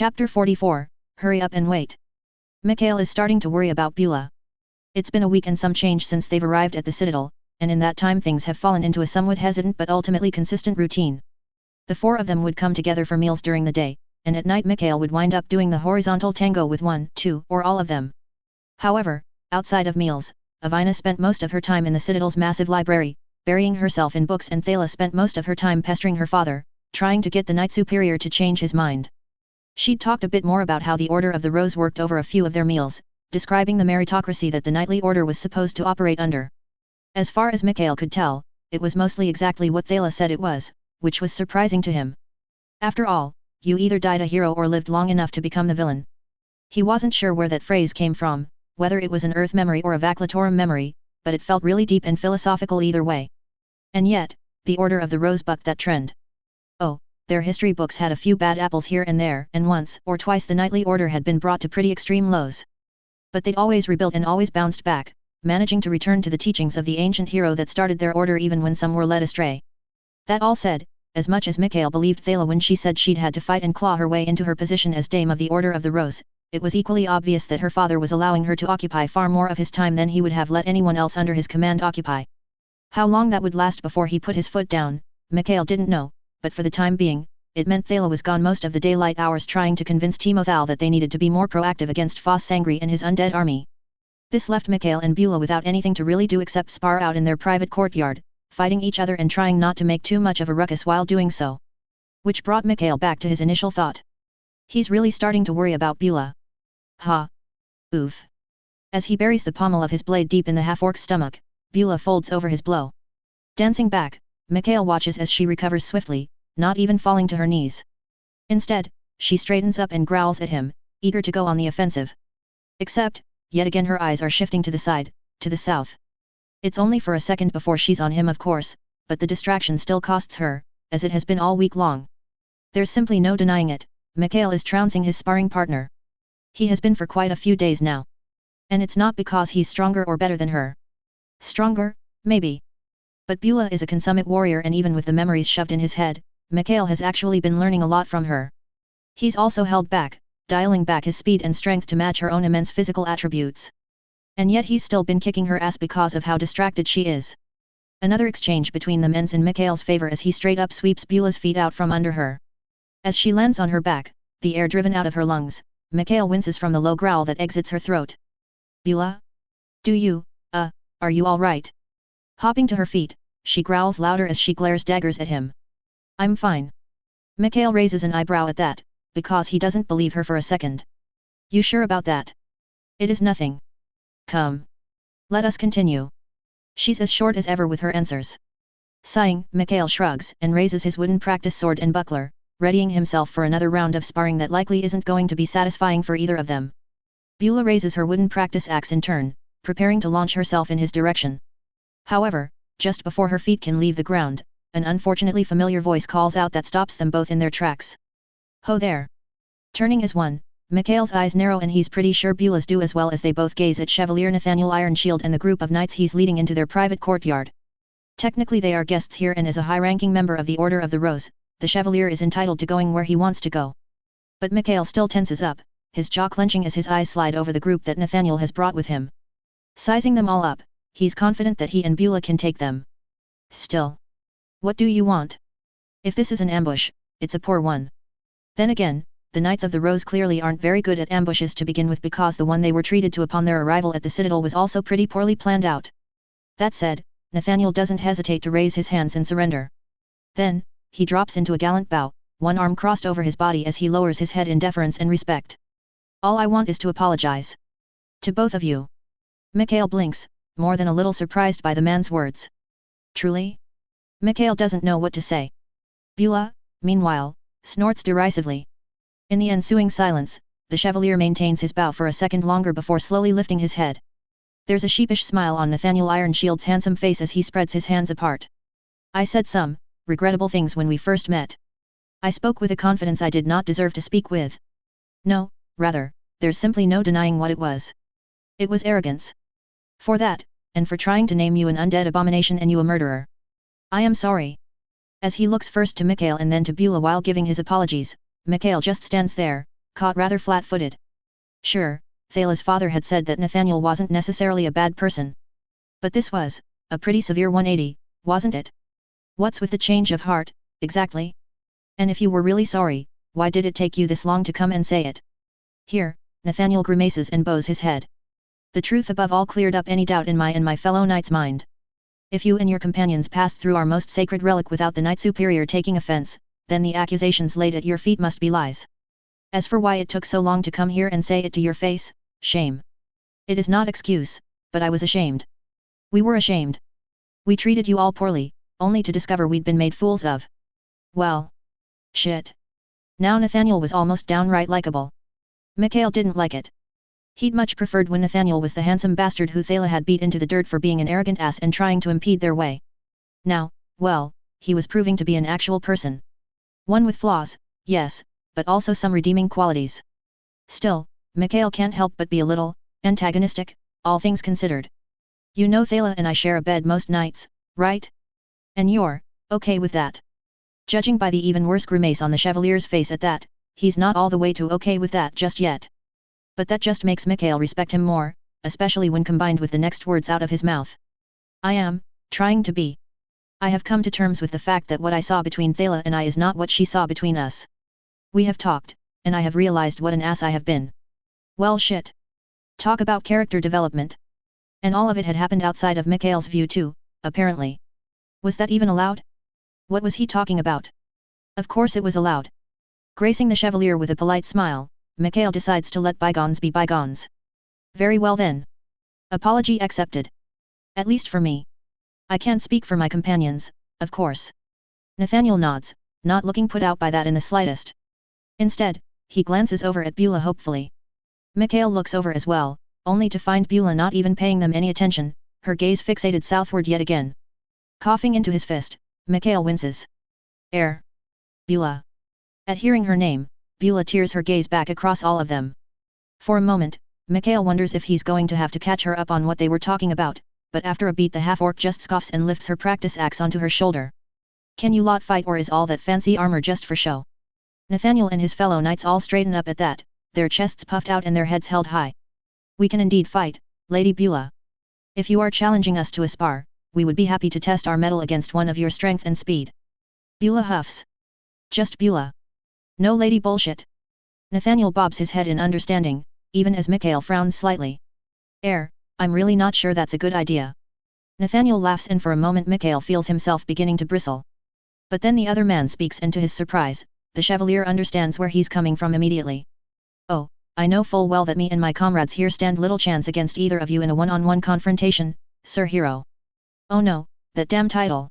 Chapter 44, Hurry up and wait. Mikhail is starting to worry about Beulah. It's been a week and some change since they've arrived at the Citadel, and in that time things have fallen into a somewhat hesitant but ultimately consistent routine. The four of them would come together for meals during the day, and at night Mikhail would wind up doing the horizontal tango with one, two, or all of them. However, outside of meals, Avina spent most of her time in the Citadel's massive library, burying herself in books, and Thala spent most of her time pestering her father, trying to get the Knight Superior to change his mind. She'd talked a bit more about how the Order of the Rose worked over a few of their meals, describing the meritocracy that the knightly order was supposed to operate under. As far as Mikhail could tell, it was mostly exactly what Thala said it was, which was surprising to him. After all, you either died a hero or lived long enough to become the villain. He wasn't sure where that phrase came from, whether it was an Earth memory or a Vaclatorum memory, but it felt really deep and philosophical either way. And yet, the Order of the Rose bucked that trend. Oh, their history books had a few bad apples here and there, and once or twice the knightly order had been brought to pretty extreme lows. But they'd always rebuilt and always bounced back, managing to return to the teachings of the ancient hero that started their order even when some were led astray. That all said, as much as Mikhail believed Thala when she said she'd had to fight and claw her way into her position as Dame of the Order of the Rose, it was equally obvious that her father was allowing her to occupy far more of his time than he would have let anyone else under his command occupy. How long that would last before he put his foot down, Mikhail didn't know, but for the time being, it meant Thala was gone most of the daylight hours trying to convince Timothal that they needed to be more proactive against Foss Sangri and his undead army. This left Mikhail and Beulah without anything to really do except spar out in their private courtyard, fighting each other and trying not to make too much of a ruckus while doing so. Which brought Mikhail back to his initial thought. He's really starting to worry about Beulah. Ha! Oof! As he buries the pommel of his blade deep in the half-orc's stomach, Beulah folds over his blow. Dancing back, Mikhail watches as she recovers swiftly, not even falling to her knees. Instead, she straightens up and growls at him, eager to go on the offensive. Except, yet again her eyes are shifting to the side, to the south. It's only for a second before she's on him, of course, but the distraction still costs her, as it has been all week long. There's simply no denying it, Mikhail is trouncing his sparring partner. He has been for quite a few days now. And it's not because he's stronger or better than her. Stronger, maybe. But Beulah is a consummate warrior, and even with the memories shoved in his head, Mikhail has actually been learning a lot from her. He's also held back, dialing back his speed and strength to match her own immense physical attributes. And yet he's still been kicking her ass because of how distracted she is. Another exchange between them ends in Mikhail's favor as he straight up sweeps Beulah's feet out from under her. As she lands on her back, the air driven out of her lungs, Mikhail winces from the low growl that exits her throat. Beulah? Are you all right? Hopping to her feet, she growls louder as she glares daggers at him. I'm fine. Mikhail raises an eyebrow at that, because he doesn't believe her for a second. You sure about that? It is nothing. Come. Let us continue. She's as short as ever with her answers. Sighing, Mikhail shrugs and raises his wooden practice sword and buckler, readying himself for another round of sparring that likely isn't going to be satisfying for either of them. Beulah raises her wooden practice axe in turn, preparing to launch herself in his direction. However, just before her feet can leave the ground, an unfortunately familiar voice calls out that stops them both in their tracks. Ho there! Turning as one, Mikhail's eyes narrow, and he's pretty sure Beulah's do as well as they both gaze at Chevalier Nathaniel Ironshield and the group of knights he's leading into their private courtyard. Technically they are guests here, and as a high-ranking member of the Order of the Rose, the Chevalier is entitled to going where he wants to go. But Mikhail still tenses up, his jaw clenching as his eyes slide over the group that Nathaniel has brought with him. Sizing them all up, he's confident that he and Beulah can take them. Still. What do you want? If this is an ambush, it's a poor one. Then again, the Knights of the Rose clearly aren't very good at ambushes to begin with, because the one they were treated to upon their arrival at the Citadel was also pretty poorly planned out. That said, Nathaniel doesn't hesitate to raise his hands in surrender. Then, he drops into a gallant bow, one arm crossed over his body as he lowers his head in deference and respect. All I want is to apologize. To both of you. Mikhail blinks, more than a little surprised by the man's words. Truly? Mikhail doesn't know what to say. Beulah, meanwhile, snorts derisively. In the ensuing silence, the Chevalier maintains his bow for a second longer before slowly lifting his head. There's a sheepish smile on Nathaniel Ironshield's handsome face as he spreads his hands apart. I said some regrettable things when we first met. I spoke with a confidence I did not deserve to speak with. No, rather, there's simply no denying what it was. It was arrogance. For that, and for trying to name you an undead abomination and you a murderer. I am sorry. As he looks first to Mikhail and then to Beulah while giving his apologies, Mikhail just stands there, caught rather flat-footed. Sure, Thala's father had said that Nathaniel wasn't necessarily a bad person. But this was a pretty severe 180, wasn't it? What's with the change of heart, exactly? And if you were really sorry, why did it take you this long to come and say it? Here, Nathaniel grimaces and bows his head. The truth above all cleared up any doubt in my and my fellow knight's mind. If you and your companions passed through our most sacred relic without the Knight Superior taking offense, then the accusations laid at your feet must be lies. As for why it took so long to come here and say it to your face, shame. It is not excuse, but I was ashamed. We were ashamed. We treated you all poorly, only to discover we'd been made fools of. Well. Shit. Now Nathaniel was almost downright likable. Mikhail didn't like it. He'd much preferred when Nathaniel was the handsome bastard who Thala had beat into the dirt for being an arrogant ass and trying to impede their way. Now, well, he was proving to be an actual person. One with flaws, yes, but also some redeeming qualities. Still, Mikhail can't help but be a little antagonistic, all things considered. You know Thala and I share a bed most nights, right? And you're okay with that. Judging by the even worse grimace on the Chevalier's face at that, he's not all the way to okay with that just yet. But that just makes Mikhail respect him more, especially when combined with the next words out of his mouth. I am trying to be. I have come to terms with the fact that what I saw between Thala and I is not what she saw between us. We have talked, and I have realized what an ass I have been. Well shit. Talk about character development. And all of it had happened outside of Mikhail's view too, apparently. Was that even allowed? What was he talking about? Of course it was allowed. Gracing the Chevalier with a polite smile, Mikhail decides to let bygones be bygones. Very well then. Apology accepted. At least for me. I can't speak for my companions, of course. Nathaniel nods, not looking put out by that in the slightest. Instead, he glances over at Beulah hopefully. Mikhail looks over as well, only to find Beulah not even paying them any attention, her gaze fixated southward yet again. Coughing into his fist, Mikhail winces. Beulah. At hearing her name, Beulah tears her gaze back across all of them. For a moment, Mikhail wonders if he's going to have to catch her up on what they were talking about, but after a beat the half-orc just scoffs and lifts her practice axe onto her shoulder. Can you lot fight or is all that fancy armor just for show? Nathaniel and his fellow knights all straighten up at that, their chests puffed out and their heads held high. We can indeed fight, Lady Beulah. If you are challenging us to a spar, we would be happy to test our mettle against one of your strength and speed. Beulah huffs. Just Beulah. No lady bullshit. Nathaniel bobs his head in understanding, even as Mikhail frowns slightly. I'm really not sure that's a good idea. Nathaniel laughs and for a moment Mikhail feels himself beginning to bristle. But then the other man speaks and to his surprise, the Chevalier understands where he's coming from immediately. Oh, I know full well that me and my comrades here stand little chance against either of you in a one-on-one confrontation, Sir Hero. Oh no, that damn title.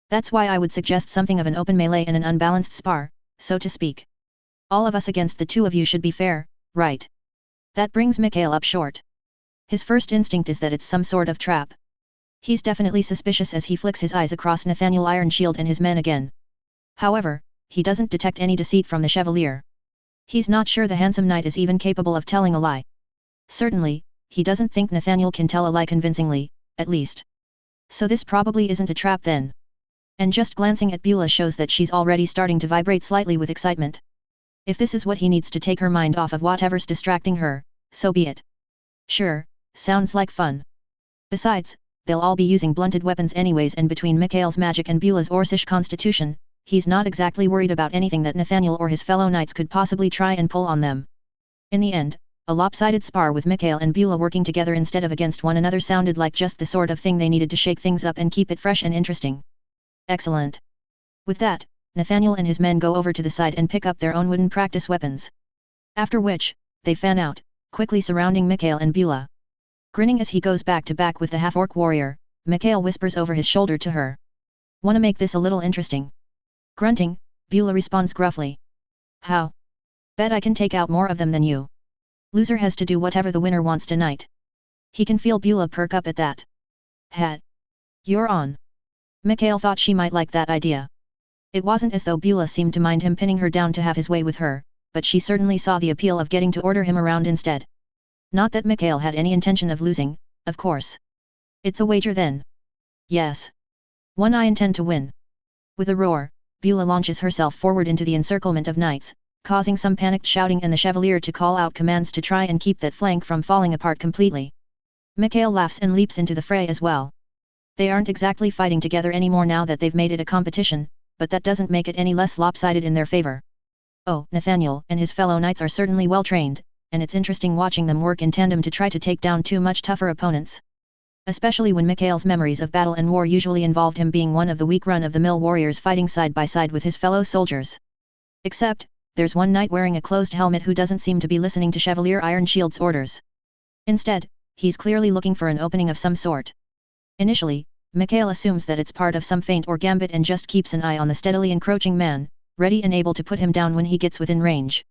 That's why I would suggest something of an open melee and an unbalanced spar, so to speak. All of us against the two of you should be fair, right? That brings Mikhail up short. His first instinct is that it's some sort of trap. He's definitely suspicious as he flicks his eyes across Nathaniel Ironshield and his men again. However, he doesn't detect any deceit from the Chevalier. He's not sure the handsome knight is even capable of telling a lie. Certainly, he doesn't think Nathaniel can tell a lie convincingly, at least. So this probably isn't a trap then. And just glancing at Beulah shows that she's already starting to vibrate slightly with excitement. If this is what he needs to take her mind off of whatever's distracting her, so be it. Sure, sounds like fun. Besides, they'll all be using blunted weapons anyways and between Mikhail's magic and Beulah's Orcish constitution, he's not exactly worried about anything that Nathaniel or his fellow knights could possibly try and pull on them. In the end, a lopsided spar with Mikhail and Beulah working together instead of against one another sounded like just the sort of thing they needed to shake things up and keep it fresh and interesting. Excellent. With that, Nathaniel and his men go over to the side and pick up their own wooden practice weapons. After which, they fan out, quickly surrounding Mikhail and Beulah. Grinning as he goes back to back with the half-orc warrior, Mikhail whispers over his shoulder to her. Wanna make this a little interesting? Grunting, Beulah responds gruffly. How? Bet I can take out more of them than you. Loser has to do whatever the winner wants tonight. He can feel Beulah perk up at that. Hat. You're on. Mikhail thought she might like that idea. It wasn't as though Beulah seemed to mind him pinning her down to have his way with her, but she certainly saw the appeal of getting to order him around instead. Not that Mikhail had any intention of losing, of course. It's a wager then. Yes. One I intend to win. With a roar, Beulah launches herself forward into the encirclement of knights, causing some panicked shouting and the Chevalier to call out commands to try and keep that flank from falling apart completely. Mikhail laughs and leaps into the fray as well. They aren't exactly fighting together anymore now that they've made it a competition, but that doesn't make it any less lopsided in their favor. Oh, Nathaniel and his fellow knights are certainly well trained, and it's interesting watching them work in tandem to try to take down two much tougher opponents. Especially when Mikhail's memories of battle and war usually involved him being one of the weak run-of-the-mill warriors fighting side by side with his fellow soldiers. Except, there's one knight wearing a closed helmet who doesn't seem to be listening to Chevalier Ironshield's orders. Instead, he's clearly looking for an opening of some sort. Initially, Mikhail assumes that it's part of some feint or gambit and just keeps an eye on the steadily encroaching man, ready and able to put him down when he gets within range.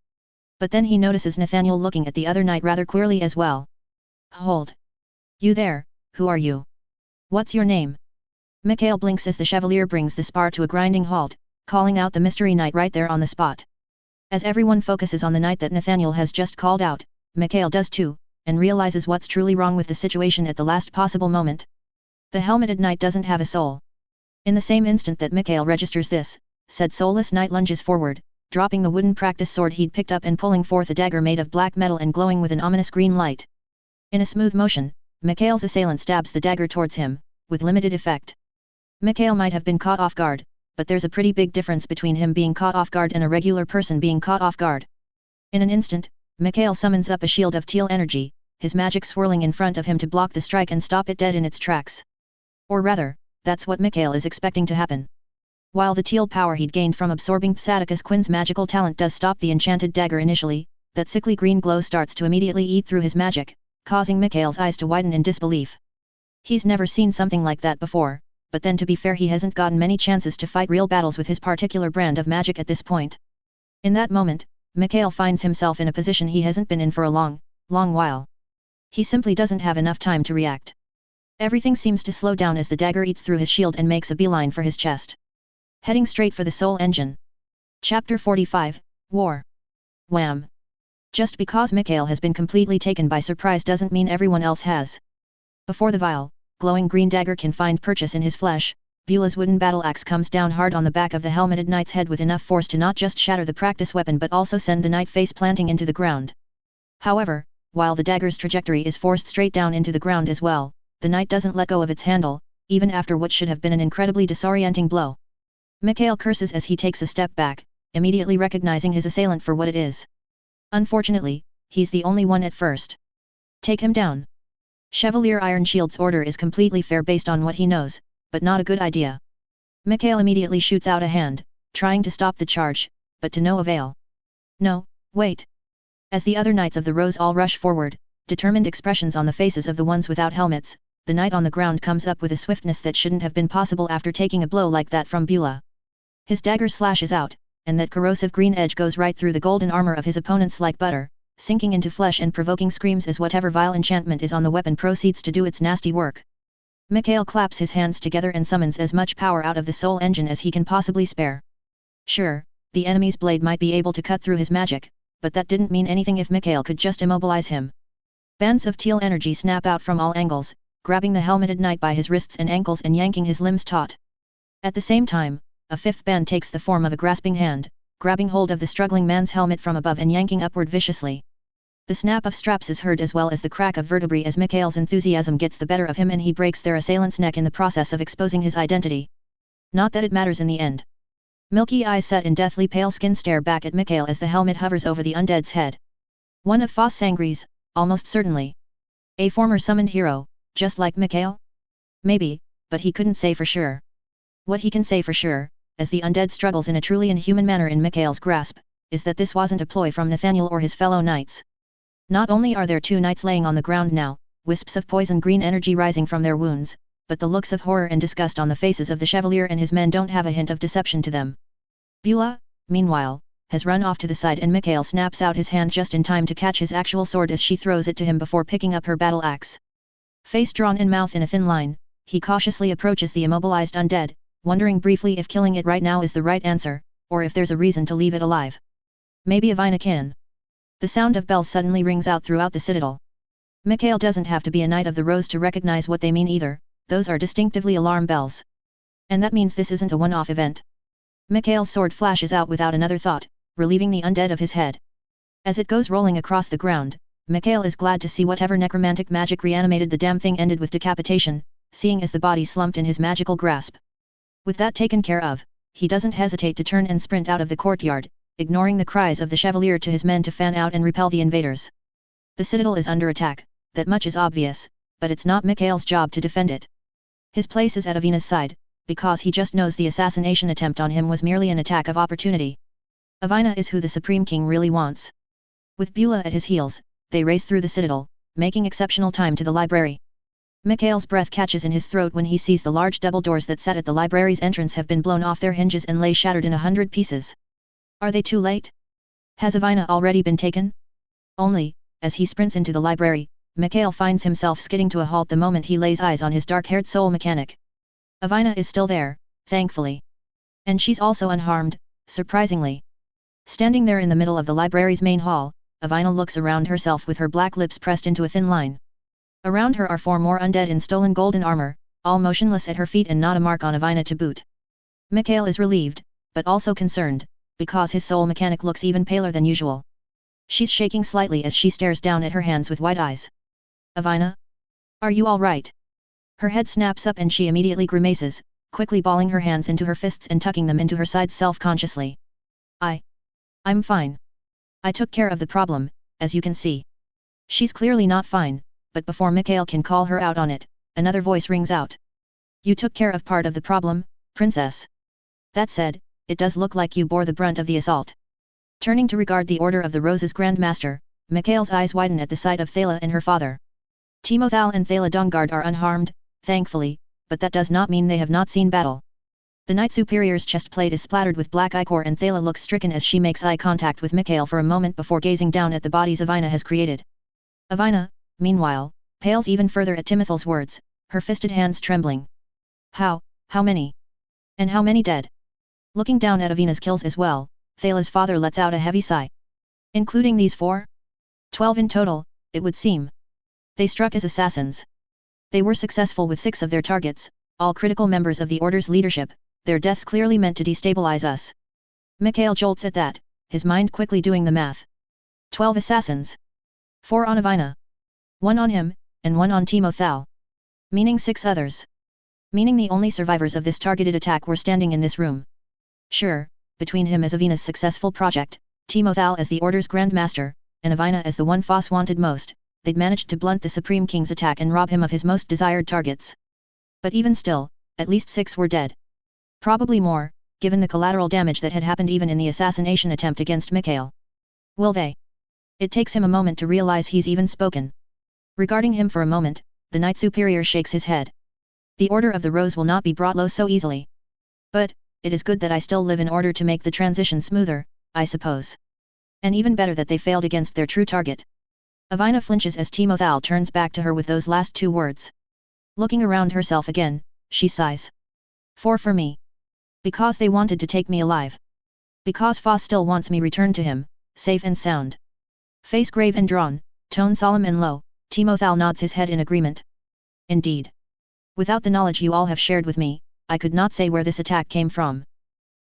But then he notices Nathaniel looking at the other knight rather queerly as well. Hold. You there, who are you? What's your name? Mikhail blinks as the Chevalier brings the spar to a grinding halt, calling out the mystery knight right there on the spot. As everyone focuses on the knight that Nathaniel has just called out, Mikhail does too, and realizes what's truly wrong with the situation at the last possible moment. The helmeted knight doesn't have a soul. In the same instant that Mikhail registers this, said soulless knight lunges forward, dropping the wooden practice sword he'd picked up and pulling forth a dagger made of black metal and glowing with an ominous green light. In a smooth motion, Mikhail's assailant stabs the dagger towards him, with limited effect. Mikhail might have been caught off guard, but there's a pretty big difference between him being caught off guard and a regular person being caught off guard. In an instant, Mikhail summons up a shield of teal energy, his magic swirling in front of him to block the strike and stop it dead in its tracks. Or rather, that's what Mikhail is expecting to happen. While the teal power he'd gained from absorbing Psaticus Quinn's magical talent does stop the enchanted dagger initially, that sickly green glow starts to immediately eat through his magic, causing Mikhail's eyes to widen in disbelief. He's never seen something like that before, but then to be fair he hasn't gotten many chances to fight real battles with his particular brand of magic at this point. In that moment, Mikhail finds himself in a position he hasn't been in for a long while. He simply doesn't have enough time to react. Everything seems to slow down as the dagger eats through his shield and makes a beeline for his chest. Heading straight for the soul engine. Chapter 45, War. Wham! Just because Mikhail has been completely taken by surprise doesn't mean everyone else has. Before the vile, glowing green dagger can find purchase in his flesh, Beulah's wooden battle axe comes down hard on the back of the helmeted knight's head with enough force to not just shatter the practice weapon but also send the knight face planting into the ground. However, while the dagger's trajectory is forced straight down into the ground as well, the knight doesn't let go of its handle, even after what should have been an incredibly disorienting blow. Mikhail curses as he takes a step back, immediately recognizing his assailant for what it is. Unfortunately, he's the only one at first. Take him down. Chevalier Ironshield's order is completely fair based on what he knows, but not a good idea. Mikhail immediately shoots out a hand, trying to stop the charge, but to no avail. No, wait. As the other knights of the rows all rush forward, determined expressions on the faces of the ones without helmets, the knight on the ground comes up with a swiftness that shouldn't have been possible after taking a blow like that from Beulah. His dagger slashes out, and that corrosive green edge goes right through the golden armor of his opponents like butter, sinking into flesh and provoking screams as whatever vile enchantment is on the weapon proceeds to do its nasty work. Mikhail claps his hands together and summons as much power out of the soul engine as he can possibly spare. Sure, the enemy's blade might be able to cut through his magic, but that didn't mean anything if Mikhail could just immobilize him. Bands of teal energy snap out from all angles, grabbing the helmeted knight by his wrists and ankles and yanking his limbs taut. At the same time, a fifth band takes the form of a grasping hand, grabbing hold of the struggling man's helmet from above and yanking upward viciously. The snap of straps is heard as well as the crack of vertebrae as Mikhail's enthusiasm gets the better of him and he breaks their assailant's neck in the process of exposing his identity. Not that it matters in the end. Milky eyes set in deathly pale skin stare back at Mikhail as the helmet hovers over the undead's head. One of Foss Sangri's, almost certainly. A former summoned hero, just like Mikhail? Maybe, but he couldn't say for sure. What he can say for sure, as the undead struggles in a truly inhuman manner in Mikhail's grasp, is that this wasn't a ploy from Nathaniel or his fellow knights. Not only are there two knights laying on the ground now, wisps of poison green energy rising from their wounds, but the looks of horror and disgust on the faces of the Chevalier and his men don't have a hint of deception to them. Beulah, meanwhile, has run off to the side and Mikhail snaps out his hand just in time to catch his actual sword as she throws it to him before picking up her battle axe. Face drawn and mouth in a thin line, he cautiously approaches the immobilized undead, wondering briefly if killing it right now is the right answer, or if there's a reason to leave it alive. Maybe a vine akin. The sound of bells suddenly rings out throughout the citadel. Mikhail doesn't have to be a Knight of the Rose to recognize what they mean either, those are distinctively alarm bells. And that means this isn't a one-off event. Mikhail's sword flashes out without another thought, relieving the undead of his head. As it goes rolling across the ground, Mikhail is glad to see whatever necromantic magic reanimated the damn thing ended with decapitation, seeing as the body slumped in his magical grasp. With that taken care of, he doesn't hesitate to turn and sprint out of the courtyard, ignoring the cries of the Chevalier to his men to fan out and repel the invaders. The citadel is under attack, that much is obvious, but it's not Mikhail's job to defend it. His place is at Avina's side, because he just knows the assassination attempt on him was merely an attack of opportunity. Avina is who the Supreme King really wants. With Beulah at his heels, they race through the citadel, making exceptional time to the library. Mikhail's breath catches in his throat when he sees the large double doors that sat at the library's entrance have been blown off their hinges and lay shattered in 100 pieces. Are they too late? Has Avina already been taken? Only, as he sprints into the library, Mikhail finds himself skidding to a halt the moment he lays eyes on his dark-haired soul mechanic. Avina is still there, thankfully. And she's also unharmed, surprisingly. Standing there in the middle of the library's main hall, Avina looks around herself with her black lips pressed into a thin line. Around her are 4 more undead in stolen golden armor, all motionless at her feet and not a mark on Avina to boot. Mikhail is relieved, but also concerned, because his soul mechanic looks even paler than usual. She's shaking slightly as she stares down at her hands with wide eyes. Avina? Are you all right? Her head snaps up and she immediately grimaces, quickly balling her hands into her fists and tucking them into her sides self-consciously. I'm fine. I took care of the problem, as you can see. She's clearly not fine, but before Mikhail can call her out on it, another voice rings out. You took care of part of the problem, princess. That said, it does look like you bore the brunt of the assault. Turning to regard the Order of the Rose's Grand Master, Mikhail's eyes widen at the sight of Thala and her father. Timothal and Thala Dungard are unharmed, thankfully, but that does not mean they have not seen battle. The Knight Superior's chest plate is splattered with black ichor and Thala looks stricken as she makes eye contact with Mikhail for a moment before gazing down at the bodies Avina has created. Avina, meanwhile, pales even further at Timothal's words, her fisted hands trembling. How many? And how many dead? Looking down at Avina's kills as well, Thala's father lets out a heavy sigh. Including these 4? 12 in total, it would seem. They struck as assassins. They were successful with 6 of their targets, all critical members of the Order's leadership. Their deaths clearly meant to destabilize us. Mikhail jolts at that, his mind quickly doing the math. 12 assassins. 4 on Avina. 1 on him, and 1 on Timothal. Meaning 6 others. Meaning the only survivors of this targeted attack were standing in this room. Sure, between him as Avina's successful project, Timothal as the Order's Grand Master, and Avina as the one Foss wanted most, they'd managed to blunt the Supreme King's attack and rob him of his most desired targets. But even still, at least 6 were dead. Probably more, given the collateral damage that had happened even in the assassination attempt against Mikhail. Will they? It takes him a moment to realize he's even spoken. Regarding him for a moment, the Knight Superior shakes his head. The Order of the Rose will not be brought low so easily. But, it is good that I still live in order to make the transition smoother, I suppose. And even better that they failed against their true target. Avina flinches as Timothal turns back to her with those last 2 words. Looking around herself again, she sighs. 4 for me. Because they wanted to take me alive. Because Foss still wants me returned to him, safe and sound. Face grave and drawn, tone solemn and low, Timothal nods his head in agreement. Indeed. Without the knowledge you all have shared with me, I could not say where this attack came from.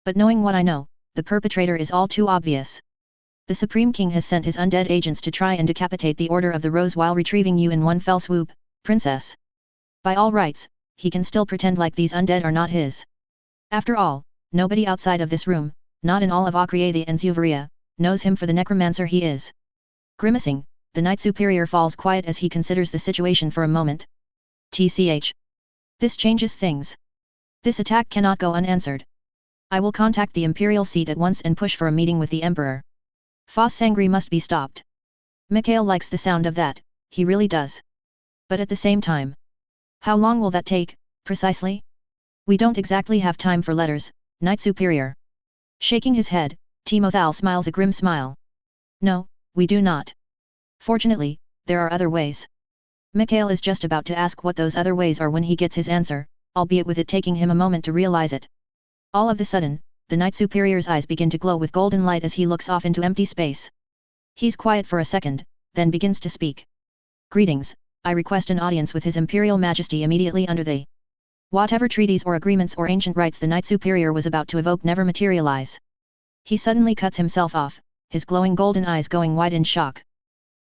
But knowing what I know, the perpetrator is all too obvious. The Supreme King has sent his undead agents to try and decapitate the Order of the Rose while retrieving you in one fell swoop, princess. By all rights, he can still pretend like these undead are not his. After all, nobody outside of this room, not in all of Akriathi and Zuvaria, knows him for the necromancer he is. Grimacing, the Knight Superior falls quiet as he considers the situation for a moment. TCH. This changes things. This attack cannot go unanswered. I will contact the Imperial seat at once and push for a meeting with the Emperor. Foss Sangri must be stopped. Mikhail likes the sound of that, he really does. But at the same time. How long will that take, precisely? We don't exactly have time for letters, Knight Superior. Shaking his head, Timothal smiles a grim smile. No, we do not. Fortunately, there are other ways. Mikhail is just about to ask what those other ways are when he gets his answer, albeit with it taking him a moment to realize it. All of the sudden, the Knight Superior's eyes begin to glow with golden light as he looks off into empty space. He's quiet for a second, then begins to speak. Greetings, I request an audience with His Imperial Majesty immediately under the whatever treaties or agreements or ancient rights the Knight Superior was about to evoke never materialize. He suddenly cuts himself off, his glowing golden eyes going wide in shock.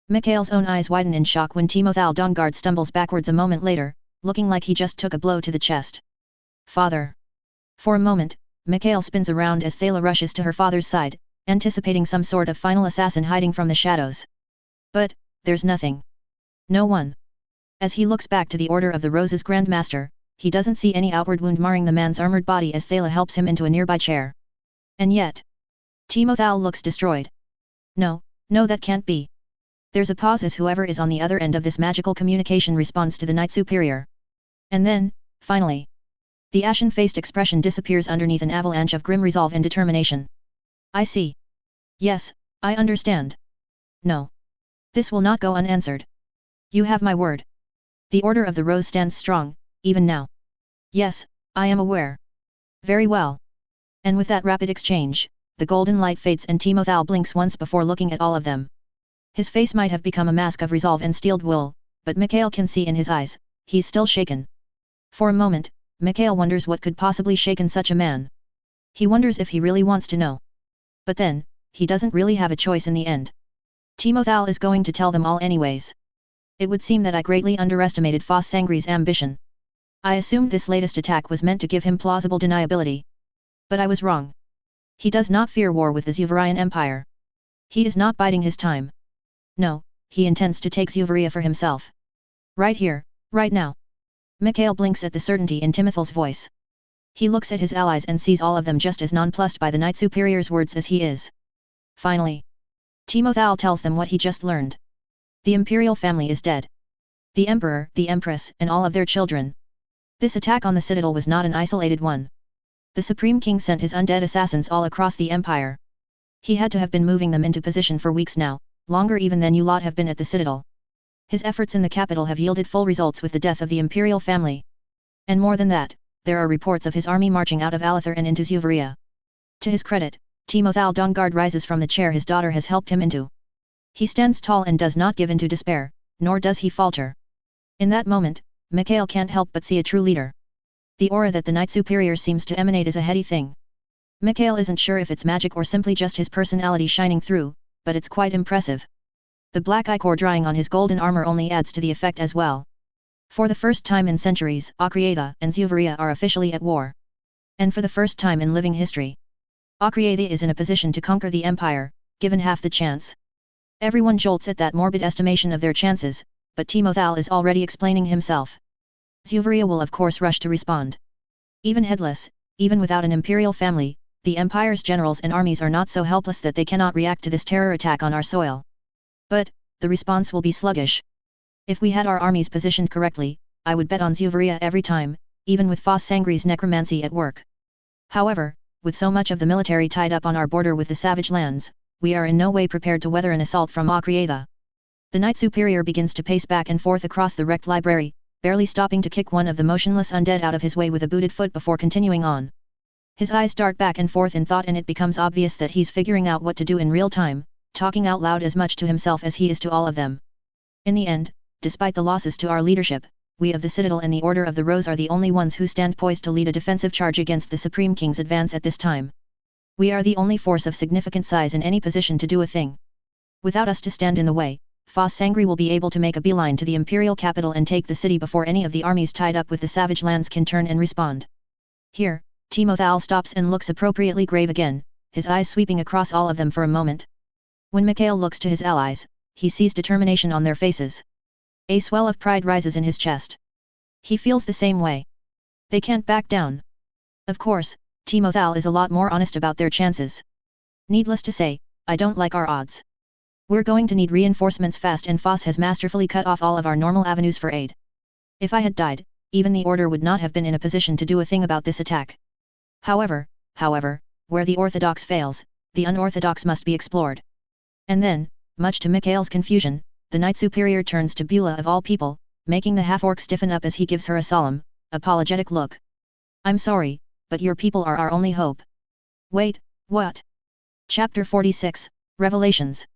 Mikhail's own eyes widen in shock when Timothal Dongard stumbles backwards a moment later, looking like he just took a blow to the chest. Father! For a moment, Mikhail spins around as Thala rushes to her father's side, anticipating some sort of final assassin hiding from the shadows. But, there's nothing. No one. As he looks back to the Order of the Rose's Grandmaster, he doesn't see any outward wound marring the man's armored body as Thala helps him into a nearby chair. And yet, Timothal looks destroyed. No, that can't be. There's a pause as whoever is on the other end of this magical communication responds to the Knight Superior. And then, finally, the ashen-faced expression disappears underneath an avalanche of grim resolve and determination. I see. Yes, I understand. No. This will not go unanswered. You have my word. The Order of the Rose stands strong, even now. Yes, I am aware. Very well. And with that rapid exchange, the golden light fades and Timothal blinks once before looking at all of them. His face might have become a mask of resolve and steeled will, but Mikhail can see in his eyes, he's still shaken. For a moment, Mikhail wonders what could possibly shaken such a man. He wonders if he really wants to know. But then, he doesn't really have a choice in the end. Timothal is going to tell them all anyways. It would seem that I greatly underestimated Foss Sangri's ambition. I assumed this latest attack was meant to give him plausible deniability. But I was wrong. He does not fear war with the Zuvarian Empire. He is not biding his time. No, he intends to take Zuvaria for himself. Right here, right now. Mikhail blinks at the certainty in Timothal's voice. He looks at his allies and sees all of them just as nonplussed by the Knight Superior's words as he is. Finally, Timothal tells them what he just learned. The imperial family is dead. The emperor, the empress, and all of their children. This attack on the citadel was not an isolated one. The Supreme King sent his undead assassins all across the empire. He had to have been moving them into position for weeks now, longer even than you lot have been at the citadel. His efforts in the capital have yielded full results with the death of the imperial family. And more than that, there are reports of his army marching out of Alathur and into Zuvaria. To his credit, Timothal Dongard rises from the chair his daughter has helped him into. He stands tall and does not give in to despair, nor does he falter. In that moment, Mikhail can't help but see a true leader. The aura that the Knight Superior seems to emanate is a heady thing. Mikhail isn't sure if it's magic or simply just his personality shining through, but it's quite impressive. The black ichor drying on his golden armor only adds to the effect as well. For the first time in centuries, Akriatha and Zuvaria are officially at war. And for the first time in living history, Akriatha is in a position to conquer the empire, given half the chance. Everyone jolts at that morbid estimation of their chances, but Timothal is already explaining himself. Zuvaria will of course rush to respond. Even headless, even without an imperial family, the empire's generals and armies are not so helpless that they cannot react to this terror attack on our soil. But, the response will be sluggish. If we had our armies positioned correctly, I would bet on Zuvaria every time, even with Foss Sangri's necromancy at work. However, with so much of the military tied up on our border with the savage lands, we are in no way prepared to weather an assault from Akriatha. The Knight Superior begins to pace back and forth across the wrecked library, barely stopping to kick one of the motionless undead out of his way with a booted foot before continuing on. His eyes dart back and forth in thought and it becomes obvious that he's figuring out what to do in real time, talking out loud as much to himself as he is to all of them. In the end, despite the losses to our leadership, we of the Citadel and the Order of the Rose are the only ones who stand poised to lead a defensive charge against the Supreme King's advance at this time. We are the only force of significant size in any position to do a thing. Without us to stand in the way, Foss Sangri will be able to make a beeline to the imperial capital and take the city before any of the armies tied up with the savage lands can turn and respond. Here, Timothal stops and looks appropriately grave again, his eyes sweeping across all of them for a moment. When Mikhail looks to his allies, he sees determination on their faces. A swell of pride rises in his chest. He feels the same way. They can't back down. Of course, Timothal is a lot more honest about their chances. Needless to say, I don't like our odds. We're going to need reinforcements fast and Foss has masterfully cut off all of our normal avenues for aid. If I had died, even the Order would not have been in a position to do a thing about this attack. However, where the orthodox fails, the unorthodox must be explored. And then, much to Mikhail's confusion, the Knight Superior turns to Beulah of all people, making the half-orc stiffen up as he gives her a solemn, apologetic look. I'm sorry, but your people are our only hope. Wait, what? Chapter 46, Revelations.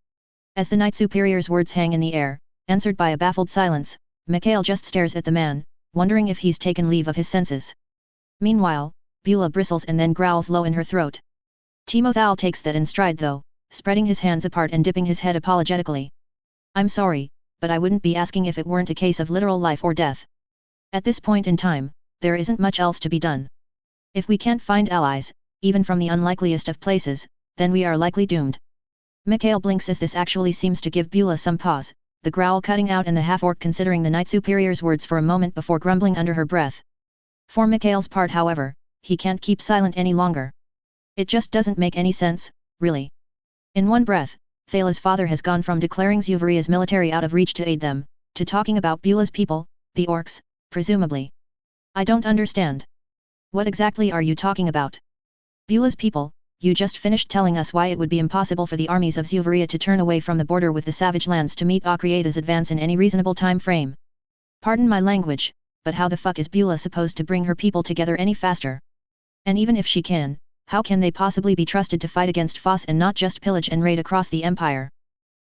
As the Knight Superior's words hang in the air, answered by a baffled silence, Mikhail just stares at the man, wondering if he's taken leave of his senses. Meanwhile, Beulah bristles and then growls low in her throat. Timothal takes that in stride though, spreading his hands apart and dipping his head apologetically. I'm sorry, but I wouldn't be asking if it weren't a case of literal life or death. At this point in time, there isn't much else to be done. If we can't find allies, even from the unlikeliest of places, then we are likely doomed. Mikhail blinks as this actually seems to give Beulah some pause, the growl cutting out and the half-orc considering the Knight Superior's words for a moment before grumbling under her breath. For Mikhail's part however, he can't keep silent any longer. It just doesn't make any sense, really. In one breath, Thala's father has gone from declaring Zuvaria's military out of reach to aid them, to talking about Beulah's people, the orcs, presumably. I don't understand. What exactly are you talking about? Beulah's people, you just finished telling us why it would be impossible for the armies of Zuvaria to turn away from the border with the savage lands to meet Akriata's advance in any reasonable time frame. Pardon my language, but how the fuck is Beulah supposed to bring her people together any faster? And even if she can, how can they possibly be trusted to fight against Foss and not just pillage and raid across the empire?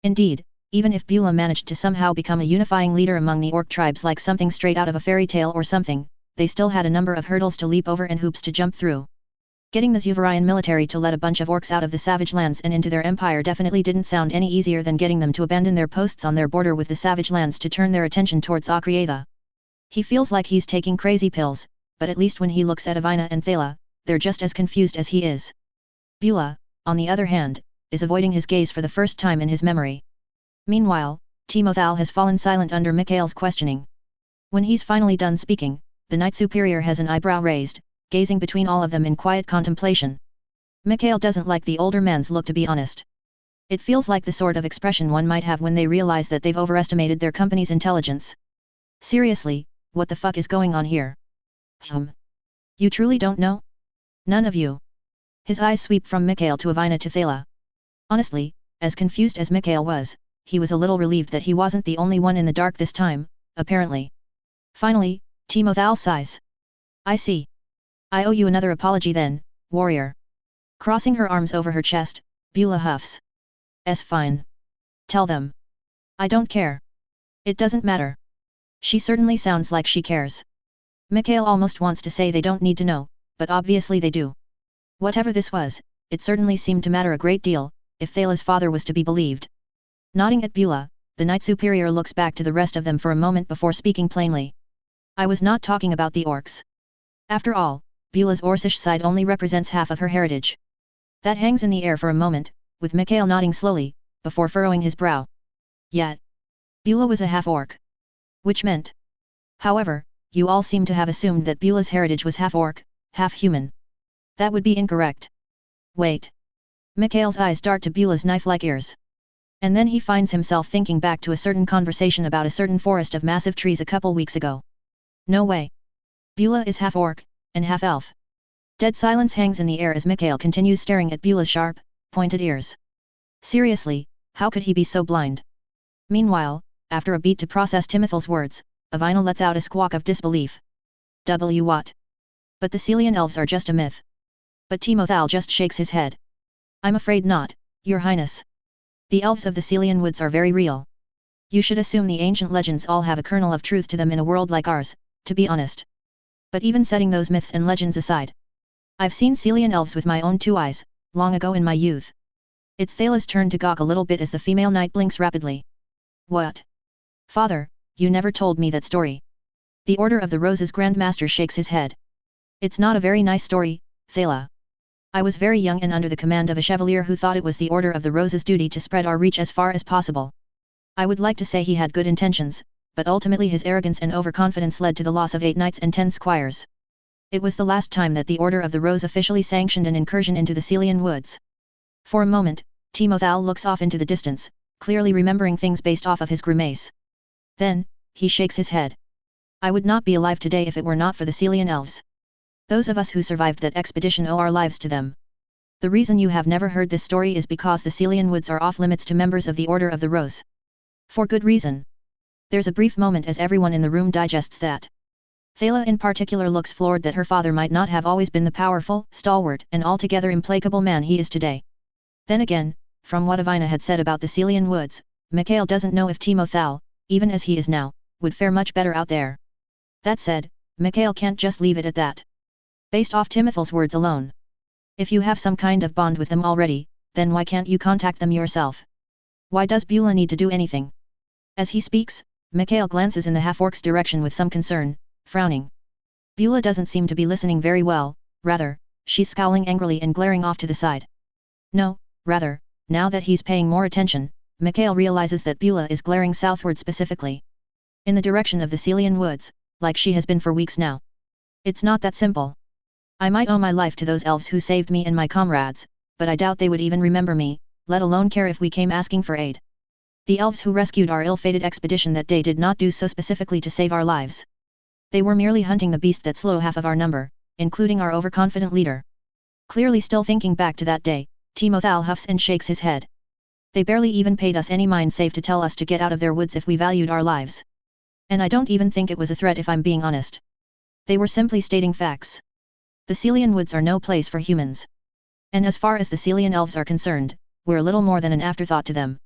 Indeed, even if Beulah managed to somehow become a unifying leader among the orc tribes like something straight out of a fairy tale or something, they still had a number of hurdles to leap over and hoops to jump through. Getting the Zuvarian military to let a bunch of orcs out of the savage lands and into their empire definitely didn't sound any easier than getting them to abandon their posts on their border with the savage lands to turn their attention towards Akriata. He feels like he's taking crazy pills, but at least when he looks at Avina and Thala, they're just as confused as he is. Beulah, on the other hand, is avoiding his gaze for the first time in his memory. Meanwhile, Timothal has fallen silent under Mikhail's questioning. When he's finally done speaking, the Knight Superior has an eyebrow raised, gazing between all of them in quiet contemplation. Mikhail doesn't like the older man's look, to be honest. It feels like the sort of expression one might have when they realize that they've overestimated their company's intelligence. Seriously, what the fuck is going on here? You truly don't know? None of you. His eyes sweep from Mikhail to Avina to Thala. Honestly, as confused as Mikhail was, he was a little relieved that he wasn't the only one in the dark this time, apparently. Finally, Timothal sighs. I see. I owe you another apology then, warrior. Crossing her arms over her chest, Beulah huffs. Fine. Tell them. I don't care. It doesn't matter. She certainly sounds like she cares. Mikhail almost wants to say they don't need to know, but obviously they do. Whatever this was, it certainly seemed to matter a great deal, if Thala's father was to be believed. Nodding at Beulah, the Knight Superior looks back to the rest of them for a moment before speaking plainly. I was not talking about the orcs. After all, Beulah's Orcish side only represents half of her heritage. That hangs in the air for a moment, with Mikhail nodding slowly, before furrowing his brow. Yet, Beulah was a half-orc. Which meant. However, you all seem to have assumed that Beulah's heritage was half-orc, half-human. That would be incorrect. Wait. Mikhail's eyes dart to Beulah's knife-like ears. And then he finds himself thinking back to a certain conversation about a certain forest of massive trees a couple weeks ago. No way. Beulah is half-orc, and half-elf. Dead silence hangs in the air as Mikhail continues staring at Beulah's sharp, pointed ears. Seriously, how could he be so blind? Meanwhile, after a beat to process Timothal's words, Avina lets out a squawk of disbelief. What? But the Celian elves are just a myth. But Timothal just shakes his head. I'm afraid not, Your Highness. The elves of the Celian woods are very real. You should assume the ancient legends all have a kernel of truth to them in a world like ours, to be honest. But even setting those myths and legends aside, I've seen Celian elves with my own two eyes, long ago in my youth. It's Thala's turn to gawk a little bit as the female knight blinks rapidly. What? Father, you never told me that story. The Order of the Rose's Grand Master shakes his head. It's not a very nice story, Thala. I was very young and under the command of a chevalier who thought it was the Order of the Rose's duty to spread our reach as far as possible. I would like to say he had good intentions, but ultimately his arrogance and overconfidence led to the loss of 8 knights and 10 squires. It was the last time that the Order of the Rose officially sanctioned an incursion into the Celian woods. For a moment, Timothal looks off into the distance, clearly remembering things based off of his grimace. Then, he shakes his head. I would not be alive today if it were not for the Celian elves. Those of us who survived that expedition owe our lives to them. The reason you have never heard this story is because the Celian woods are off limits to members of the Order of the Rose. For good reason. There's a brief moment as everyone in the room digests that. Thala in particular looks floored that her father might not have always been the powerful, stalwart, and altogether implacable man he is today. Then again, from what Avina had said about the Celian woods, Mikhail doesn't know if Timothal, even as he is now, would fare much better out there. That said, Mikhail can't just leave it at that. Based off Timothal's words alone, If you have some kind of bond with them already, then why can't you contact them yourself? Why does Beulah need to do anything? As he speaks, Mikhail glances in the half-orc's direction with some concern, frowning. Beulah doesn't seem to be listening very well, rather, she's scowling angrily and glaring off to the side. No, rather, now that he's paying more attention, Mikhail realizes that Beulah is glaring southward specifically. In the direction of the Celian woods, like she has been for weeks now. It's not that simple. I might owe my life to those elves who saved me and my comrades, but I doubt they would even remember me, let alone care if we came asking for aid. The elves who rescued our ill-fated expedition that day did not do so specifically to save our lives. They were merely hunting the beast that slew half of our number, including our overconfident leader. Clearly still thinking back to that day, Timothal huffs and shakes his head. They barely even paid us any mind save to tell us to get out of their woods if we valued our lives. And I don't even think it was a threat if I'm being honest. They were simply stating facts. The Celian woods are no place for humans. And as far as the Celian elves are concerned, we're little more than an afterthought to them.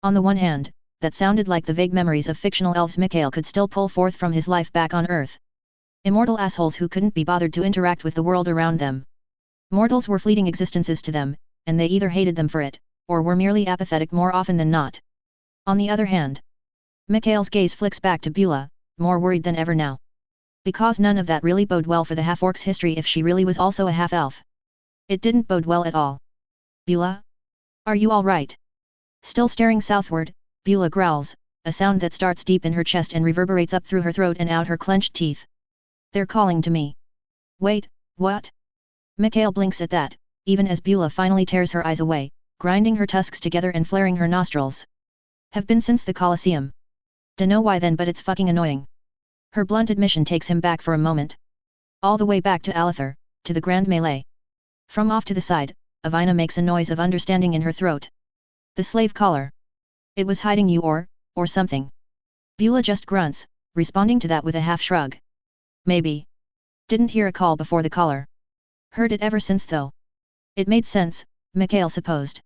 On the one hand, that sounded like the vague memories of fictional elves Mikhail could still pull forth from his life back on Earth. Immortal assholes who couldn't be bothered to interact with the world around them. Mortals were fleeting existences to them, and they either hated them for it, or were merely apathetic more often than not. On the other hand, Mikhail's gaze flicks back to Beulah, more worried than ever now. Because none of that really bode well for the half-orc's history if she really was also a half-elf. It didn't bode well at all. Beulah? Are you all right? Still staring southward, Beulah growls, a sound that starts deep in her chest and reverberates up through her throat and out her clenched teeth. They're calling to me. Wait, what? Mikhail blinks at that, even as Beulah finally tears her eyes away, grinding her tusks together and flaring her nostrils. Have been since the Colosseum. Dunno why then, but it's fucking annoying. Her blunt admission takes him back for a moment. All the way back to Alethar, to the Grand Melee. From off to the side, Avina makes a noise of understanding in her throat. The slave collar. It was hiding you or something. Beulah just grunts, responding to that with a half shrug. Maybe. Didn't hear a call before the collar. Heard it ever since though. It made sense, Mikhail supposed.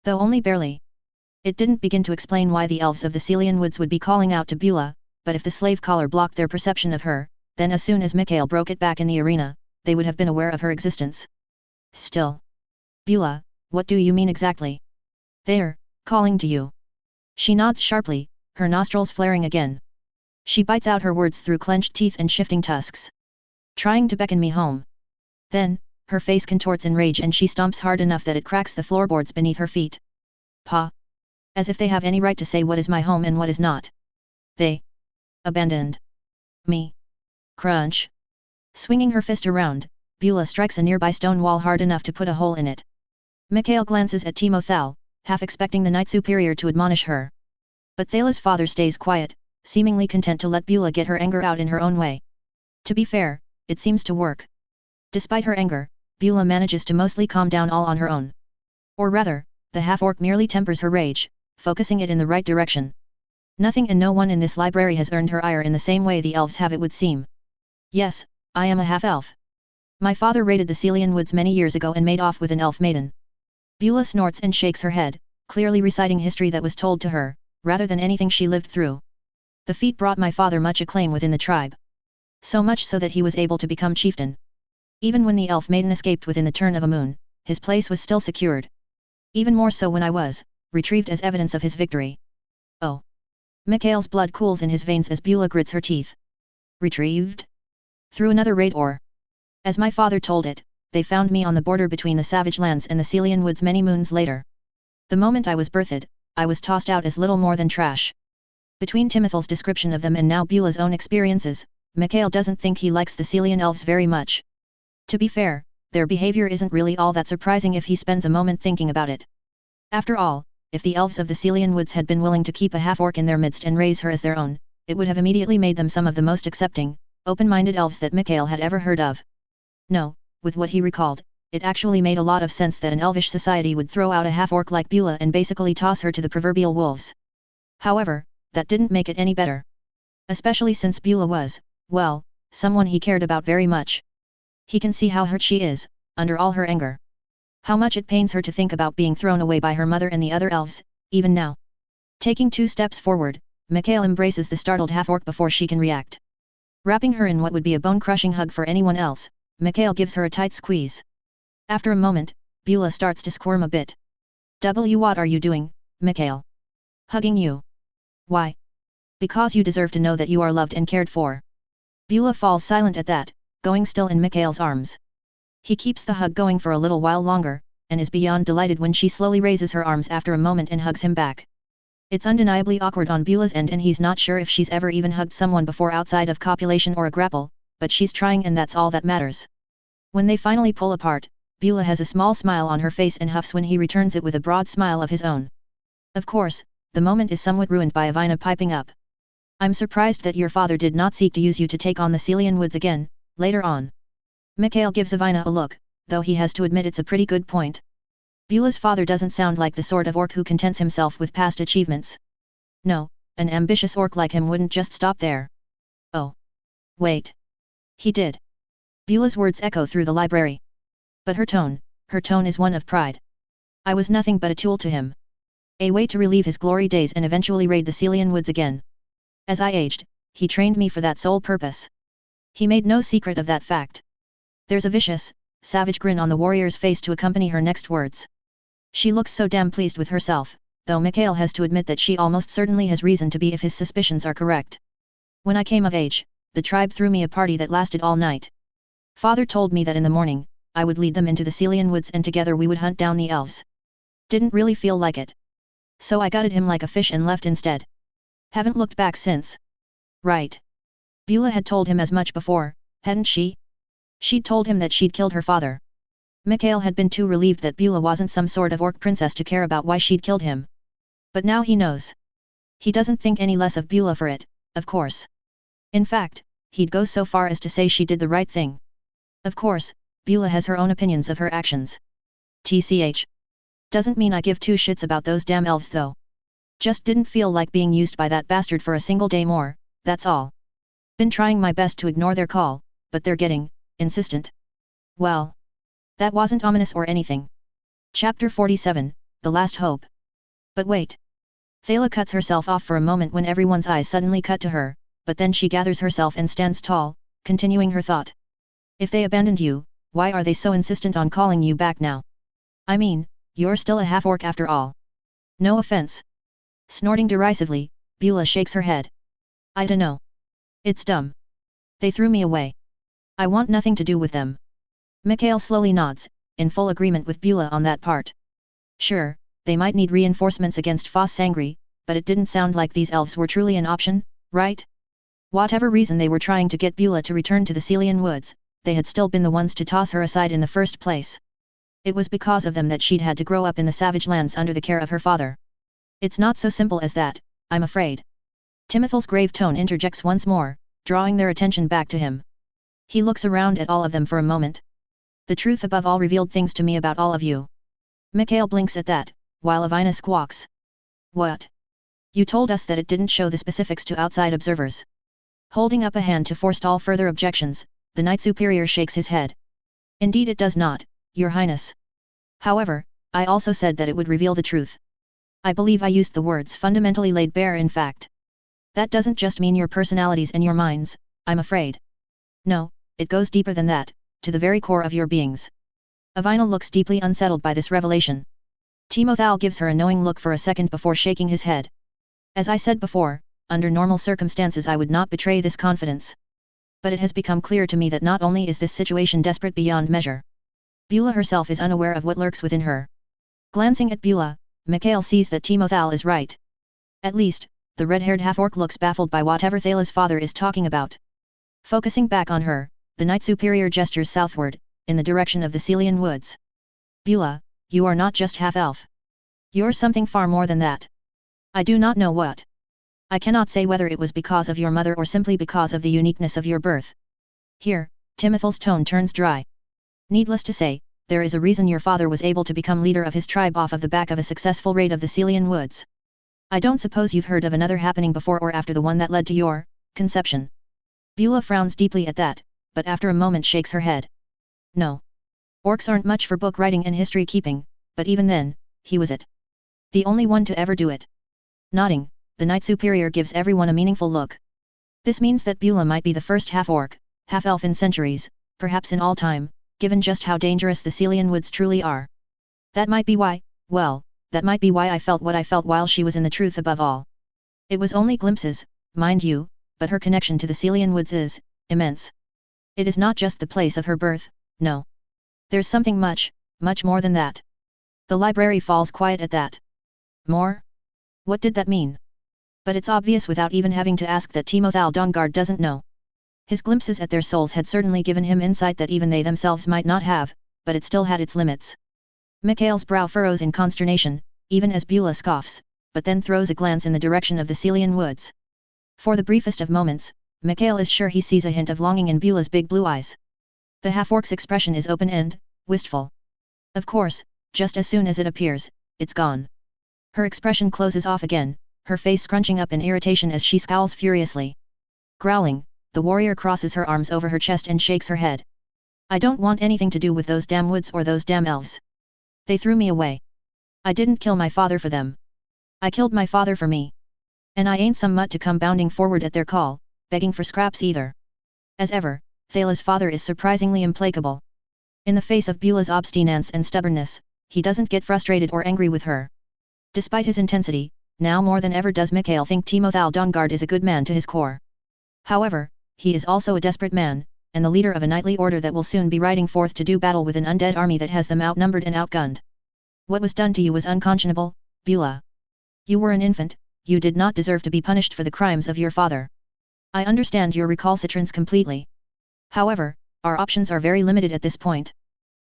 Though only barely. It didn't begin to explain why the elves of the Celian woods would be calling out to Beulah, but if the slave collar blocked their perception of her, then as soon as Mikhail broke it back in the arena, they would have been aware of her existence. Still. Beulah, what do you mean exactly? They're calling to you. She nods sharply, her nostrils flaring again. She bites out her words through clenched teeth and shifting tusks. Trying to beckon me home. Then, her face contorts in rage and she stomps hard enough that it cracks the floorboards beneath her feet. Pa! As if they have any right to say what is my home and what is not. They abandoned me. Crunch. Swinging her fist around, Beulah strikes a nearby stone wall hard enough to put a hole in it. Mikhail glances at Timothal, half expecting the Knight Superior to admonish her. But Thala's father stays quiet, seemingly content to let Beulah get her anger out in her own way. To be fair, it seems to work. Despite her anger, Beulah manages to mostly calm down all on her own. Or rather, the half-orc merely tempers her rage, focusing it in the right direction. Nothing and no one in this library has earned her ire in the same way the elves have, it would seem. Yes, I am a half-elf. My father raided the Celian woods many years ago and made off with an elf maiden. Beulah snorts and shakes her head, clearly reciting history that was told to her, rather than anything she lived through. The feat brought my father much acclaim within the tribe. So much so that he was able to become chieftain. Even when the elf maiden escaped within the turn of a moon, his place was still secured. Even more so when I was retrieved as evidence of his victory. Oh. Mikhail's blood cools in his veins as Beulah grits her teeth. Retrieved? Through another raid or? As my father told it, they found me on the border between the Savage Lands and the Celian woods many moons later. The moment I was birthed, I was tossed out as little more than trash. Between Timothal's description of them and now Beulah's own experiences, Mikhail doesn't think he likes the Celian elves very much. To be fair, their behavior isn't really all that surprising if he spends a moment thinking about it. After all, if the elves of the Celian woods had been willing to keep a half-orc in their midst and raise her as their own, it would have immediately made them some of the most accepting, open-minded elves that Mikhail had ever heard of. No, with what he recalled, it actually made a lot of sense that an elvish society would throw out a half-orc like Beulah and basically toss her to the proverbial wolves. However, that didn't make it any better. Especially since Beulah was, well, someone he cared about very much. He can see how hurt she is, under all her anger. How much it pains her to think about being thrown away by her mother and the other elves, even now. Taking 2 steps forward, Mikhail embraces the startled half-orc before she can react. Wrapping her in what would be a bone-crushing hug for anyone else, Mikhail gives her a tight squeeze. After a moment, Beulah starts to squirm a bit. What are you doing, Mikhail? Hugging you. Why? Because you deserve to know that you are loved and cared for. Beulah falls silent at that, going still in Mikhail's arms. He keeps the hug going for a little while longer, and is beyond delighted when she slowly raises her arms after a moment and hugs him back. It's undeniably awkward on Beulah's end and he's not sure if she's ever even hugged someone before outside of copulation or a grapple, but she's trying and that's all that matters. When they finally pull apart, Beulah has a small smile on her face and huffs when he returns it with a broad smile of his own. Of course, the moment is somewhat ruined by Ivina piping up. I'm surprised that your father did not seek to use you to take on the Celian Woods again, later on. Mikhail gives Ivina a look, though he has to admit it's a pretty good point. Beulah's father doesn't sound like the sort of orc who contents himself with past achievements. No, an ambitious orc like him wouldn't just stop there. Oh. Wait. He did. Beulah's words echo through the library. But her tone is one of pride. I was nothing but a tool to him. A way to relieve his glory days and eventually raid the Celian Woods again. As I aged, he trained me for that sole purpose. He made no secret of that fact. There's a vicious, savage grin on the warrior's face to accompany her next words. She looks so damn pleased with herself, though Mikhail has to admit that she almost certainly has reason to be if his suspicions are correct. When I came of age, the tribe threw me a party that lasted all night. Father told me that in the morning, I would lead them into the Celian Woods and together we would hunt down the elves. Didn't really feel like it. So I gutted him like a fish and left instead. Haven't looked back since. Right. Beulah had told him as much before, hadn't she? She'd told him that she'd killed her father. Mikhail had been too relieved that Beulah wasn't some sort of orc princess to care about why she'd killed him. But now he knows. He doesn't think any less of Beulah for it, of course. In fact, he'd go so far as to say she did the right thing. Of course, Beulah has her own opinions of her actions. TCH. Doesn't mean I give two shits about those damn elves though. Just didn't feel like being used by that bastard for a single day more, that's all. Been trying my best to ignore their call, but they're getting insistent. Well. That wasn't ominous or anything. Chapter 47, The Last Hope. But wait. Thala cuts herself off for a moment when everyone's eyes suddenly cut to her, but then she gathers herself and stands tall, continuing her thought. If they abandoned you, why are they so insistent on calling you back now? I mean, you're still a half-orc after all. No offense. Snorting derisively, Beulah shakes her head. I dunno. It's dumb. They threw me away. I want nothing to do with them. Mikhail slowly nods, in full agreement with Beulah on that part. Sure, they might need reinforcements against Foss Sangri, but it didn't sound like these elves were truly an option, right? Whatever reason they were trying to get Beulah to return to the Celian Woods, they had still been the ones to toss her aside in the first place. It was because of them that she'd had to grow up in the savage lands under the care of her father. It's not so simple as that, I'm afraid. Timothy's grave tone interjects once more, drawing their attention back to him. He looks around at all of them for a moment. The truth above all revealed things to me about all of you. Mikhail blinks at that, while Ivina squawks. What? You told us that it didn't show the specifics to outside observers. Holding up a hand to forestall further objections, the Knight Superior shakes his head. Indeed it does not, Your Highness. However, I also said that it would reveal the truth. I believe I used the words fundamentally laid bare in fact. That doesn't just mean your personalities and your minds, I'm afraid. No, it goes deeper than that, to the very core of your beings. Ivina looks deeply unsettled by this revelation. Timothal gives her a knowing look for a second before shaking his head. As I said before, under normal circumstances I would not betray this confidence. But it has become clear to me that not only is this situation desperate beyond measure. Beulah herself is unaware of what lurks within her. Glancing at Beulah, Mikhail sees that Timothal is right. At least, the red-haired half-orc looks baffled by whatever Thala's father is talking about. Focusing back on her, the Knight Superior gestures southward, in the direction of the Celian Woods. Beulah, you are not just half-elf. You're something far more than that. I do not know what. I cannot say whether it was because of your mother or simply because of the uniqueness of your birth. Here, Timothal's tone turns dry. Needless to say, there is a reason your father was able to become leader of his tribe off of the back of a successful raid of the Celian Woods. I don't suppose you've heard of another happening before or after the one that led to your conception. Beulah frowns deeply at that, but after a moment shakes her head. No. Orcs aren't much for book writing and history keeping, but even then, he was it. The only one to ever do it. Nodding, the Knight Superior gives everyone a meaningful look. This means that Beulah might be the first half-orc, half-elf in centuries, perhaps in all time, given just how dangerous the Celian woods truly are. That might be why, well, that might be why I felt what I felt while she was in the truth above all. It was only glimpses, mind you, but her connection to the Celian woods is immense. It is not just the place of her birth, no. There's something much, much more than that. The library falls quiet at that. More? What did that mean? But it's obvious without even having to ask that Timothal Dawnguard doesn't know. His glimpses at their souls had certainly given him insight that even they themselves might not have, but it still had its limits. Mikhail's brow furrows in consternation, even as Beulah scoffs, but then throws a glance in the direction of the Celian woods. For the briefest of moments, Mikhail is sure he sees a hint of longing in Beulah's big blue eyes. The half-orc's expression is open-end, wistful. Of course, just as soon as it appears, it's gone. Her expression closes off again, her face scrunching up in irritation as she scowls furiously. Growling, the warrior crosses her arms over her chest and shakes her head. I don't want anything to do with those damn woods or those damn elves. They threw me away. I didn't kill my father for them. I killed my father for me. And I ain't some mutt to come bounding forward at their call, begging for scraps either. As ever, Thalah's father is surprisingly implacable. In the face of Beulah's obstinance and stubbornness, he doesn't get frustrated or angry with her. Despite his intensity, now more than ever does Mikhail think Timothal Dawnguard is a good man to his core. However, he is also a desperate man, and the leader of a knightly order that will soon be riding forth to do battle with an undead army that has them outnumbered and outgunned. What was done to you was unconscionable, Beulah. You were an infant, you did not deserve to be punished for the crimes of your father. I understand your recalcitrance completely. However, our options are very limited at this point.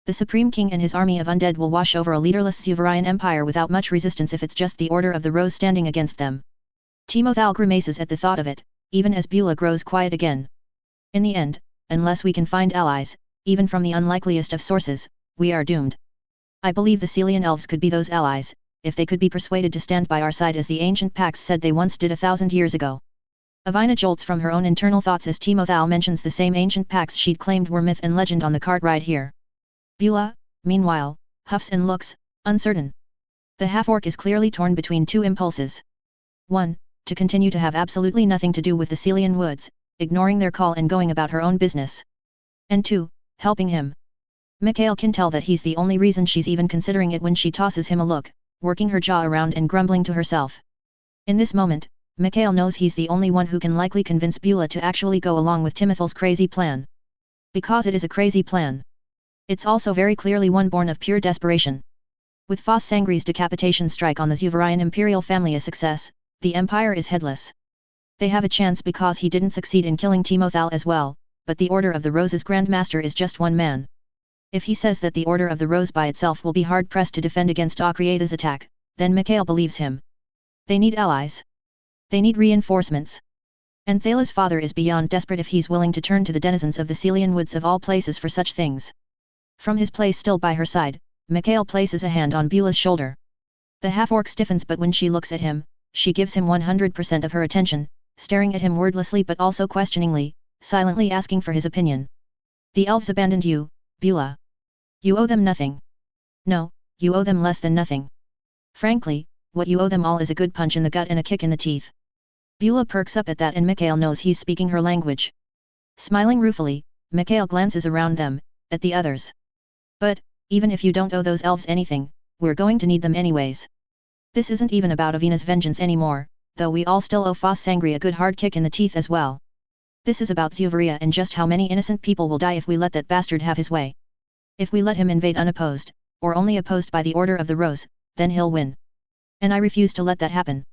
The Supreme King and his army of undead will wash over a leaderless Suverain empire without much resistance if it's just the Order of the Rose standing against them. Timothal grimaces at the thought of it, even as Beulah grows quiet again. In the end, unless we can find allies, even from the unlikeliest of sources, we are doomed. I believe the Celian elves could be those allies, if they could be persuaded to stand by our side as the ancient pacts said they once did 1,000 years ago. Avina jolts from her own internal thoughts as Timothal mentions the same ancient pacts she'd claimed were myth and legend on the cart ride here. Beulah, meanwhile, huffs and looks uncertain. The half-orc is clearly torn between two impulses. 1. To continue to have absolutely nothing to do with the Celian woods, ignoring their call and going about her own business. And 2. Helping him. Mikhail can tell that he's the only reason she's even considering it when she tosses him a look, working her jaw around and grumbling to herself. In this moment, Mikhail knows he's the only one who can likely convince Beulah to actually go along with Timothal's crazy plan. Because it is a crazy plan. It's also very clearly one born of pure desperation. With Foss Sangri's decapitation strike on the Zuvarian imperial family a success, the empire is headless. They have a chance because he didn't succeed in killing Timothal as well, but the Order of the Rose's Grand Master is just one man. If he says that the Order of the Rose by itself will be hard-pressed to defend against Akriada's attack, then Mikhail believes him. They need allies. They need reinforcements. And Thalah's father is beyond desperate if he's willing to turn to the denizens of the Celian woods of all places for such things. From his place still by her side, Mikhail places a hand on Beulah's shoulder. The half-orc stiffens, but when she looks at him, she gives him 100% of her attention, staring at him wordlessly but also questioningly, silently asking for his opinion. The elves abandoned you, Beulah. You owe them nothing. No, you owe them less than nothing. Frankly, what you owe them all is a good punch in the gut and a kick in the teeth. Beulah perks up at that and Mikhail knows he's speaking her language. Smiling ruefully, Mikhail glances around them, at the others. But, even if you don't owe those elves anything, we're going to need them anyways. This isn't even about Avina's vengeance anymore, though we all still owe Foss Sangri a good hard kick in the teeth as well. This is about Zuvaria and just how many innocent people will die if we let that bastard have his way. If we let him invade unopposed, or only opposed by the Order of the Rose, then he'll win. And I refuse to let that happen.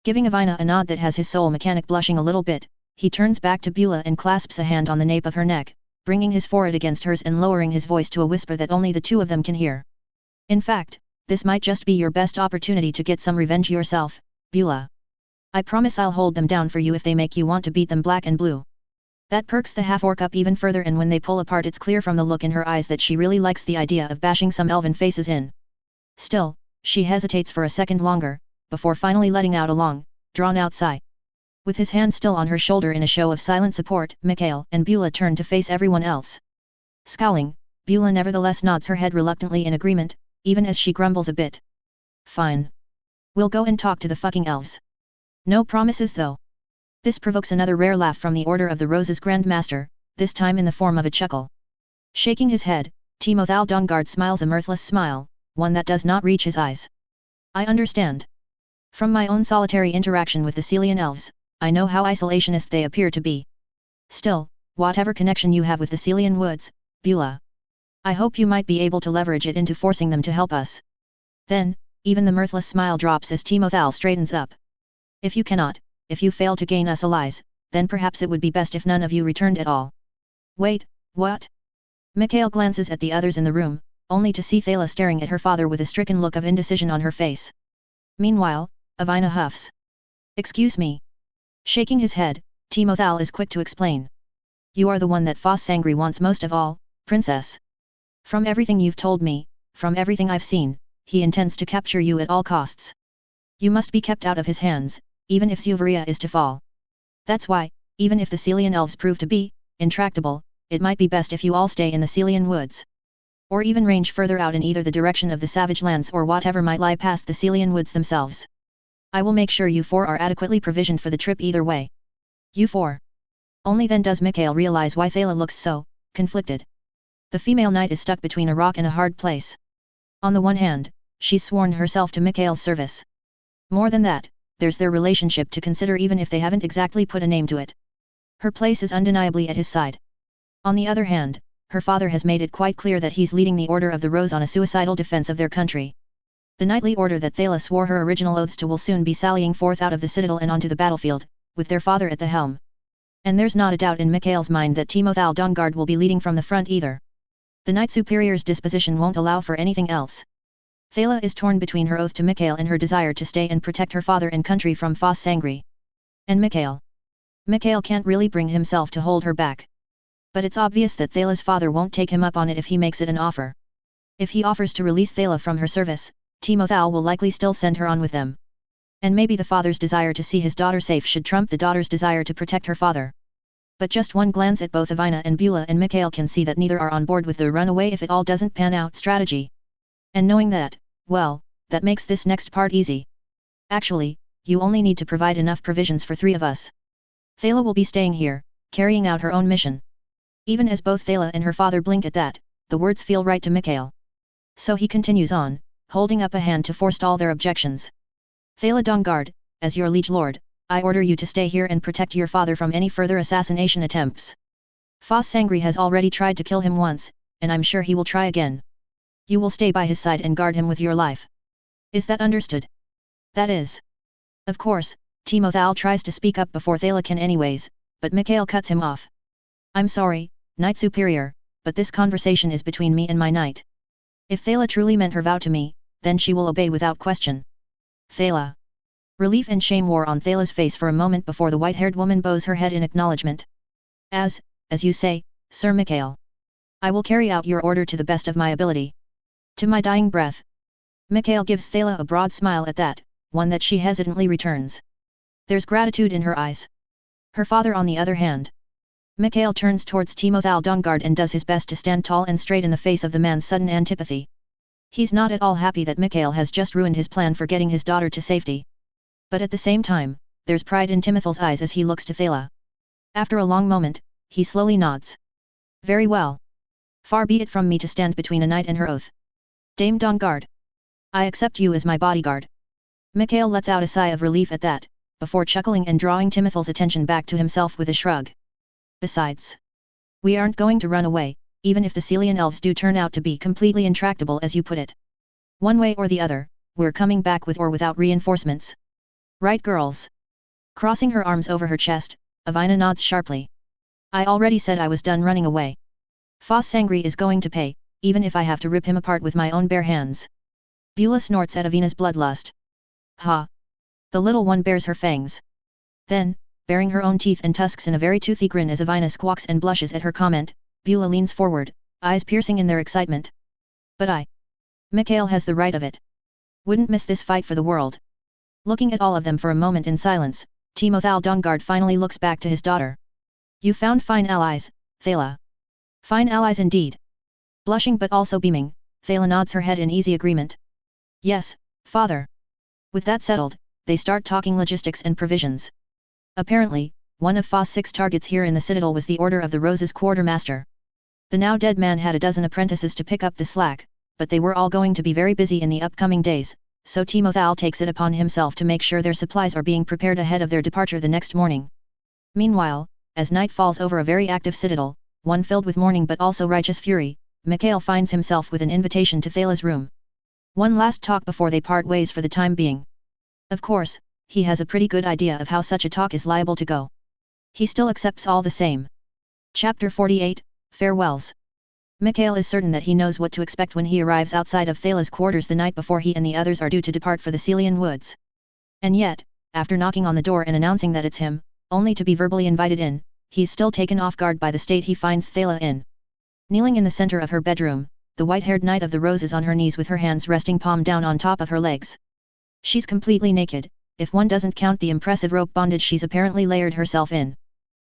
Giving Avina a nod that has his soul mechanic blushing a little bit, he turns back to Beulah and clasps a hand on the nape of her neck, bringing his forehead against hers and lowering his voice to a whisper that only the two of them can hear. In fact, this might just be your best opportunity to get some revenge yourself, Beulah. I promise I'll hold them down for you if they make you want to beat them black and blue. That perks the half-orc up even further, and when they pull apart it's clear from the look in her eyes that she really likes the idea of bashing some elven faces in. Still, she hesitates for a second longer, before finally letting out a long, drawn-out sigh. With his hand still on her shoulder in a show of silent support, Mikhail and Beulah turn to face everyone else. Scowling, Beulah nevertheless nods her head reluctantly in agreement, even as she grumbles a bit. Fine. We'll go and talk to the fucking elves. No promises though. This provokes another rare laugh from the Order of the Rose's Grand Master, this time in the form of a chuckle. Shaking his head, Timothal Dawnguard smiles a mirthless smile, one that does not reach his eyes. I understand. From my own solitary interaction with the Celian elves, I know how isolationist they appear to be. Still, whatever connection you have with the Celian woods, Beulah, I hope you might be able to leverage it into forcing them to help us. Then, even the mirthless smile drops as Timothal straightens up. If you cannot, if you fail to gain us allies, then perhaps it would be best if none of you returned at all. Wait, what? Mikhail glances at the others in the room, only to see Thala staring at her father with a stricken look of indecision on her face. Meanwhile, Avina huffs. Excuse me. Shaking his head, Timothal is quick to explain. You are the one that Foss Sangri wants most of all, princess. From everything you've told me, from everything I've seen, he intends to capture you at all costs. You must be kept out of his hands, even if Zuvaria is to fall. That's why, even if the Celian elves prove to be intractable, it might be best if you all stay in the Celian woods. Or even range further out in either the direction of the Savage Lands or whatever might lie past the Celian woods themselves. I will make sure you four are adequately provisioned for the trip either way. You four. Only then does Mikhail realize why Thala looks so conflicted. The female knight is stuck between a rock and a hard place. On the one hand, she's sworn herself to Mikhail's service. More than that, there's their relationship to consider even if they haven't exactly put a name to it. Her place is undeniably at his side. On the other hand, her father has made it quite clear that he's leading the Order of the Rose on a suicidal defense of their country. The knightly order that Thala swore her original oaths to will soon be sallying forth out of the citadel and onto the battlefield, with their father at the helm. And there's not a doubt in Mikhail's mind that Timothal Dawnguard will be leading from the front either. The Knight Superior's disposition won't allow for anything else. Thala is torn between her oath to Mikhail and her desire to stay and protect her father and country from Foss Sangri. And Mikhail. Mikhail can't really bring himself to hold her back. But it's obvious that Thala's father won't take him up on it if he makes it an offer. If he offers to release Thala from her service, Timothal will likely still send her on with them. And maybe the father's desire to see his daughter safe should trump the daughter's desire to protect her father. But just one glance at both Avina and Beulah and Mikhail can see that neither are on board with the runaway if it all doesn't pan out strategy. And knowing that, well, that makes this next part easy. Actually, you only need to provide enough provisions for 3 of us. Thala will be staying here, carrying out her own mission. Even as both Thala and her father blink at that, the words feel right to Mikhail. So he continues on, holding up a hand to forestall their objections. Thala Dawnguard, as your liege lord, I order you to stay here and protect your father from any further assassination attempts. Foss Sangri has already tried to kill him once, and I'm sure he will try again. You will stay by his side and guard him with your life. Is that understood? That is. Of course, Timothal tries to speak up before Thala can anyways, but Mikhail cuts him off. I'm sorry, Knight Superior, but this conversation is between me and my knight. If Thala truly meant her vow to me, then she will obey without question. Thala. Relief and shame wore on Thala's face for a moment before the white-haired woman bows her head in acknowledgement. As you say, Sir Mikhail. I will carry out your order to the best of my ability. To my dying breath. Mikhail gives Thala a broad smile at that, one that she hesitantly returns. There's gratitude in her eyes. Her father on the other hand. Mikhail turns towards Timothal Dawnguard and does his best to stand tall and straight in the face of the man's sudden antipathy. He's not at all happy that Mikhail has just ruined his plan for getting his daughter to safety. But at the same time, there's pride in Timothal's eyes as he looks to Thala. After a long moment, he slowly nods. Very well. Far be it from me to stand between a knight and her oath. Dame Dawnguard. I accept you as my bodyguard. Mikhail lets out a sigh of relief at that, before chuckling and drawing Timothal's attention back to himself with a shrug. Besides, we aren't going to run away, even if the Celian elves do turn out to be completely intractable as you put it. One way or the other, we're coming back with or without reinforcements. Right, girls? Crossing her arms over her chest, Avina nods sharply. I already said I was done running away. Foss Sangri is going to pay, even if I have to rip him apart with my own bare hands. Beulah snorts at Avina's bloodlust. Ha! The little one bares her fangs. Then, baring her own teeth and tusks in a very toothy grin as Avina squawks and blushes at her comment, Beulah leans forward, eyes piercing in their excitement. But Mikhail has the right of it. Wouldn't miss this fight for the world. Looking at all of them for a moment in silence, Timothal Dawnguard finally looks back to his daughter. You found fine allies, Thala. Fine allies indeed. Blushing but also beaming, Thala nods her head in easy agreement. Yes, father. With that settled, they start talking logistics and provisions. Apparently, one of Foss' 6 targets here in the citadel was the Order of the Rose's quartermaster. The now dead man had a dozen apprentices to pick up the slack, but they were all going to be very busy in the upcoming days, so Timothal takes it upon himself to make sure their supplies are being prepared ahead of their departure the next morning. Meanwhile, as night falls over a very active citadel, one filled with mourning but also righteous fury, Mikhail finds himself with an invitation to Thala's room. One last talk before they part ways for the time being. Of course, he has a pretty good idea of how such a talk is liable to go. He still accepts all the same. Chapter 48, Farewells. Mikhail is certain that he knows what to expect when he arrives outside of Thala's quarters the night before he and the others are due to depart for the Celian woods. And yet, after knocking on the door and announcing that it's him, only to be verbally invited in, he's still taken off guard by the state he finds Thala in. Kneeling in the center of her bedroom, the white-haired Knight of the Rose is on her knees with her hands resting palm down on top of her legs. She's completely naked, if one doesn't count the impressive rope bondage she's apparently layered herself in.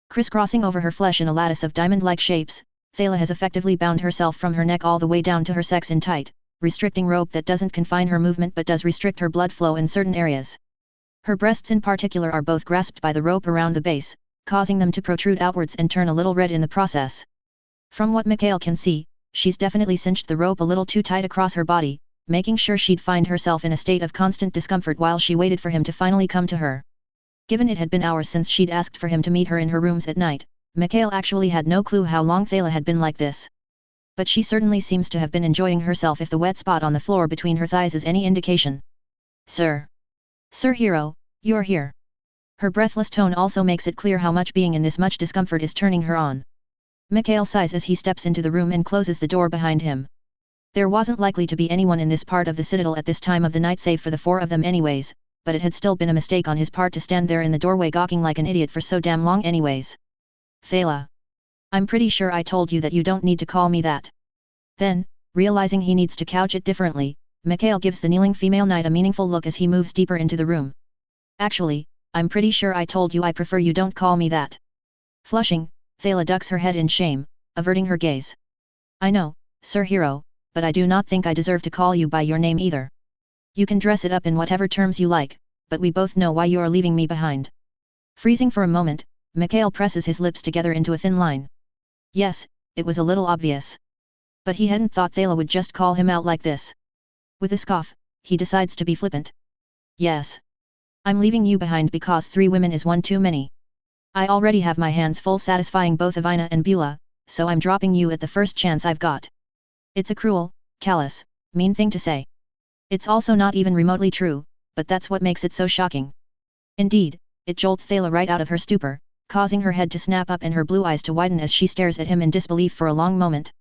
Crisscrossing over her flesh in a lattice of diamond-like shapes, Thala has effectively bound herself from her neck all the way down to her sex in tight, restricting rope that doesn't confine her movement but does restrict her blood flow in certain areas. Her breasts in particular are both grasped by the rope around the base, causing them to protrude outwards and turn a little red in the process. From what Mikhail can see, she's definitely cinched the rope a little too tight across her body, making sure she'd find herself in a state of constant discomfort while she waited for him to finally come to her. Given it had been hours since she'd asked for him to meet her in her rooms at night, Mikhail actually had no clue how long Thala had been like this. But she certainly seems to have been enjoying herself if the wet spot on the floor between her thighs is any indication. Sir. Sir Hero, you're here. Her breathless tone also makes it clear how much being in this much discomfort is turning her on. Mikhail sighs as he steps into the room and closes the door behind him. There wasn't likely to be anyone in this part of the citadel at this time of the night save for the four of them anyways, but it had still been a mistake on his part to stand there in the doorway gawking like an idiot for so damn long anyways. Thala. I'm pretty sure I told you that you don't need to call me that. Then, realizing he needs to couch it differently, Mikhail gives the kneeling female knight a meaningful look as he moves deeper into the room. Actually, I'm pretty sure I told you I prefer you don't call me that. Flushing, Thala ducks her head in shame, averting her gaze. I know, Sir Hero, but I do not think I deserve to call you by your name either. You can dress it up in whatever terms you like, but we both know why you are leaving me behind. Freezing for a moment, Mikhail presses his lips together into a thin line. Yes, it was a little obvious. But he hadn't thought Thala would just call him out like this. With a scoff, he decides to be flippant. Yes. I'm leaving you behind because 3 women is one too many. I already have my hands full satisfying both Avina and Beulah, so I'm dropping you at the first chance I've got. It's a cruel, callous, mean thing to say. It's also not even remotely true, but that's what makes it so shocking. Indeed, it jolts Thala right out of her stupor, causing her head to snap up and her blue eyes to widen as she stares at him in disbelief for a long moment.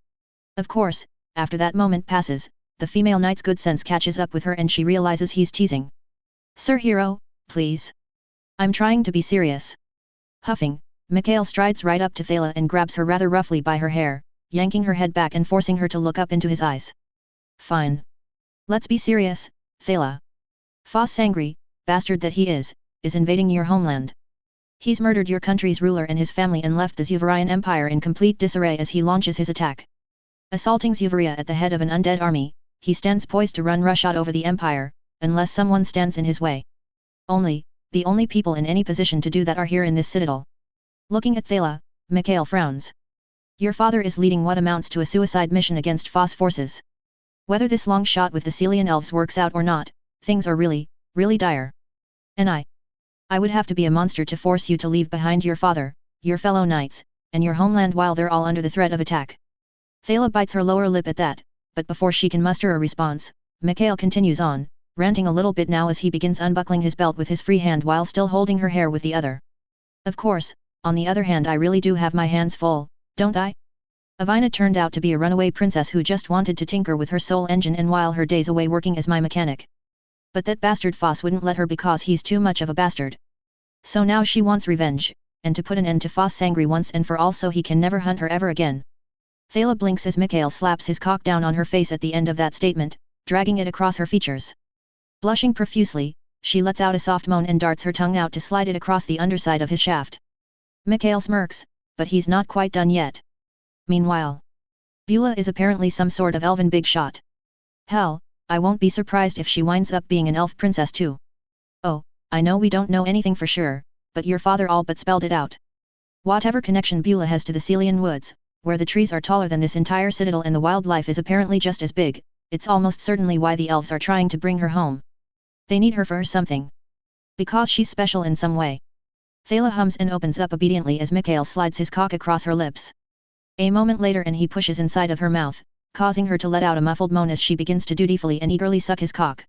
Of course, after that moment passes, the female knight's good sense catches up with her and she realizes he's teasing. Sir Hero, please. I'm trying to be serious. Huffing, Mikhail strides right up to Thala and grabs her rather roughly by her hair, yanking her head back and forcing her to look up into his eyes. Fine. Let's be serious, Thala. Foss Sangri, bastard that he is invading your homeland. He's murdered your country's ruler and his family and left the Zuvarian Empire in complete disarray as he launches his attack. Assaulting Zuvaria at the head of an undead army, he stands poised to run roughshod over the empire, unless someone stands in his way. The only people in any position to do that are here in this citadel. Looking at Thala, Mikhail frowns. Your father is leading what amounts to a suicide mission against Foss forces. Whether this long shot with the Celian elves works out or not, things are really, really dire. And I would have to be a monster to force you to leave behind your father, your fellow knights, and your homeland while they're all under the threat of attack. Thala bites her lower lip at that, but before she can muster a response, Mikhail continues on, ranting a little bit now as he begins unbuckling his belt with his free hand while still holding her hair with the other. Of course, on the other hand I really do have my hands full, don't I? Avina turned out to be a runaway princess who just wanted to tinker with her soul engine and while her days away working as my mechanic. But that bastard Foss wouldn't let her because he's too much of a bastard. So now she wants revenge, and to put an end to Foss Sangri once and for all so he can never hunt her ever again. Thala blinks as Mikhail slaps his cock down on her face at the end of that statement, dragging it across her features. Blushing profusely, she lets out a soft moan and darts her tongue out to slide it across the underside of his shaft. Mikhail smirks, but he's not quite done yet. Meanwhile, Beulah is apparently some sort of elven big shot. Hell, I won't be surprised if she winds up being an elf princess too. Oh, I know we don't know anything for sure, but your father all but spelled it out. Whatever connection Beulah has to the Celian woods, where the trees are taller than this entire citadel and the wildlife is apparently just as big. It's almost certainly why the elves are trying to bring her home. They need her for something. Because she's special in some way. Thala hums and opens up obediently as Mikhail slides his cock across her lips. A moment later and he pushes inside of her mouth, causing her to let out a muffled moan as she begins to dutifully and eagerly suck his cock.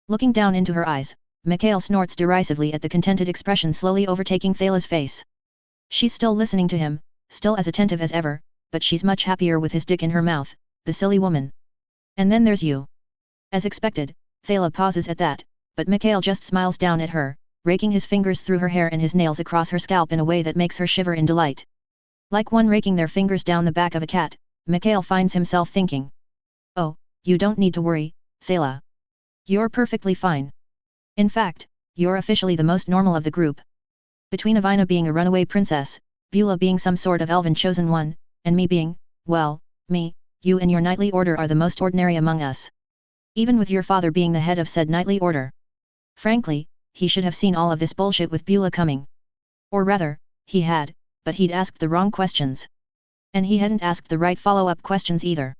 Looking down into her eyes, Mikhail snorts derisively at the contented expression slowly overtaking Thala's face. She's still listening to him, still as attentive as ever, but she's much happier with his dick in her mouth, the silly woman. And then there's you. As expected, Thala pauses at that, but Mikhail just smiles down at her, raking his fingers through her hair and his nails across her scalp in a way that makes her shiver in delight. Like one raking their fingers down the back of a cat, Mikhail finds himself thinking. Oh, you don't need to worry, Thala. You're perfectly fine. In fact, you're officially the most normal of the group. Between Avina being a runaway princess, Beulah being some sort of elven chosen one, and me being, well, me, you and your knightly order are the most ordinary among us. Even with your father being the head of said knightly order. Frankly, he should have seen all of this bullshit with Beulah coming. Or rather, he had, but he'd asked the wrong questions. And he hadn't asked the right follow-up questions either.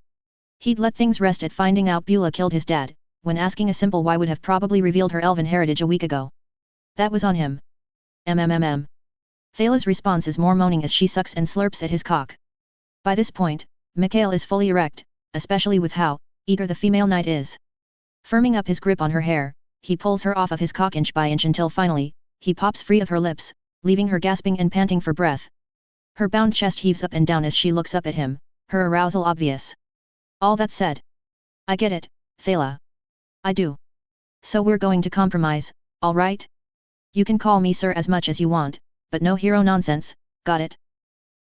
He'd let things rest at finding out Beulah killed his dad, when asking a simple why would have probably revealed her elven heritage a week ago. That was on him. Thala's response is more moaning as she sucks and slurps at his cock. By this point, Mikhail is fully erect, especially with how eager the female knight is. Firming up his grip on her hair, he pulls her off of his cock inch by inch until finally, he pops free of her lips, leaving her gasping and panting for breath. Her bound chest heaves up and down as she looks up at him, her arousal obvious. All that said. I get it, Thala. I do. So we're going to compromise, all right? You can call me sir as much as you want, but no hero nonsense, got it?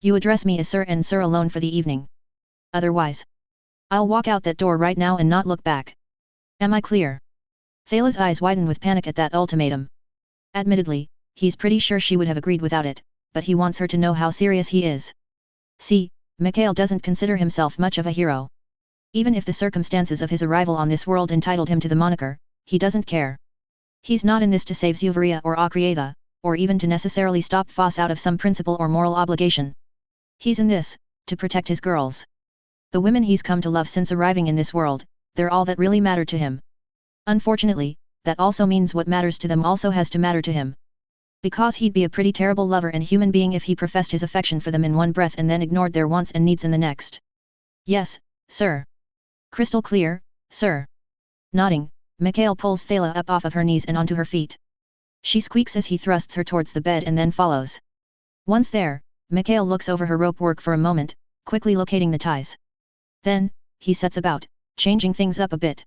You address me as sir and sir alone for the evening. Otherwise, I'll walk out that door right now and not look back. Am I clear? Thala's eyes widen with panic at that ultimatum. Admittedly, he's pretty sure she would have agreed without it, but he wants her to know how serious he is. See, Mikhail doesn't consider himself much of a hero. Even if the circumstances of his arrival on this world entitled him to the moniker, he doesn't care. He's not in this to save Zuvaria or Akriatha, or even to necessarily stop Foss out of some principle or moral obligation. He's in this, to protect his girls. The women he's come to love since arriving in this world, they're all that really matter to him. Unfortunately, that also means what matters to them also has to matter to him. Because he'd be a pretty terrible lover and human being if he professed his affection for them in one breath and then ignored their wants and needs in the next. Yes, sir. Crystal clear, sir. Nodding, Mikhail pulls Thala up off of her knees and onto her feet. She squeaks as he thrusts her towards the bed and then follows. Once there, Mikhail looks over her rope work for a moment, quickly locating the ties. Then, he sets about, changing things up a bit.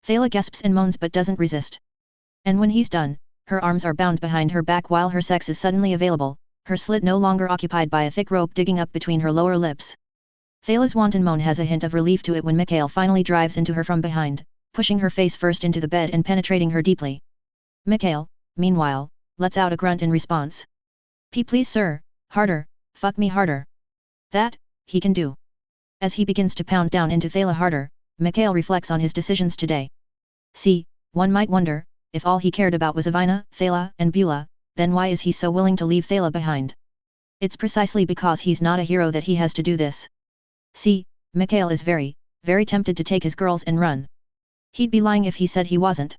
Thala gasps and moans but doesn't resist. And when he's done, her arms are bound behind her back while her sex is suddenly available, her slit no longer occupied by a thick rope digging up between her lower lips. Thala's wanton moan has a hint of relief to it when Mikhail finally drives into her from behind, pushing her face first into the bed and penetrating her deeply. Mikhail, meanwhile, lets out a grunt in response. Please sir, harder, fuck me harder. That, he can do. As he begins to pound down into Thala harder, Mikhail reflects on his decisions today. See, one might wonder, if all he cared about was Avina, Thala, and Beulah, then why is he so willing to leave Thala behind? It's precisely because he's not a hero that he has to do this. See, Mikhail is very, very tempted to take his girls and run. He'd be lying if he said he wasn't.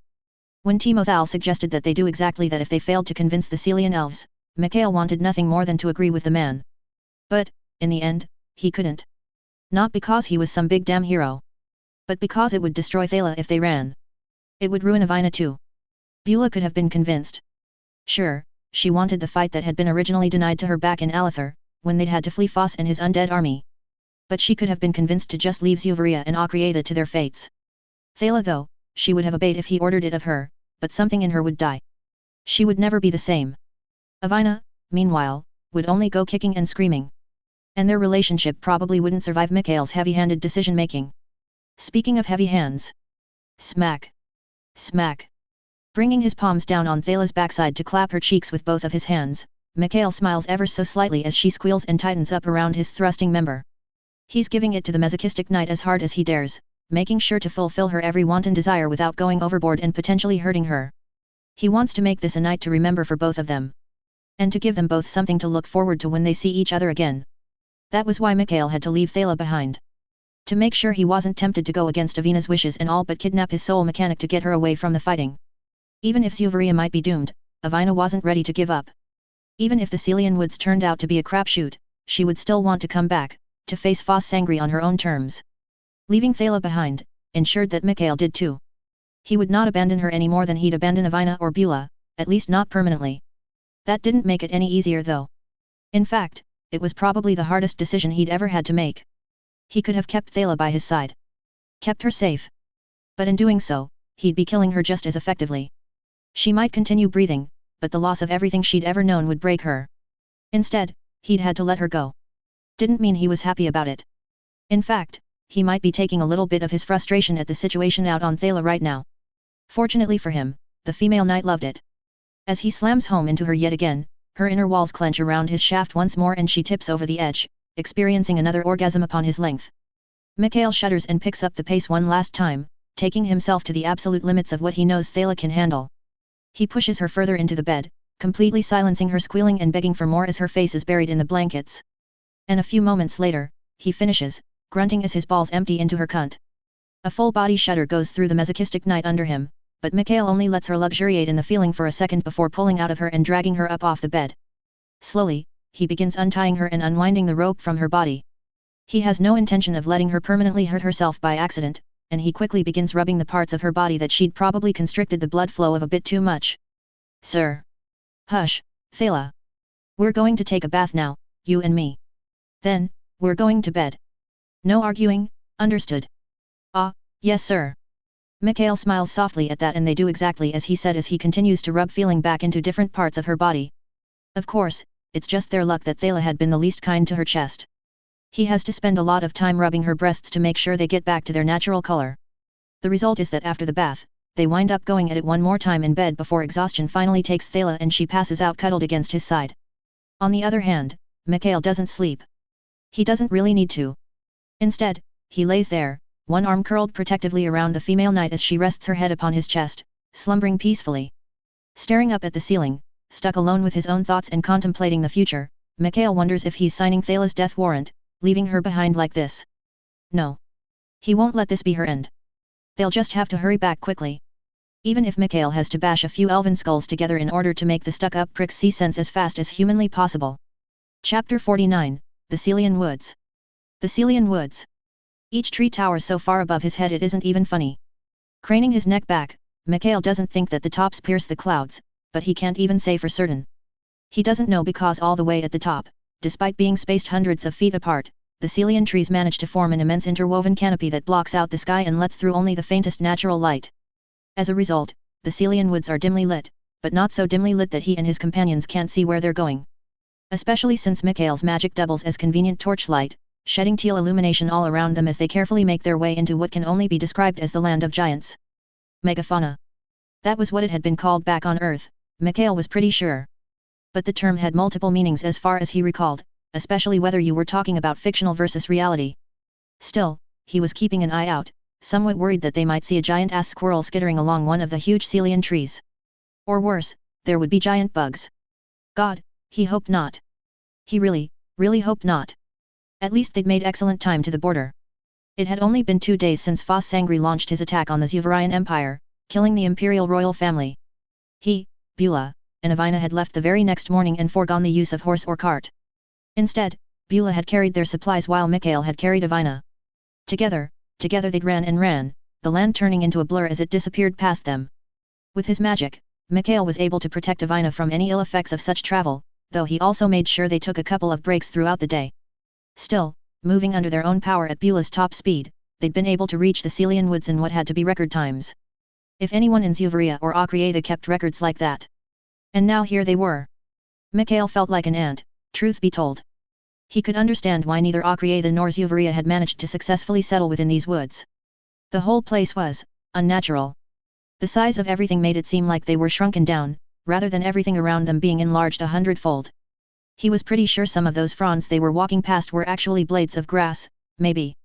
When Timothal suggested that they do exactly that if they failed to convince the Celian elves, Mikhail wanted nothing more than to agree with the man. But, in the end, he couldn't. Not because he was some big damn hero. But because it would destroy Thala if they ran. It would ruin Avina too. Beulah could have been convinced. Sure, she wanted the fight that had been originally denied to her back in Alethar, when they'd had to flee Foss and his undead army. But she could have been convinced to just leave Zuvaria and Akriatha to their fates. Thala though, she would have obeyed if he ordered it of her, but something in her would die. She would never be the same. Avina, meanwhile, would only go kicking and screaming. And their relationship probably wouldn't survive Mikhail's heavy-handed decision-making. Speaking of heavy hands. Smack. Smack. Bringing his palms down on Thala's backside to clap her cheeks with both of his hands, Mikhail smiles ever so slightly as she squeals and tightens up around his thrusting member. He's giving it to the masochistic knight as hard as he dares, making sure to fulfill her every wanton desire without going overboard and potentially hurting her. He wants to make this a night to remember for both of them. And to give them both something to look forward to when they see each other again. That was why Mikhail had to leave Thala behind. To make sure he wasn't tempted to go against Avina's wishes and all but kidnap his soul mechanic to get her away from the fighting. Even if Zuvaria might be doomed, Avina wasn't ready to give up. Even if the Celian Woods turned out to be a crapshoot, she would still want to come back, to face Foss Sangri on her own terms. Leaving Thala behind, ensured that Mikhail did too. He would not abandon her any more than he'd abandon Avina or Beulah, at least not permanently. That didn't make it any easier though. In fact, it was probably the hardest decision he'd ever had to make. He could have kept Thala by his side. Kept her safe. But in doing so, he'd be killing her just as effectively. She might continue breathing, but the loss of everything she'd ever known would break her. Instead, he'd had to let her go. Didn't mean he was happy about it. In fact, he might be taking a little bit of his frustration at the situation out on Thala right now. Fortunately for him, the female knight loved it. As he slams home into her yet again, her inner walls clench around his shaft once more and she tips over the edge, experiencing another orgasm upon his length. Mikhail shudders and picks up the pace one last time, taking himself to the absolute limits of what he knows Thala can handle. He pushes her further into the bed, completely silencing her squealing and begging for more as her face is buried in the blankets. And a few moments later, he finishes, grunting as his balls empty into her cunt. A full body shudder goes through the masochistic knight under him, but Mikhail only lets her luxuriate in the feeling for a second before pulling out of her and dragging her up off the bed. Slowly, he begins untying her and unwinding the rope from her body. He has no intention of letting her permanently hurt herself by accident, and he quickly begins rubbing the parts of her body that she'd probably constricted the blood flow of a bit too much. Sir. Hush, Thala. We're going to take a bath now, you and me. Then, we're going to bed. No arguing, understood? Ah, yes sir. Mikhail smiles softly at that and they do exactly as he said as he continues to rub feeling back into different parts of her body. Of course, it's just their luck that Thala had been the least kind to her chest. He has to spend a lot of time rubbing her breasts to make sure they get back to their natural color. The result is that after the bath, they wind up going at it one more time in bed before exhaustion finally takes Thala and she passes out cuddled against his side. On the other hand, Mikhail doesn't sleep. He doesn't really need to. Instead, he lays there, one arm curled protectively around the female knight as she rests her head upon his chest, slumbering peacefully. Staring up at the ceiling, stuck alone with his own thoughts and contemplating the future, Mikhail wonders if he's signing Thala's death warrant, leaving her behind like this. No. He won't let this be her end. They'll just have to hurry back quickly. Even if Mikhail has to bash a few elven skulls together in order to make the stuck-up pricks see sense as fast as humanly possible. Chapter 49, The Celian Woods. The Celian Woods. Each tree towers so far above his head it isn't even funny. Craning his neck back, Mikhail doesn't think that the tops pierce the clouds, but he can't even say for certain. He doesn't know because all the way at the top, despite being spaced hundreds of feet apart, the Celian trees manage to form an immense interwoven canopy that blocks out the sky and lets through only the faintest natural light. As a result, the Celian woods are dimly lit, but not so dimly lit that he and his companions can't see where they're going. Especially since Mikhail's magic doubles as convenient torchlight, shedding teal illumination all around them as they carefully make their way into what can only be described as the land of giants. Megafauna. That was what it had been called back on Earth, Mikhail was pretty sure. But the term had multiple meanings as far as he recalled, especially whether you were talking about fictional versus reality. Still, he was keeping an eye out, somewhat worried that they might see a giant-ass squirrel skittering along one of the huge Celian trees. Or worse, there would be giant bugs. God, he hoped not. He really hoped not. At least they'd made excellent time to the border. It had only been 2 days since Foss Sangri launched his attack on the Zuvarian Empire, killing the imperial royal family. He, Beulah, and Avina had left the very next morning and foregone the use of horse or cart. Instead, Beulah had carried their supplies while Mikhail had carried Avina. Together they'd ran and ran, the land turning into a blur as it disappeared past them. With his magic, Mikhail was able to protect Avina from any ill effects of such travel, though he also made sure they took a couple of breaks throughout the day. Still, moving under their own power at Beulah's top speed, they'd been able to reach the Celian woods in what had to be record times. If anyone in Zuvaria or Akrieta kept records like that. And now here they were. Mikhail felt like an ant, truth be told. He could understand why neither Akrieta nor Zuvaria had managed to successfully settle within these woods. The whole place was unnatural. The size of everything made it seem like they were shrunken down, rather than everything around them being enlarged 100-fold. He was pretty sure some of those fronds they were walking past were actually blades of grass, maybe.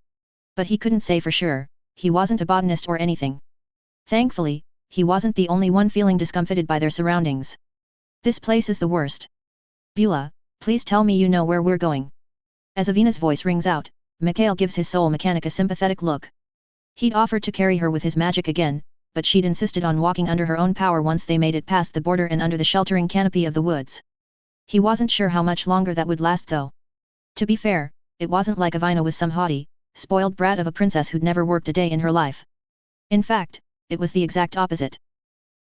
But he couldn't say for sure, he wasn't a botanist or anything. Thankfully, he wasn't the only one feeling discomfited by their surroundings. This place is the worst. Beulah, please tell me you know where we're going. As Avina's voice rings out, Mikhail gives his soul mechanic a sympathetic look. He'd offered to carry her with his magic again, but she'd insisted on walking under her own power once they made it past the border and under the sheltering canopy of the woods. He wasn't sure how much longer that would last though. To be fair, it wasn't like Avina was some haughty, spoiled brat of a princess who'd never worked a day in her life. In fact, it was the exact opposite.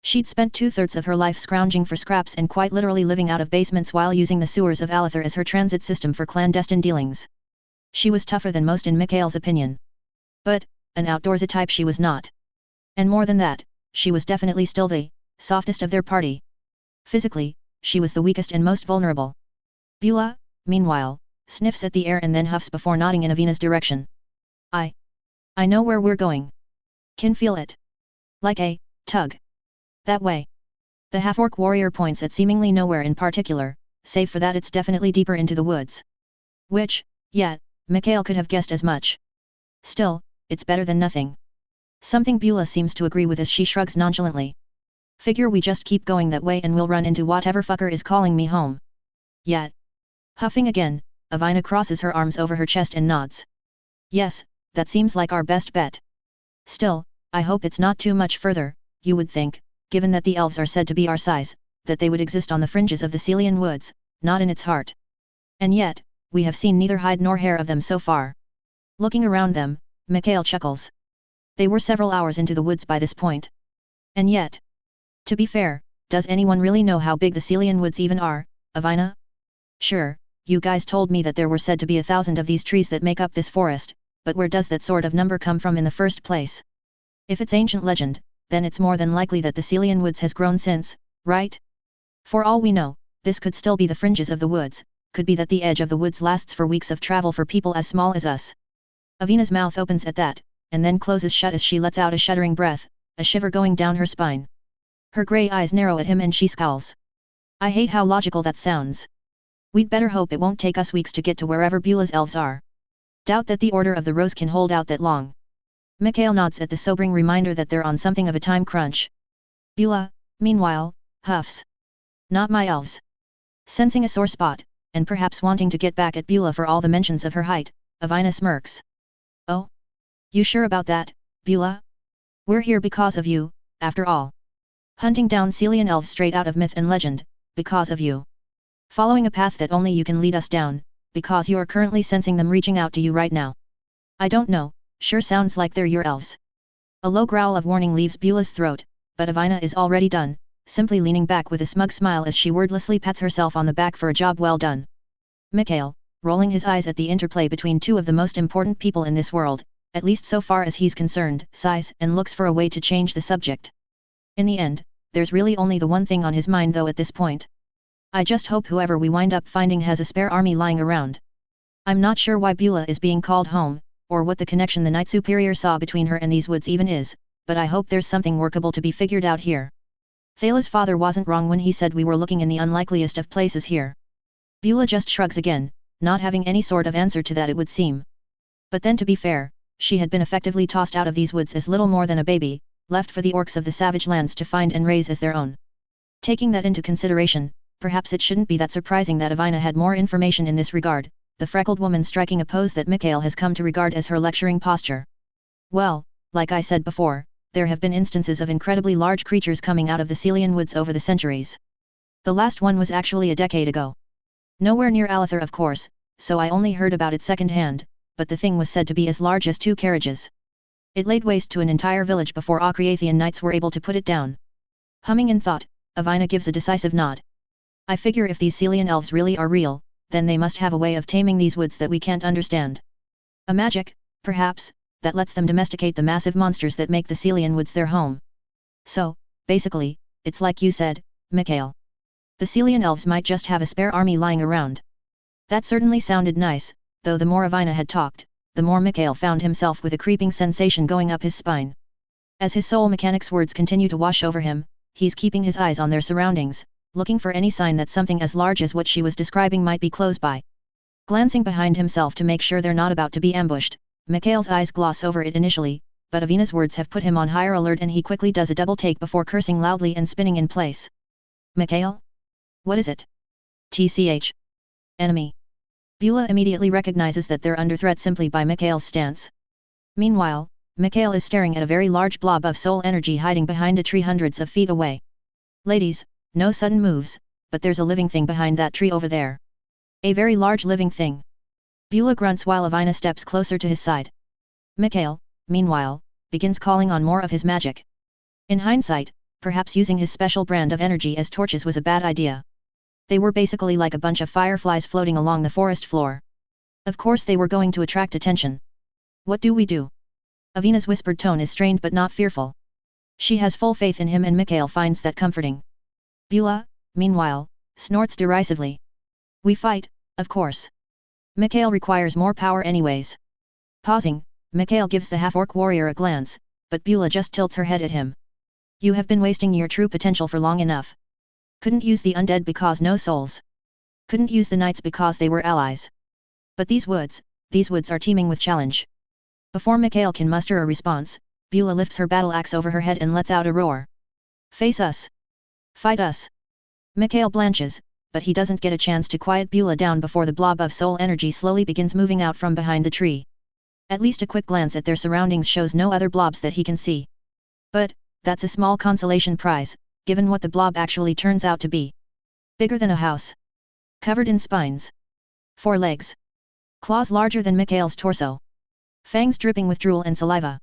She'd spent 2/3 of her life scrounging for scraps and quite literally living out of basements while using the sewers of Alather as her transit system for clandestine dealings. She was tougher than most in Mikhail's opinion. But, an outdoorsy type she was not. And more than that, she was definitely still the softest of their party. Physically, she was the weakest and most vulnerable. Beulah, meanwhile, sniffs at the air and then huffs before nodding in Avina's direction. I know where we're going. Can feel it. Like a tug. That way. The half-orc warrior points at seemingly nowhere in particular, save for that it's definitely deeper into the woods. Which, yeah, Mikhail could have guessed as much. Still, it's better than nothing. Something Beulah seems to agree with as she shrugs nonchalantly. Figure we just keep going that way and we'll run into whatever fucker is calling me home. Yeah. Huffing again, Avina crosses her arms over her chest and nods. Yes, that seems like our best bet. Still, I hope it's not too much further. You would think, given that the elves are said to be our size, that they would exist on the fringes of the Celian woods, not in its heart. And yet, we have seen neither hide nor hair of them so far. Looking around them, Mikhail chuckles. They were several hours into the woods by this point. And yet, to be fair, does anyone really know how big the Celian woods even are, Avina? Sure, you guys told me that there were said to be 1,000 of these trees that make up this forest, but where does that sort of number come from in the first place? If it's ancient legend, then it's more than likely that the Celian woods has grown since, right? For all we know, this could still be the fringes of the woods, could be that the edge of the woods lasts for weeks of travel for people as small as us. Avina's mouth opens at that, and then closes shut as she lets out a shuddering breath, a shiver going down her spine. Her grey eyes narrow at him and she scowls. I hate how logical that sounds. We'd better hope it won't take us weeks to get to wherever Beulah's elves are. Doubt that the Order of the Rose can hold out that long. Mikhail nods at the sobering reminder that they're on something of a time crunch. Beulah, meanwhile, huffs. Not my elves. Sensing a sore spot, and perhaps wanting to get back at Beulah for all the mentions of her height, Avina smirks. Oh? You sure about that, Beulah? We're here because of you, after all. Hunting down Celian elves straight out of myth and legend, because of you. Following a path that only you can lead us down, because you're currently sensing them reaching out to you right now. I don't know, sure sounds like they're your elves. A low growl of warning leaves Beulah's throat, but Avina is already done, simply leaning back with a smug smile as she wordlessly pats herself on the back for a job well done. Mikhail, rolling his eyes at the interplay between two of the most important people in this world, at least so far as he's concerned, sighs and looks for a way to change the subject. In the end, there's really only the one thing on his mind though at this point. I just hope whoever we wind up finding has a spare army lying around. I'm not sure why Beulah is being called home, or what the connection the Knight Superior saw between her and these woods even is, but I hope there's something workable to be figured out here. Thalah's father wasn't wrong when he said we were looking in the unlikeliest of places here. Beulah just shrugs again, not having any sort of answer to that it would seem. But then to be fair, she had been effectively tossed out of these woods as little more than a baby, left for the orcs of the savage lands to find and raise as their own. Taking that into consideration, perhaps it shouldn't be that surprising that Avina had more information in this regard, the freckled woman striking a pose that Mikhail has come to regard as her lecturing posture. Well, like I said before, there have been instances of incredibly large creatures coming out of the Celian woods over the centuries. The last one was actually a decade ago. Nowhere near Alather of course, so I only heard about it secondhand, but the thing was said to be as large as 2 carriages. It laid waste to an entire village before Acreathian knights were able to put it down. Humming in thought, Avina gives a decisive nod. I figure if these Celian elves really are real, then they must have a way of taming these woods that we can't understand. A magic, perhaps, that lets them domesticate the massive monsters that make the Celian woods their home. So, basically, it's like you said, Mikhail. The Celian elves might just have a spare army lying around. That certainly sounded nice, though the more Avina had talked, the more Mikhail found himself with a creeping sensation going up his spine. As his soul mechanic's words continue to wash over him, he's keeping his eyes on their surroundings, looking for any sign that something as large as what she was describing might be close by. Glancing behind himself to make sure they're not about to be ambushed, Mikhail's eyes gloss over it initially, but Avina's words have put him on higher alert and he quickly does a double take before cursing loudly and spinning in place. Mikhail? What is it? TCH. Enemy. Beulah immediately recognizes that they're under threat simply by Mikhail's stance. Meanwhile, Mikhail is staring at a very large blob of soul energy hiding behind a tree hundreds of feet away. Ladies, no sudden moves, but there's a living thing behind that tree over there. A very large living thing. Beulah grunts while Avina steps closer to his side. Mikhail, meanwhile, begins calling on more of his magic. In hindsight, perhaps using his special brand of energy as torches was a bad idea. They were basically like a bunch of fireflies floating along the forest floor. Of course they were going to attract attention. What do we do? Avina's whispered tone is strained but not fearful. She has full faith in him and Mikhail finds that comforting. Beulah, meanwhile, snorts derisively. We fight, of course. Mikhail requires more power anyways. Pausing, Mikhail gives the half-orc warrior a glance, but Beulah just tilts her head at him. You have been wasting your true potential for long enough. Couldn't use the undead because no souls. Couldn't use the knights because they were allies. But these woods are teeming with challenge. Before Mikhail can muster a response, Beulah lifts her battle axe over her head and lets out a roar. Face us! Fight us! Mikhail blanches, but he doesn't get a chance to quiet Beulah down before the blob of soul energy slowly begins moving out from behind the tree. At least a quick glance at their surroundings shows no other blobs that he can see. But, that's a small consolation prize, given what the blob actually turns out to be. Bigger than a house. Covered in spines. 4 legs. Claws larger than Mikhail's torso. Fangs dripping with drool and saliva.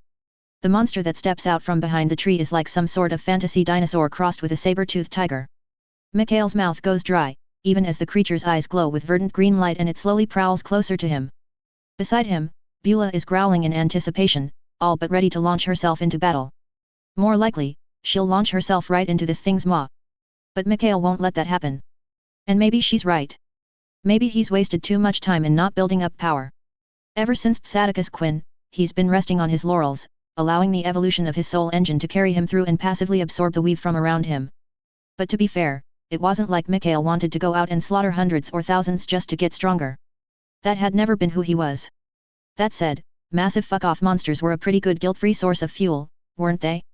The monster that steps out from behind the tree is like some sort of fantasy dinosaur crossed with a saber-toothed tiger. Mikhail's mouth goes dry, even as the creature's eyes glow with verdant green light and it slowly prowls closer to him. Beside him, Beulah is growling in anticipation, all but ready to launch herself into battle. More likely, she'll launch herself right into this thing's maw. But Mikhail won't let that happen. And maybe she's right. Maybe he's wasted too much time in not building up power. Ever since Tsadicus Quinn, he's been resting on his laurels, allowing the evolution of his soul engine to carry him through and passively absorb the weave from around him. But to be fair, it wasn't like Mikhail wanted to go out and slaughter hundreds or thousands just to get stronger. That had never been who he was. That said, massive fuck-off monsters were a pretty good guilt-free source of fuel, weren't they?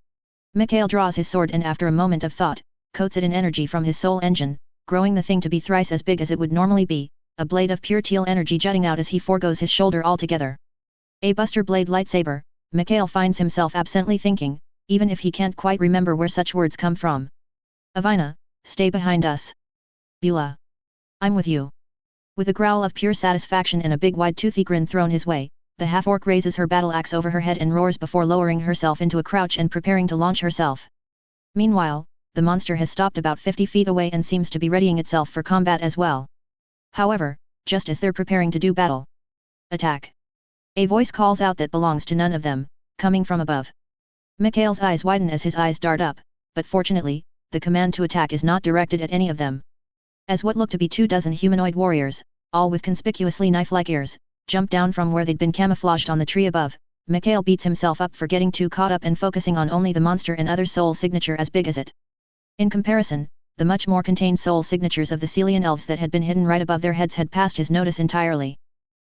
Mikhail draws his sword and after a moment of thought, coats it in energy from his soul engine, growing the thing to be thrice as big as it would normally be, a blade of pure teal energy jutting out as he forgoes his shoulder altogether. A Buster Blade lightsaber, Mikhail finds himself absently thinking, even if he can't quite remember where such words come from. Avina, stay behind us. Beulah. I'm with you. With a growl of pure satisfaction and a big wide-toothy grin thrown his way, the half-orc raises her battle axe over her head and roars before lowering herself into a crouch and preparing to launch herself. Meanwhile, the monster has stopped about 50 feet away and seems to be readying itself for combat as well. However, just as they're preparing to do battle. Attack! A voice calls out that belongs to none of them, coming from above. Mikhail's eyes widen as his eyes dart up, but fortunately, the command to attack is not directed at any of them. As what look to be 24 humanoid warriors, all with conspicuously knife-like ears, jump down from where they'd been camouflaged on the tree above, Mikhail beats himself up for getting too caught up and focusing on only the monster and other soul signature as big as it. In comparison, the much more contained soul signatures of the Celian elves that had been hidden right above their heads had passed his notice entirely.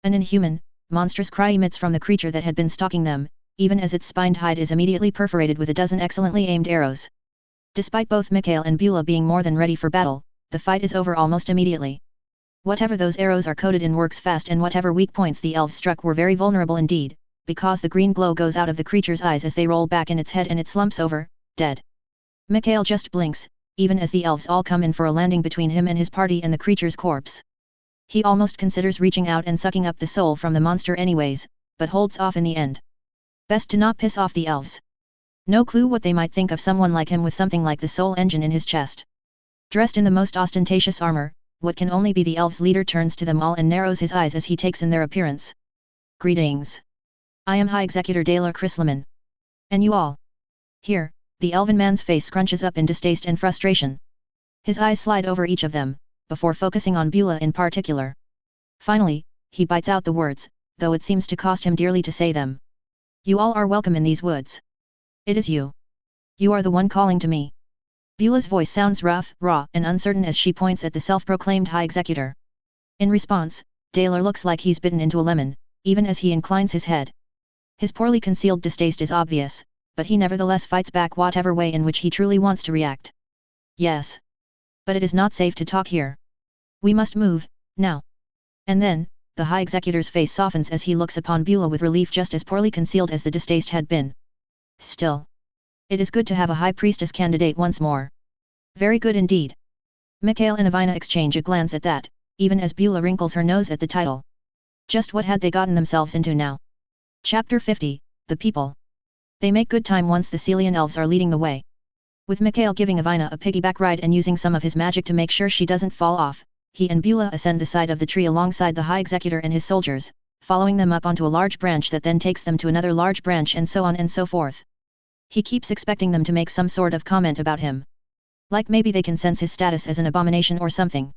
An inhuman, monstrous cry emits from the creature that had been stalking them, even as its spined hide is immediately perforated with a dozen excellently aimed arrows. Despite both Mikhail and Beulah being more than ready for battle, the fight is over almost immediately. Whatever those arrows are coated in works fast and whatever weak points the elves struck were very vulnerable indeed, because the green glow goes out of the creature's eyes as they roll back in its head and it slumps over, dead. Mikhail just blinks, even as the elves all come in for a landing between him and his party and the creature's corpse. He almost considers reaching out and sucking up the soul from the monster anyways, but holds off in the end. Best to not piss off the elves. No clue what they might think of someone like him with something like the soul engine in his chest. Dressed in the most ostentatious armor, what can only be the elves' leader turns to them all and narrows his eyes as he takes in their appearance. Greetings. I am High Executor Dalar Chrislaman. And you all. Here, the elven man's face scrunches up in distaste and frustration. His eyes slide over each of them, before focusing on Beulah in particular. Finally, he bites out the words, though it seems to cost him dearly to say them. You all are welcome in these woods. It is you. You are the one calling to me. Beulah's voice sounds rough, raw, and uncertain as she points at the self-proclaimed High Executor. In response, Dalar looks like he's bitten into a lemon, even as he inclines his head. His poorly concealed distaste is obvious, but he nevertheless fights back whatever way in which he truly wants to react. Yes. But it is not safe to talk here. We must move, now. And then, the High Executor's face softens as he looks upon Beulah with relief just as poorly concealed as the distaste had been. Still, it is good to have a High Priestess candidate once more. Very good indeed. Mikhail and Evina exchange a glance at that, even as Beulah wrinkles her nose at the title. Just what had they gotten themselves into now? Chapter 50, The People. They make good time once the Celian elves are leading the way. With Mikhail giving Evina a piggyback ride and using some of his magic to make sure she doesn't fall off, he and Beulah ascend the side of the tree alongside the High Executor and his soldiers, following them up onto a large branch that then takes them to another large branch and so on and so forth. He keeps expecting them to make some sort of comment about him. Like maybe they can sense his status as an abomination or something.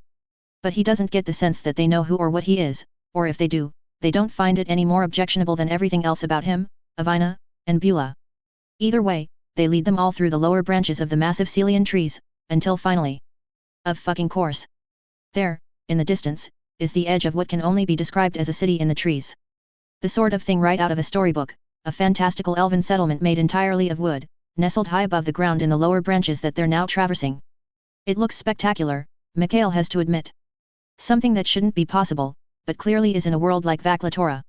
But he doesn't get the sense that they know who or what he is, or if they do, they don't find it any more objectionable than everything else about him, Evina, and Beulah. Either way, they lead them all through the lower branches of the massive Celian trees, until finally. Of fucking course. There, in the distance, is the edge of what can only be described as a city in the trees. The sort of thing right out of a storybook, a fantastical elven settlement made entirely of wood, nestled high above the ground in the lower branches that they're now traversing. It looks spectacular, Mikhail has to admit. Something that shouldn't be possible, but clearly is in a world like Vaklatora.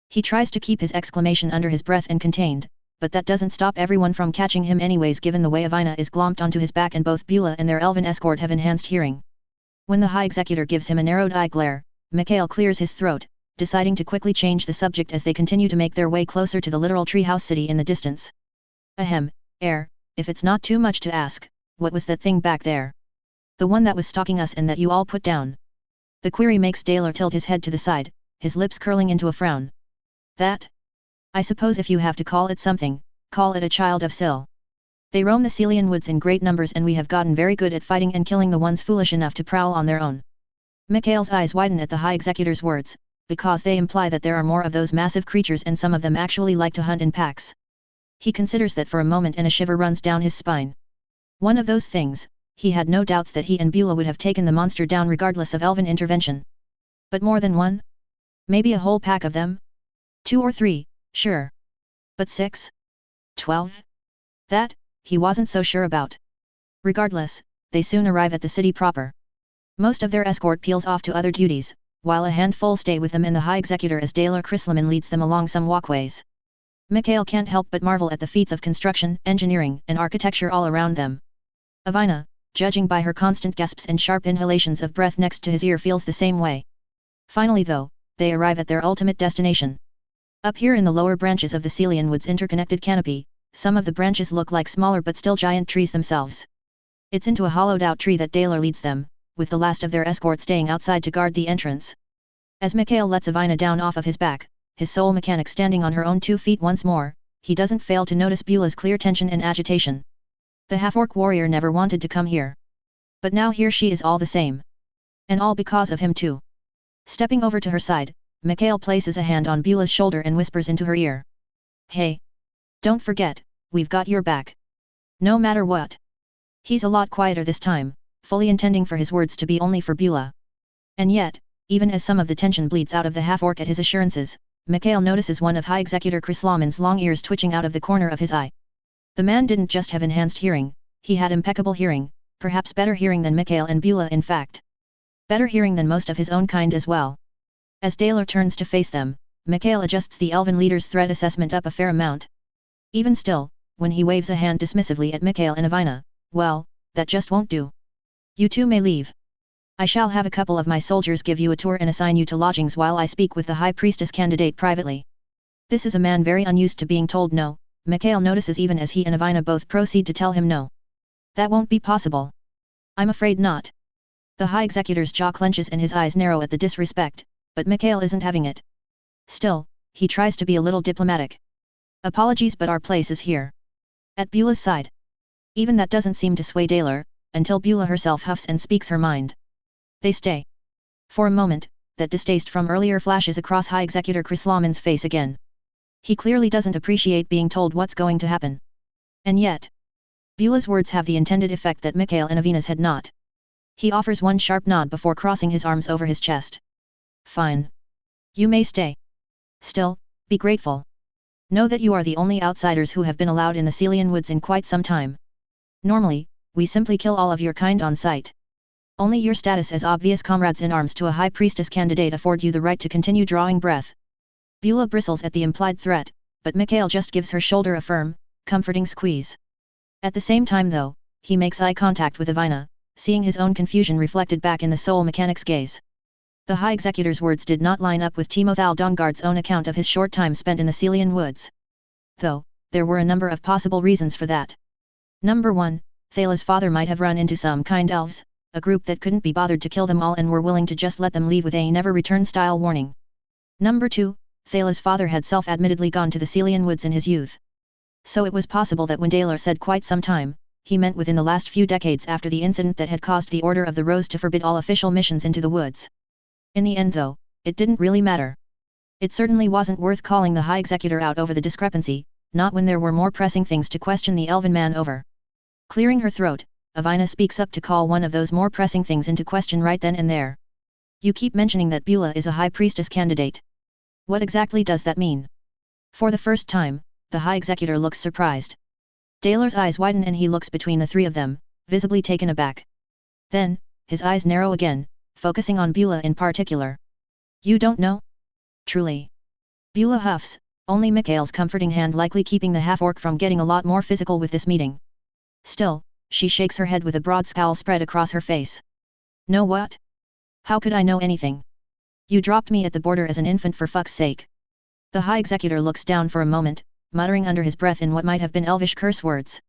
He tries to keep his exclamation under his breath and contained, but that doesn't stop everyone from catching him anyways given the way Evina is glomped onto his back and both Beulah and their elven escort have enhanced hearing. When the High Executor gives him a narrowed eye glare, Mikhail clears his throat, deciding to quickly change the subject as they continue to make their way closer to the literal treehouse city in the distance. Ahem, if it's not too much to ask, what was that thing back there? The one that was stalking us and that you all put down? The query makes Daler tilt his head to the side, his lips curling into a frown. That? I suppose if you have to call it something, call it a child of Sil. They roam the Celian woods in great numbers and we have gotten very good at fighting and killing the ones foolish enough to prowl on their own. Mikhail's eyes widen at the High Executor's words, because they imply that there are more of those massive creatures and some of them actually like to hunt in packs. He considers that for a moment and a shiver runs down his spine. One of those things, he had no doubts that he and Beulah would have taken the monster down regardless of elven intervention. But more than one? Maybe a whole pack of them? 2 or 3, sure. But 6? 12? That, he wasn't so sure about. Regardless, they soon arrive at the city proper. Most of their escort peels off to other duties, while a handful stay with them and the High Executor as Daler Chrislaman leads them along some walkways. Mikhail can't help but marvel at the feats of construction, engineering, and architecture all around them. Evina, judging by her constant gasps and sharp inhalations of breath next to his ear, feels the same way. Finally though, they arrive at their ultimate destination. Up here in the lower branches of the Celian Woods' interconnected canopy, some of the branches look like smaller but still giant trees themselves. It's into a hollowed-out tree that Daler leads them, with the last of their escort staying outside to guard the entrance. As Mikhail lets Evina down off of his back, his soul mechanic standing on her own 2 feet once more, he doesn't fail to notice Beulah's clear tension and agitation. The half-orc warrior never wanted to come here. But now here she is all the same. And all because of him too. Stepping over to her side, Mikhail places a hand on Beulah's shoulder and whispers into her ear. Hey! Don't forget, we've got your back. No matter what. He's a lot quieter this time, fully intending for his words to be only for Beulah. And yet, even as some of the tension bleeds out of the half-orc at his assurances, Mikhail notices one of High Executor Chrislaman's long ears twitching out of the corner of his eye. The man didn't just have enhanced hearing, he had impeccable hearing, perhaps better hearing than Mikhail and Beulah in fact. Better hearing than most of his own kind as well. As Daler turns to face them, Mikhail adjusts the elven leader's threat assessment up a fair amount. Even still, when he waves a hand dismissively at Mikhail and Evina, well, that just won't do. You two may leave. I shall have a couple of my soldiers give you a tour and assign you to lodgings while I speak with the High Priestess candidate privately. This is a man very unused to being told no, Mikhail notices even as he and Evina both proceed to tell him no. That won't be possible. I'm afraid not. The High Executor's jaw clenches and his eyes narrow at the disrespect, but Mikhail isn't having it. Still, he tries to be a little diplomatic. Apologies, but our place is here. At Beulah's side. Even that doesn't seem to sway Daler, until Beulah herself huffs and speaks her mind. They stay. For a moment, that distaste from earlier flashes across High Executor Chrislaman's face again. He clearly doesn't appreciate being told what's going to happen. And yet, Beulah's words have the intended effect that Mikhail and Evina's had not. He offers one sharp nod before crossing his arms over his chest. Fine. You may stay. Still, be grateful. Know that you are the only outsiders who have been allowed in the Celian Woods in quite some time. Normally, we simply kill all of your kind on sight. Only your status as obvious comrades in arms to a high priestess candidate afford you the right to continue drawing breath. Beulah bristles at the implied threat, but Mikhail just gives her shoulder a firm, comforting squeeze. At the same time though, he makes eye contact with Ivina, seeing his own confusion reflected back in the soul mechanic's gaze. The High Executor's words did not line up with Timothal Dongard's own account of his short time spent in the Celian woods. Though, there were a number of possible reasons for that. Number 1, Thala's father might have run into some kind elves, a group that couldn't be bothered to kill them all and were willing to just let them leave with a never-return style warning. Number 2, Thala's father had self-admittedly gone to the Celian woods in his youth. So it was possible that when Dalar said quite some time, he meant within the last few decades after the incident that had caused the Order of the Rose to forbid all official missions into the woods. In the end though, it didn't really matter. It certainly wasn't worth calling the High Executor out over the discrepancy, not when there were more pressing things to question the elven man over. Clearing her throat, Ivina speaks up to call one of those more pressing things into question right then and there. You keep mentioning that Beulah is a high priestess candidate. What exactly does that mean? For the first time, the High Executor looks surprised. Dalar's eyes widen and he looks between the three of them, visibly taken aback. Then, his eyes narrow again, focusing on Beulah in particular. You don't know? Truly. Beulah huffs, only Mikhail's comforting hand likely keeping the half-orc from getting a lot more physical with this meeting. Still, she shakes her head with a broad scowl spread across her face. Know what? How could I know anything? You dropped me at the border as an infant for fuck's sake. The High Executor looks down for a moment, muttering under his breath in what might have been elvish curse words.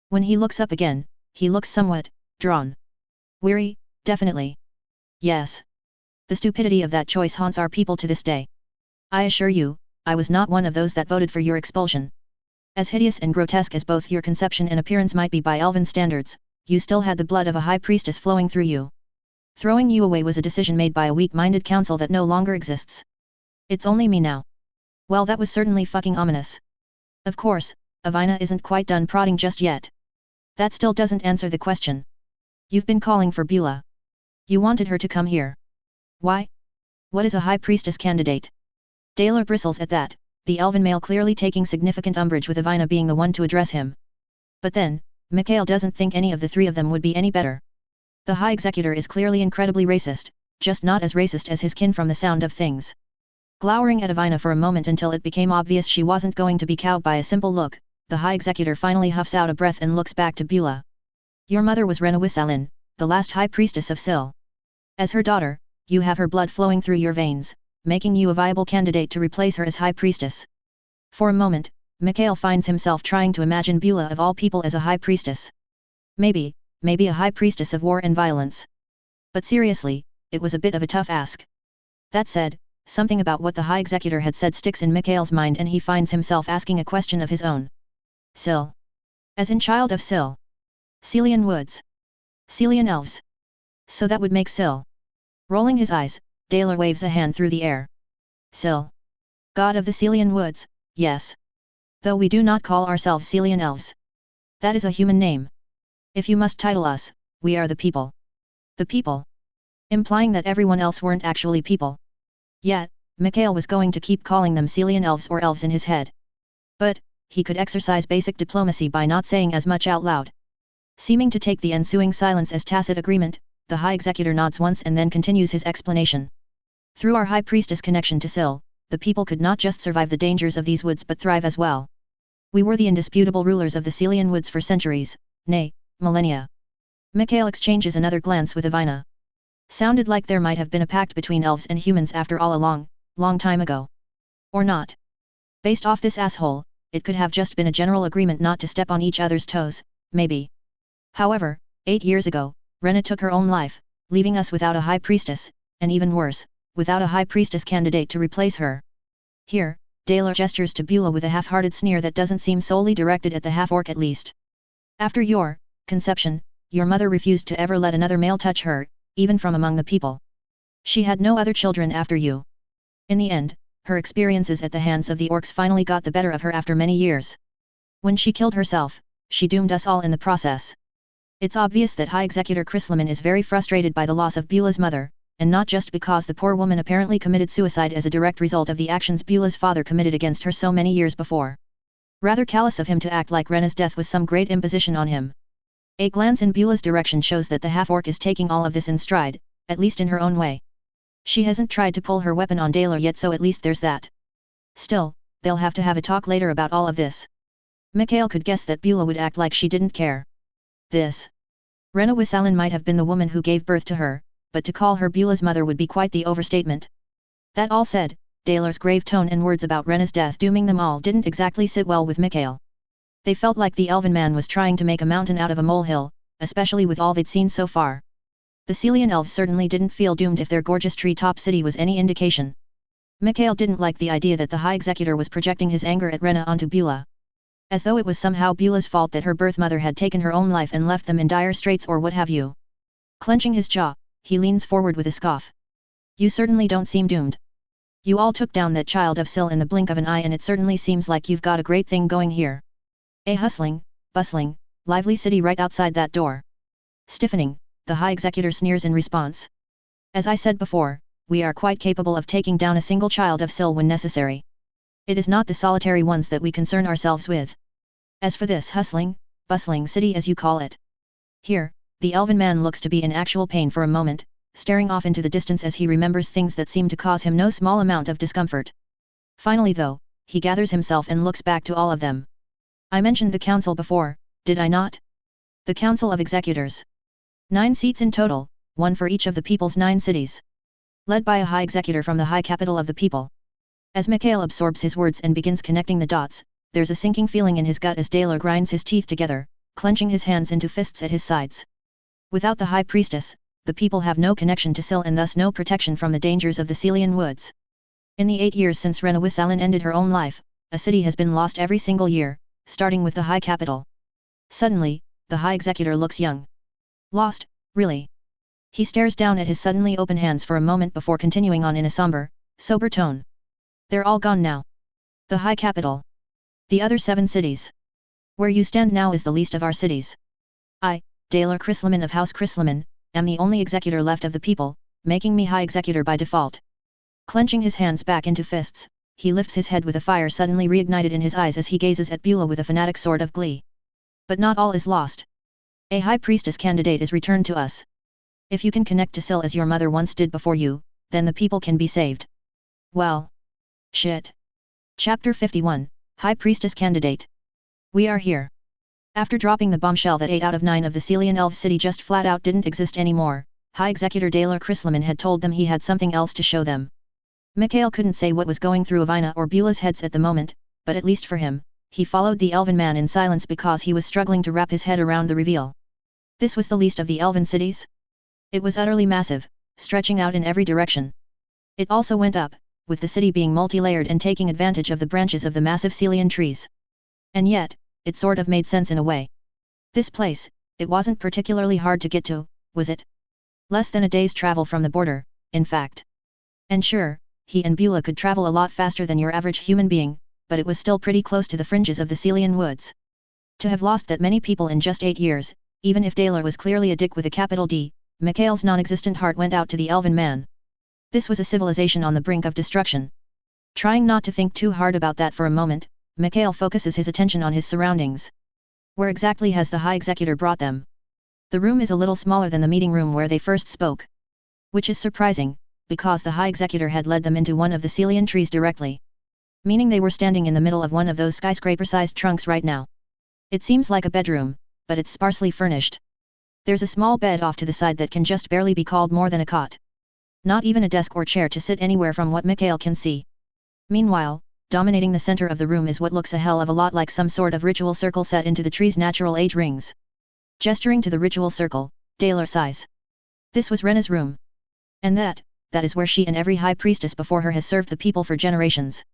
When he looks up again, he looks somewhat drawn. Weary, definitely. Yes. The stupidity of that choice haunts our people to this day. I assure you, I was not one of those that voted for your expulsion. As hideous and grotesque as both your conception and appearance might be by elven standards, you still had the blood of a high priestess flowing through you. Throwing you away was a decision made by a weak-minded council that no longer exists. It's only me now. Well, that was certainly fucking ominous. Of course, Ivina isn't quite done prodding just yet. That still doesn't answer the question. You've been calling for Beulah. You wanted her to come here. Why? What is a high priestess candidate? Dalar bristles at that, the elven male clearly taking significant umbrage with Ivina being the one to address him. But then, Mikhail doesn't think any of the three of them would be any better. The High Executor is clearly incredibly racist, just not as racist as his kin from the sound of things. Glowering at Ivina for a moment until it became obvious she wasn't going to be cowed by a simple look, the High Executor finally huffs out a breath and looks back to Beulah. Your mother was Renawisalin, the last high priestess of Sil. As her daughter, you have her blood flowing through your veins, making you a viable candidate to replace her as high priestess. For a moment, Mikhail finds himself trying to imagine Beulah of all people as a high priestess. Maybe a high priestess of war and violence. But seriously, it was a bit of a tough ask. That said, something about what the High Executor had said sticks in Mikhail's mind and he finds himself asking a question of his own. Sil. As in child of Sil. Celian woods. Celian elves. So that would make Sil. Rolling his eyes, Dalar waves a hand through the air. Sil. God of the Celian woods, yes. Though we do not call ourselves Celian elves. That is a human name. If you must title us, we are the people. The people. Implying that everyone else weren't actually people. Yet, Mikhail was going to keep calling them Celian elves or elves in his head. But, he could exercise basic diplomacy by not saying as much out loud. Seeming to take the ensuing silence as tacit agreement, the High Executor nods once and then continues his explanation. Through our High Priestess connection to Sil, the people could not just survive the dangers of these woods but thrive as well. We were the indisputable rulers of the Celian woods for centuries, nay, millennia. Mikhail exchanges another glance with Ivina. Sounded like there might have been a pact between elves and humans after all a long time ago. Or not. Based off this asshole, it could have just been a general agreement not to step on each other's toes, maybe. However, 8 years ago, Rena took her own life, leaving us without a high priestess, and even worse, without a high priestess candidate to replace her. Here, Dalar gestures to Beulah with a half-hearted sneer that doesn't seem solely directed at the half-orc at least. After your conception, your mother refused to ever let another male touch her, even from among the people. She had no other children after you. In the end, her experiences at the hands of the orcs finally got the better of her after many years. When she killed herself, she doomed us all in the process. It's obvious that High Executor Chrislaman is very frustrated by the loss of Beulah's mother, and not just because the poor woman apparently committed suicide as a direct result of the actions Beulah's father committed against her so many years before. Rather callous of him to act like Rena's death was some great imposition on him. A glance in Beulah's direction shows that the half-orc is taking all of this in stride, at least in her own way. She hasn't tried to pull her weapon on Dalar yet, so at least there's that. Still, they'll have to have a talk later about all of this. Mikhail could guess that Beulah would act like she didn't care. This. Rena Wissalan might have been the woman who gave birth to her, but to call her Beulah's mother would be quite the overstatement. That all said, Dalar's grave tone and words about Rena's death dooming them all didn't exactly sit well with Mikhail. They felt like the elven man was trying to make a mountain out of a molehill, especially with all they'd seen so far. The Celian elves certainly didn't feel doomed if their gorgeous tree-top city was any indication. Mikhail didn't like the idea that the High Executor was projecting his anger at Rena onto Beulah. As though it was somehow Beulah's fault that her birth mother had taken her own life and left them in dire straits or what have you. Clenching his jaw, he leans forward with a scoff. You certainly don't seem doomed. You all took down that child of Sil in the blink of an eye, and it certainly seems like you've got a great thing going here. A hustling, bustling, lively city right outside that door. Stiffening, the High Executor sneers in response. As I said before, we are quite capable of taking down a single child of Sil when necessary. It is not the solitary ones that we concern ourselves with. As for this hustling, bustling city as you call it. Here, the elven man looks to be in actual pain for a moment, staring off into the distance as he remembers things that seem to cause him no small amount of discomfort. Finally though, he gathers himself and looks back to all of them. I mentioned the council before, did I not? The Council of Executors. 9 seats in total, 1 for each of the people's 9 cities. Led by a high executor from the high capital of the people. As Mikhail absorbs his words and begins connecting the dots, there's a sinking feeling in his gut as Dalar grinds his teeth together, clenching his hands into fists at his sides. Without the High Priestess, the people have no connection to Sil and thus no protection from the dangers of the Celian woods. In the 8 years since Rena Wissalan ended her own life, a city has been lost every single year, starting with the high capital. Suddenly, the High Executor looks young. Lost, really? He stares down at his suddenly open hands for a moment before continuing on in a somber, sober tone. They're all gone now. The high capital. The other 7 cities. Where you stand now is the least of our cities. I, Dalar Chryslaman of House Chryslaman, am the only executor left of the people, making me High Executor by default. Clenching his hands back into fists, he lifts his head with a fire suddenly reignited in his eyes as he gazes at Beulah with a fanatic sort of glee. But not all is lost. A High Priestess candidate is returned to us. If you can connect to Sil as your mother once did before you, then the people can be saved. Well. Shit. Chapter 51, High Priestess Candidate. We are here. After dropping the bombshell that 8 out of 9 of the Celian Elf city just flat out didn't exist anymore, High Executor Dalar Chryslaman had told them he had something else to show them. Mikhail couldn't say what was going through Avina or Beulah's heads at the moment, but at least for him, he followed the elven man in silence because he was struggling to wrap his head around the reveal. This was the least of the elven cities? It was utterly massive, stretching out in every direction. It also went up, with the city being multi-layered and taking advantage of the branches of the massive Celian trees. And yet, it sort of made sense in a way. This place, it wasn't particularly hard to get to, was it? Less than a day's travel from the border, in fact. And sure, he and Beulah could travel a lot faster than your average human being, but it was still pretty close to the fringes of the Celian woods. To have lost that many people in just 8 years, even if Dalar was clearly a dick with a capital D, Mikhail's non-existent heart went out to the elven man. This was a civilization on the brink of destruction. Trying not to think too hard about that for a moment, Mikhail focuses his attention on his surroundings. Where exactly has the High Executor brought them? The room is a little smaller than the meeting room where they first spoke. Which is surprising, because the High Executor had led them into one of the Celian trees directly. Meaning they were standing in the middle of one of those skyscraper-sized trunks right now. It seems like a bedroom, but it's sparsely furnished. There's a small bed off to the side that can just barely be called more than a cot. Not even a desk or chair to sit anywhere from what Mikhail can see. Meanwhile, dominating the center of the room is what looks a hell of a lot like some sort of ritual circle set into the tree's natural age rings. Gesturing to the ritual circle, Dalar sighs. This was Rena's room. And that is where she and every high priestess before her has served the people for generations.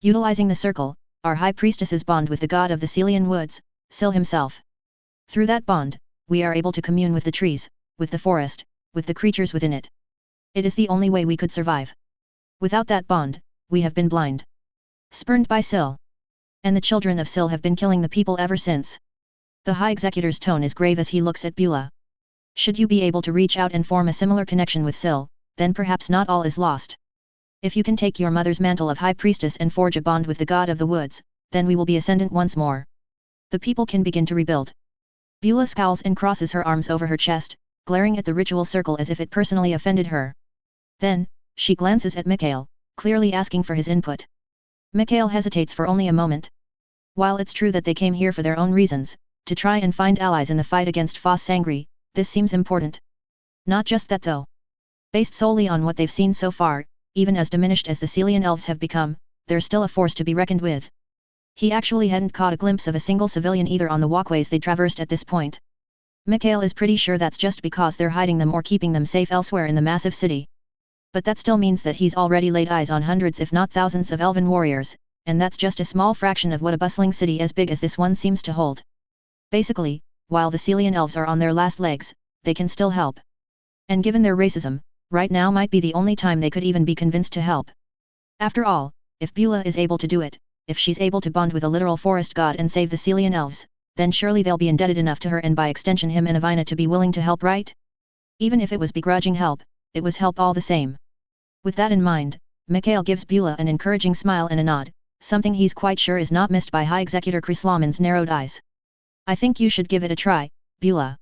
Utilizing the circle, our high priestesses bond with the god of the Celian woods, Sil himself. Through that bond, we are able to commune with the trees, with the forest, with the creatures within it. It is the only way we could survive. Without that bond, we have been blind. Spurned by Sil. And the children of Sil have been killing the people ever since. The High Executor's tone is grave as he looks at Beulah. Should you be able to reach out and form a similar connection with Sil, then perhaps not all is lost. If you can take your mother's mantle of High Priestess and forge a bond with the god of the woods, then we will be ascendant once more. The people can begin to rebuild. Beulah scowls and crosses her arms over her chest, glaring at the ritual circle as if it personally offended her. Then, she glances at Mikhail, clearly asking for his input. Mikhail hesitates for only a moment. While it's true that they came here for their own reasons, to try and find allies in the fight against Foss Sangri, this seems important. Not just that though. Based solely on what they've seen so far, even as diminished as the Celian elves have become, they're still a force to be reckoned with. He actually hadn't caught a glimpse of a single civilian either on the walkways they traversed at this point. Mikhail is pretty sure that's just because they're hiding them or keeping them safe elsewhere in the massive city. But that still means that he's already laid eyes on hundreds if not thousands of elven warriors, and that's just a small fraction of what a bustling city as big as this one seems to hold. Basically, while the Celian elves are on their last legs, they can still help. And given their racism, right now might be the only time they could even be convinced to help. After all, if Beulah is able to do it, if she's able to bond with a literal forest god and save the Celian elves, then surely they'll be indebted enough to her and by extension him and Avina to be willing to help, right? Even if it was begrudging help, it was help all the same. With that in mind, Mikhail gives Beulah an encouraging smile and a nod, something he's quite sure is not missed by High Executor Krislaman's narrowed eyes. I think you should give it a try, Beulah.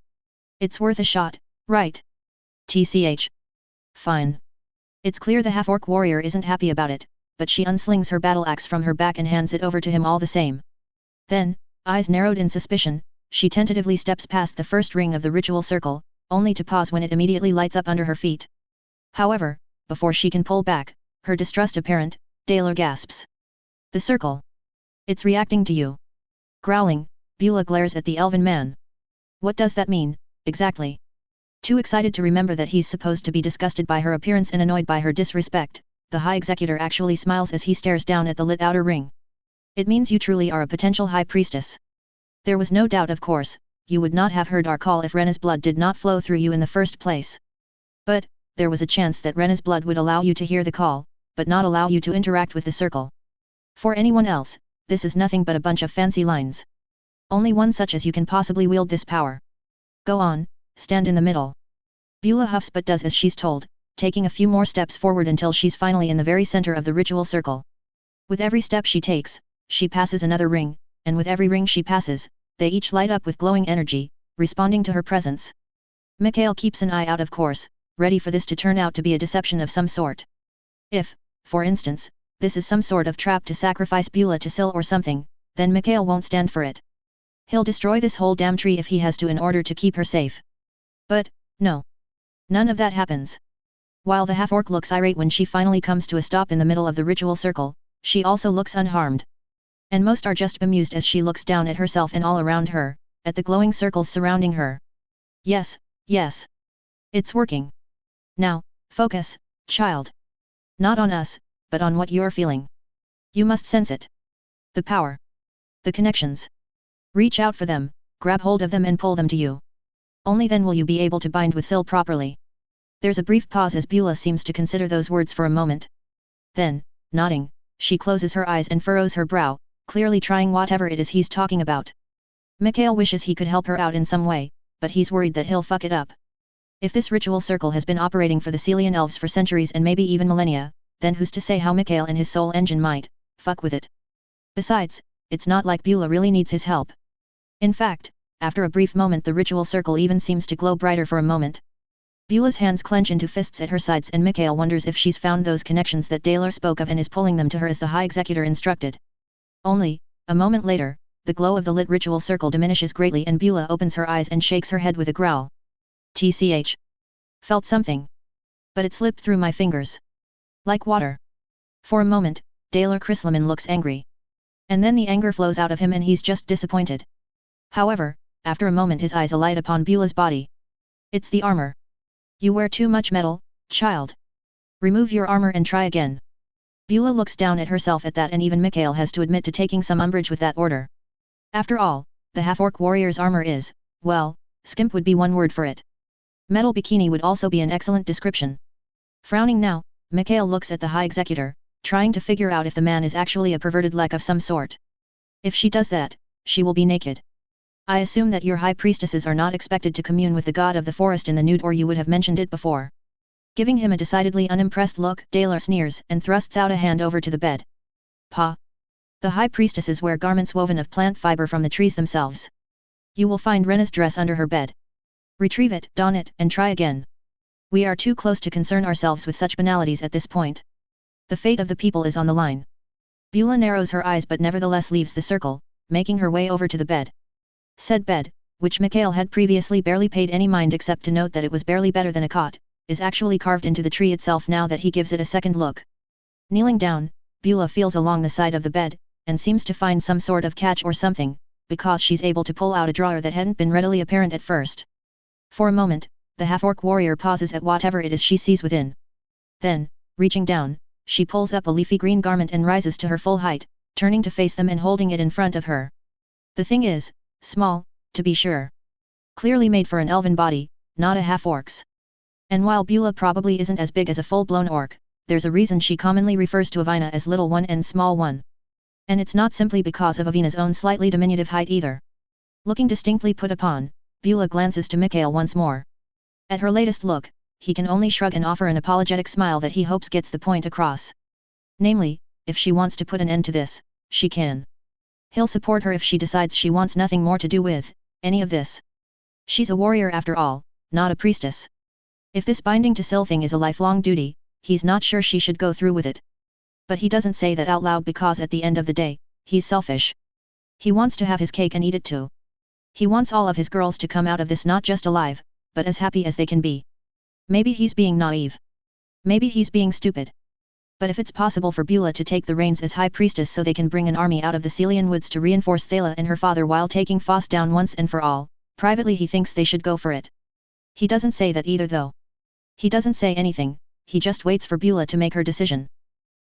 It's worth a shot, right? TCH. Fine. It's clear the half-orc warrior isn't happy about it, but she unslings her battle axe from her back and hands it over to him all the same. Then, eyes narrowed in suspicion, she tentatively steps past the first ring of the ritual circle, only to pause when it immediately lights up under her feet. However, before she can pull back, her distrust apparent, Daler gasps. The circle. It's reacting to you. Growling, Beulah glares at the elven man. What does that mean, exactly? Too excited to remember that he's supposed to be disgusted by her appearance and annoyed by her disrespect, the High Executor actually smiles as he stares down at the lit outer ring. It means you truly are a potential High Priestess. There was no doubt, of course, you would not have heard our call if Rena's blood did not flow through you in the first place. But, there was a chance that Rena's blood would allow you to hear the call, but not allow you to interact with the circle. For anyone else, this is nothing but a bunch of fancy lines. Only one such as you can possibly wield this power. Go on, stand in the middle. Beulah huffs but does as she's told, taking a few more steps forward until she's finally in the very center of the ritual circle. With every step she takes, she passes another ring, and with every ring she passes, they each light up with glowing energy, responding to her presence. Mikhail keeps an eye out, of course, ready for this to turn out to be a deception of some sort. If, for instance, this is some sort of trap to sacrifice Beulah to Sil or something, then Mikhail won't stand for it. He'll destroy this whole damn tree if he has to in order to keep her safe. But, no. None of that happens. While the half-orc looks irate when she finally comes to a stop in the middle of the ritual circle, she also looks unharmed. And most are just bemused as she looks down at herself and all around her, at the glowing circles surrounding her. Yes, yes. It's working. Now, focus, child. Not on us, but on what you're feeling. You must sense it. The power. The connections. Reach out for them, grab hold of them and pull them to you. Only then will you be able to bind with Sil properly. There's a brief pause as Beulah seems to consider those words for a moment. Then, nodding, she closes her eyes and furrows her brow, clearly trying whatever it is he's talking about. Mikhail wishes he could help her out in some way, but he's worried that he'll fuck it up. If this ritual circle has been operating for the Celian elves for centuries and maybe even millennia, then who's to say how Mikhail and his soul engine might fuck with it? Besides, it's not like Beulah really needs his help. In fact, after a brief moment the ritual circle even seems to glow brighter for a moment. Beulah's hands clench into fists at her sides and Mikhail wonders if she's found those connections that Daler spoke of and is pulling them to her as the High Executor instructed. Only, a moment later, the glow of the lit ritual circle diminishes greatly and Beulah opens her eyes and shakes her head with a growl. TCH. Felt something. But it slipped through my fingers. Like water. For a moment, Daler Krislaman looks angry. And then the anger flows out of him and he's just disappointed. However, after a moment his eyes alight upon Beulah's body. It's the armor. You wear too much metal, child. Remove your armor and try again. Beulah looks down at herself at that and even Mikhail has to admit to taking some umbrage with that order. After all, the half-orc warrior's armor is, well, skimp would be one word for it. Metal bikini would also be an excellent description. Frowning now, Mikhail looks at the High Executor, trying to figure out if the man is actually a perverted lek of some sort. If she does that, she will be naked. I assume that your high priestesses are not expected to commune with the god of the forest in the nude or you would have mentioned it before. Giving him a decidedly unimpressed look, Daler sneers and thrusts out a hand over to the bed. Pa. The high priestesses wear garments woven of plant fiber from the trees themselves. You will find Rena's dress under her bed. Retrieve it, don it, and try again. We are too close to concern ourselves with such banalities at this point. The fate of the people is on the line. Beulah narrows her eyes but nevertheless leaves the circle, making her way over to the bed. Said bed, which Mikhail had previously barely paid any mind except to note that it was barely better than a cot, is actually carved into the tree itself now that he gives it a second look. Kneeling down, Beulah feels along the side of the bed, and seems to find some sort of catch or something, because she's able to pull out a drawer that hadn't been readily apparent at first. For a moment, the half-orc warrior pauses at whatever it is she sees within. Then, reaching down, she pulls up a leafy green garment and rises to her full height, turning to face them and holding it in front of her. The thing is, small, to be sure. Clearly made for an elven body, not a half-orc's. And while Beulah probably isn't as big as a full-blown orc, there's a reason she commonly refers to Avina as little one and small one. And it's not simply because of Avina's own slightly diminutive height either. Looking distinctly put upon, Beulah glances to Mikhail once more. At her latest look, he can only shrug and offer an apologetic smile that he hopes gets the point across. Namely, if she wants to put an end to this, she can. He'll support her if she decides she wants nothing more to do with any of this. She's a warrior after all, not a priestess. If this binding to Syl thing is a lifelong duty, he's not sure she should go through with it. But he doesn't say that out loud because at the end of the day, he's selfish. He wants to have his cake and eat it too. He wants all of his girls to come out of this not just alive, but as happy as they can be. Maybe he's being naive. Maybe he's being stupid. But if it's possible for Beulah to take the reins as High Priestess so they can bring an army out of the Celian woods to reinforce Thala and her father while taking Foss down once and for all, privately he thinks they should go for it. He doesn't say that either though. He doesn't say anything, he just waits for Beulah to make her decision.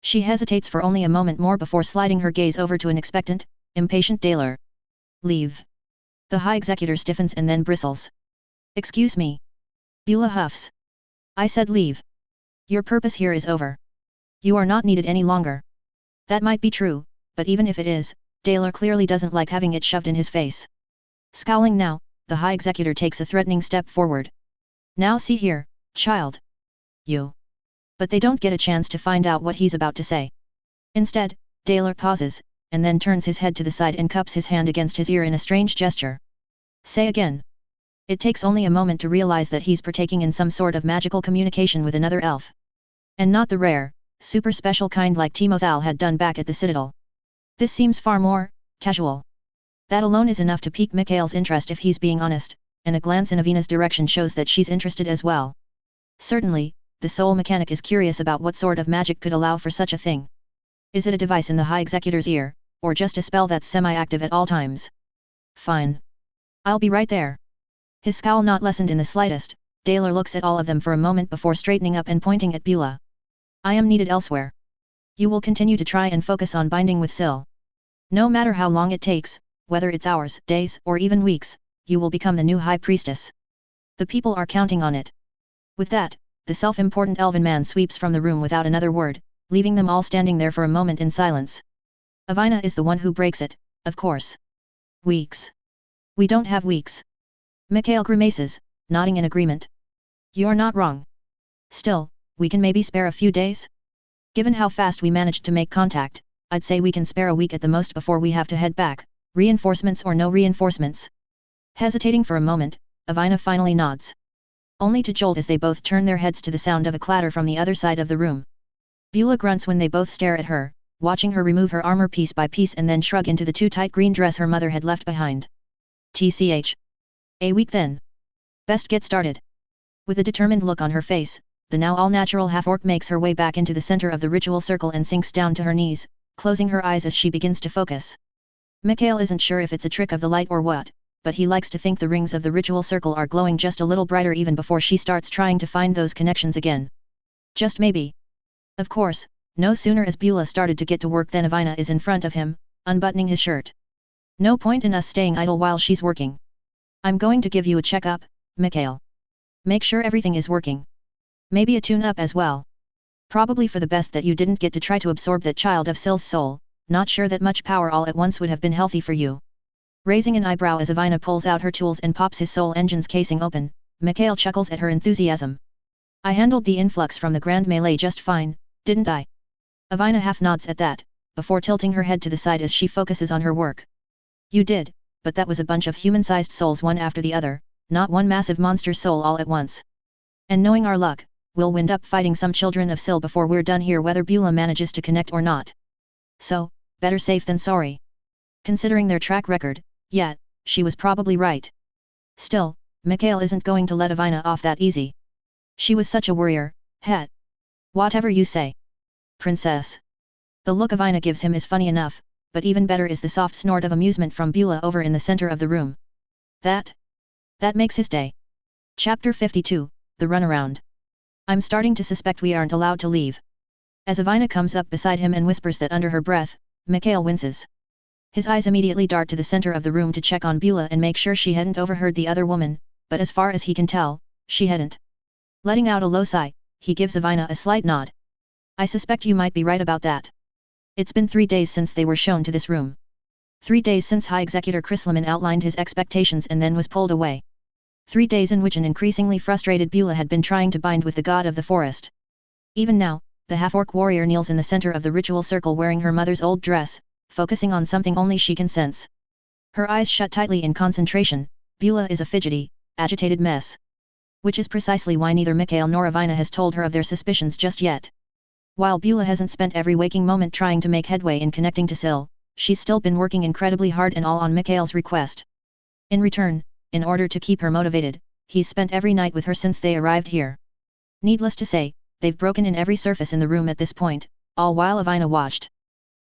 She hesitates for only a moment more before sliding her gaze over to an expectant, impatient Daler. Leave. The High Executor stiffens and then bristles. Excuse me. Beulah huffs. I said leave. Your purpose here is over. You are not needed any longer. That might be true, but even if it is, Daler clearly doesn't like having it shoved in his face. Scowling now, the High Executor takes a threatening step forward. Now see here, child. You. But they don't get a chance to find out what he's about to say. Instead, Daler pauses, and then turns his head to the side and cups his hand against his ear in a strange gesture. Say again. It takes only a moment to realize that he's partaking in some sort of magical communication with another elf. And not the rare, super special kind like Timothal had done back at the Citadel. This seems far more casual. That alone is enough to pique Mikhail's interest if he's being honest, and a glance in Avina's direction shows that she's interested as well. Certainly, the soul mechanic is curious about what sort of magic could allow for such a thing. Is it a device in the High Executor's ear, or just a spell that's semi-active at all times? Fine. I'll be right there. His scowl not lessened in the slightest, Daler looks at all of them for a moment before straightening up and pointing at Beulah. I am needed elsewhere. You will continue to try and focus on binding with Syl. No matter how long it takes, whether it's hours, days, or even weeks, you will become the new High Priestess. The people are counting on it. With that, the self-important elven man sweeps from the room without another word, leaving them all standing there for a moment in silence. Avina is the one who breaks it, of course. Weeks. We don't have weeks. Mikhail grimaces, nodding in agreement. You're not wrong. Still, we can maybe spare a few days? Given how fast we managed to make contact, I'd say we can spare a week at the most before we have to head back, reinforcements or no reinforcements. Hesitating for a moment, Avina finally nods. Only to jolt as they both turn their heads to the sound of a clatter from the other side of the room. Beulah grunts when they both stare at her, watching her remove her armor piece by piece and then shrug into the too tight green dress her mother had left behind. TCH. A week then. Best get started. With a determined look on her face, the now all-natural half-orc makes her way back into the center of the ritual circle and sinks down to her knees, closing her eyes as she begins to focus. Mikhail isn't sure if it's a trick of the light or what, but he likes to think the rings of the ritual circle are glowing just a little brighter even before she starts trying to find those connections again. Just maybe. Of course, no sooner as Beulah started to get to work than Avina is in front of him, unbuttoning his shirt. No point in us staying idle while she's working. I'm going to give you a checkup, Mikhail. Make sure everything is working. Maybe a tune-up as well. Probably for the best that you didn't get to try to absorb that child of Syl's soul, not sure that much power all at once would have been healthy for you. Raising an eyebrow as Avina pulls out her tools and pops his soul engine's casing open, Mikhail chuckles at her enthusiasm. I handled the influx from the Grand Melee just fine, didn't I? Avina half nods at that, before tilting her head to the side as she focuses on her work. You did, but that was a bunch of human-sized souls one after the other, not one massive monster soul all at once. And knowing our luck, we'll wind up fighting some children of Sil before we're done here, whether Beulah manages to connect or not. So, better safe than sorry. Considering their track record, yet, she was probably right. Still, Mikhail isn't going to let Avina off that easy. She was such a warrior, het. Whatever you say. Princess. The look Avina gives him is funny enough, but even better is the soft snort of amusement from Beulah over in the center of the room. That makes his day. Chapter 52, The Runaround. I'm starting to suspect we aren't allowed to leave. As Avina comes up beside him and whispers that under her breath, Mikhail winces. His eyes immediately dart to the center of the room to check on Beulah and make sure she hadn't overheard the other woman, but as far as he can tell, she hadn't. Letting out a low sigh, he gives Avina a slight nod. I suspect you might be right about that. It's been 3 days since they were shown to this room. 3 days since High Executor Krislaman outlined his expectations and then was pulled away. 3 days in which an increasingly frustrated Beulah had been trying to bind with the god of the forest. Even now, the half-orc warrior kneels in the center of the ritual circle wearing her mother's old dress, focusing on something only she can sense. Her eyes shut tightly in concentration. Beulah is a fidgety, agitated mess. Which is precisely why neither Mikhail nor Avina has told her of their suspicions just yet. While Beulah hasn't spent every waking moment trying to make headway in connecting to Sil, she's still been working incredibly hard and all on Mikhail's request. In return, in order to keep her motivated, he's spent every night with her since they arrived here. Needless to say, they've broken in every surface in the room at this point, all while Avina watched.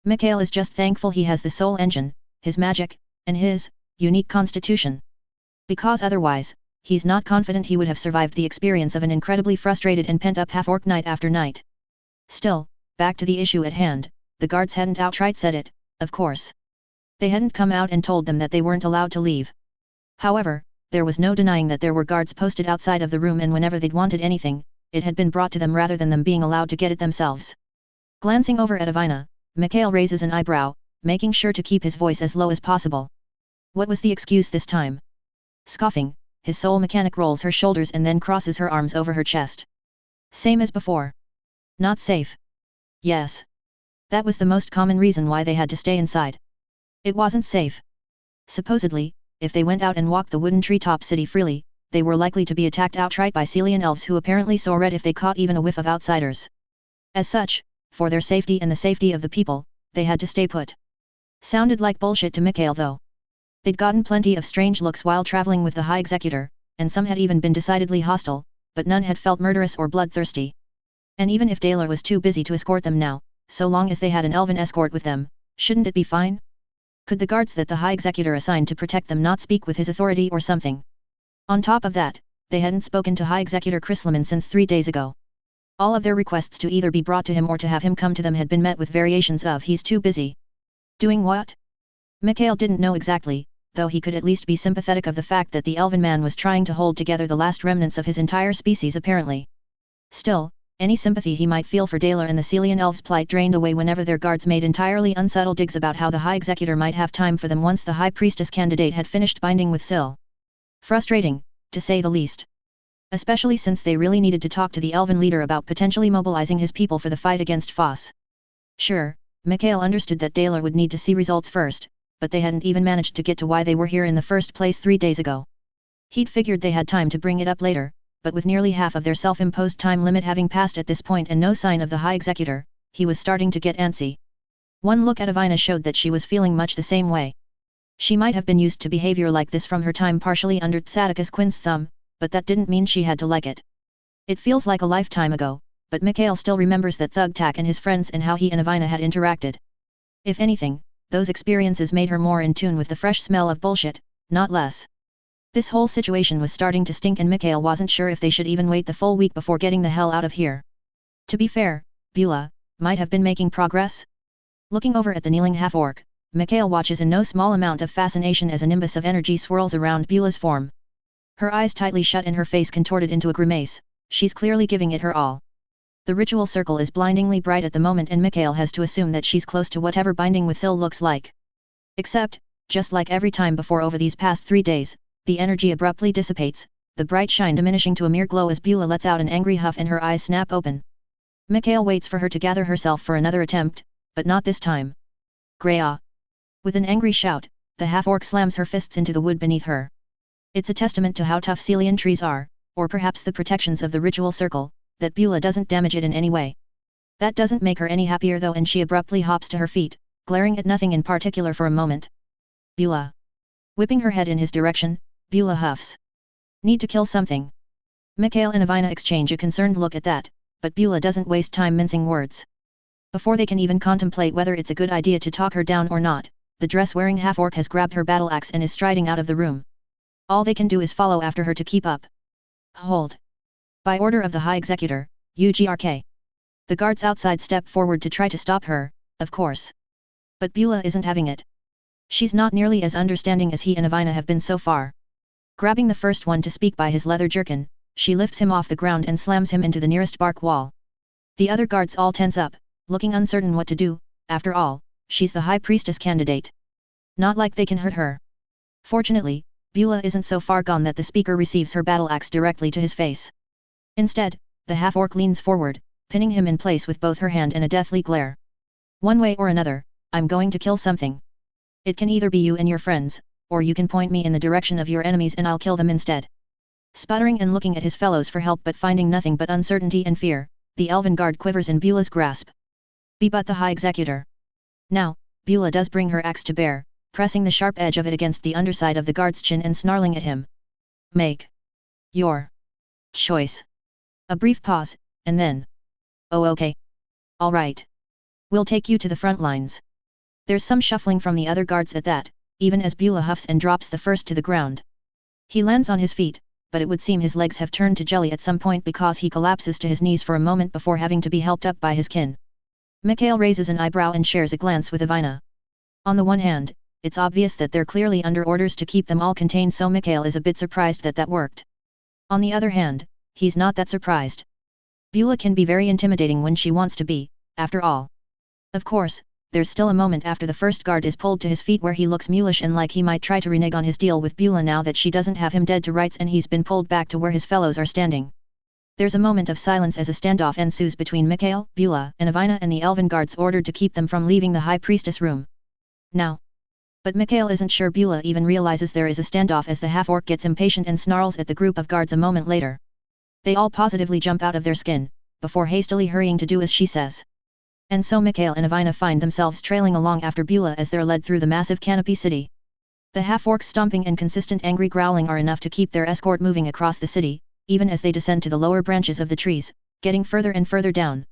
Mikhail is just thankful he has the soul engine, his magic, and his unique constitution. Because otherwise, he's not confident he would have survived the experience of an incredibly frustrated and pent-up half-orc night after night. Still, back to the issue at hand, the guards hadn't outright said it, of course. They hadn't come out and told them that they weren't allowed to leave. However, there was no denying that there were guards posted outside of the room and whenever they'd wanted anything, it had been brought to them rather than them being allowed to get it themselves. Glancing over at Avina, Mikhail raises an eyebrow, making sure to keep his voice as low as possible. What was the excuse this time? Scoffing, his soul mechanic rolls her shoulders and then crosses her arms over her chest. Same as before. Not safe. Yes. That was the most common reason why they had to stay inside. It wasn't safe. Supposedly, if they went out and walked the wooden treetop city freely, they were likely to be attacked outright by Celian elves who apparently saw red if they caught even a whiff of outsiders. As such, for their safety and the safety of the people, they had to stay put. Sounded like bullshit to Mikhail though. They'd gotten plenty of strange looks while traveling with the High Executor, and some had even been decidedly hostile, but none had felt murderous or bloodthirsty. And even if Daler was too busy to escort them now, so long as they had an elven escort with them, shouldn't it be fine? Could the guards that the High Executor assigned to protect them not speak with his authority or something? On top of that, they hadn't spoken to High Executor Krislaman since 3 days ago. All of their requests to either be brought to him or to have him come to them had been met with variations of "he's too busy." Doing what? Mikhail didn't know exactly, though he could at least be sympathetic of the fact that the elven man was trying to hold together the last remnants of his entire species apparently. Still, any sympathy he might feel for Daler and the Celian elves' plight drained away whenever their guards made entirely unsubtle digs about how the High Executor might have time for them once the High Priestess candidate had finished binding with Sil. Frustrating, to say the least. Especially since they really needed to talk to the elven leader about potentially mobilizing his people for the fight against Foss. Sure, Mikhail understood that Daler would need to see results first, but they hadn't even managed to get to why they were here in the first place 3 days ago. He'd figured they had time to bring it up later, but with nearly half of their self-imposed time limit having passed at this point and no sign of the High Executor, he was starting to get antsy. One look at Avina showed that she was feeling much the same way. She might have been used to behavior like this from her time partially under Tsadicus Quinn's thumb, but that didn't mean she had to like it. It feels like a lifetime ago, but Mikhail still remembers that Thugtak and his friends and how he and Avina had interacted. If anything, those experiences made her more in tune with the fresh smell of bullshit, not less. This whole situation was starting to stink and Mikhail wasn't sure if they should even wait the full week before getting the hell out of here. To be fair, Beulah might have been making progress. Looking over at the kneeling half-orc, Mikhail watches in no small amount of fascination as a nimbus of energy swirls around Beulah's form. Her eyes tightly shut and her face contorted into a grimace, she's clearly giving it her all. The ritual circle is blindingly bright at the moment and Mikhail has to assume that she's close to whatever binding with Sil looks like. Except, just like every time before over these past 3 days, the energy abruptly dissipates, the bright shine diminishing to a mere glow as Beulah lets out an angry huff and her eyes snap open. Mikhail waits for her to gather herself for another attempt, but not this time. Greya! With an angry shout, the half-orc slams her fists into the wood beneath her. It's a testament to how tough Celian trees are, or perhaps the protections of the ritual circle, that Beulah doesn't damage it in any way. That doesn't make her any happier though, and she abruptly hops to her feet, glaring at nothing in particular for a moment. Beulah. Whipping her head in his direction, Beulah huffs. Need to kill something. Mikhail and Ivina exchange a concerned look at that, but Beulah doesn't waste time mincing words. Before they can even contemplate whether it's a good idea to talk her down or not, the dress-wearing half-orc has grabbed her battle axe and is striding out of the room. All they can do is follow after her to keep up. Hold. By order of the High Executor, UGRK. The guards outside step forward to try to stop her, of course. But Beulah isn't having it. She's not nearly as understanding as he and Ivina have been so far. Grabbing the first one to speak by his leather jerkin, she lifts him off the ground and slams him into the nearest bark wall. The other guards all tense up, looking uncertain what to do. After all, she's the High Priestess candidate. Not like they can hurt her. Fortunately, Beulah isn't so far gone that the speaker receives her battle axe directly to his face. Instead, the half-orc leans forward, pinning him in place with both her hand and a deathly glare. One way or another, I'm going to kill something. It can either be you and your friends, or you can point me in the direction of your enemies and I'll kill them instead. Sputtering and looking at his fellows for help but finding nothing but uncertainty and fear, the elven guard quivers in Beulah's grasp. Be but the High Executor. Now, Beulah does bring her axe to bear, pressing the sharp edge of it against the underside of the guard's chin and snarling at him. Make your choice. A brief pause, and then. Oh okay. All right. We'll take you to the front lines. There's some shuffling from the other guards at that, even as Beulah huffs and drops the first to the ground. He lands on his feet, but it would seem his legs have turned to jelly at some point because he collapses to his knees for a moment before having to be helped up by his kin. Mikhail raises an eyebrow and shares a glance with Ivina. On the one hand, it's obvious that they're clearly under orders to keep them all contained, so Mikhail is a bit surprised that that worked. On the other hand, he's not that surprised. Beulah can be very intimidating when she wants to be, after all. Of course, there's still a moment after the first guard is pulled to his feet where he looks mulish and like he might try to renege on his deal with Beulah now that she doesn't have him dead to rights and he's been pulled back to where his fellows are standing. There's a moment of silence as a standoff ensues between Mikhail, Beulah, and Ivina and the elven guards ordered to keep them from leaving the High Priestess room. Now. But Mikhail isn't sure Beulah even realizes there is a standoff as the half-orc gets impatient and snarls at the group of guards a moment later. They all positively jump out of their skin, before hastily hurrying to do as she says. And so Mikhail and Ivina find themselves trailing along after Beulah as they're led through the massive canopy city. The half-orc's stomping and consistent angry growling are enough to keep their escort moving across the city, even as they descend to the lower branches of the trees, getting further and further down.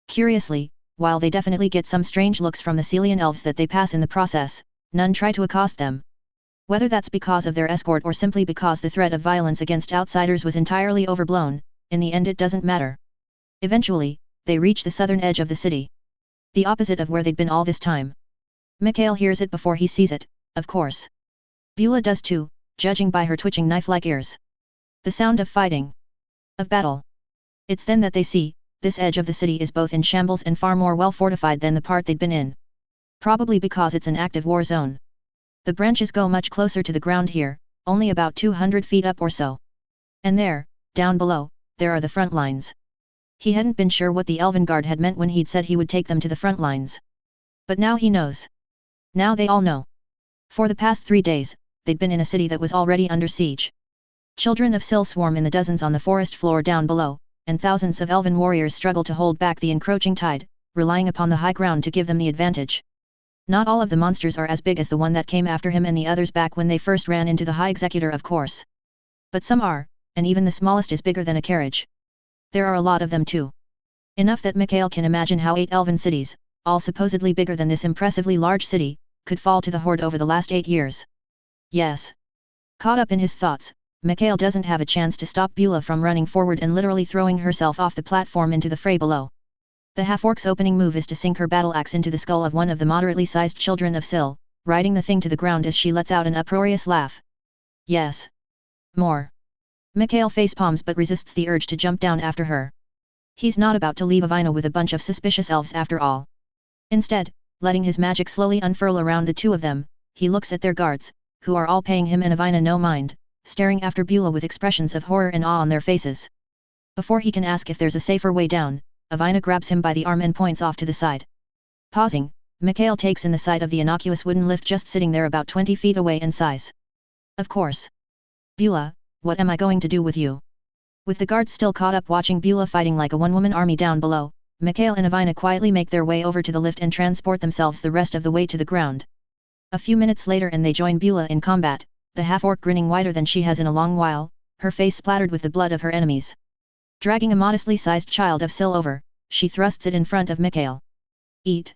Curiously, while they definitely get some strange looks from the Celian elves that they pass in the process, none try to accost them. Whether that's because of their escort or simply because the threat of violence against outsiders was entirely overblown, in the end it doesn't matter. Eventually, they reach the southern edge of the city. The opposite of where they'd been all this time. Mikhail hears it before he sees it, of course. Beulah does too, judging by her twitching knife-like ears. The sound of fighting. Of battle. It's then that they see, this edge of the city is both in shambles and far more well fortified than the part they'd been in. Probably because it's an active war zone. The branches go much closer to the ground here, only about 200 feet up or so. And there, down below, there are the front lines. He hadn't been sure what the elven guard had meant when he'd said he would take them to the front lines. But now he knows. Now they all know. For the past 3 days, they'd been in a city that was already under siege. Children of Sil swarm in the dozens on the forest floor down below, and thousands of elven warriors struggle to hold back the encroaching tide, relying upon the high ground to give them the advantage. Not all of the monsters are as big as the one that came after him and the others back when they first ran into the High Executor, of course. But some are, and even the smallest is bigger than a carriage. There are a lot of them too. Enough that Mikhail can imagine how 8 elven cities, all supposedly bigger than this impressively large city, could fall to the horde over the last 8 years. Yes. Caught up in his thoughts, Mikhail doesn't have a chance to stop Beulah from running forward and literally throwing herself off the platform into the fray below. The half-orc's opening move is to sink her battle axe into the skull of one of the moderately sized children of Sil, riding the thing to the ground as she lets out an uproarious laugh. Yes. More. Mikhail facepalms but resists the urge to jump down after her. He's not about to leave Ivina with a bunch of suspicious elves after all. Instead, letting his magic slowly unfurl around the two of them, he looks at their guards, who are all paying him and Ivina no mind, staring after Beulah with expressions of horror and awe on their faces. Before he can ask if there's a safer way down, Ivina grabs him by the arm and points off to the side. Pausing, Mikhail takes in the sight of the innocuous wooden lift just sitting there about 20 feet away in size. Of course. Beulah, what am I going to do with you? With the guards still caught up watching Beulah fighting like a one-woman army down below, Mikhail and Ivina quietly make their way over to the lift and transport themselves the rest of the way to the ground. A few minutes later and they join Beulah in combat, the half-orc grinning wider than she has in a long while, her face splattered with the blood of her enemies. Dragging a modestly sized child of Sil over, she thrusts it in front of Mikhail. Eat.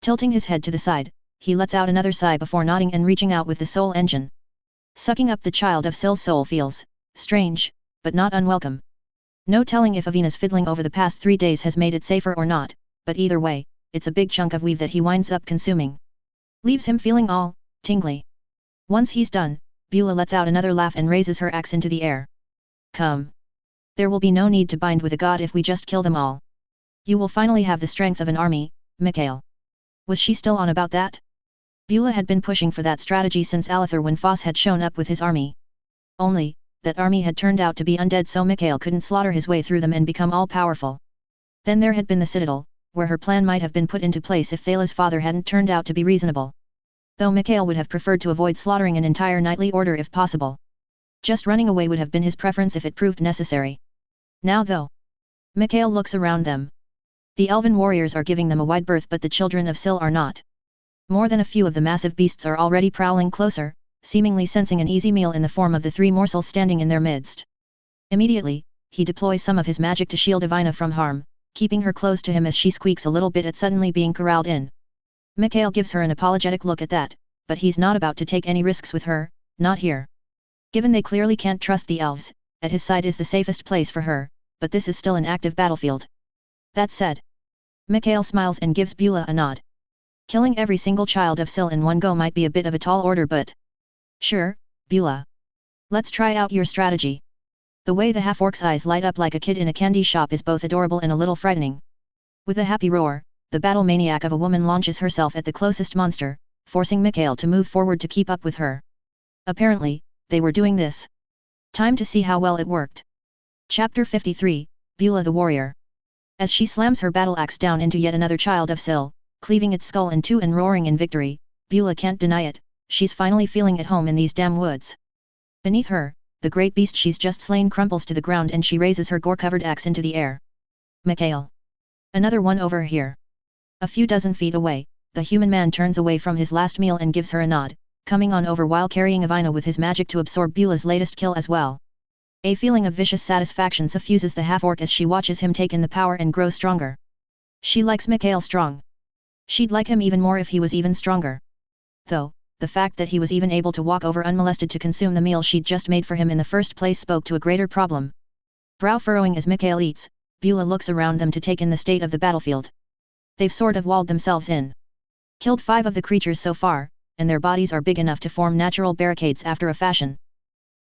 Tilting his head to the side, he lets out another sigh before nodding and reaching out with the soul engine. Sucking up the child of Sil's soul feels strange, but not unwelcome. No telling if Avina's fiddling over the past 3 days has made it safer or not, but either way, it's a big chunk of weave that he winds up consuming. Leaves him feeling all tingly. Once he's done, Beulah lets out another laugh and raises her axe into the air. Come. There will be no need to bind with a god if we just kill them all. You will finally have the strength of an army, Mikhail. Was she still on about that? Beulah had been pushing for that strategy since Alethar when Foss had shown up with his army. Only, that army had turned out to be undead so Mikhail couldn't slaughter his way through them and become all-powerful. Then there had been the citadel, where her plan might have been put into place if Thala's father hadn't turned out to be reasonable. Though Mikhail would have preferred to avoid slaughtering an entire knightly order if possible. Just running away would have been his preference if it proved necessary. Now though. Mikhail looks around them. The elven warriors are giving them a wide berth but the children of Sil are not. More than a few of the massive beasts are already prowling closer, seemingly sensing an easy meal in the form of the 3 morsels standing in their midst. Immediately, he deploys some of his magic to shield Ivina from harm, keeping her close to him as she squeaks a little bit at suddenly being corralled in. Mikhail gives her an apologetic look at that, but he's not about to take any risks with her, not here. Given they clearly can't trust the elves, at his side is the safest place for her, but this is still an active battlefield. That said, Mikhail smiles and gives Beulah a nod. Killing every single child of Sil in one go might be a bit of a tall order but... Sure, Beulah. Let's try out your strategy. The way the half-orc's eyes light up like a kid in a candy shop is both adorable and a little frightening. With a happy roar, the battle maniac of a woman launches herself at the closest monster, forcing Mikhail to move forward to keep up with her. Apparently, they were doing this. Time to see how well it worked. Chapter 53, Beulah the Warrior. As she slams her battle axe down into yet another child of Sil, cleaving its skull in two and roaring in victory, Beulah can't deny it, she's finally feeling at home in these damn woods. Beneath her, the great beast she's just slain crumples to the ground and she raises her gore-covered axe into the air. Mikhail. Another one over here. A few dozen feet away, the human man turns away from his last meal and gives her a nod, coming on over while carrying Ivina with his magic to absorb Beulah's latest kill as well. A feeling of vicious satisfaction suffuses the half-orc as she watches him take in the power and grow stronger. She likes Mikhail strong. She'd like him even more if he was even stronger. Though, the fact that he was even able to walk over unmolested to consume the meal she'd just made for him in the first place spoke to a greater problem. Brow furrowing as Mikhail eats, Beulah looks around them to take in the state of the battlefield. They've sort of walled themselves in. Killed 5 of the creatures so far, and their bodies are big enough to form natural barricades after a fashion.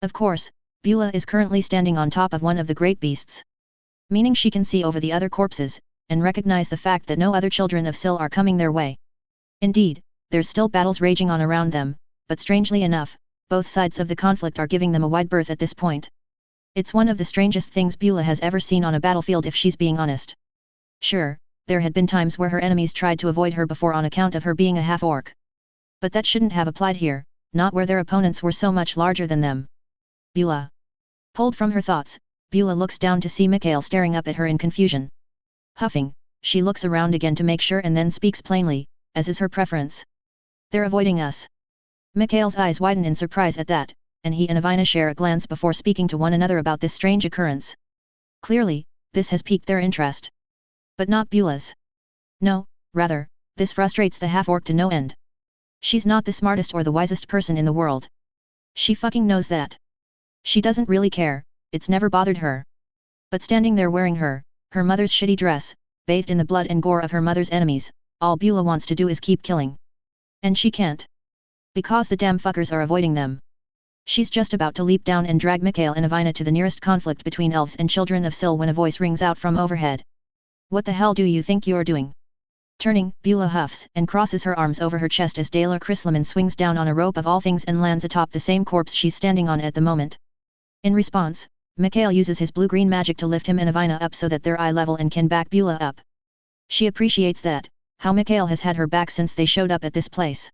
Of course, Beulah is currently standing on top of one of the great beasts. Meaning she can see over the other corpses, and recognize the fact that no other children of Sil are coming their way. Indeed, there's still battles raging on around them, but strangely enough, both sides of the conflict are giving them a wide berth at this point. It's one of the strangest things Beulah has ever seen on a battlefield if she's being honest. Sure, there had been times where her enemies tried to avoid her before on account of her being a half-orc. But that shouldn't have applied here, not where their opponents were so much larger than them. Beulah. Pulled from her thoughts, Beulah looks down to see Mikhail staring up at her in confusion. Huffing, she looks around again to make sure and then speaks plainly, as is her preference. They're avoiding us. Mikhail's eyes widen in surprise at that, and he and Ivina share a glance before speaking to one another about this strange occurrence. Clearly, this has piqued their interest. But not Beulah's. No, rather, this frustrates the half-orc to no end. She's not the smartest or the wisest person in the world. She fucking knows that. She doesn't really care, it's never bothered her. But standing there wearing her mother's shitty dress, bathed in the blood and gore of her mother's enemies, all Beulah wants to do is keep killing. And she can't. Because the damn fuckers are avoiding them. She's just about to leap down and drag Mikhail and Ivina to the nearest conflict between elves and children of Sil when a voice rings out from overhead. What the hell do you think you're doing? Turning, Beulah huffs and crosses her arms over her chest as Dalar Chrislaman swings down on a rope of all things and lands atop the same corpse she's standing on at the moment. In response, Mikhail uses his blue-green magic to lift him and Ivina up so that they're eye level and can back Beulah up. She appreciates that, how Mikhail has had her back since they showed up at this place.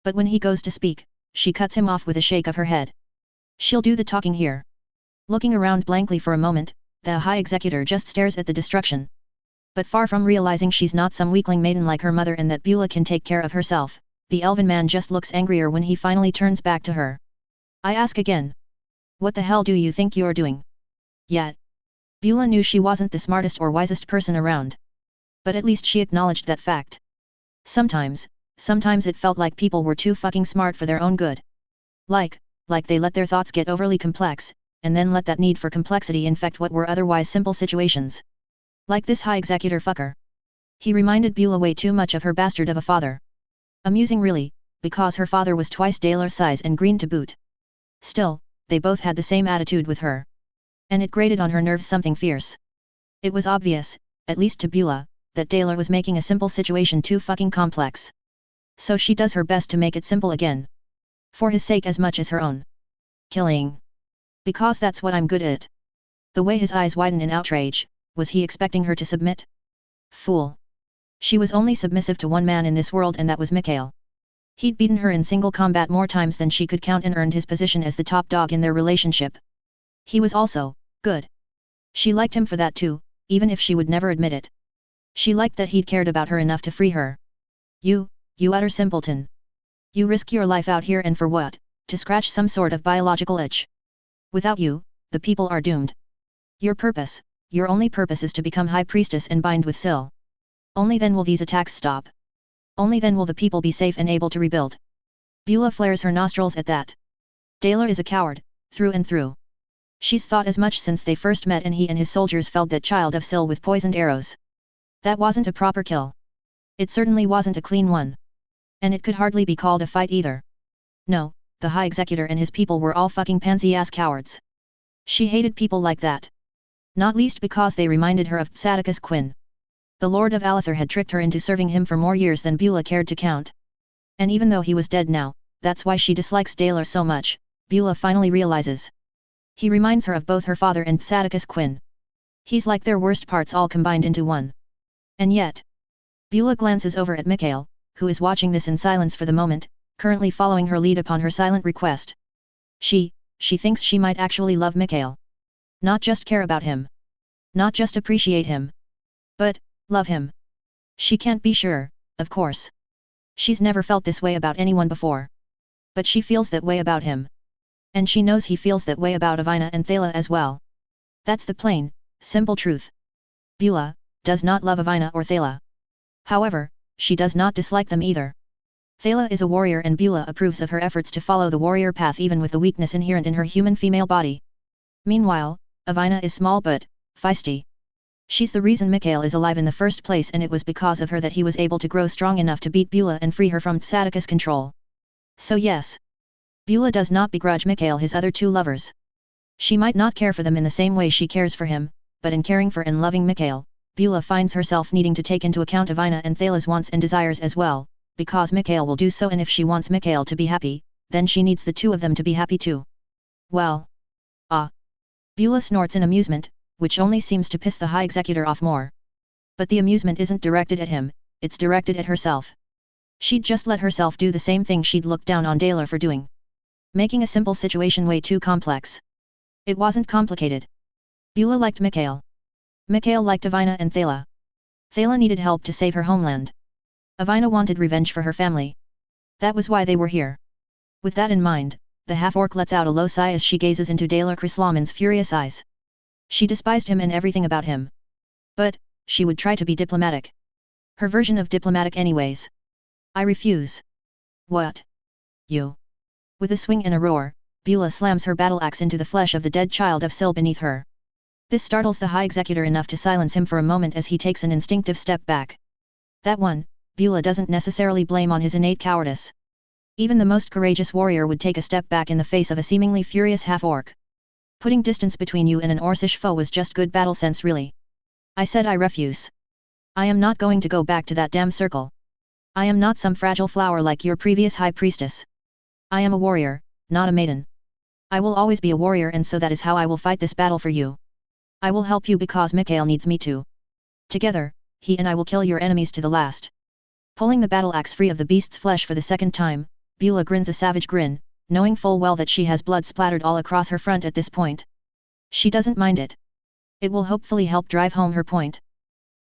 But when he goes to speak, she cuts him off with a shake of her head. She'll do the talking here. Looking around blankly for a moment, the High Executor just stares at the destruction. But far from realizing she's not some weakling maiden like her mother and that Beulah can take care of herself, the elven man just looks angrier when he finally turns back to her. I ask again. What the hell do you think you're doing? Yet. Beulah knew she wasn't the smartest or wisest person around. But at least she acknowledged that fact. Sometimes it felt like people were too fucking smart for their own good. Like they let their thoughts get overly complex, and then let that need for complexity infect what were otherwise simple situations. Like this High Executor fucker. He reminded Beulah way too much of her bastard of a father. Amusing really, because her father was twice Dalar's size and green to boot. Still, they both had the same attitude with her. And it grated on her nerves something fierce. It was obvious, at least to Beulah, that Dalar was making a simple situation too fucking complex. So she does her best to make it simple again. For his sake as much as her own. Killing. Because that's what I'm good at. The way his eyes widen in outrage, was he expecting her to submit? Fool. She was only submissive to one man in this world and that was Mikhail. He'd beaten her in single combat more times than she could count and earned his position as the top dog in their relationship. He was also good. She liked him for that too, even if she would never admit it. She liked that he'd cared about her enough to free her. You utter simpleton. You risk your life out here and for what? To scratch some sort of biological itch. Without you, the people are doomed. Your only purpose is to become High Priestess and bind with Syl. Only then will these attacks stop. Only then will the people be safe and able to rebuild. Beulah flares her nostrils at that. Dalar is a coward, through and through. She's thought as much since they first met and he and his soldiers felled that child of Syl with poisoned arrows. That wasn't a proper kill. It certainly wasn't a clean one. And it could hardly be called a fight either. No, the High Executor and his people were all fucking pansy-ass cowards. She hated people like that. Not least because they reminded her of Sadicus Quinn. The Lord of Alather had tricked her into serving him for more years than Beulah cared to count. And even though he was dead now, that's why she dislikes Dalar so much, Beulah finally realizes. He reminds her of both her father and Sadicus Quinn. He's like their worst parts all combined into one. And yet. Beulah glances over at Mikhail, who is watching this in silence for the moment, currently following her lead upon her silent request. She thinks she might actually love Mikhail. Not just care about him. Not just appreciate him. But, love him. She can't be sure, of course. She's never felt this way about anyone before. But she feels that way about him. And she knows he feels that way about Avina and Thala as well. That's the plain, simple truth. Beulah does not love Avina or Thala. However, she does not dislike them either. Thala is a warrior and Beulah approves of her efforts to follow the warrior path even with the weakness inherent in her human female body. Meanwhile, Avina is small but feisty. She's the reason Mikhail is alive in the first place and it was because of her that he was able to grow strong enough to beat Beulah and free her from Sadicus' control. So yes. Beulah does not begrudge Mikhail his other two lovers. She might not care for them in the same way she cares for him, but in caring for and loving Mikhail, Beulah finds herself needing to take into account Avina and Thala's wants and desires as well, because Mikhail will do so and if she wants Mikhail to be happy, then she needs the two of them to be happy too. Well. Beulah snorts in amusement, which only seems to piss the High Executor off more. But the amusement isn't directed at him, it's directed at herself. She'd just let herself do the same thing she'd looked down on Dalar for doing. Making a simple situation way too complex. It wasn't complicated. Beulah liked Mikhail. Mikhail liked Avina and Thala. Thala needed help to save her homeland. Avina wanted revenge for her family. That was why they were here. With that in mind, the half-orc lets out a low sigh as she gazes into Dalar Krislaman's furious eyes. She despised him and everything about him. But, she would try to be diplomatic. Her version of diplomatic anyways. I refuse. What? You? With a swing and a roar, Beulah slams her battle axe into the flesh of the dead child of Syl beneath her. This startles the High Executor enough to silence him for a moment as he takes an instinctive step back. That one, Beulah doesn't necessarily blame on his innate cowardice. Even the most courageous warrior would take a step back in the face of a seemingly furious half-orc. Putting distance between you and an Orcish foe was just good battle sense really. I said I refuse. I am not going to go back to that damn circle. I am not some fragile flower like your previous High Priestess. I am a warrior, not a maiden. I will always be a warrior and so that is how I will fight this battle for you. I will help you because Mikhail needs me to. Together, he and I will kill your enemies to the last. Pulling the battle axe free of the beast's flesh for the second time, Beulah grins a savage grin, knowing full well that she has blood splattered all across her front at this point. She doesn't mind it. It will hopefully help drive home her point.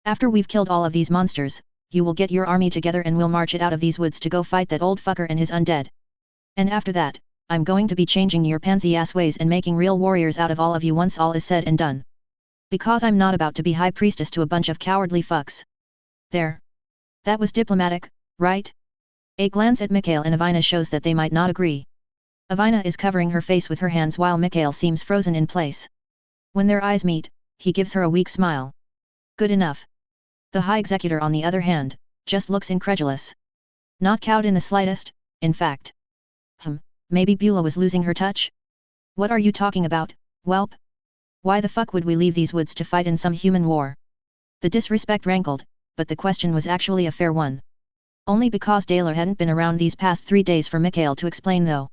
After we've killed all of these monsters, you will get your army together and we'll march it out of these woods to go fight that old fucker and his undead. And after that, I'm going to be changing your pansy-ass ways and making real warriors out of all of you once all is said and done. Because I'm not about to be high priestess to a bunch of cowardly fucks. There. That was diplomatic, right? A glance at Mikhail and Avina shows that they might not agree. Avina is covering her face with her hands while Mikhail seems frozen in place. When their eyes meet, he gives her a weak smile. Good enough. The High Executor on the other hand, just looks incredulous. Not cowed in the slightest, in fact. Maybe Beulah was losing her touch? What are you talking about, whelp? Why the fuck would we leave these woods to fight in some human war? The disrespect rankled, but the question was actually a fair one. Only because Daler hadn't been around these past 3 days for Mikhail to explain though.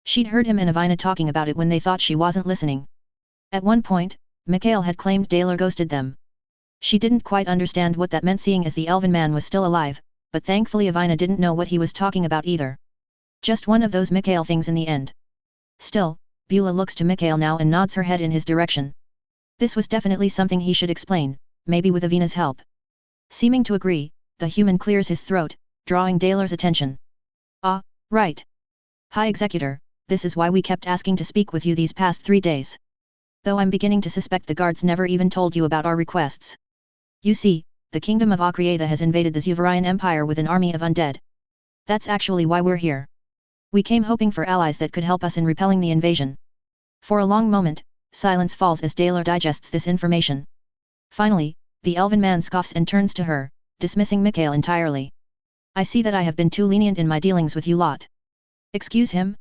She'd heard him and Avina talking about it when they thought she wasn't listening. At one point, Mikhail had claimed Daler ghosted them. She didn't quite understand what that meant seeing as the elven man was still alive, but thankfully Avina didn't know what he was talking about either. Just one of those Mikhail things in the end. Still, Beulah looks to Mikhail now and nods her head in his direction. This was definitely something he should explain, maybe with Avina's help. Seeming to agree, the human clears his throat, drawing Daler's attention. Ah, right. High Executor, this is why we kept asking to speak with you these past 3 days. Though I'm beginning to suspect the guards never even told you about our requests. You see, the kingdom of Akriatha has invaded the Zuvarian Empire with an army of undead. That's actually why we're here. We came hoping for allies that could help us in repelling the invasion. For a long moment, silence falls as Daler digests this information. Finally, the elven man scoffs and turns to her, dismissing Mikhail entirely. I see that I have been too lenient in my dealings with you lot. Excuse him?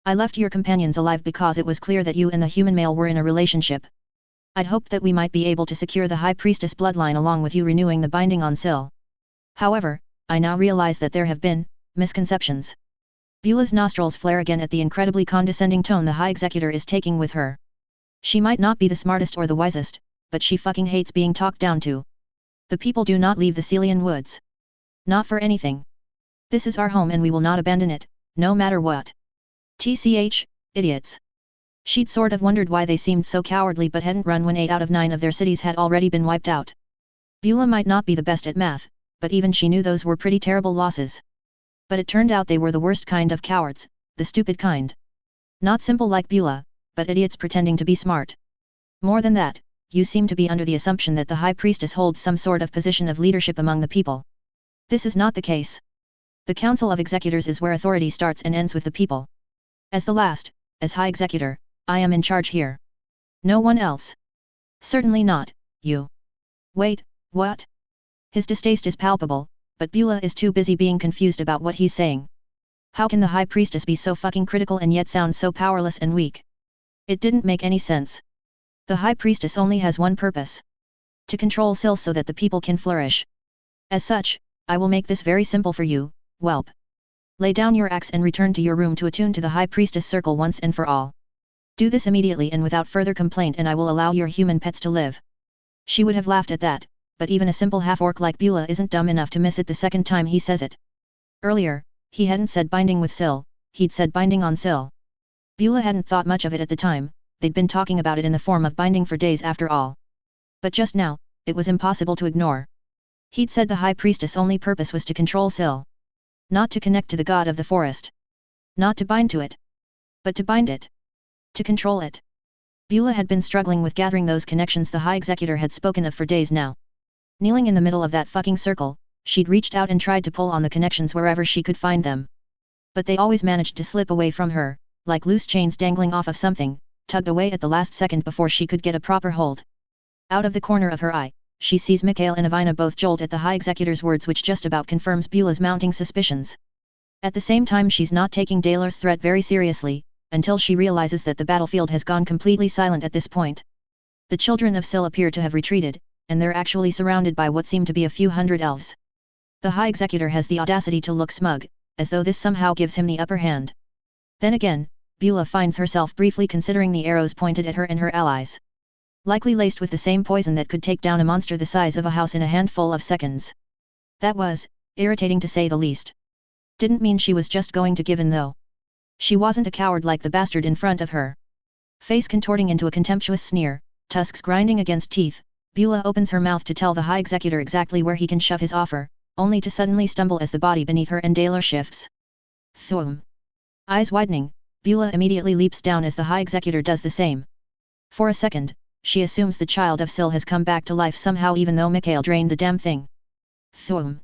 I left your companions alive because it was clear that you and the human male were in a relationship. I'd hoped that we might be able to secure the High Priestess bloodline along with you renewing the binding on Syl. However, I now realize that there have been misconceptions. Beulah's nostrils flare again at the incredibly condescending tone the High Executor is taking with her. She might not be the smartest or the wisest, but she fucking hates being talked down to. The people do not leave the Celian woods. Not for anything. This is our home and we will not abandon it, no matter what. TCH, idiots. She'd sort of wondered why they seemed so cowardly but hadn't run when 8 out of 9 of their cities had already been wiped out. Beulah might not be the best at math, but even she knew those were pretty terrible losses. But it turned out they were the worst kind of cowards, the stupid kind. Not simple like Beulah, but idiots pretending to be smart. More than that, you seem to be under the assumption that the High Priestess holds some sort of position of leadership among the people. This is not the case. The Council of Executors is where authority starts and ends with the people. As the last, as High Executor, I am in charge here. No one else. Certainly not, you. Wait, what? His distaste is palpable, but Beulah is too busy being confused about what he's saying. How can the High Priestess be so fucking critical and yet sound so powerless and weak? It didn't make any sense. The High Priestess only has one purpose. To control Syl so that the people can flourish. As such, I will make this very simple for you, whelp. Lay down your axe and return to your room to attune to the High Priestess circle once and for all. Do this immediately and without further complaint and I will allow your human pets to live. She would have laughed at that, but even a simple half-orc like Beulah isn't dumb enough to miss it the second time he says it. Earlier, he hadn't said binding with Syl, he'd said binding on Syl. Beulah hadn't thought much of it at the time, they'd been talking about it in the form of binding for days after all. But just now, it was impossible to ignore. He'd said the High Priestess' only purpose was to control Syl. Not to connect to the god of the forest. Not to bind to it. But to bind it. To control it. Beulah had been struggling with gathering those connections the High Executor had spoken of for days now. Kneeling in the middle of that fucking circle, she'd reached out and tried to pull on the connections wherever she could find them. But they always managed to slip away from her, like loose chains dangling off of something, tugged away at the last second before she could get a proper hold. Out of the corner of her eye, she sees Mikhail and Avina both jolt at the High Executor's words, which just about confirms Beulah's mounting suspicions. At the same time she's not taking Daler's threat very seriously, until she realizes that the battlefield has gone completely silent at this point. The children of Syl appear to have retreated, and they're actually surrounded by what seem to be a few hundred elves. The High Executor has the audacity to look smug, as though this somehow gives him the upper hand. Then again, Beulah finds herself briefly considering the arrows pointed at her and her allies. Likely laced with the same poison that could take down a monster the size of a house in a handful of seconds. That was, Irritating to say the least. Didn't mean she was just going to give in though. She wasn't a coward like the bastard in front of her. Face contorting into a contemptuous sneer, tusks grinding against teeth, Beulah opens her mouth to tell the High Executor exactly where he can shove his offer, only to suddenly stumble as the body beneath her and Daler shifts. Thum. Eyes widening, Beulah immediately leaps down as the High Executor does the same. For a second, she assumes the child of Syl has come back to life somehow even though Mikhail drained the damn thing. Thum.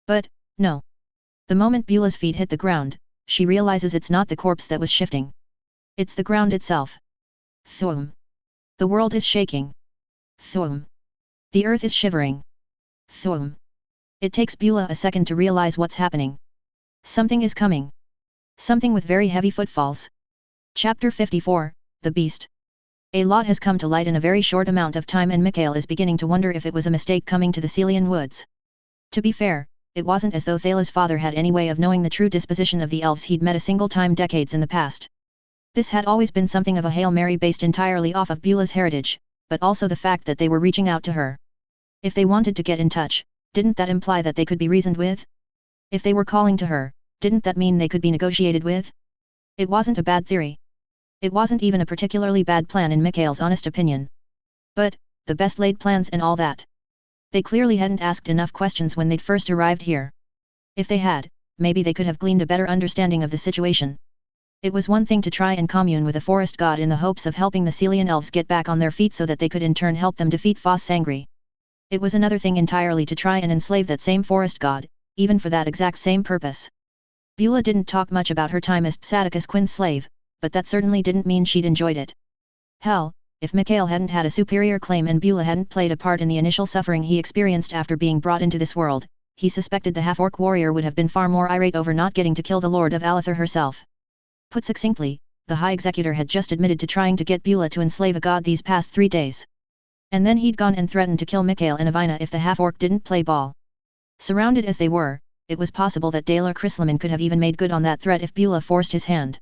But, no. The moment Beulah's feet hit the ground, she realizes it's not the corpse that was shifting. It's the ground itself. Thum. The world is shaking. Thum. The earth is shivering. Thum. It takes Beulah a second to realize what's happening. Something is coming. Something with very heavy footfalls. Chapter 54, The Beast. A lot has come to light in a very short amount of time and Mikhail is beginning to wonder if it was a mistake coming to the Celian woods. To be fair, it wasn't as though Thala's father had any way of knowing the true disposition of the elves he'd met a single time decades in the past. This had always been something of a Hail Mary based entirely off of Beulah's heritage, but also the fact that they were reaching out to her. If they wanted to get in touch, didn't that imply that they could be reasoned with? If they were calling to her, didn't that mean they could be negotiated with? It wasn't a bad theory. It wasn't even a particularly bad plan in Mikhail's honest opinion. But, the best laid plans and all that. They clearly hadn't asked enough questions when they'd first arrived here. If they had, maybe they could have gleaned a better understanding of the situation. It was one thing to try and commune with a forest god in the hopes of helping the Celian elves get back on their feet so that they could in turn help them defeat Foss Sangri. It was another thing entirely to try and enslave that same forest god, even for that exact same purpose. Beulah didn't talk much about her time as Tsadicus Quinn's slave, but that certainly didn't mean she'd enjoyed it. Hell, if Mikhail hadn't had a superior claim and Beulah hadn't played a part in the initial suffering he experienced after being brought into this world, he suspected the half-orc warrior would have been far more irate over not getting to kill the Lord of Alather herself. Put succinctly, the High Executor had just admitted to trying to get Beulah to enslave a god these past 3 days. And then he'd gone and threatened to kill Mikhail and Avina if the half-orc didn't play ball. Surrounded as they were, it was possible that Daler Chrislaman could have even made good on that threat if Beulah forced his hand.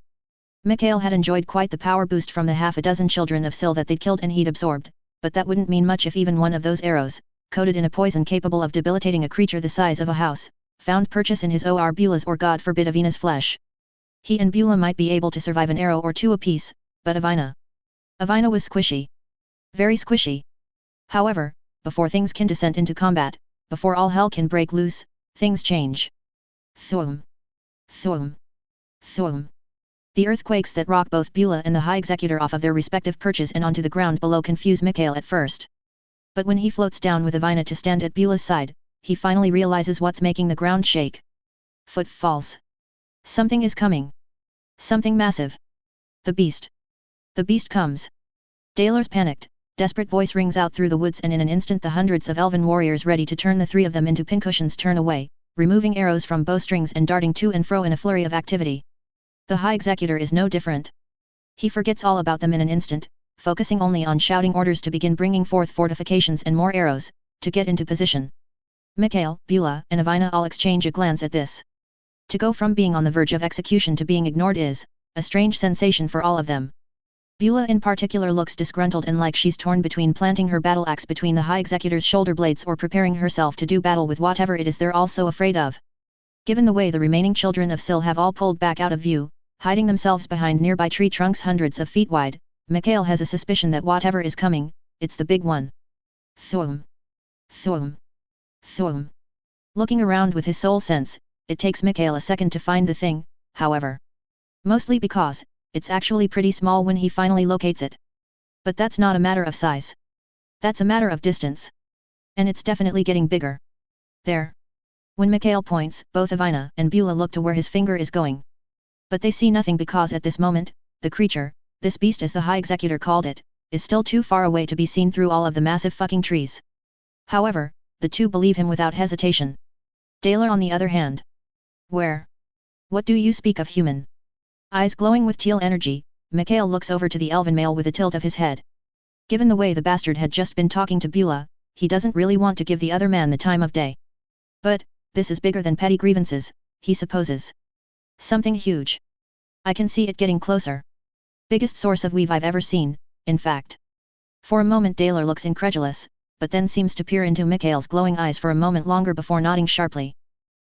Mikhail had enjoyed quite the power boost from the half a dozen children of Syl that they'd killed and he'd absorbed, but that wouldn't mean much if even one of those arrows, coated in a poison capable of debilitating a creature the size of a house, found purchase in his or Beulah's or God forbid Avina's flesh. He and Beulah might be able to survive an arrow or two apiece, but Avina was squishy. Very squishy. However, before things can descend into combat, before all hell can break loose, things change. Thum. Thum. Thum. The earthquakes that rock both Beulah and the High Executor off of their respective perches and onto the ground below confuse Mikhail at first. But when he floats down with Avina to stand at Beulah's side, he finally realizes what's making the ground shake. Footfalls. Something is coming. Something massive. The beast. The beast comes. Daler's panicked, desperate voice rings out through the woods and in an instant the hundreds of elven warriors ready to turn the 3 of them into pincushions turn away, removing arrows from bowstrings and darting to and fro in a flurry of activity. The High Executor is no different. He forgets all about them in an instant, focusing only on shouting orders to begin bringing forth fortifications and more arrows, to get into position. Mikhail, Beulah and Avina all exchange a glance at this. To go from being on the verge of execution to being ignored is a strange sensation for all of them. Beulah in particular looks disgruntled and like she's torn between planting her battle axe between the High Executor's shoulder blades or preparing herself to do battle with whatever it is they're all so afraid of. Given the way the remaining children of Syl have all pulled back out of view, hiding themselves behind nearby tree trunks hundreds of feet wide, Mikhail has a suspicion that whatever is coming, it's the big one. Thum. Thum. Thum. Looking around with his soul sense, it takes Mikhail a second to find the thing, however. Mostly because, it's actually pretty small when he finally locates it. But that's not a matter of size. That's a matter of distance. And it's definitely getting bigger. There. When Mikhail points, both Avina and Beulah look to where his finger is going. But they see nothing because at this moment, the creature, this beast as the High Executor called it, is still too far away to be seen through all of the massive fucking trees. However, the two believe him without hesitation. Daler on the other hand. Where? What do you speak of human? Eyes glowing with teal energy, Mikhail looks over to the elven male with a tilt of his head. Given the way the bastard had just been talking to Beulah, he doesn't really want to give the other man the time of day. But, this is bigger than petty grievances, he supposes. Something huge. I can see it getting closer. Biggest source of weave I've ever seen, in fact. For a moment Daler looks incredulous, but then seems to peer into Mikhail's glowing eyes for a moment longer before nodding sharply.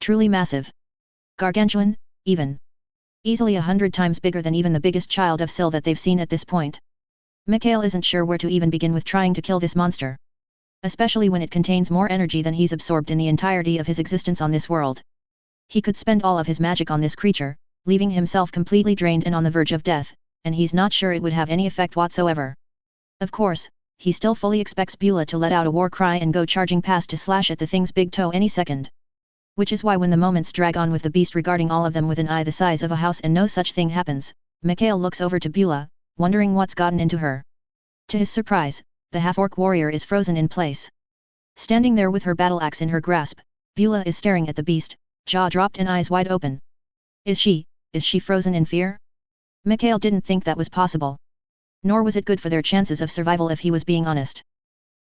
Truly massive. Gargantuan, even. Easily 100 times bigger than even the biggest child of Sil that they've seen at this point. Mikhail isn't sure where to even begin with trying to kill this monster. Especially when it contains more energy than he's absorbed in the entirety of his existence on this world. He could spend all of his magic on this creature, leaving himself completely drained and on the verge of death, and he's not sure it would have any effect whatsoever. Of course, he still fully expects Beulah to let out a war cry and go charging past to slash at the thing's big toe any second. Which is why when the moments drag on with the beast regarding all of them with an eye the size of a house and no such thing happens, Mikhail looks over to Beulah, wondering what's gotten into her. To his surprise, the half-orc warrior is frozen in place. Standing there with her battle axe in her grasp, Beulah is staring at the beast, jaw dropped and eyes wide open. Is she frozen in fear? Mikhail didn't think that was possible. Nor was it good for their chances of survival if he was being honest.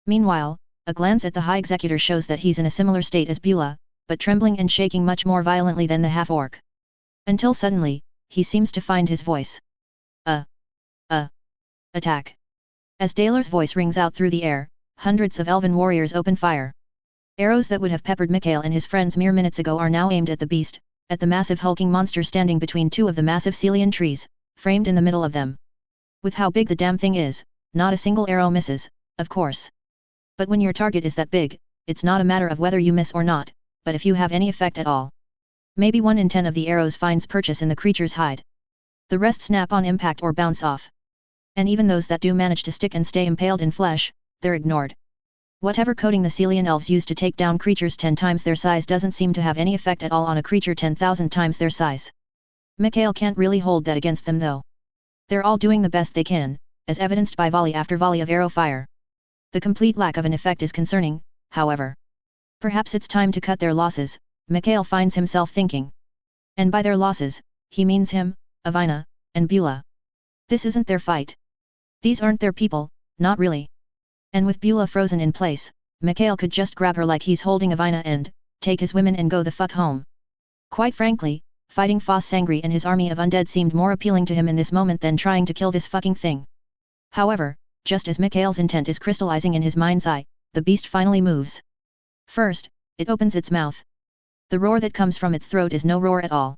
Meanwhile, a glance at the High Executor shows that he's in a similar state as Beulah, but trembling and shaking much more violently than the half-orc. Until suddenly, he seems to find his voice. Attack. As Dalar's voice rings out through the air, hundreds of elven warriors open fire. Arrows that would have peppered Mikhail and his friends mere minutes ago are now aimed at the beast, at the massive hulking monster standing between two of the massive Celian trees, framed in the middle of them. With how big the damn thing is, not a single arrow misses, of course. But when your target is that big, it's not a matter of whether you miss or not, but if you have any effect at all. Maybe 1 in 10 of the arrows finds purchase in the creature's hide. The rest snap on impact or bounce off. And even those that do manage to stick and stay impaled in flesh, they're ignored. Whatever coating the Celian elves use to take down creatures 10 times their size doesn't seem to have any effect at all on a creature 10,000 times their size. Mikhail can't really hold that against them though. They're all doing the best they can, as evidenced by volley after volley of arrow fire. The complete lack of an effect is concerning, however. Perhaps it's time to cut their losses, Mikhail finds himself thinking. And by their losses, he means him, Avina, and Beulah. This isn't their fight. These aren't their people, not really. And with Beulah frozen in place, Mikhail could just grab her like he's holding Avina and take his women and go the fuck home. Quite frankly, fighting Foss Sangri and his army of undead seemed more appealing to him in this moment than trying to kill this fucking thing. However, just as Mikhail's intent is crystallizing in his mind's eye, the beast finally moves. First, it opens its mouth. The roar that comes from its throat is no roar at all.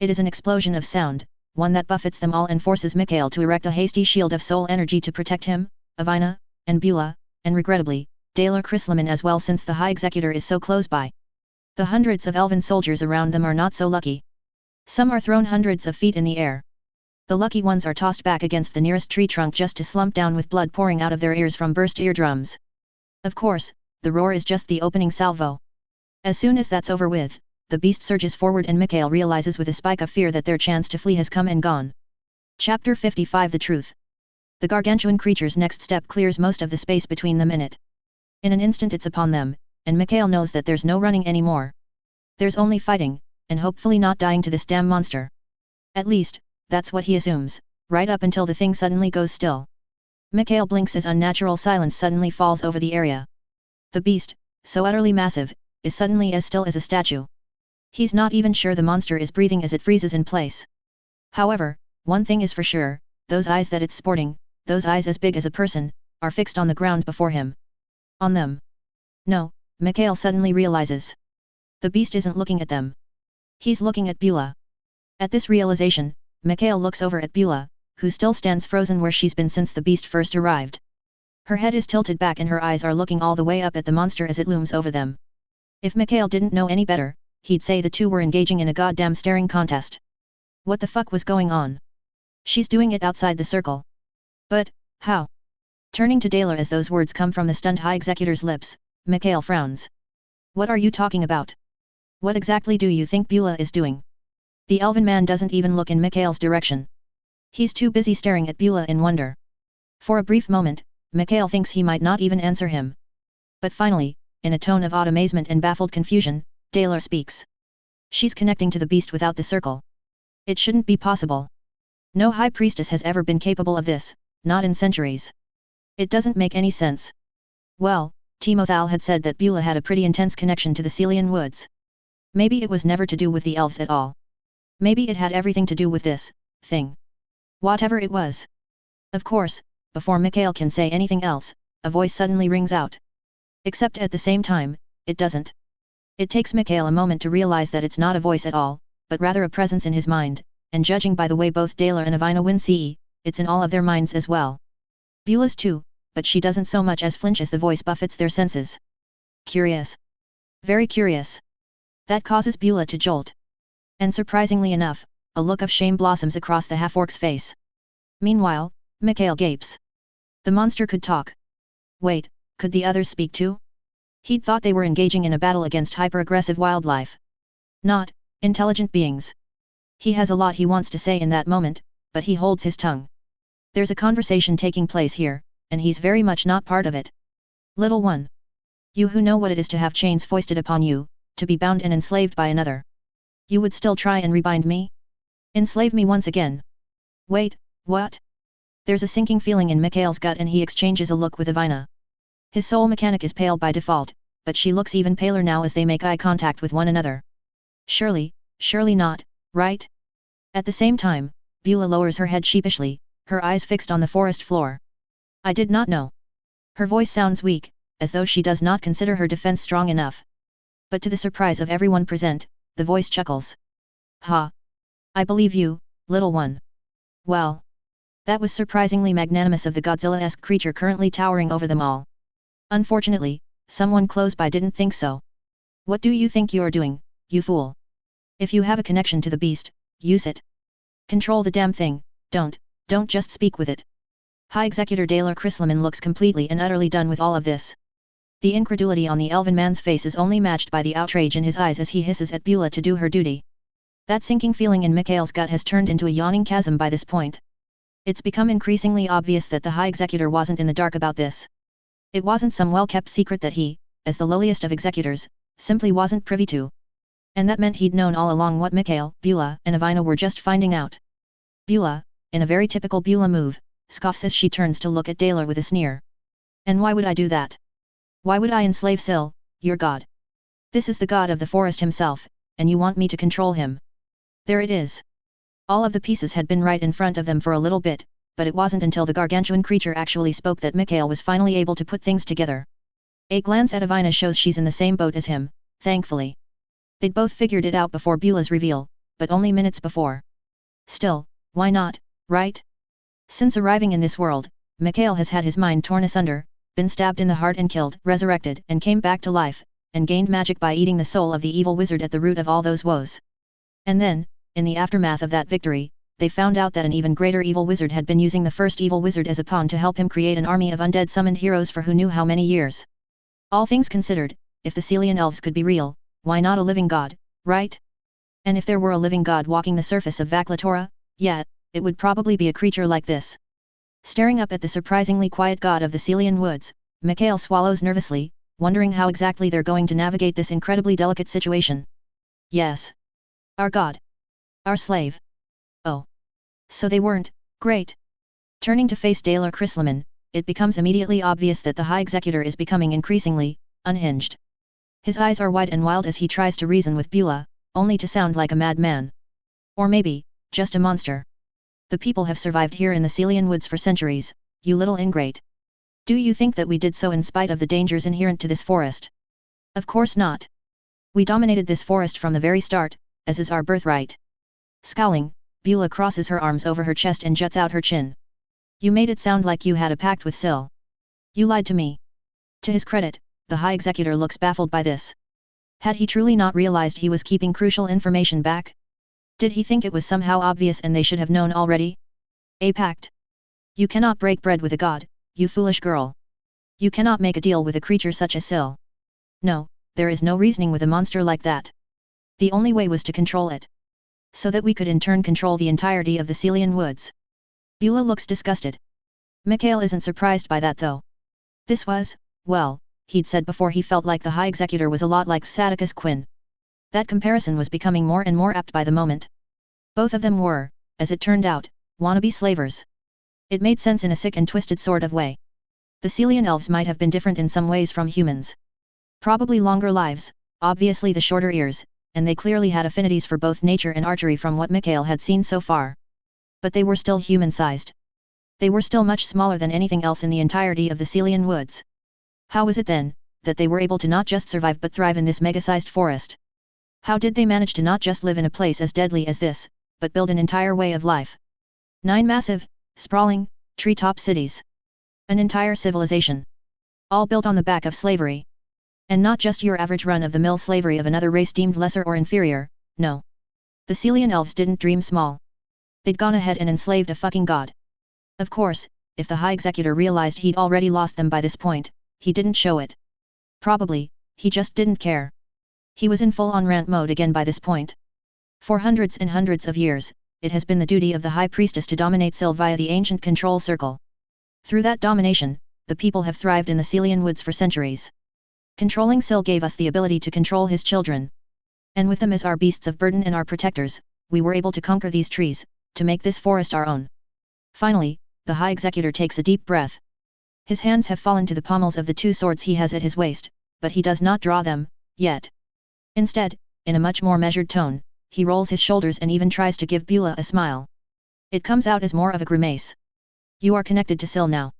It is an explosion of sound, one that buffets them all and forces Mikhail to erect a hasty shield of soul energy to protect him, Avina, and Beulah, and regrettably, Dalar Krislaman as well since the High Executor is so close by. The hundreds of elven soldiers around them are not so lucky. Some are thrown hundreds of feet in the air. The lucky ones are tossed back against the nearest tree trunk just to slump down with blood pouring out of their ears from burst eardrums. Of course, the roar is just the opening salvo. As soon as that's over with, the beast surges forward and Mikhail realizes with a spike of fear that their chance to flee has come and gone. Chapter 55 The Truth. The gargantuan creature's next step clears most of the space between them and it. In an instant it's upon them, and Mikhail knows that there's no running anymore. There's only fighting, and hopefully not dying to this damn monster. At least, that's what he assumes, right up until the thing suddenly goes still. Mikhail blinks as unnatural silence suddenly falls over the area. The beast, so utterly massive, is suddenly as still as a statue. He's not even sure the monster is breathing as it freezes in place. However, one thing is for sure, those eyes that it's sporting, those eyes as big as a person, are fixed on the ground before him. On them. No, Mikhail suddenly realizes. The beast isn't looking at them. He's looking at Beulah. At this realization, Mikhail looks over at Beulah, who still stands frozen where she's been since the beast first arrived. Her head is tilted back and her eyes are looking all the way up at the monster as it looms over them. If Mikhail didn't know any better, he'd say the two were engaging in a goddamn staring contest. What the fuck was going on? She's doing it outside the circle. But, how? Turning to Dalar as those words come from the stunned High Executor's lips, Mikhail frowns. What are you talking about? What exactly do you think Beulah is doing? The elven man doesn't even look in Mikhail's direction. He's too busy staring at Beulah in wonder. For a brief moment, Mikhail thinks he might not even answer him. But finally, in a tone of odd amazement and baffled confusion, Dalar speaks. She's connecting to the beast without the circle. It shouldn't be possible. No high priestess has ever been capable of this, not in centuries. It doesn't make any sense. Well, Timothal had said that Beulah had a pretty intense connection to the Celian woods. Maybe it was never to do with the elves at all. Maybe it had everything to do with this thing. Whatever it was. Of course, before Mikhail can say anything else, a voice suddenly rings out. Except at the same time, it doesn't. It takes Mikhail a moment to realize that it's not a voice at all, but rather a presence in his mind, and judging by the way both Dela and Avina wince, it's in all of their minds as well. Beulah's too, but she doesn't so much as flinch as the voice buffets their senses. Curious. Very curious. That causes Beulah to jolt. And surprisingly enough, a look of shame blossoms across the half-orc's face. Meanwhile, Mikhail gapes. The monster could talk. Wait, could the others speak too? He'd thought they were engaging in a battle against hyper-aggressive wildlife. Not intelligent beings. He has a lot he wants to say in that moment, but he holds his tongue. There's a conversation taking place here, and he's very much not part of it. Little one. You who know what it is to have chains foisted upon you, to be bound and enslaved by another. You would still try and rebind me? Enslave me once again. Wait, what? There's a sinking feeling in Mikhail's gut and he exchanges a look with Avina. His soul mechanic is pale by default, but she looks even paler now as they make eye contact with one another. Surely not, right? At the same time, Beulah lowers her head sheepishly, her eyes fixed on the forest floor. I did not know. Her voice sounds weak, as though she does not consider her defense strong enough. But to the surprise of everyone present, the voice chuckles. Ha! I believe you, little one. Well. That was surprisingly magnanimous of the Godzilla-esque creature currently towering over them all. Unfortunately, someone close by didn't think so. What do you think you're doing, you fool? If you have a connection to the beast, use it. Control the damn thing, don't just speak with it. High Executor Dalar Krislaman looks completely and utterly done with all of this. The incredulity on the elven man's face is only matched by the outrage in his eyes as he hisses at Beulah to do her duty. That sinking feeling in Mikhail's gut has turned into a yawning chasm by this point. It's become increasingly obvious that the High Executor wasn't in the dark about this. It wasn't some well-kept secret that he, as the lowliest of executors, simply wasn't privy to. And that meant he'd known all along what Mikhail, Beulah, and Avina were just finding out. Beulah, in a very typical Beulah move, scoffs as she turns to look at Dalar with a sneer. And why would I do that? Why would I enslave Sil, your god? This is the god of the forest himself, and you want me to control him. There it is. All of the pieces had been right in front of them for a little bit, but it wasn't until the gargantuan creature actually spoke that Mikhail was finally able to put things together. A glance at Avina shows she's in the same boat as him, thankfully. They'd both figured it out before Beulah's reveal, but only minutes before. Still, why not, right? Since arriving in this world, Mikhail has had his mind torn asunder, been stabbed in the heart and killed, resurrected and came back to life, and gained magic by eating the soul of the evil wizard at the root of all those woes. And then, in the aftermath of that victory, they found out that an even greater evil wizard had been using the first evil wizard as a pawn to help him create an army of undead summoned heroes for who knew how many years. All things considered, if the Celian elves could be real, why not a living god, right? And if there were a living god walking the surface of Vaklatora, yeah, it would probably be a creature like this. Staring up at the surprisingly quiet god of the Celian woods, Mikhail swallows nervously, wondering how exactly they're going to navigate this incredibly delicate situation. Yes. Our god. Our slave. Oh. So they weren't, great. Turning to face Dalar Krislaman, it becomes immediately obvious that the High Executor is becoming increasingly unhinged. His eyes are wide and wild as he tries to reason with Beulah, only to sound like a madman. Or maybe, just a monster. The people have survived here in the Celian woods for centuries, you little ingrate. Do you think that we did so in spite of the dangers inherent to this forest? Of course not. We dominated this forest from the very start, as is our birthright. Scowling, Beulah crosses her arms over her chest and juts out her chin. You made it sound like you had a pact with Sil. You lied to me. To his credit, the High Executor looks baffled by this. Had he truly not realized he was keeping crucial information back? Did he think it was somehow obvious and they should have known already? A pact. You cannot break bread with a god, you foolish girl. You cannot make a deal with a creature such as Sil. No, there is no reasoning with a monster like that. The only way was to control it. So that we could in turn control the entirety of the Celian woods. Beulah looks disgusted. Mikhail isn't surprised by that though. This was, well, he'd said before he felt like the High Executor was a lot like Saticus Quinn. That comparison was becoming more and more apt by the moment. Both of them were, as it turned out, wannabe slavers. It made sense in a sick and twisted sort of way. The Celian elves might have been different in some ways from humans. Probably longer lives, obviously the shorter ears, and they clearly had affinities for both nature and archery from what Mikhail had seen so far. But they were still human-sized. They were still much smaller than anything else in the entirety of the Celian woods. How was it then, that they were able to not just survive but thrive in this mega-sized forest. How did they manage to not just live in a place as deadly as this, but build an entire way of life? 9 massive, sprawling, treetop cities. An entire civilization. All built on the back of slavery. And not just your average run-of-the-mill slavery of another race deemed lesser or inferior, no. The Celian elves didn't dream small. They'd gone ahead and enslaved a fucking god. Of course, if the High Executor realized he'd already lost them by this point, he didn't show it. Probably, he just didn't care. He was in full-on rant mode again by this point. For hundreds and hundreds of years, it has been the duty of the High Priestess to dominate Syl via the ancient control circle. Through that domination, the people have thrived in the Celian woods for centuries. Controlling Syl gave us the ability to control his children. And with them as our beasts of burden and our protectors, we were able to conquer these trees, to make this forest our own. Finally, the High Executor takes a deep breath. His hands have fallen to the pommels of the 2 swords he has at his waist, but he does not draw them, yet. Instead, in a much more measured tone, he rolls his shoulders and even tries to give Beulah a smile. It comes out as more of a grimace. You are connected to Syl now.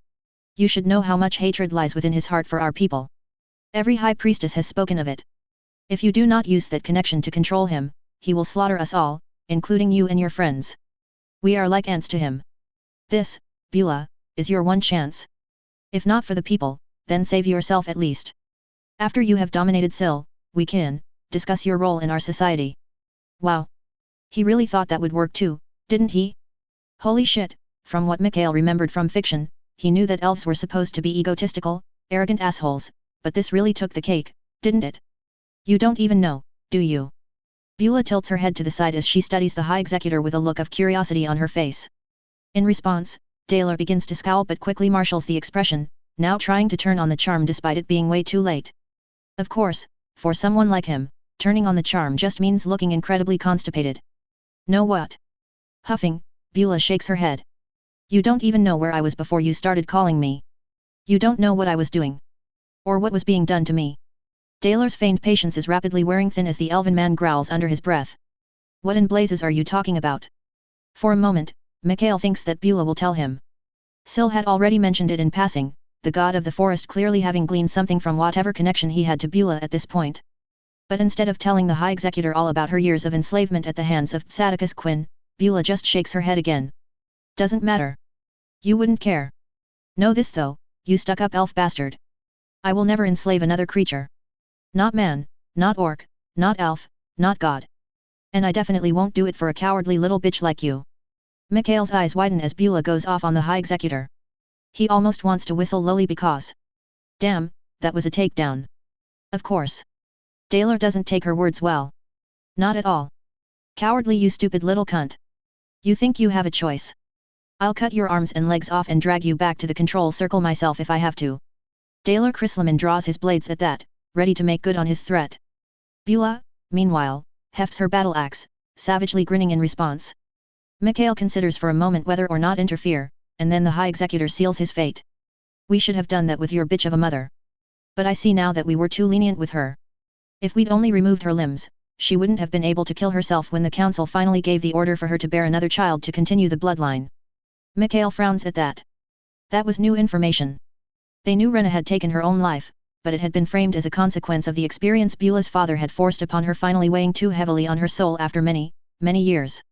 You should know how much hatred lies within his heart for our people. Every High Priestess has spoken of it. If you do not use that connection to control him, he will slaughter us all, including you and your friends. We are like ants to him. This, Beulah, is your one chance. If not for the people, then save yourself at least. After you have dominated Syl, we can discuss your role in our society. Wow. He really thought that would work too, didn't he? Holy shit, from what Mikhail remembered from fiction, he knew that elves were supposed to be egotistical, arrogant assholes, but this really took the cake, didn't it? You don't even know, do you? Beulah tilts her head to the side as she studies the High Executor with a look of curiosity on her face. In response, Daler begins to scowl but quickly marshals the expression, now trying to turn on the charm despite it being way too late. Of course, for someone like him, turning on the charm just means looking incredibly constipated. Know what? Huffing, Beulah shakes her head. You don't even know where I was before you started calling me. You don't know what I was doing. Or what was being done to me. Daler's feigned patience is rapidly wearing thin as the elven man growls under his breath. What in blazes are you talking about? For a moment, Mikhail thinks that Beulah will tell him. Syl had already mentioned it in passing, the god of the forest clearly having gleaned something from whatever connection he had to Beulah at this point. But instead of telling the High Executor all about her years of enslavement at the hands of Sadicus Quinn, Beulah just shakes her head again. Doesn't matter. You wouldn't care. Know this though, you stuck-up elf bastard. I will never enslave another creature. Not man, not orc, not elf, not god. And I definitely won't do it for a cowardly little bitch like you. Mikhail's eyes widen as Beulah goes off on the High Executor. He almost wants to whistle lowly because... Damn, that was a takedown. Of course. Daler doesn't take her words well. Not at all. Cowardly you stupid little cunt. You think you have a choice. I'll cut your arms and legs off and drag you back to the control circle myself if I have to. Daler Chrysleman draws his blades at that, ready to make good on his threat. Beulah, meanwhile, hefts her battle axe, savagely grinning in response. Mikhail considers for a moment whether or not interfere, and then the High Executor seals his fate. We should have done that with your bitch of a mother. But I see now that we were too lenient with her. If we'd only removed her limbs, she wouldn't have been able to kill herself when the council finally gave the order for her to bear another child to continue the bloodline. Mikhail frowns at that. That was new information. They knew Rena had taken her own life, but it had been framed as a consequence of the experience Beulah's father had forced upon her, finally weighing too heavily on her soul after many, many years.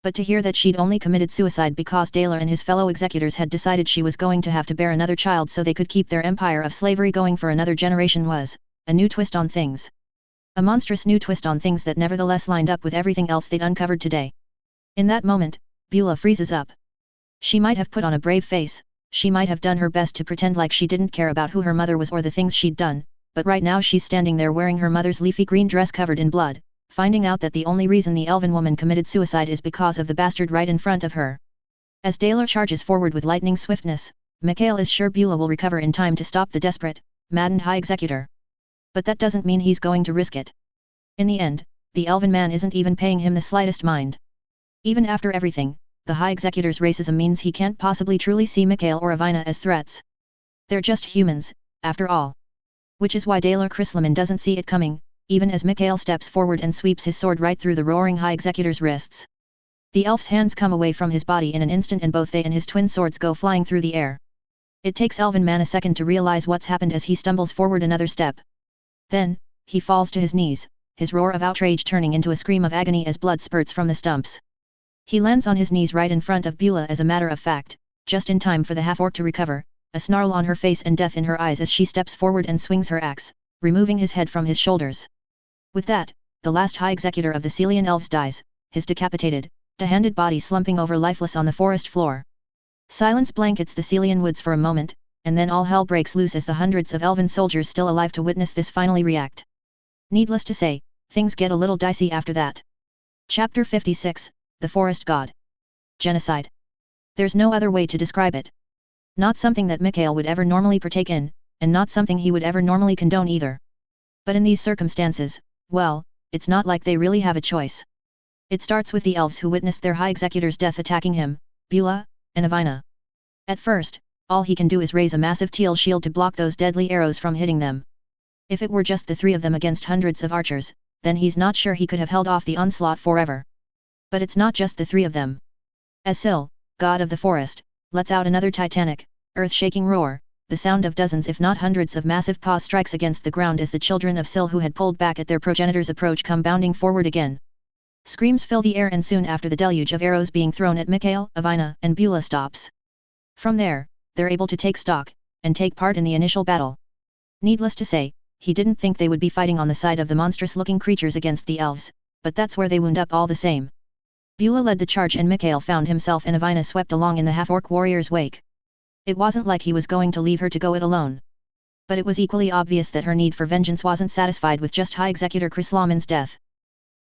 But to hear that she'd only committed suicide because Daler and his fellow executors had decided she was going to have to bear another child so they could keep their empire of slavery going for another generation was a new twist on things. A monstrous new twist on things that nevertheless lined up with everything else they'd uncovered today. In that moment, Beulah freezes up. She might have put on a brave face, she might have done her best to pretend like she didn't care about who her mother was or the things she'd done, but right now she's standing there wearing her mother's leafy green dress covered in blood, finding out that the only reason the elven woman committed suicide is because of the bastard right in front of her. As Daler charges forward with lightning swiftness, Mikhail is sure Beulah will recover in time to stop the desperate, maddened High Executor. But that doesn't mean he's going to risk it. In the end, the elven man isn't even paying him the slightest mind. Even after everything, the High Executor's racism means he can't possibly truly see Mikhail or Avina as threats. They're just humans, after all. Which is why Daler Chrysleman doesn't see it coming, even as Mikhail steps forward and sweeps his sword right through the roaring High Executor's wrists. The elf's hands come away from his body in an instant and both they and his twin swords go flying through the air. It takes Elven Man a second to realize what's happened as he stumbles forward another step. Then, he falls to his knees, his roar of outrage turning into a scream of agony as blood spurts from the stumps. He lands on his knees right in front of Beulah as a matter of fact, just in time for the half-orc to recover, a snarl on her face and death in her eyes as she steps forward and swings her axe, removing his head from his shoulders. With that, the last High Executor of the Celian Elves dies, his decapitated, two-handed body slumping over lifeless on the forest floor. Silence blankets the Celian woods for a moment, and then all hell breaks loose as the hundreds of elven soldiers still alive to witness this finally react. Needless to say, things get a little dicey after that. Chapter 56, The Forest God. Genocide. There's no other way to describe it. Not something that Mikhail would ever normally partake in, and not something he would ever normally condone either. But in these circumstances, well, it's not like they really have a choice. It starts with the elves who witnessed their High Executor's death attacking him, Beulah, and Avina. At first, all he can do is raise a massive teal shield to block those deadly arrows from hitting them. If it were just the three of them against hundreds of archers, then he's not sure he could have held off the onslaught forever. But it's not just the three of them. As Sil, god of the forest, lets out another titanic, earth-shaking roar, the sound of dozens if not hundreds of massive paws strikes against the ground as the children of Sil who had pulled back at their progenitor's approach come bounding forward again. Screams fill the air and soon after the deluge of arrows being thrown at Mikhail, Avina, and Beulah stops. From there, they're able to take stock, and take part in the initial battle. Needless to say, he didn't think they would be fighting on the side of the monstrous-looking creatures against the elves, but that's where they wound up all the same. Beulah led the charge and Mikhail found himself and Avina swept along in the half-orc warrior's wake. It wasn't like he was going to leave her to go it alone. But it was equally obvious that her need for vengeance wasn't satisfied with just High Executor Krislaman's death.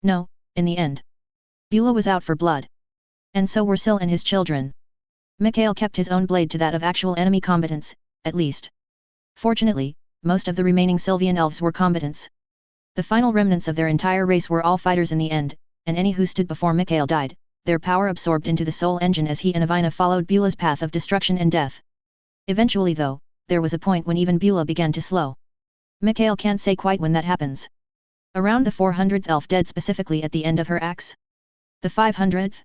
No, in the end, Beulah was out for blood. And so were Sil and his children. Mikhail kept his own blade to that of actual enemy combatants, at least. Fortunately, most of the remaining Sylvian elves were combatants. The final remnants of their entire race were all fighters in the end, and any who stood before Mikhail died, their power absorbed into the soul engine as he and Avina followed Beulah's path of destruction and death. Eventually though, there was a point when even Beulah began to slow. Mikhail can't say quite when that happens. Around the 400th elf dead specifically at the end of her axe? The 500th?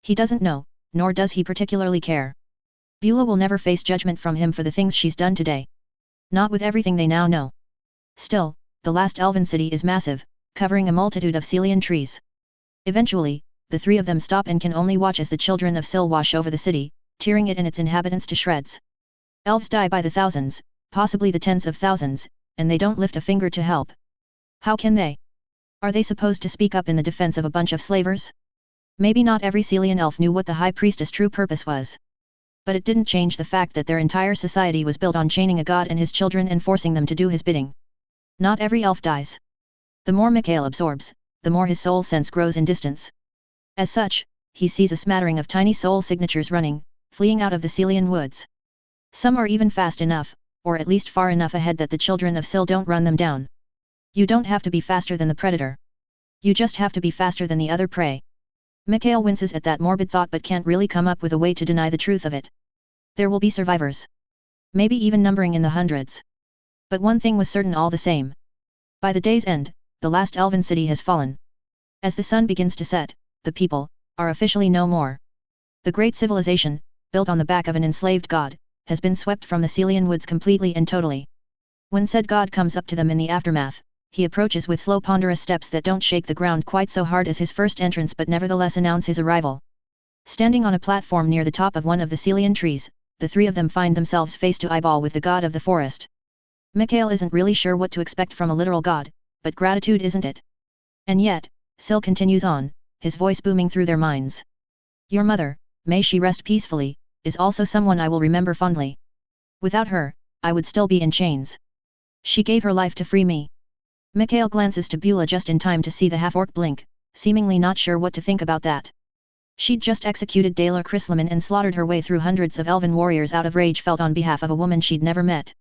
He doesn't know, nor does he particularly care. Beulah will never face judgment from him for the things she's done today. Not with everything they now know. Still, the last elven city is massive, covering a multitude of Celian trees. Eventually, the three of them stop and can only watch as the children of Sil wash over the city, tearing it and its inhabitants to shreds. Elves die by the thousands, possibly the tens of thousands, and they don't lift a finger to help. How can they? Are they supposed to speak up in the defense of a bunch of slavers? Maybe not every Celian elf knew what the High Priestess' true purpose was. But it didn't change the fact that their entire society was built on chaining a god and his children and forcing them to do his bidding. Not every elf dies. The more Mikhail absorbs, the more his soul sense grows in distance. As such, he sees a smattering of tiny soul signatures running, fleeing out of the Celian woods. Some are even fast enough, or at least far enough ahead that the children of Sil don't run them down. You don't have to be faster than the predator. You just have to be faster than the other prey. Mikhail winces at that morbid thought but can't really come up with a way to deny the truth of it. There will be survivors. Maybe even numbering in the hundreds. But one thing was certain all the same. By the day's end, the last elven city has fallen. As the sun begins to set, the people are officially no more. The great civilization, built on the back of an enslaved god, has been swept from the Celian woods completely and totally. When said god comes up to them in the aftermath, he approaches with slow ponderous steps that don't shake the ground quite so hard as his first entrance but nevertheless announce his arrival. Standing on a platform near the top of one of the Celian trees, the three of them find themselves face to eyeball with the god of the forest. Mikhail isn't really sure what to expect from a literal god, but gratitude isn't it? And yet, Sil continues on, his voice booming through their minds. Your mother, may she rest peacefully, is also someone I will remember fondly. Without her, I would still be in chains. She gave her life to free me. Mikhail glances to Beulah just in time to see the half-orc blink, seemingly not sure what to think about that. She'd just executed Dalar Krislaman and slaughtered her way through hundreds of elven warriors out of rage felt on behalf of a woman she'd never met.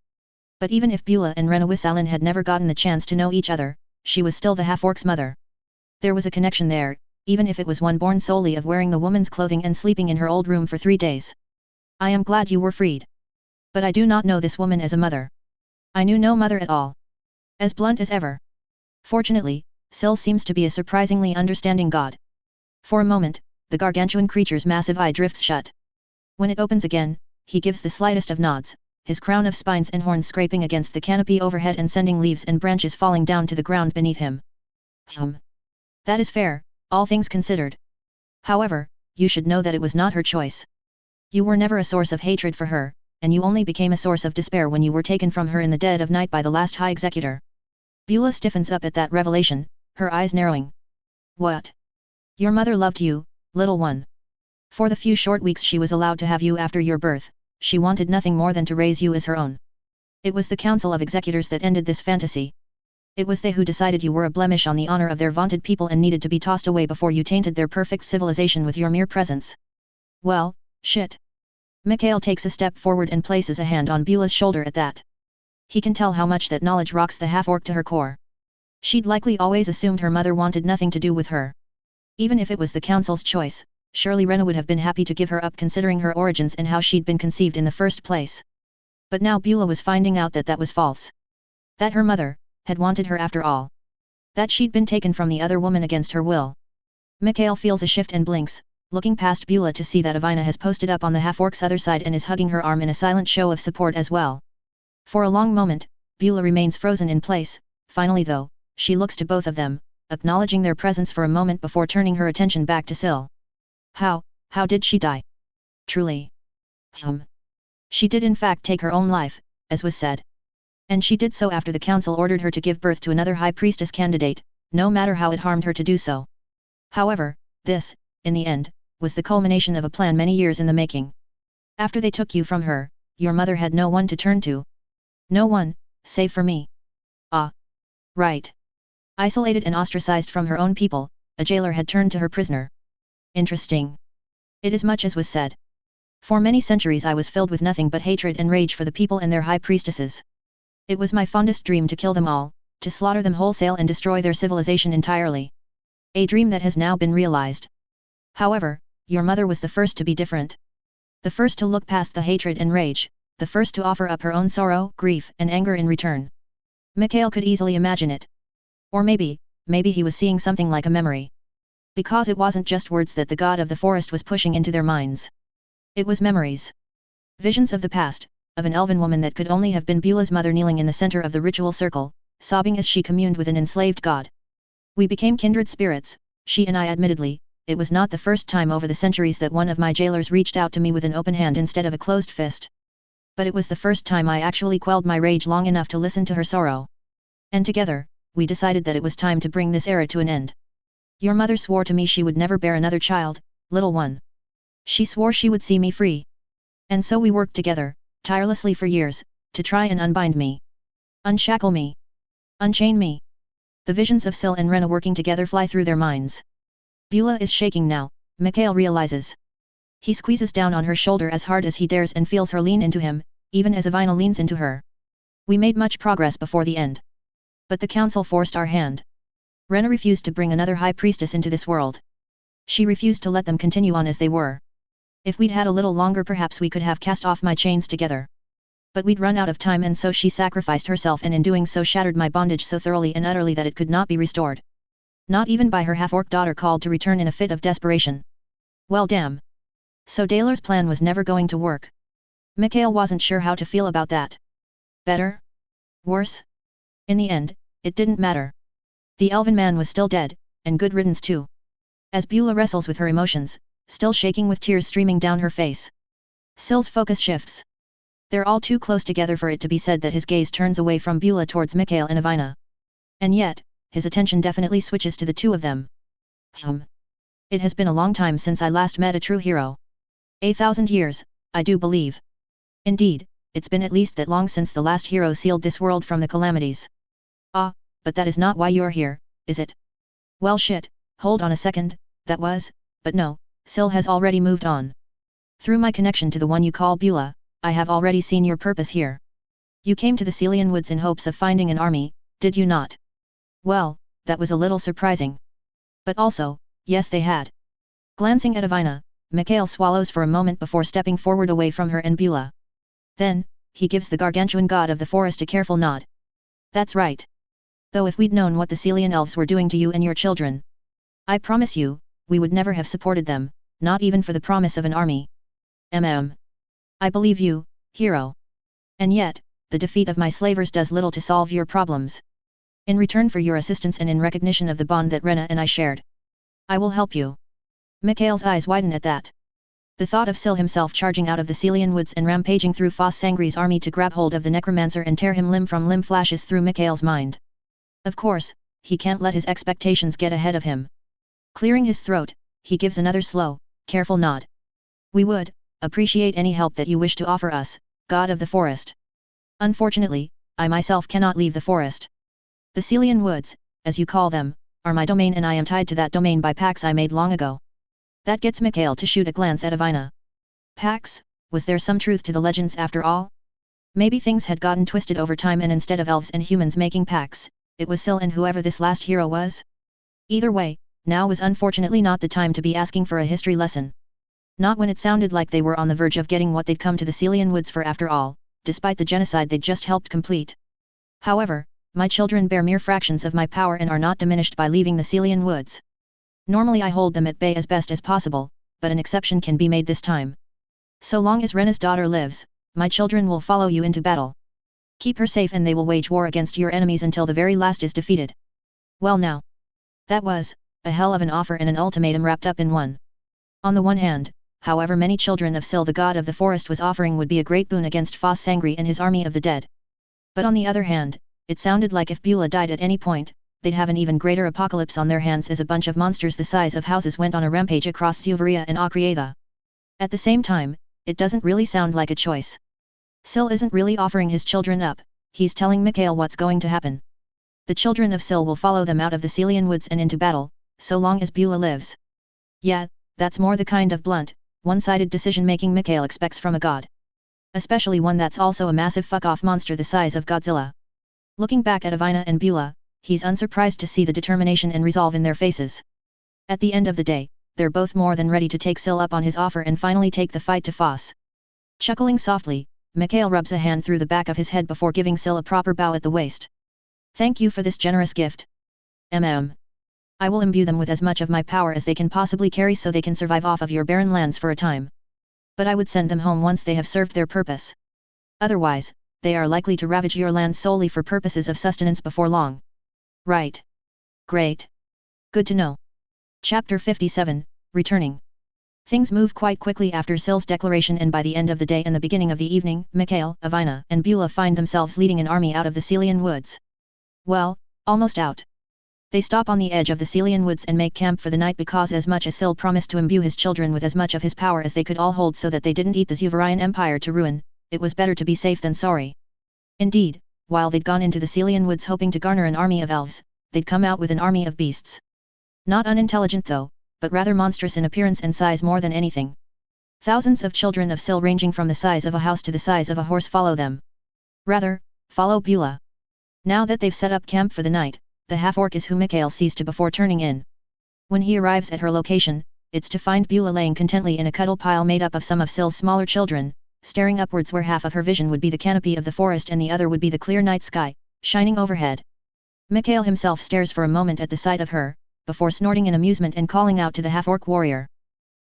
But even if Beulah and Renawisalan had never gotten the chance to know each other, she was still the half-orc's mother. There was a connection there, even if it was one born solely of wearing the woman's clothing and sleeping in her old room for 3 days. I am glad you were freed. But I do not know this woman as a mother. I knew no mother at all. As blunt as ever. Fortunately, Sil seems to be a surprisingly understanding god. For a moment, the gargantuan creature's massive eye drifts shut. When it opens again, he gives the slightest of nods, his crown of spines and horns scraping against the canopy overhead and sending leaves and branches falling down to the ground beneath him. That is fair, all things considered. However, you should know that it was not her choice. You were never a source of hatred for her, and you only became a source of despair when you were taken from her in the dead of night by the last High Executor. Beulah stiffens up at that revelation, her eyes narrowing. What? Your mother loved you, little one. For the few short weeks she was allowed to have you after your birth, she wanted nothing more than to raise you as her own. It was the Council of Executors that ended this fantasy. It was they who decided you were a blemish on the honor of their vaunted people and needed to be tossed away before you tainted their perfect civilization with your mere presence. Well, shit. Mikhail takes a step forward and places a hand on Beulah's shoulder at that. He can tell how much that knowledge rocks the half-orc to her core. She'd likely always assumed her mother wanted nothing to do with her. Even if it was the Council's choice, surely Rena would have been happy to give her up considering her origins and how she'd been conceived in the first place. But now Beulah was finding out that that was false. That her mother had wanted her after all. That she'd been taken from the other woman against her will. Mikhail feels a shift and blinks, looking past Beulah to see that Avina has posted up on the half-orc's other side and is hugging her arm in a silent show of support as well. For a long moment, Beulah remains frozen in place. Finally though, she looks to both of them, acknowledging their presence for a moment before turning her attention back to Sil. How did she die? Truly. She did in fact take her own life, as was said. And she did so after the council ordered her to give birth to another high priestess candidate, no matter how it harmed her to do so. However, this, in the end, was the culmination of a plan many years in the making. After they took you from her, your mother had no one to turn to. No one, save for me. Ah. Right. Isolated and ostracized from her own people, a jailer had turned to her prisoner. Interesting. It is much as was said. For many centuries I was filled with nothing but hatred and rage for the people and their high priestesses. It was my fondest dream to kill them all, to slaughter them wholesale and destroy their civilization entirely. A dream that has now been realized. However, your mother was the first to be different. The first to look past the hatred and rage, the first to offer up her own sorrow, grief and anger in return. Mikhail could easily imagine it. Or maybe he was seeing something like a memory. Because it wasn't just words that the god of the forest was pushing into their minds. It was memories. Visions of the past, of an elven woman that could only have been Beulah's mother kneeling in the center of the ritual circle, sobbing as she communed with an enslaved god. We became kindred spirits, she and I admittedly. It was not the first time over the centuries that one of my jailers reached out to me with an open hand instead of a closed fist. But it was the first time I actually quelled my rage long enough to listen to her sorrow. And together, we decided that it was time to bring this era to an end. Your mother swore to me she would never bear another child, little one. She swore she would see me free. And so we worked together, tirelessly for years, to try and unbind me. Unshackle me. Unchain me. The visions of Sil and Rena working together fly through their minds. Beulah is shaking now, Mikhail realizes. He squeezes down on her shoulder as hard as he dares and feels her lean into him, even as Avina leans into her. We made much progress before the end. But the council forced our hand. Rena refused to bring another high priestess into this world. She refused to let them continue on as they were. If we'd had a little longer perhaps we could have cast off my chains together. But we'd run out of time and so she sacrificed herself and in doing so shattered my bondage so thoroughly and utterly that it could not be restored. Not even by her half-orc daughter called to return in a fit of desperation. Well damn. So Daler's plan was never going to work. Mikhail wasn't sure how to feel about that. Better? Worse? In the end, it didn't matter. The elven man was still dead, and good riddance too. As Beulah wrestles with her emotions, still shaking with tears streaming down her face. Sil's focus shifts. They're all too close together for it to be said that his gaze turns away from Beulah towards Mikhail and Avina. And yet, his attention definitely switches to the two of them. It has been a long time since I last met a true hero. 1,000 years, I do believe. Indeed, it's been at least that long since the last hero sealed this world from the calamities. Ah, but that is not why you're here, is it? Well shit, hold on a second, that was, but no, Sil has already moved on. Through my connection to the one you call Beulah, I have already seen your purpose here. You came to the Celian Woods in hopes of finding an army, did you not? Well, that was a little surprising. But also, yes they had. Glancing at Avina, Mikhail swallows for a moment before stepping forward away from her and Beulah. Then, he gives the gargantuan god of the forest a careful nod. That's right. Though if we'd known what the Celian elves were doing to you and your children, I promise you, we would never have supported them, not even for the promise of an army. I believe you, hero. And yet, the defeat of my slavers does little to solve your problems. In return for your assistance and in recognition of the bond that Rena and I shared, I will help you. Mikhail's eyes widen at that. The thought of Sil himself charging out of the Celian woods and rampaging through Foss Sangri's army to grab hold of the necromancer and tear him limb from limb flashes through Mikhail's mind. Of course, he can't let his expectations get ahead of him. Clearing his throat, he gives another slow, careful nod. We would appreciate any help that you wish to offer us, God of the Forest. Unfortunately, I myself cannot leave the forest. The Celian woods, as you call them, are my domain and I am tied to that domain by pacts I made long ago. That gets Mikhail to shoot a glance at Avina. Pacts, was there some truth to the legends after all? Maybe things had gotten twisted over time and instead of elves and humans making pacts, it was Sil and whoever this last hero was? Either way, now was unfortunately not the time to be asking for a history lesson. Not when it sounded like they were on the verge of getting what they'd come to the Celian woods for after all, despite the genocide they'd just helped complete. However, my children bear mere fractions of my power and are not diminished by leaving the Celian woods. Normally I hold them at bay as best as possible, but an exception can be made this time. So long as Rena's daughter lives, my children will follow you into battle. Keep her safe and they will wage war against your enemies until the very last is defeated. Well now. That was a hell of an offer and an ultimatum wrapped up in one. On the one hand, however many children of Sil the god of the forest was offering would be a great boon against Foss Sangri and his army of the dead. But on the other hand, it sounded like if Beulah died at any point, they'd have an even greater apocalypse on their hands as a bunch of monsters the size of houses went on a rampage across Suvaria and Akriatha. At the same time, it doesn't really sound like a choice. Sil isn't really offering his children up, he's telling Mikhail what's going to happen. The children of Sil will follow them out of the Celian woods and into battle, so long as Beulah lives. Yeah, that's more the kind of blunt, one-sided decision-making Mikhail expects from a god. Especially one that's also a massive fuck-off monster the size of Godzilla. Looking back at Avina and Beulah, he's unsurprised to see the determination and resolve in their faces. At the end of the day, they're both more than ready to take Sil up on his offer and finally take the fight to Foss. Chuckling softly, Mikhail rubs a hand through the back of his head before giving Sil a proper bow at the waist. Thank you for this generous gift. I will imbue them with as much of my power as they can possibly carry so they can survive off of your barren lands for a time. But I would send them home once they have served their purpose. Otherwise, they are likely to ravage your land solely for purposes of sustenance before long. Right. Great. Good to know. Chapter 57, Returning. Things move quite quickly after Sil's declaration and by the end of the day and the beginning of the evening, Mikhail, Avina, and Beulah find themselves leading an army out of the Celian woods. Well, almost out. They stop on the edge of the Celian woods and make camp for the night because as much as Sil promised to imbue his children with as much of his power as they could all hold so that they didn't eat the Zuvarian Empire to ruin, it was better to be safe than sorry. Indeed, while they'd gone into the Celian woods hoping to garner an army of elves, they'd come out with an army of beasts. Not unintelligent though, but rather monstrous in appearance and size more than anything. Thousands of children of Sil ranging from the size of a house to the size of a horse follow them. Rather, follow Beulah. Now that they've set up camp for the night, the half-orc is who Mikhail sees to before turning in. When he arrives at her location, it's to find Beulah laying contently in a cuddle pile made up of some of Sil's smaller children, staring upwards where half of her vision would be the canopy of the forest and the other would be the clear night sky, shining overhead. Mikhail himself stares for a moment at the sight of her, before snorting in amusement and calling out to the half-orc warrior.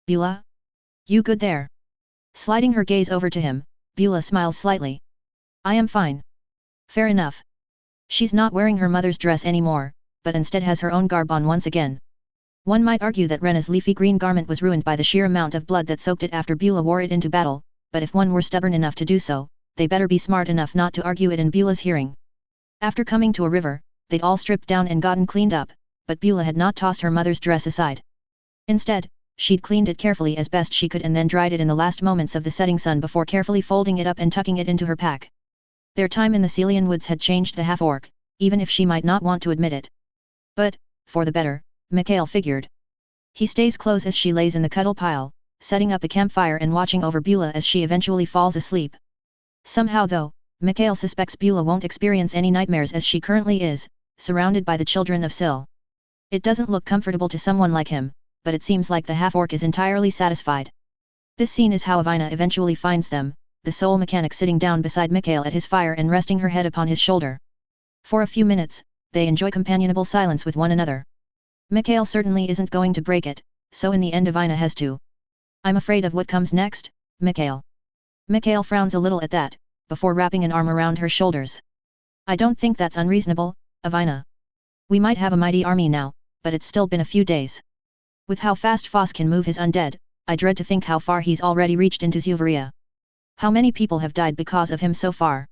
Beulah? You good there? Sliding her gaze over to him, Beulah smiles slightly. I am fine. Fair enough. She's not wearing her mother's dress anymore, but instead has her own garb on once again. One might argue that Rena's leafy green garment was ruined by the sheer amount of blood that soaked it after Beulah wore it into battle, but if one were stubborn enough to do so, they better be smart enough not to argue it in Beulah's hearing. After coming to a river, they'd all stripped down and gotten cleaned up, but Beulah had not tossed her mother's dress aside. Instead, she'd cleaned it carefully as best she could and then dried it in the last moments of the setting sun before carefully folding it up and tucking it into her pack. Their time in the Celian woods had changed the half-orc, even if she might not want to admit it. But, for the better, Mikhail figured. He stays close as she lays in the cuddle pile, setting up a campfire and watching over Beulah as she eventually falls asleep. Somehow though, Mikhail suspects Beulah won't experience any nightmares as she currently is, surrounded by the children of Sil. It doesn't look comfortable to someone like him, but it seems like the half-orc is entirely satisfied. This scene is how Avina eventually finds them, the soul mechanic sitting down beside Mikhail at his fire and resting her head upon his shoulder. For a few minutes, they enjoy companionable silence with one another. Mikhail certainly isn't going to break it, so in the end Avina has to. I'm afraid of what comes next, Mikhail. Mikhail frowns a little at that, before wrapping an arm around her shoulders. I don't think that's unreasonable, Avina. We might have a mighty army now, but it's still been a few days. With how fast Foss can move his undead, I dread to think how far he's already reached into Zuvaria. How many people have died because of him so far?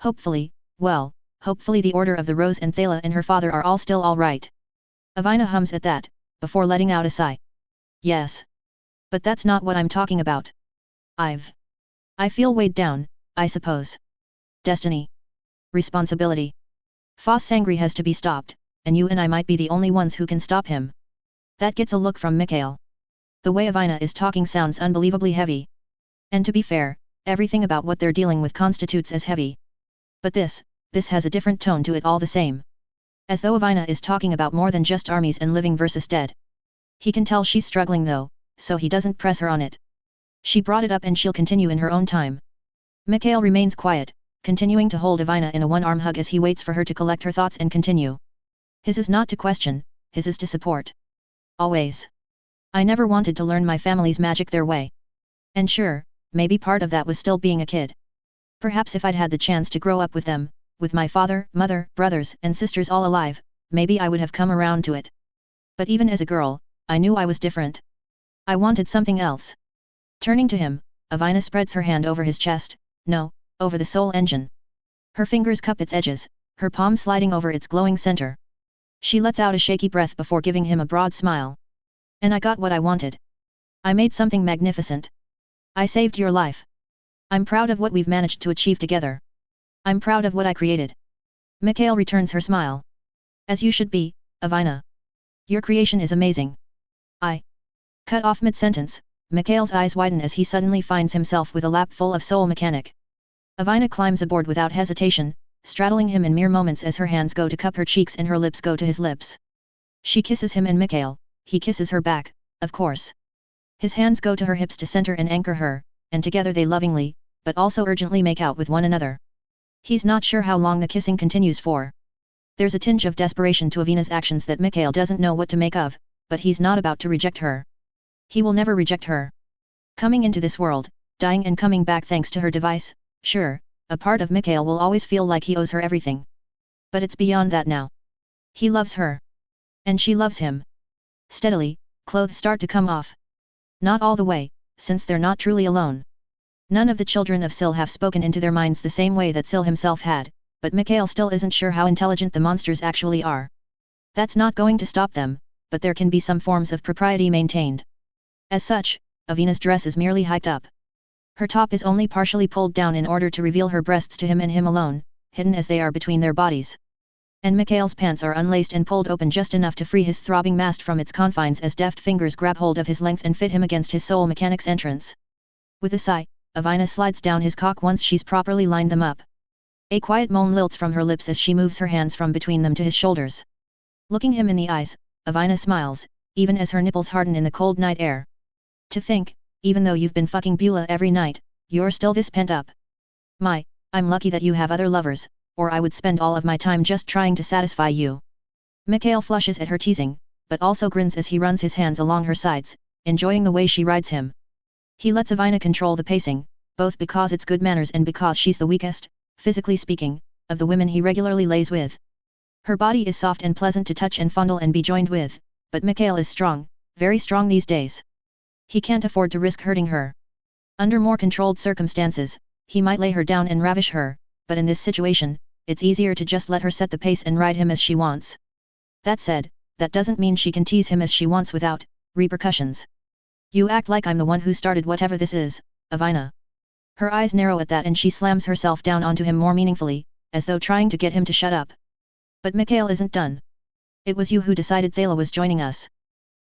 Hopefully the Order of the Rose and Thala and her father are all still all right. Avina hums at that, before letting out a sigh. Yes. But that's not what I'm talking about. I feel weighed down, I suppose. Destiny. Responsibility. Foss Sangri has to be stopped, and you and I might be the only ones who can stop him. That gets a look from Mikhail. The way Avina is talking sounds unbelievably heavy. And to be fair, everything about what they're dealing with constitutes as heavy. But this has a different tone to it all the same. As though Avina is talking about more than just armies and living versus dead. He can tell she's struggling though, so he doesn't press her on it. She brought it up and she'll continue in her own time. Mikhail remains quiet, continuing to hold Avina in a one-arm hug as he waits for her to collect her thoughts and continue. His is not to question, his is to support. Always. I never wanted to learn my family's magic their way. And sure, maybe part of that was still being a kid. Perhaps if I'd had the chance to grow up with them, with my father, mother, brothers and sisters all alive, maybe I would have come around to it. But even as a girl, I knew I was different. I wanted something else. Turning to him, Avina spreads her hand over his chest, no, over the soul engine. Her fingers cup its edges, her palm sliding over its glowing center. She lets out a shaky breath before giving him a broad smile. And I got what I wanted. I made something magnificent. I saved your life. I'm proud of what we've managed to achieve together. I'm proud of what I created. Mikhail returns her smile. As you should be, Avina. Your creation is amazing. I cut off mid-sentence. Mikhail's eyes widen as he suddenly finds himself with a lap full of soul mechanic. Avina climbs aboard without hesitation, straddling him in mere moments as her hands go to cup her cheeks and her lips go to his lips. She kisses him and Mikhail, he kisses her back, of course. His hands go to her hips to center and anchor her, and together they lovingly, but also urgently make out with one another. He's not sure how long the kissing continues for. There's a tinge of desperation to Avina's actions that Mikhail doesn't know what to make of, but he's not about to reject her. He will never reject her. Coming into this world, dying and coming back thanks to her device, sure, a part of Mikhail will always feel like he owes her everything. But it's beyond that now. He loves her. And she loves him. Steadily, clothes start to come off. Not all the way, since they're not truly alone. None of the children of Sil have spoken into their minds the same way that Sil himself had, but Mikhail still isn't sure how intelligent the monsters actually are. That's not going to stop them, but there can be some forms of propriety maintained. As such, Avina's dress is merely hiked up. Her top is only partially pulled down in order to reveal her breasts to him and him alone, hidden as they are between their bodies. And Mikhail's pants are unlaced and pulled open just enough to free his throbbing mast from its confines as deft fingers grab hold of his length and fit him against his soul mechanic's entrance. With a sigh, Avina slides down his cock once she's properly lined them up. A quiet moan lilts from her lips as she moves her hands from between them to his shoulders. Looking him in the eyes, Avina smiles, even as her nipples harden in the cold night air. To think, even though you've been fucking Beulah every night, you're still this pent up. I'm lucky that you have other lovers, or I would spend all of my time just trying to satisfy you. Mikhail flushes at her teasing, but also grins as he runs his hands along her sides, enjoying the way she rides him. He lets Avina control the pacing, both because it's good manners and because she's the weakest, physically speaking, of the women he regularly lays with. Her body is soft and pleasant to touch and fondle and be joined with, but Mikhail is strong, very strong these days. He can't afford to risk hurting her. Under more controlled circumstances, he might lay her down and ravish her, but in this situation, it's easier to just let her set the pace and ride him as she wants. That said, that doesn't mean she can tease him as she wants without repercussions. You act like I'm the one who started whatever this is, Avina. Her eyes narrow at that and she slams herself down onto him more meaningfully, as though trying to get him to shut up. But Mikhail isn't done. It was you who decided Thala was joining us.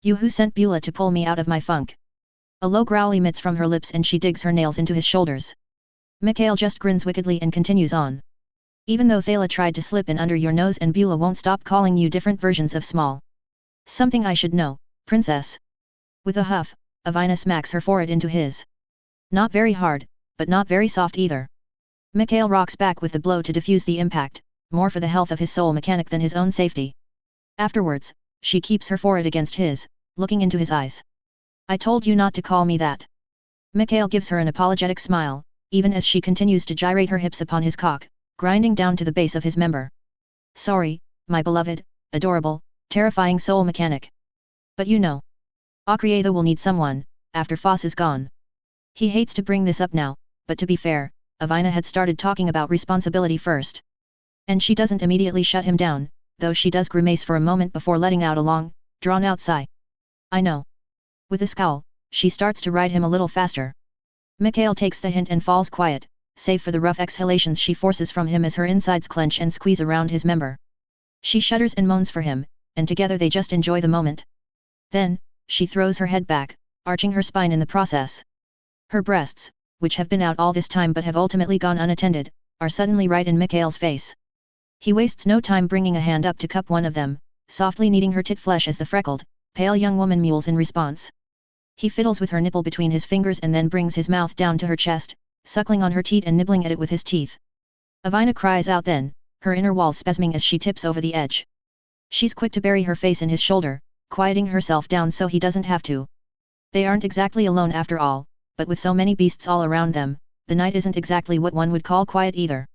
You who sent Beulah to pull me out of my funk. A low growl emits from her lips and she digs her nails into his shoulders. Mikhail just grins wickedly and continues on. Even though Thala tried to slip in under your nose and Beulah won't stop calling you different versions of small. Something I should know, princess. With a huff, Avina smacks her forehead into his. Not very hard, but not very soft either. Mikhail rocks back with the blow to diffuse the impact, more for the health of his soul mechanic than his own safety. Afterwards, she keeps her forehead against his, looking into his eyes. I told you not to call me that. Mikhail gives her an apologetic smile, even as she continues to gyrate her hips upon his cock, grinding down to the base of his member. Sorry, my beloved, adorable, terrifying soul mechanic. But you know. Akrietha will need someone, after Foss is gone. He hates to bring this up now, but to be fair, Avina had started talking about responsibility first. And she doesn't immediately shut him down, though she does grimace for a moment before letting out a long, drawn-out sigh. I know. With a scowl, she starts to ride him a little faster. Mikhail takes the hint and falls quiet, save for the rough exhalations she forces from him as her insides clench and squeeze around his member. She shudders and moans for him, and together they just enjoy the moment. Then, she throws her head back, arching her spine in the process. Her breasts, which have been out all this time but have ultimately gone unattended, are suddenly right in Mikhail's face. He wastes no time bringing a hand up to cup one of them, softly kneading her tit flesh as the freckled, pale young woman mewls in response. He fiddles with her nipple between his fingers and then brings his mouth down to her chest, suckling on her teat and nibbling at it with his teeth. Avina cries out then, her inner walls spasming as she tips over the edge. She's quick to bury her face in his shoulder, quieting herself down so he doesn't have to. They aren't exactly alone after all, but with so many beasts all around them, the night isn't exactly what one would call quiet either.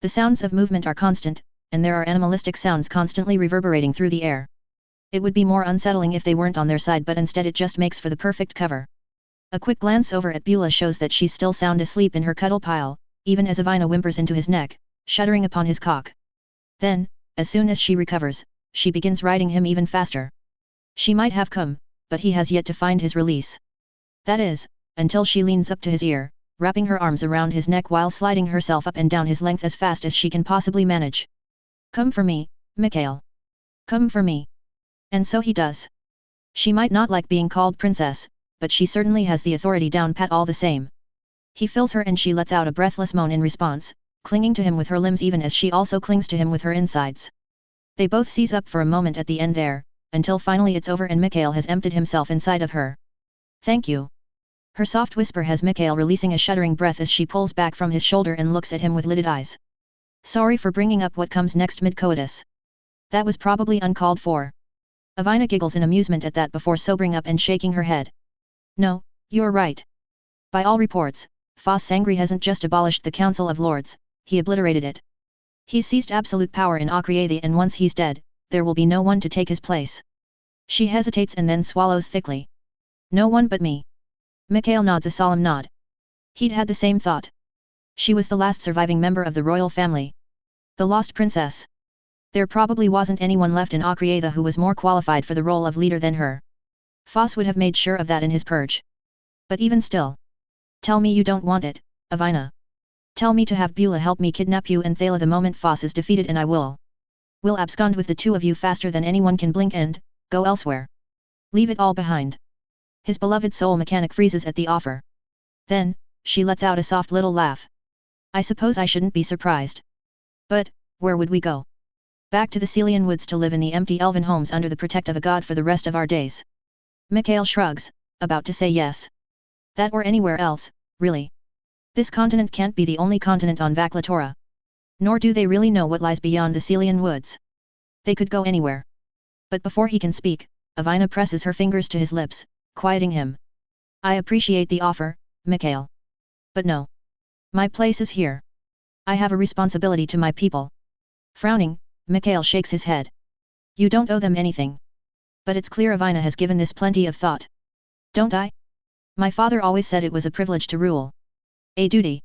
The sounds of movement are constant, and there are animalistic sounds constantly reverberating through the air. It would be more unsettling if they weren't on their side, but instead it just makes for the perfect cover. A quick glance over at Beulah shows that she's still sound asleep in her cuddle pile, even as Avina whimpers into his neck, shuddering upon his cock. Then, as soon as she recovers, she begins riding him even faster. She might have come, but he has yet to find his release. That is, until she leans up to his ear, wrapping her arms around his neck while sliding herself up and down his length as fast as she can possibly manage. Come for me, Mikhail. Come for me. And so he does. She might not like being called princess, but she certainly has the authority down pat all the same. He fills her and she lets out a breathless moan in response, clinging to him with her limbs even as she also clings to him with her insides. They both seize up for a moment at the end there, until finally it's over and Mikhail has emptied himself inside of her. Thank you. Her soft whisper has Mikhail releasing a shuddering breath as she pulls back from his shoulder and looks at him with lidded eyes. Sorry for bringing up what comes next mid-coitus. That was probably uncalled for. Avina giggles in amusement at that before sobering up and shaking her head. No, you're right. By all reports, Foss Sangri hasn't just abolished the Council of Lords, he obliterated it. He's seized absolute power in Akrietha and once he's dead, there will be no one to take his place. She hesitates and then swallows thickly. No one but me. Mikhail nods a solemn nod. He'd had the same thought. She was the last surviving member of the royal family. The lost princess. There probably wasn't anyone left in Akrietha who was more qualified for the role of leader than her. Foss would have made sure of that in his purge. But even still. Tell me you don't want it, Avina. Tell me to have Beulah help me kidnap you and Thala the moment Foss is defeated and I will abscond with the two of you faster than anyone can blink and go elsewhere. Leave it all behind. His beloved soul mechanic freezes at the offer. Then, she lets out a soft little laugh. I suppose I shouldn't be surprised. But, where would we go? Back to the Celian woods to live in the empty elven homes under the protect of a god for the rest of our days. Mikhail shrugs, about to say yes. That or anywhere else, really. This continent can't be the only continent on Vaklatora. Nor do they really know what lies beyond the Celian woods. They could go anywhere. But before he can speak, Avina presses her fingers to his lips, quieting him. I appreciate the offer, Mikhail. But no. My place is here. I have a responsibility to my people. Frowning, Mikhail shakes his head. You don't owe them anything. But it's clear Avina has given this plenty of thought. Don't I? My father always said it was a privilege to rule. A duty.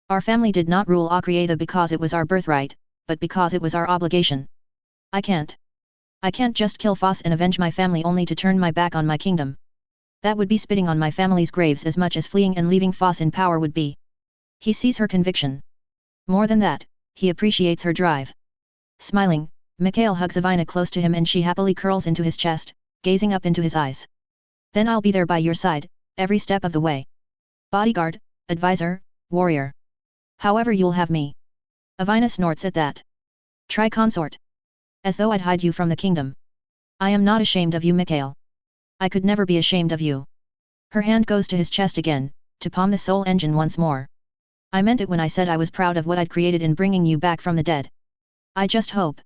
Our family did not rule Akrietha because it was our birthright, but because it was our obligation. I can't just kill Foss and avenge my family only to turn my back on my kingdom. That would be spitting on my family's graves as much as fleeing and leaving Foss in power would be. He sees her conviction. More than that, he appreciates her drive. Smiling, Mikhail hugs Avina close to him and she happily curls into his chest, gazing up into his eyes. Then I'll be there by your side, every step of the way. Bodyguard, advisor, warrior. However you'll have me. Avina snorts at that. Try consort. As though I'd hide you from the kingdom. I am not ashamed of you, Mikhail. I could never be ashamed of you. Her hand goes to his chest again, to palm the soul engine once more. I meant it when I said I was proud of what I'd created in bringing you back from the dead. I just hope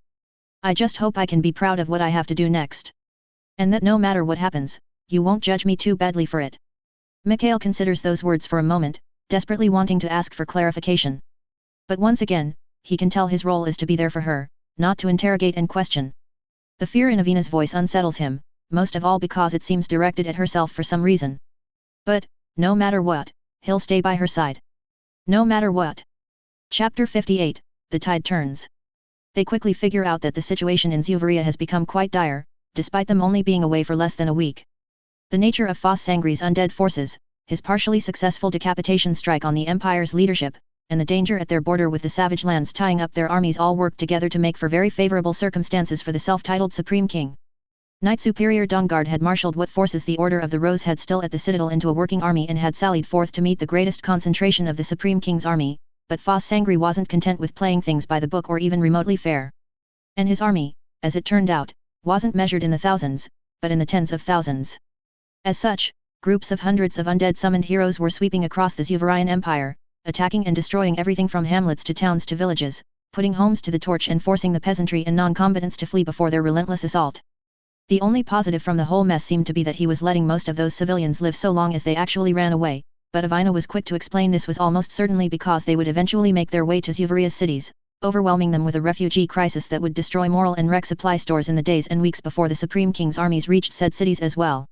I can be proud of what I have to do next. And that no matter what happens, you won't judge me too badly for it. Mikhail considers those words for a moment, desperately wanting to ask for clarification. But once again, he can tell his role is to be there for her, not to interrogate and question. The fear in Avina's voice unsettles him, most of all because it seems directed at herself for some reason. But, no matter what, he'll stay by her side. No matter what. Chapter 58, The Tide Turns. They quickly figure out that the situation in Zuvaria has become quite dire, despite them only being away for less than a week. The nature of Foss Sangri's undead forces, his partially successful decapitation strike on the Empire's leadership, and the danger at their border with the savage lands tying up their armies all worked together to make for very favorable circumstances for the self-titled Supreme King. Knight Superior Dungard had marshaled what forces the Order of the Rose had still at the Citadel into a working army and had sallied forth to meet the greatest concentration of the Supreme King's army, but Foss Sangri wasn't content with playing things by the book or even remotely fair. And his army, as it turned out, wasn't measured in the thousands, but in the tens of thousands. As such, groups of hundreds of undead summoned heroes were sweeping across the Zuvarian Empire, attacking and destroying everything from hamlets to towns to villages, putting homes to the torch and forcing the peasantry and non-combatants to flee before their relentless assault. The only positive from the whole mess seemed to be that he was letting most of those civilians live so long as they actually ran away, but Avina was quick to explain this was almost certainly because they would eventually make their way to Zuvaria's cities, overwhelming them with a refugee crisis that would destroy moral and rec supply stores in the days and weeks before the Supreme King's armies reached said cities as well.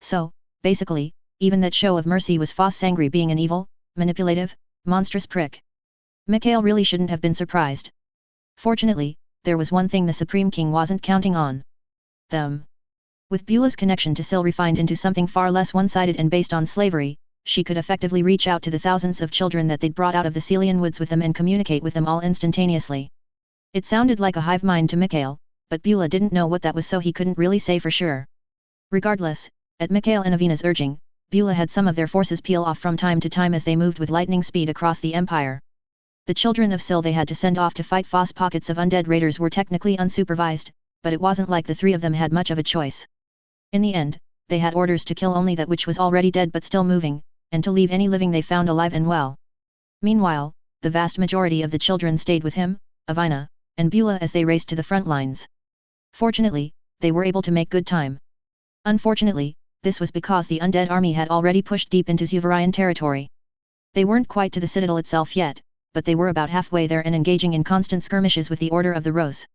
So, basically, even that show of mercy was Foss Sangri being an evil, manipulative, monstrous prick. Mikhail really shouldn't have been surprised. Fortunately, there was one thing the Supreme King wasn't counting on. Them. With Beulah's connection to Sil refined into something far less one-sided and based on slavery, she could effectively reach out to the thousands of children that they'd brought out of the Celian woods with them and communicate with them all instantaneously. It sounded like a hive mind to Mikhail, but Beulah didn't know what that was, so he couldn't really say for sure. Regardless, at Mikhail and Avina's urging, Beulah had some of their forces peel off from time to time as they moved with lightning speed across the Empire. The children of Sil they had to send off to fight Foss pockets of undead raiders were technically unsupervised, but it wasn't like the three of them had much of a choice. In the end, they had orders to kill only that which was already dead but still moving, and to leave any living they found alive and well. Meanwhile, the vast majority of the children stayed with him, Avina, and Beulah as they raced to the front lines. Fortunately, they were able to make good time. Unfortunately, this was because the undead army had already pushed deep into Zuvarian territory. They weren't quite to the citadel itself yet, but they were about halfway there and engaging in constant skirmishes with the Order of the Rose.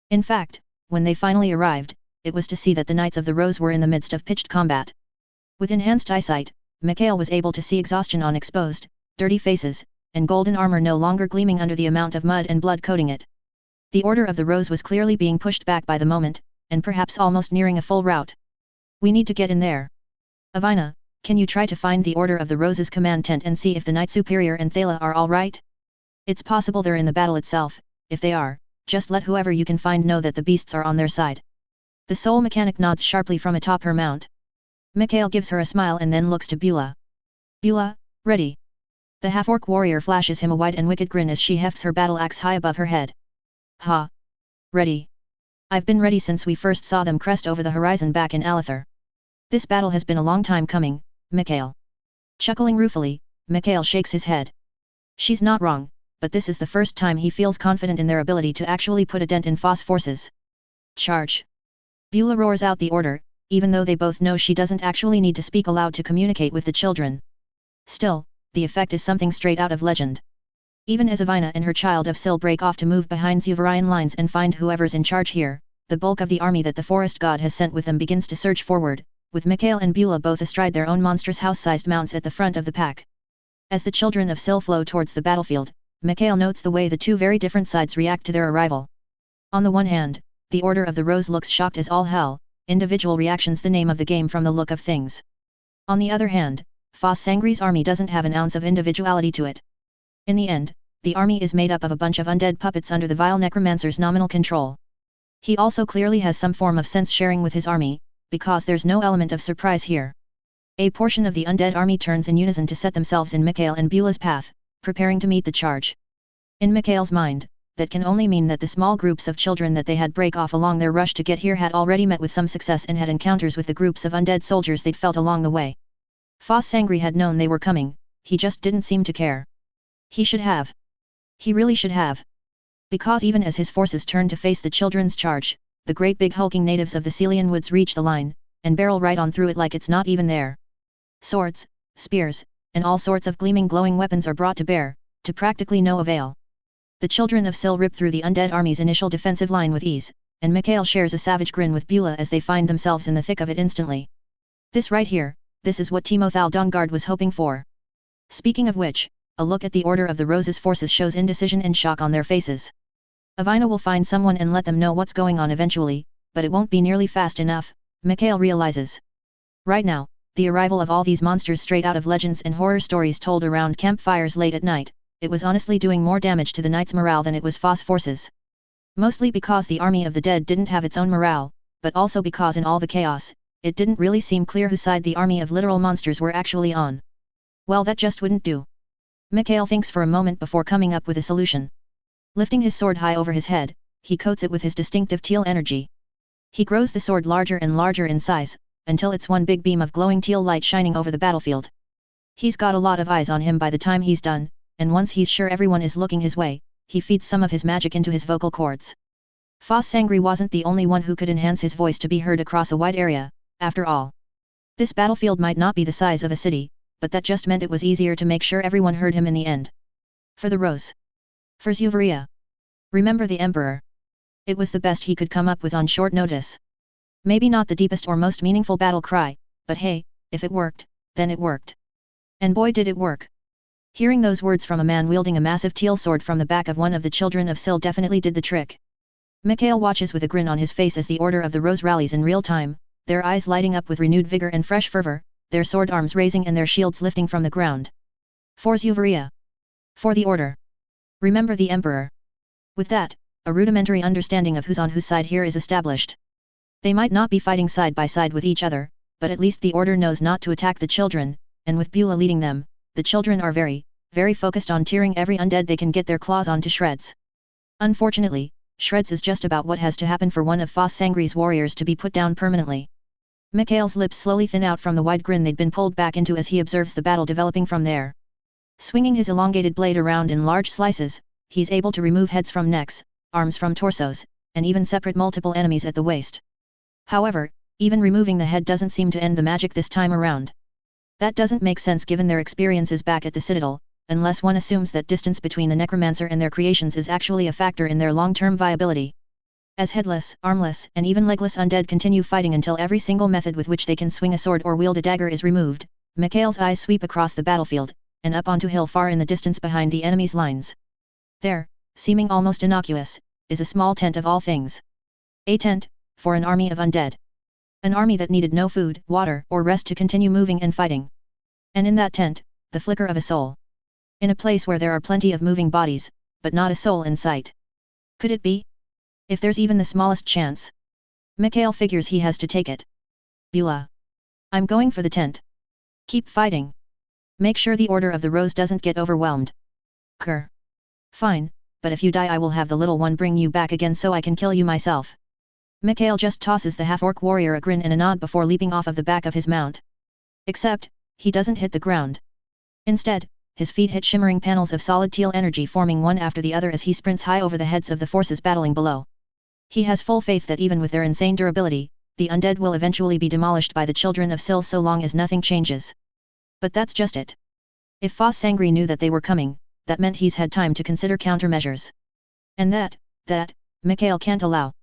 In fact, when they finally arrived, it was to see that the Knights of the Rose were in the midst of pitched combat. With enhanced eyesight, Mikhail was able to see exhaustion on exposed, dirty faces, and golden armor no longer gleaming under the amount of mud and blood coating it. The Order of the Rose was clearly being pushed back by the moment, and perhaps almost nearing a full rout. We need to get in there. Avina, can you try to find the Order of the Rose's command tent and see if the Knight Superior and Thala are all right? It's possible they're in the battle itself. If they are, just let whoever you can find know that the beasts are on their side. The soul mechanic nods sharply from atop her mount. Mikhail gives her a smile and then looks to Beulah. Beulah, ready. The half-orc warrior flashes him a wide and wicked grin as she hefts her battle axe high above her head. Ha! Ready. I've been ready since we first saw them crest over the horizon back in Alathar. This battle has been a long time coming, Mikhail. Chuckling ruefully, Mikhail shakes his head. She's not wrong, but this is the first time he feels confident in their ability to actually put a dent in Foss forces. Charge! Beulah roars out the order, even though they both know she doesn't actually need to speak aloud to communicate with the children. Still, the effect is something straight out of legend. Even as Avina and her child of Sil break off to move behind Zuvarian lines and find whoever's in charge here, the bulk of the army that the forest god has sent with them begins to surge forward, with Mikhail and Beulah both astride their own monstrous house-sized mounts at the front of the pack. As the children of Sil flow towards the battlefield, Mikhail notes the way the two very different sides react to their arrival. On the one hand, the Order of the Rose looks shocked as all hell, individual reactions the name of the game from the look of things. On the other hand, Foss Sangri's army doesn't have an ounce of individuality to it. In the end, the army is made up of a bunch of undead puppets under the vile necromancer's nominal control. He also clearly has some form of sense sharing with his army, because there's no element of surprise here. A portion of the undead army turns in unison to set themselves in Mikhail and Beulah's path, preparing to meet the charge. In Mikhail's mind, that can only mean that the small groups of children that they had break off along their rush to get here had already met with some success and had encounters with the groups of undead soldiers they'd felt along the way. Foss Sangri had known they were coming, he just didn't seem to care. He should have. He really should have. Because even as his forces turned to face the children's charge, the great big hulking natives of the Celian woods reach the line, and barrel right on through it like it's not even there. Swords, spears, and all sorts of gleaming glowing weapons are brought to bear, to practically no avail. The children of Sil rip through the undead army's initial defensive line with ease, and Mikhail shares a savage grin with Beulah as they find themselves in the thick of it instantly. This right here, this is what Timothal Dongard was hoping for. Speaking of which, a look at the Order of the Rose's forces shows indecision and shock on their faces. Avina will find someone and let them know what's going on eventually, but it won't be nearly fast enough, Mikhail realizes. Right now, the arrival of all these monsters straight out of legends and horror stories told around campfires late at night, it was honestly doing more damage to the Knights' morale than it was Foss forces. Mostly because the army of the dead didn't have its own morale, but also because in all the chaos, it didn't really seem clear whose side the army of literal monsters were actually on. Well, that just wouldn't do. Mikhail thinks for a moment before coming up with a solution. Lifting his sword high over his head, he coats it with his distinctive teal energy. He grows the sword larger and larger in size, until it's one big beam of glowing teal light shining over the battlefield. He's got a lot of eyes on him by the time he's done, and once he's sure everyone is looking his way, he feeds some of his magic into his vocal cords. Foss Sangri wasn't the only one who could enhance his voice to be heard across a wide area, after all. This battlefield might not be the size of a city, but that just meant it was easier to make sure everyone heard him in the end. For the Rose. For Zuvaria. Remember the Emperor. It was the best he could come up with on short notice. Maybe not the deepest or most meaningful battle cry, but hey, if it worked, then it worked. And boy did it work. Hearing those words from a man wielding a massive teal sword from the back of one of the children of Sil definitely did the trick. Mikhail watches with a grin on his face as the Order of the Rose rallies in real time, their eyes lighting up with renewed vigor and fresh fervor, their sword arms raising and their shields lifting from the ground. For Zuvaria. For the Order. Remember the Emperor. With that, a rudimentary understanding of who's on whose side here is established. They might not be fighting side by side with each other, but at least the Order knows not to attack the children, and with Beulah leading them, the children are very focused on tearing every undead they can get their claws on to shreds. Unfortunately, shreds is just about what has to happen for one of Foss Sangri's warriors to be put down permanently. Mikhail's lips slowly thin out from the wide grin they'd been pulled back into as he observes the battle developing from there. Swinging his elongated blade around in large slices, he's able to remove heads from necks, arms from torsos, and even separate multiple enemies at the waist. However, even removing the head doesn't seem to end the magic this time around. That doesn't make sense given their experiences back at the Citadel, unless one assumes that distance between the necromancer and their creations is actually a factor in their long-term viability. As headless, armless, and even legless undead continue fighting until every single method with which they can swing a sword or wield a dagger is removed, Mikhail's eyes sweep across the battlefield, and up onto a hill far in the distance behind the enemy's lines. There, seeming almost innocuous, is a small tent of all things. A tent, for an army of undead. An army that needed no food, water, or rest to continue moving and fighting. And in that tent, the flicker of a soul. In a place where there are plenty of moving bodies, but not a soul in sight. Could it be? If there's even the smallest chance. Mikhail figures he has to take it. Beulah. I'm going for the tent. Keep fighting. Make sure the Order of the Rose doesn't get overwhelmed. Grr. Fine, but if you die I will have the little one bring you back again so I can kill you myself. Mikhail just tosses the half-orc warrior a grin and a nod before leaping off of the back of his mount. Except, he doesn't hit the ground. Instead, his feet hit shimmering panels of solid teal energy forming one after the other as he sprints high over the heads of the forces battling below. He has full faith that even with their insane durability, the undead will eventually be demolished by the children of Sil so long as nothing changes. But that's just it. If Foss Sangri knew that they were coming, that meant he's had time to consider countermeasures. And that, Mikhail can't allow.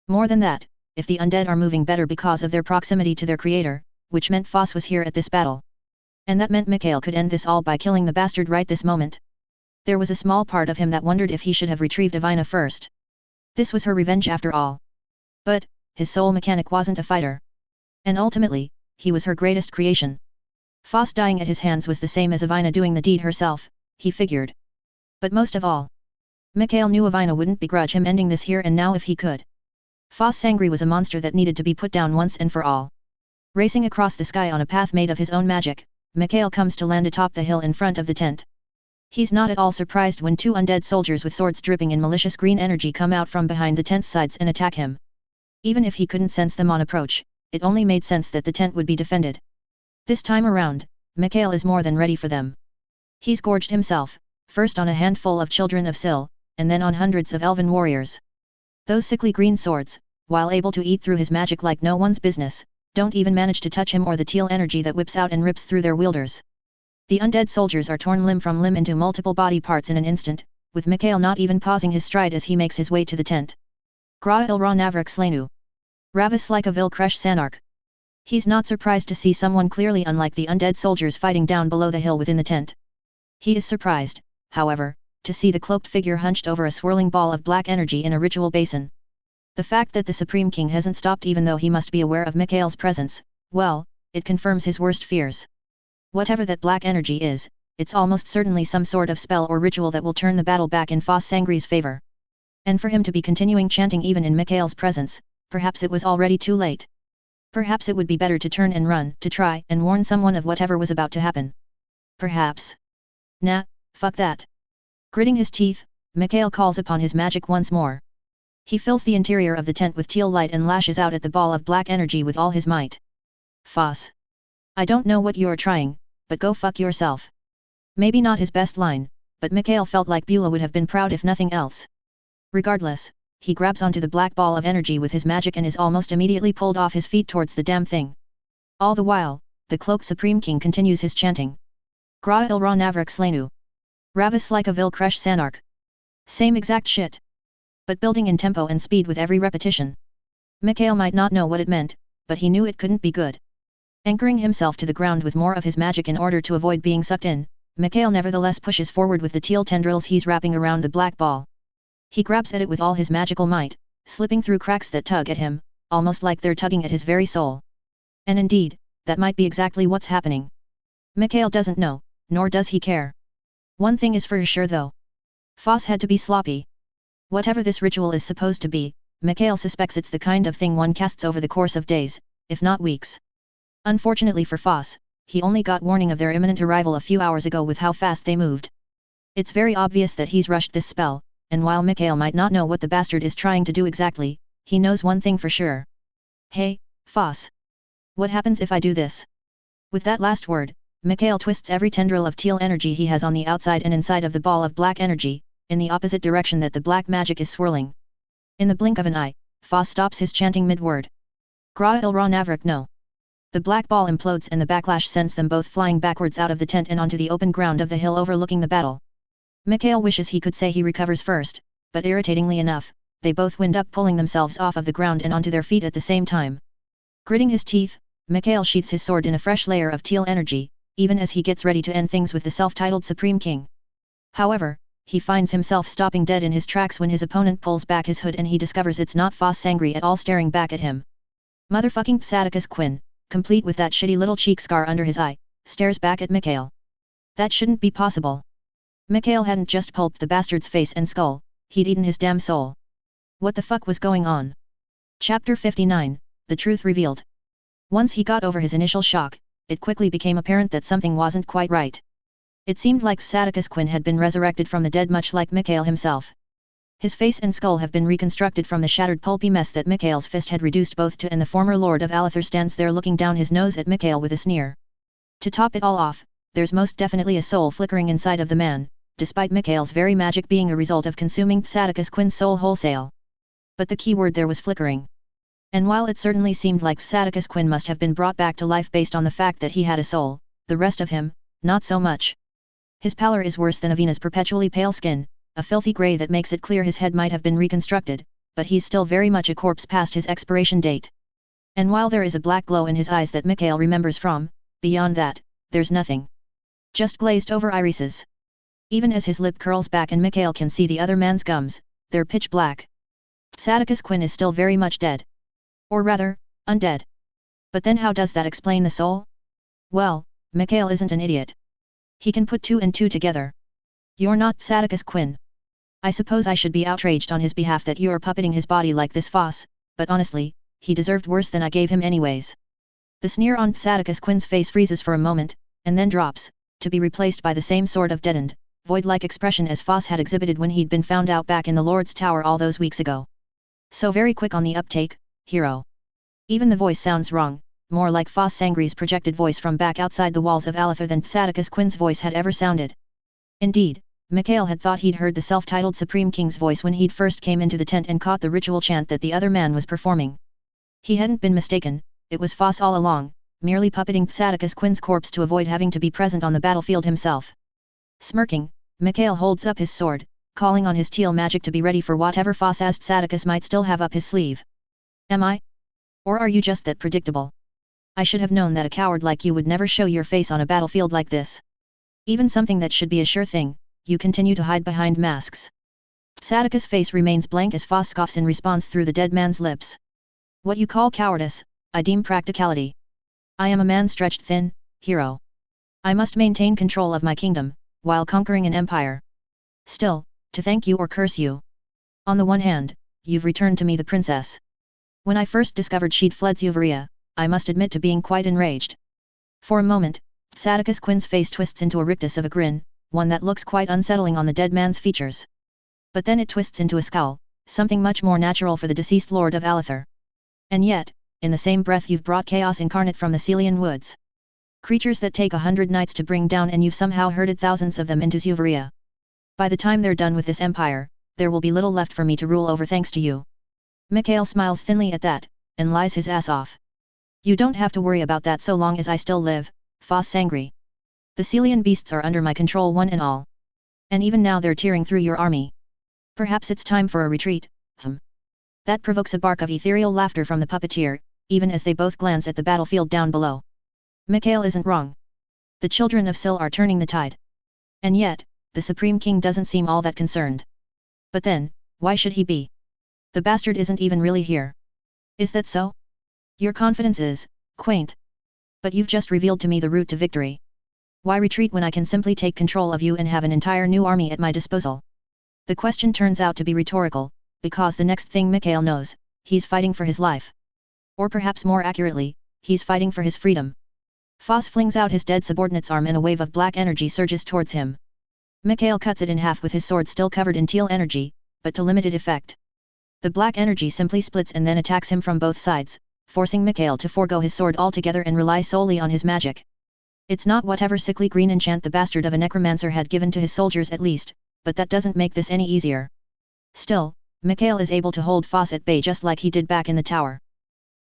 More than that, if the undead are moving better because of their proximity to their creator, which meant Foss was here at this battle. And that meant Mikhail could end this all by killing the bastard right this moment. There was a small part of him that wondered if he should have retrieved Avina first. This was her revenge after all. But, his soul mechanic wasn't a fighter. And ultimately, he was her greatest creation. Foss dying at his hands was the same as Avina doing the deed herself, he figured. But most of all, Mikhail knew Avina wouldn't begrudge him ending this here and now if he could. Foss Sangri was a monster that needed to be put down once and for all. Racing across the sky on a path made of his own magic, Mikhail comes to land atop the hill in front of the tent. He's not at all surprised when two undead soldiers with swords dripping in malicious green energy come out from behind the tent's sides and attack him. Even if he couldn't sense them on approach, it only made sense that the tent would be defended. This time around, Mikhail is more than ready for them. He's gorged himself, first on a handful of children of Sil, and then on hundreds of elven warriors. Those sickly green swords, while able to eat through his magic like no one's business, don't even manage to touch him or the teal energy that whips out and rips through their wielders. The undead soldiers are torn limb from limb into multiple body parts in an instant, with Mikhail not even pausing his stride as he makes his way to the tent. Gra ilra navrak slanu. Ravis like a vil kresh sanark. He's not surprised to see someone clearly unlike the undead soldiers fighting down below the hill within the tent. He is surprised, however, to see the cloaked figure hunched over a swirling ball of black energy in a ritual basin. The fact that the Supreme King hasn't stopped even though he must be aware of Mikhail's presence, well, it confirms his worst fears. Whatever that black energy is, it's almost certainly some sort of spell or ritual that will turn the battle back in Foss Sangri's favor. And for him to be continuing chanting even in Mikhail's presence, perhaps it was already too late. Perhaps it would be better to turn and run, to try and warn someone of whatever was about to happen. Perhaps. Nah, fuck that. Gritting his teeth, Mikhail calls upon his magic once more. He fills the interior of the tent with teal light and lashes out at the ball of black energy with all his might. Foss. I don't know what you're trying, but go fuck yourself. Maybe not his best line, but Mikhail felt like Beulah would have been proud if nothing else. Regardless, he grabs onto the black ball of energy with his magic and is almost immediately pulled off his feet towards the damn thing. All the while, the cloaked Supreme King continues his chanting. Gra ilra navrak slanu. Ravis like a vil kresh sanark. Same exact shit. But building in tempo and speed with every repetition. Mikhail might not know what it meant, but he knew it couldn't be good. Anchoring himself to the ground with more of his magic in order to avoid being sucked in, Mikhail nevertheless pushes forward with the teal tendrils he's wrapping around the black ball. He grabs at it with all his magical might, slipping through cracks that tug at him, almost like they're tugging at his very soul. And indeed, that might be exactly what's happening. Mikhail doesn't know, nor does he care. One thing is for sure though. Foss had to be sloppy. Whatever this ritual is supposed to be, Mikhail suspects it's the kind of thing one casts over the course of days, if not weeks. Unfortunately for Foss, he only got warning of their imminent arrival a few hours ago with how fast they moved. It's very obvious that he's rushed this spell, and while Mikhail might not know what the bastard is trying to do exactly, he knows one thing for sure. Hey, Foss. What happens if I do this? With that last word, Mikhail twists every tendril of teal energy he has on the outside and inside of the ball of black energy, in the opposite direction that the black magic is swirling. In the blink of an eye, Foss stops his chanting mid-word. Gra ilra navrak no. The black ball implodes and the backlash sends them both flying backwards out of the tent and onto the open ground of the hill overlooking the battle. Mikhail wishes he could say he recovers first, but irritatingly enough, they both wind up pulling themselves off of the ground and onto their feet at the same time. Gritting his teeth, Mikhail sheaths his sword in a fresh layer of teal energy, even as he gets ready to end things with the self-titled Supreme King. However, he finds himself stopping dead in his tracks when his opponent pulls back his hood and he discovers it's not Foss Sangri at all staring back at him. Motherfucking Psaticus Quinn, complete with that shitty little cheek scar under his eye, stares back at Mikhail. That shouldn't be possible. Mikhail hadn't just pulped the bastard's face and skull, he'd eaten his damn soul. What the fuck was going on? Chapter 59, The Truth Revealed. Once he got over his initial shock, it quickly became apparent that something wasn't quite right. It seemed like Psaticus Quinn had been resurrected from the dead much like Mikhail himself. His face and skull have been reconstructed from the shattered pulpy mess that Mikhail's fist had reduced both to, and the former Lord of Alather stands there looking down his nose at Mikhail with a sneer. To top it all off, there's most definitely a soul flickering inside of the man, despite Mikhail's very magic being a result of consuming Psaticus Quinn's soul wholesale. But the key word there was flickering. And while it certainly seemed like Psaticus Quinn must have been brought back to life based on the fact that he had a soul, the rest of him, not so much. His pallor is worse than Avina's perpetually pale skin, a filthy grey that makes it clear his head might have been reconstructed, but he's still very much a corpse past his expiration date. And while there is a black glow in his eyes that Mikhail remembers from, beyond that, there's nothing. Just glazed over irises. Even as his lip curls back and Mikhail can see the other man's gums, they're pitch black. Psaticus Quinn is still very much dead. Or rather, undead. But then how does that explain the soul? Well, Mikhail isn't an idiot. He can put two and two together. You're not Psaticus Quinn. I suppose I should be outraged on his behalf that you're puppeting his body like this Foss, but honestly, he deserved worse than I gave him anyways. The sneer on Psaticus Quinn's face freezes for a moment, and then drops, to be replaced by the same sort of deadened, void-like expression as Foss had exhibited when he'd been found out back in the Lord's Tower all those weeks ago. So very quick on the uptake, hero. Even the voice sounds wrong, more like Foss Sangri's projected voice from back outside the walls of Alather than Psaticus Quinn's voice had ever sounded. Indeed, Mikhail had thought he'd heard the self-titled Supreme King's voice when he'd first came into the tent and caught the ritual chant that the other man was performing. He hadn't been mistaken, it was Foss all along, merely puppeting FantasyIsekaiComplete's corpse to avoid having to be present on the battlefield himself. Smirking, Mikhail holds up his sword, calling on his teal magic to be ready for whatever FantasyIsekaiComplete might still have up his sleeve. Am I? Or are you just that predictable? I should have known that a coward like you would never show your face on a battlefield like this. Even something that should be a sure thing, you continue to hide behind masks. FantasyIsekaiComplete's face remains blank as Foss scoffs in response through the dead man's lips. What you call cowardice, I deem practicality. I am a man stretched thin, hero. I must maintain control of my kingdom, while conquering an empire. Still, to thank you or curse you. On the one hand, you've returned to me the princess. When I first discovered she'd fled Zuvaria, I must admit to being quite enraged. For a moment, FantasyIsekaiComplete's face twists into a rictus of a grin, one that looks quite unsettling on the dead man's features. But then it twists into a scowl, something much more natural for the deceased lord of Alather. And yet, in the same breath you've brought chaos incarnate from the Celian woods. Creatures that take 100 nights to bring down, and you've somehow herded thousands of them into Zuvaria. By the time they're done with this empire, there will be little left for me to rule over thanks to you. Mikhail smiles thinly at that, and lies his ass off. You don't have to worry about that so long as I still live, Foss-Sangri. The Celian beasts are under my control one and all. And even now they're tearing through your army. Perhaps it's time for a retreat, That provokes a bark of ethereal laughter from the puppeteer, even as they both glance at the battlefield down below. Mikhail isn't wrong. The children of Sil are turning the tide. And yet, the Supreme King doesn't seem all that concerned. But then, why should he be? The bastard isn't even really here. Is that so? Your confidence is quaint. But you've just revealed to me the route to victory. Why retreat when I can simply take control of you and have an entire new army at my disposal? The question turns out to be rhetorical, because the next thing Mikhail knows, he's fighting for his life. Or perhaps more accurately, he's fighting for his freedom. Foss flings out his dead subordinate's arm and a wave of black energy surges towards him. Mikhail cuts it in half with his sword still covered in teal energy, but to limited effect. The black energy simply splits and then attacks him from both sides, forcing Mikhail to forego his sword altogether and rely solely on his magic. It's not whatever sickly green enchant the bastard of a necromancer had given to his soldiers at least, but that doesn't make this any easier. Still, Mikhail is able to hold Foss at bay just like he did back in the tower.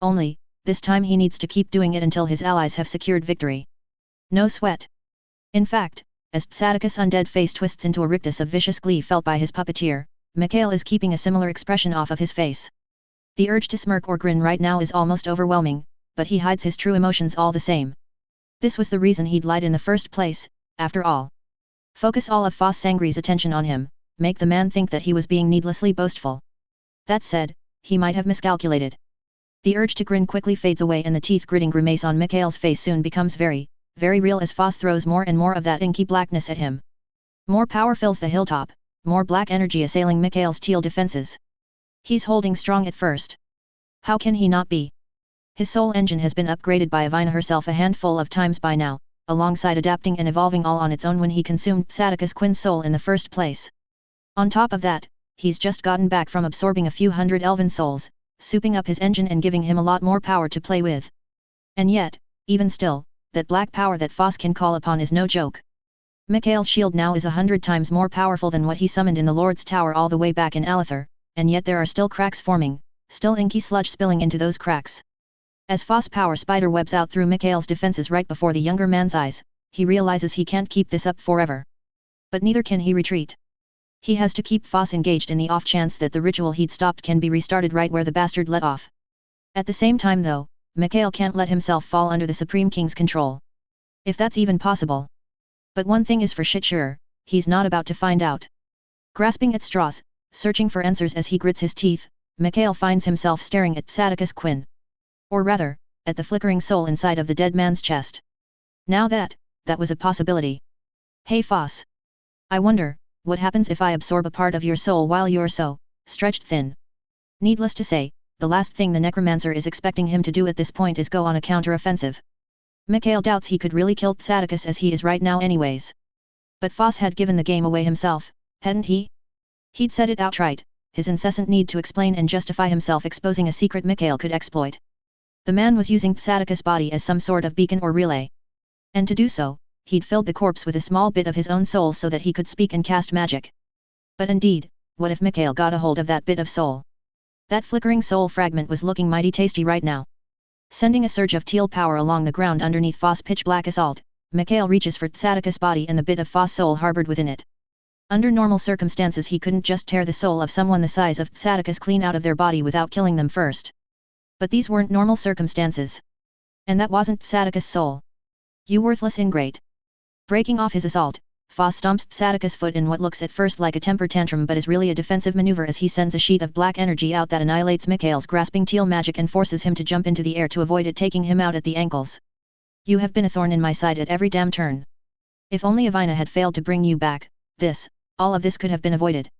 Only, this time he needs to keep doing it until his allies have secured victory. No sweat. In fact, as FantasyIsekaiComplete's undead face twists into a rictus of vicious glee felt by his puppeteer, Mikhail is keeping a similar expression off of his face. The urge to smirk or grin right now is almost overwhelming, but he hides his true emotions all the same. This was the reason he'd lied in the first place, after all. Focus all of Foss-Sangri's attention on him, make the man think that he was being needlessly boastful. That said, he might have miscalculated. The urge to grin quickly fades away and the teeth-gritting grimace on Mikhail's face soon becomes very, very real as Foss throws more and more of that inky blackness at him. More power fills the hilltop, more black energy assailing Mikhail's teal defenses. He's holding strong at first. How can he not be? His soul engine has been upgraded by Avina herself a handful of times by now, alongside adapting and evolving all on its own when he consumed FantasyIsekaiComplete's soul in the first place. On top of that, he's just gotten back from absorbing a few hundred elven souls, souping up his engine and giving him a lot more power to play with. And yet, even still, that black power that Foss can call upon is no joke. Mikhail's shield now is 100 times more powerful than what he summoned in the Lord's Tower all the way back in Alather, and yet there are still cracks forming, still inky sludge spilling into those cracks. As Foss' power spider webs out through Mikhail's defenses right before the younger man's eyes, he realizes he can't keep this up forever. But neither can he retreat. He has to keep Foss engaged in the off chance that the ritual he'd stopped can be restarted right where the bastard let off. At the same time though, Mikhail can't let himself fall under the Supreme King's control. If that's even possible. But one thing is for shit sure, he's not about to find out. Grasping at straws, searching for answers as he grits his teeth, Mikhail finds himself staring at FantasyIsekaiComplete. Or rather, at the flickering soul inside of the dead man's chest. Now that was a possibility. Hey Foss. I wonder, what happens if I absorb a part of your soul while you're so stretched thin? Needless to say, the last thing the necromancer is expecting him to do at this point is go on a counter-offensive. Mikhail doubts he could really kill FantasyIsekaiComplete as he is right now anyways. But Foss had given the game away himself, hadn't he? He'd said it outright, his incessant need to explain and justify himself exposing a secret Mikhail could exploit. The man was using FantasyIsekaiComplete's body as some sort of beacon or relay. And to do so, he'd filled the corpse with a small bit of his own soul so that he could speak and cast magic. But indeed, what if Mikhail got a hold of that bit of soul? That flickering soul fragment was looking mighty tasty right now. Sending a surge of teal power along the ground underneath Foss' pitch-black assault, Mikhail reaches for Tsadika's body and the bit of Foss' soul harbored within it. Under normal circumstances he couldn't just tear the soul of someone the size of Tsadika's clean out of their body without killing them first. But these weren't normal circumstances. And that wasn't Tsadika's soul. You worthless ingrate. Breaking off his assault, Foss stomps Tsadika's foot in what looks at first like a temper tantrum but is really a defensive maneuver as he sends a sheet of black energy out that annihilates Mikhail's grasping teal magic and forces him to jump into the air to avoid it taking him out at the ankles. You have been a thorn in my side at every damn turn. If only Avina had failed to bring you back, all of this could have been avoided.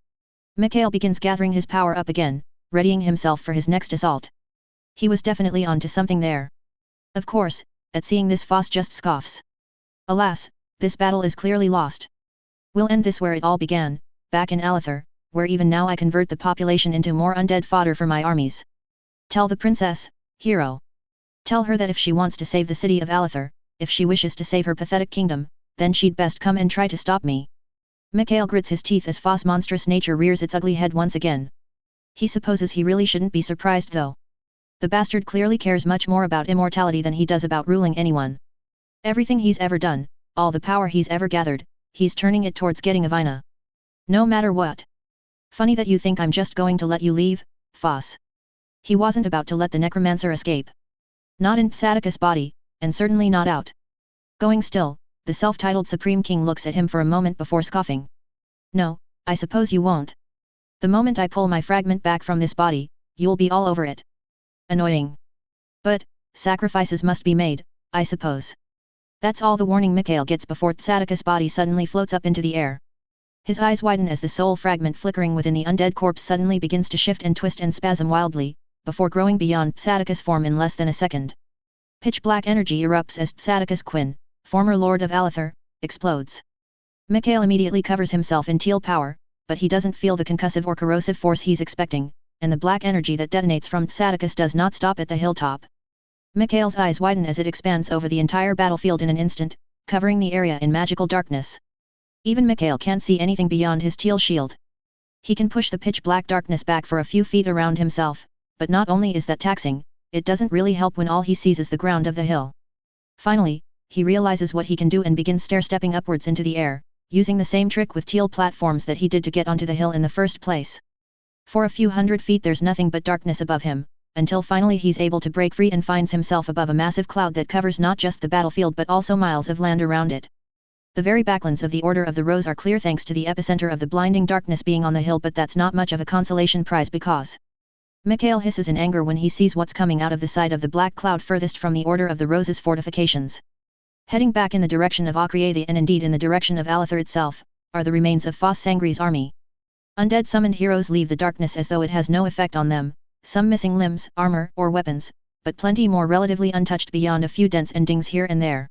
Mikhail begins gathering his power up again, readying himself for his next assault. He was definitely on to something there. Of course, at seeing this Foss just scoffs. Alas, this battle is clearly lost. We'll end this where it all began, back in Alathur, where even now I convert the population into more undead fodder for my armies. Tell the princess, hero. Tell her that if she wants to save the city of Alathur, if she wishes to save her pathetic kingdom, then she'd best come and try to stop me. Mikhail grits his teeth as Foss' monstrous nature rears its ugly head once again. He supposes he really shouldn't be surprised though. The bastard clearly cares much more about immortality than he does about ruling anyone. Everything he's ever done, all the power he's ever gathered, he's turning it towards getting Avina. No matter what. Funny that you think I'm just going to let you leave, Foss. He wasn't about to let the necromancer escape. Not in Tsadika's body, and certainly not out. Going still, the self-titled Supreme King looks at him for a moment before scoffing. No, I suppose you won't. The moment I pull my fragment back from this body, you'll be all over it. Annoying. But, sacrifices must be made, I suppose. That's all the warning Mikhail gets before Tsadika's body suddenly floats up into the air. His eyes widen as the soul fragment flickering within the undead corpse suddenly begins to shift and twist and spasm wildly, before growing beyond Tsadika's form in less than a second. Pitch-black energy erupts as Tsadika's Quinn, former Lord of Alathur, explodes. Mikhail immediately covers himself in teal power, but he doesn't feel the concussive or corrosive force he's expecting, and the black energy that detonates from Tsadika's does not stop at the hilltop. Mikhail's eyes widen as it expands over the entire battlefield in an instant, covering the area in magical darkness. Even Mikhail can't see anything beyond his teal shield. He can push the pitch-black darkness back for a few feet around himself, but not only is that taxing, it doesn't really help when all he sees is the ground of the hill. Finally, he realizes what he can do and begins stair-stepping upwards into the air, using the same trick with teal platforms that he did to get onto the hill in the first place. For a few hundred feet there's nothing but darkness above him, until finally he's able to break free and finds himself above a massive cloud that covers not just the battlefield but also miles of land around it. The very backlands of the Order of the Rose are clear thanks to the epicenter of the blinding darkness being on the hill, but that's not much of a consolation prize because Mikhail hisses in anger when he sees what's coming out of the side of the black cloud furthest from the Order of the Rose's fortifications. Heading back in the direction of Akriathi and indeed in the direction of Alathur itself, are the remains of Foss Sangri's army. Undead summoned heroes leave the darkness as though it has no effect on them, some missing limbs, armor, or weapons, but plenty more relatively untouched beyond a few dents and dings here and there.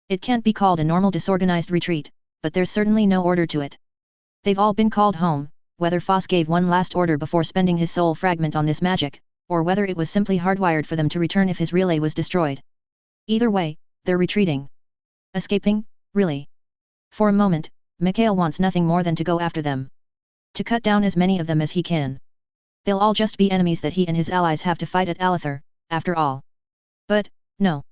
It can't be called a normal disorganized retreat, but there's certainly no order to it. They've all been called home, whether Foss gave one last order before spending his soul fragment on this magic, or whether it was simply hardwired for them to return if his relay was destroyed. Either way, they're retreating. Escaping, really? For a moment, Mikhail wants nothing more than to go after them. To cut down as many of them as he can. They'll all just be enemies that he and his allies have to fight at Alathur, after all. But, no.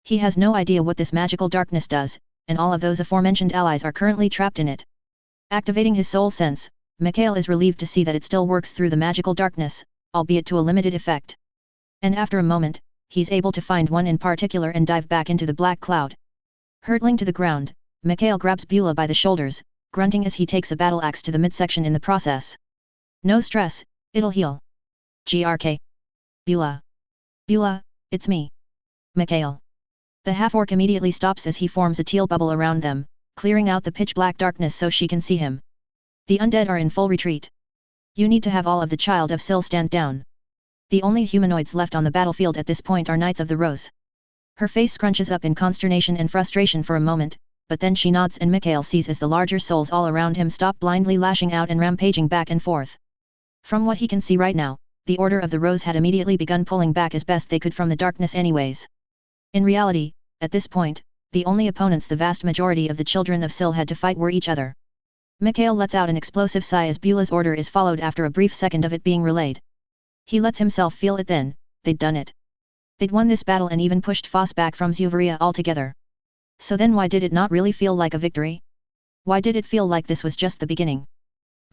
He has no idea what this magical darkness does, and all of those aforementioned allies are currently trapped in it. Activating his soul sense, Mikhail is relieved to see that it still works through the magical darkness, albeit to a limited effect. And after a moment, he's able to find one in particular and dive back into the black cloud. Hurtling to the ground, Mikhail grabs Beulah by the shoulders, grunting as he takes a battle axe to the midsection in the process. No stress, it'll heal. GRK. Beulah. Beulah, it's me. Mikhail. The half-orc immediately stops as he forms a teal bubble around them, clearing out the pitch-black darkness so she can see him. The undead are in full retreat. You need to have all of the Child of Sil stand down. The only humanoids left on the battlefield at this point are Knights of the Rose. Her face scrunches up in consternation and frustration for a moment, but then she nods and Mikhail sees as the larger souls all around him stop blindly lashing out and rampaging back and forth. From what he can see right now, the Order of the Rose had immediately begun pulling back as best they could from the darkness anyways. In reality, at this point, the only opponents the vast majority of the children of Sil had to fight were each other. Mikhail lets out an explosive sigh as Beulah's order is followed after a brief second of it being relayed. He lets himself feel it then, they'd done it. They'd won this battle and even pushed Foss back from Zuvaria altogether. So then why did it not really feel like a victory? Why did it feel like this was just the beginning?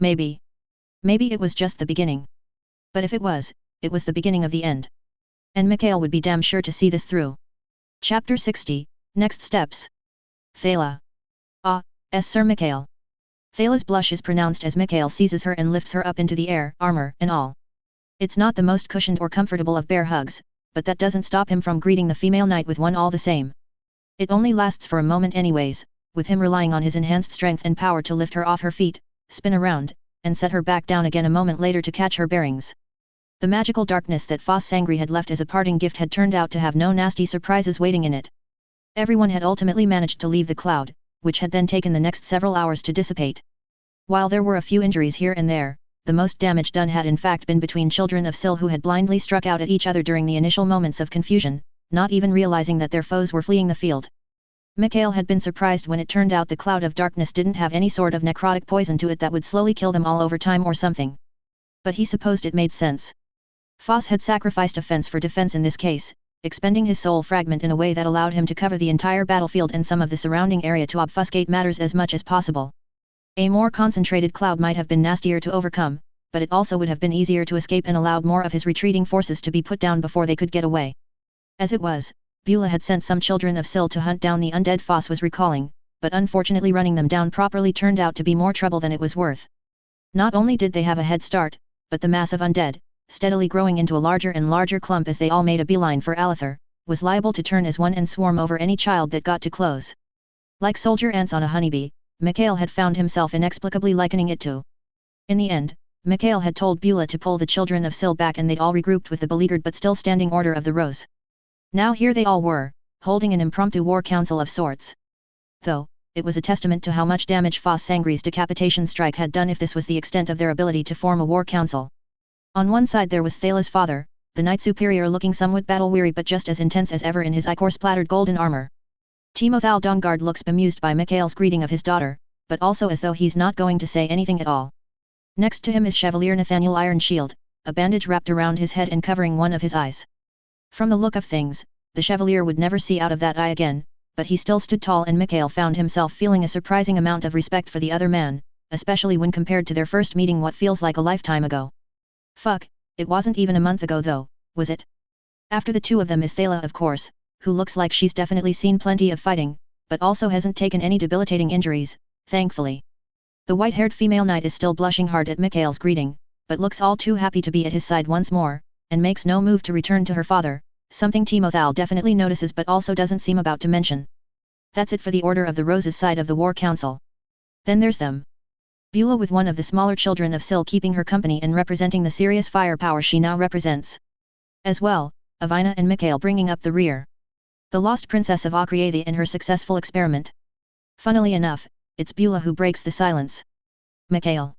Maybe it was just the beginning. But if it was the beginning of the end. And Mikhail would be damn sure to see this through. Chapter 60, Next Steps. Thala. Ah, Sir Mikhail. Thala's blush is pronounced as Mikhail seizes her and lifts her up into the air, armor and all. It's not the most cushioned or comfortable of bear hugs, but that doesn't stop him from greeting the female knight with one all the same. It only lasts for a moment anyways, with him relying on his enhanced strength and power to lift her off her feet, spin around, and set her back down again a moment later to catch her bearings. The magical darkness that Foss Sangri had left as a parting gift had turned out to have no nasty surprises waiting in it. Everyone had ultimately managed to leave the cloud, which had then taken the next several hours to dissipate. While there were a few injuries here and there, the most damage done had in fact been between children of Sil who had blindly struck out at each other during the initial moments of confusion, not even realizing that their foes were fleeing the field. Mikhail had been surprised when it turned out the cloud of darkness didn't have any sort of necrotic poison to it that would slowly kill them all over time or something. But he supposed it made sense. Foss had sacrificed offense for defense in this case, expending his soul fragment in a way that allowed him to cover the entire battlefield and some of the surrounding area to obfuscate matters as much as possible. A more concentrated cloud might have been nastier to overcome, but it also would have been easier to escape and allowed more of his retreating forces to be put down before they could get away. As it was, Beulah had sent some children of Sil to hunt down the undead Foss was recalling, but unfortunately running them down properly turned out to be more trouble than it was worth. Not only did they have a head start, but the mass of undead, steadily growing into a larger and larger clump as they all made a beeline for Alather, was liable to turn as one and swarm over any child that got too close. Like soldier ants on a honeybee, Mikhail had found himself inexplicably likening it to. In the end, Mikhail had told Beulah to pull the children of Sil back and they'd all regrouped with the beleaguered but still standing Order of the Rose. Now here they all were, holding an impromptu war council of sorts. Though, it was a testament to how much damage Foss Sangri's decapitation strike had done if this was the extent of their ability to form a war council. On one side there was Thala's father, the knight superior looking somewhat battle-weary but just as intense as ever in his ichor-splattered golden armor. Timothal Dongard looks bemused by Mikhail's greeting of his daughter, but also as though he's not going to say anything at all. Next to him is Chevalier Nathaniel Ironshield, a bandage wrapped around his head and covering one of his eyes. From the look of things, the Chevalier would never see out of that eye again, but he still stood tall and Mikhail found himself feeling a surprising amount of respect for the other man, especially when compared to their first meeting what feels like a lifetime ago. Fuck, it wasn't even a month ago though, was it? After the two of them is Thala of course, who looks like she's definitely seen plenty of fighting, but also hasn't taken any debilitating injuries, thankfully. The white-haired female knight is still blushing hard at Mikhail's greeting, but looks all too happy to be at his side once more, and makes no move to return to her father, something Timothal definitely notices but also doesn't seem about to mention. That's it for the Order of the Roses side of the War Council. Then there's them. Beulah with one of the smaller children of Sil keeping her company and representing the serious firepower she now represents. As well, Avina and Mikhail bringing up the rear. The lost princess of Akriathi and her successful experiment. Funnily enough, it's Beulah who breaks the silence. Mikhail.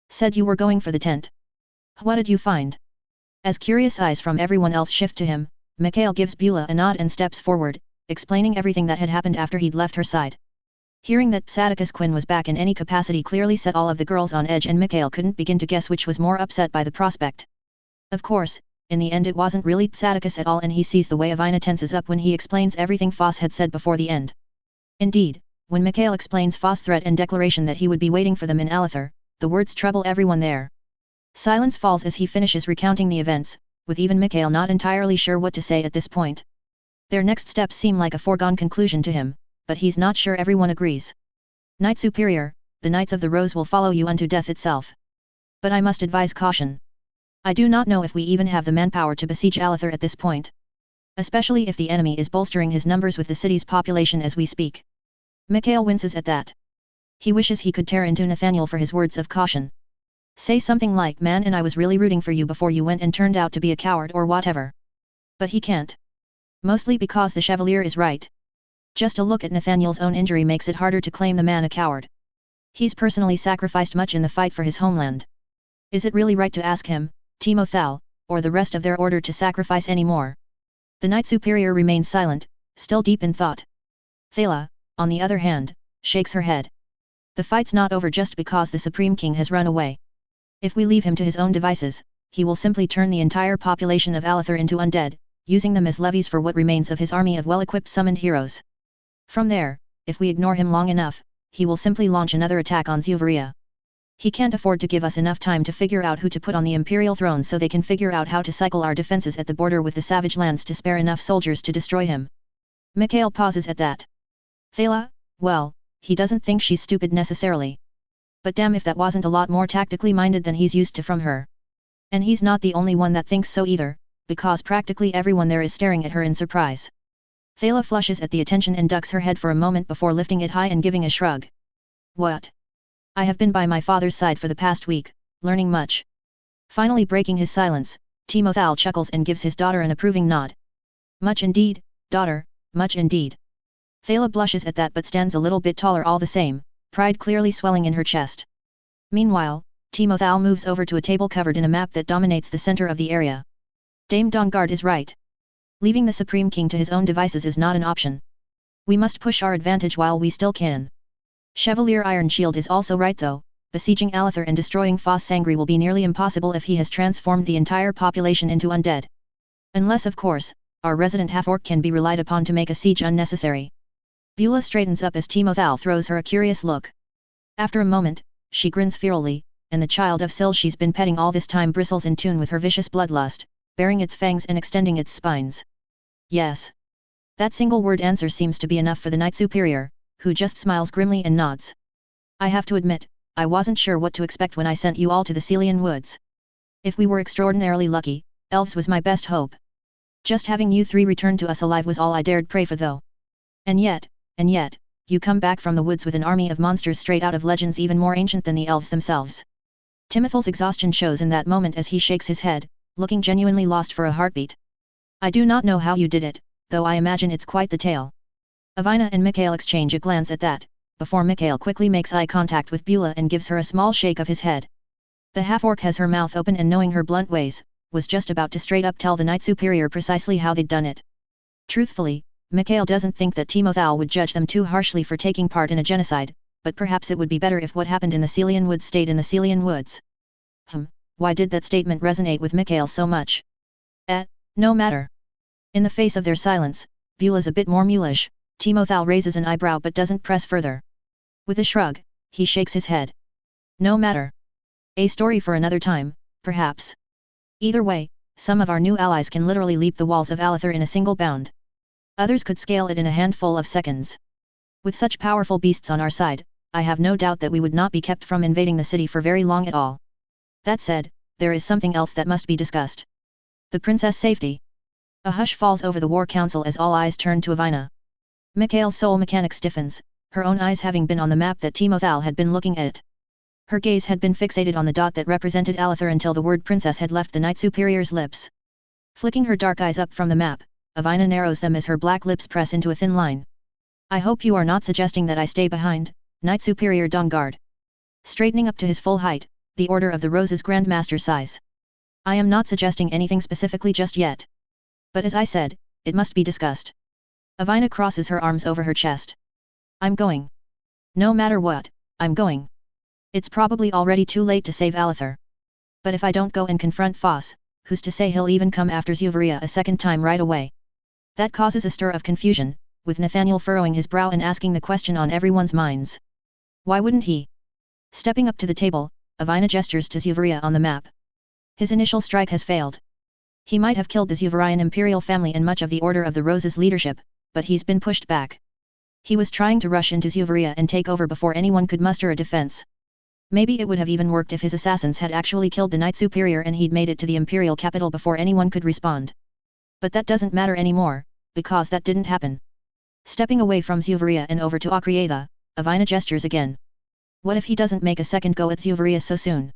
Said you were going for the tent. What did you find? As curious eyes from everyone else shift to him, Mikhail gives Beulah a nod and steps forward, explaining everything that had happened after he'd left her side. Hearing that Psaticus Quinn was back in any capacity clearly set all of the girls on edge and Mikhail couldn't begin to guess which was more upset by the prospect. Of course, in the end it wasn't really Psaticus at all and he sees the way Avina tenses up when he explains everything Foss had said before the end. Indeed, when Mikhail explains Foss' threat and declaration that he would be waiting for them in Alather, the words trouble everyone there. Silence falls as he finishes recounting the events, with even Mikhail not entirely sure what to say at this point. Their next steps seem like a foregone conclusion to him, but he's not sure everyone agrees. Knight Superior, the Knights of the Rose will follow you unto death itself. But I must advise caution. I do not know if we even have the manpower to besiege Alather at this point. Especially if the enemy is bolstering his numbers with the city's population as we speak. Mikhail winces at that. He wishes he could tear into Nathaniel for his words of caution. Say something like, man, and I was really rooting for you before you went and turned out to be a coward or whatever. But he can't. Mostly because the Chevalier is right. Just a look at Nathaniel's own injury makes it harder to claim the man a coward. He's personally sacrificed much in the fight for his homeland. Is it really right to ask him, Timothal, or the rest of their order to sacrifice any more? The Knight Superior remains silent, still deep in thought. Thala, on the other hand, shakes her head. The fight's not over just because the Supreme King has run away. If we leave him to his own devices, he will simply turn the entire population of Alather into undead, using them as levies for what remains of his army of well-equipped summoned heroes. From there, if we ignore him long enough, he will simply launch another attack on Zuvaria. He can't afford to give us enough time to figure out who to put on the imperial throne so they can figure out how to cycle our defenses at the border with the savage lands to spare enough soldiers to destroy him. Mikhail pauses at that. Thala, well, he doesn't think she's stupid necessarily. But damn if that wasn't a lot more tactically minded than he's used to from her. And he's not the only one that thinks so either, because practically everyone there is staring at her in surprise. Thala flushes at the attention and ducks her head for a moment before lifting it high and giving a shrug. What? I have been by my father's side for the past week, learning much. Finally breaking his silence, Timothal chuckles and gives his daughter an approving nod. Much indeed, daughter, much indeed. Thala blushes at that but stands a little bit taller all the same, pride clearly swelling in her chest. Meanwhile, Timothal moves over to a table covered in a map that dominates the center of the area. Dame Dawnguard is right. Leaving the Supreme King to his own devices is not an option. We must push our advantage while we still can. Chevalier Ironshield is also right though, besieging Alether and destroying Foss Sangri will be nearly impossible if he has transformed the entire population into undead. Unless of course, our resident half-orc can be relied upon to make a siege unnecessary. Beulah straightens up as Timothal throws her a curious look. After a moment, she grins fearfully, and the child of Syl she's been petting all this time bristles in tune with her vicious bloodlust, baring its fangs and extending its spines. Yes. That single word answer seems to be enough for the Knight Superior, who just smiles grimly and nods. I have to admit, I wasn't sure what to expect when I sent you all to the Celian woods. If we were extraordinarily lucky, elves was my best hope. Just having you three return to us alive was all I dared pray for though. And yet, you come back from the woods with an army of monsters straight out of legends even more ancient than the elves themselves. Timothal's exhaustion shows in that moment as he shakes his head, looking genuinely lost for a heartbeat. I do not know how you did it, though I imagine it's quite the tale. Avina and Mikhail exchange a glance at that, before Mikhail quickly makes eye contact with Beulah and gives her a small shake of his head. The half-orc has her mouth open and knowing her blunt ways, was just about to straight up tell the Knight Superior precisely how they'd done it. Truthfully, Mikhail doesn't think that Timothal would judge them too harshly for taking part in a genocide, but perhaps it would be better if what happened in the Celian woods stayed in the Celian woods. Why did that statement resonate with Mikhail so much? No matter. In the face of their silence, Beulah's a bit more mulish. Timothal raises an eyebrow but doesn't press further. With a shrug, he shakes his head. No matter. A story for another time, perhaps. Either way, some of our new allies can literally leap the walls of Alether in a single bound. Others could scale it in a handful of seconds. With such powerful beasts on our side, I have no doubt that we would not be kept from invading the city for very long at all. That said, there is something else that must be discussed. The princess' safety. A hush falls over the war council as all eyes turn to Avina. Mikhail's soul mechanic stiffens, her own eyes having been on the map that Timothal had been looking at. Her gaze had been fixated on the dot that represented Alether until the word princess had left the Knight Superior's lips. Flicking her dark eyes up from the map, Avina narrows them as her black lips press into a thin line. I hope you are not suggesting that I stay behind, Knight Superior Dawnguard. Straightening up to his full height, the Order of the Rose's Grandmaster sighs. I am not suggesting anything specifically just yet. But as I said, it must be discussed. Avina crosses her arms over her chest. I'm going. No matter what, I'm going. It's probably already too late to save Alether. But if I don't go and confront Foss, who's to say he'll even come after Zuvaria a second time right away? That causes a stir of confusion, with Nathaniel furrowing his brow and asking the question on everyone's minds. Why wouldn't he? Stepping up to the table, Avina gestures to Zuvaria on the map. His initial strike has failed. He might have killed the Zuvarian imperial family and much of the Order of the Rose's leadership, but he's been pushed back. He was trying to rush into Zuvaria and take over before anyone could muster a defense. Maybe it would have even worked if his assassins had actually killed the Knight Superior and he'd made it to the imperial capital before anyone could respond. But that doesn't matter anymore, because that didn't happen. Stepping away from Zuvaria and over to Akriatha, Avina gestures again. What if he doesn't make a second go at Zuvaria so soon?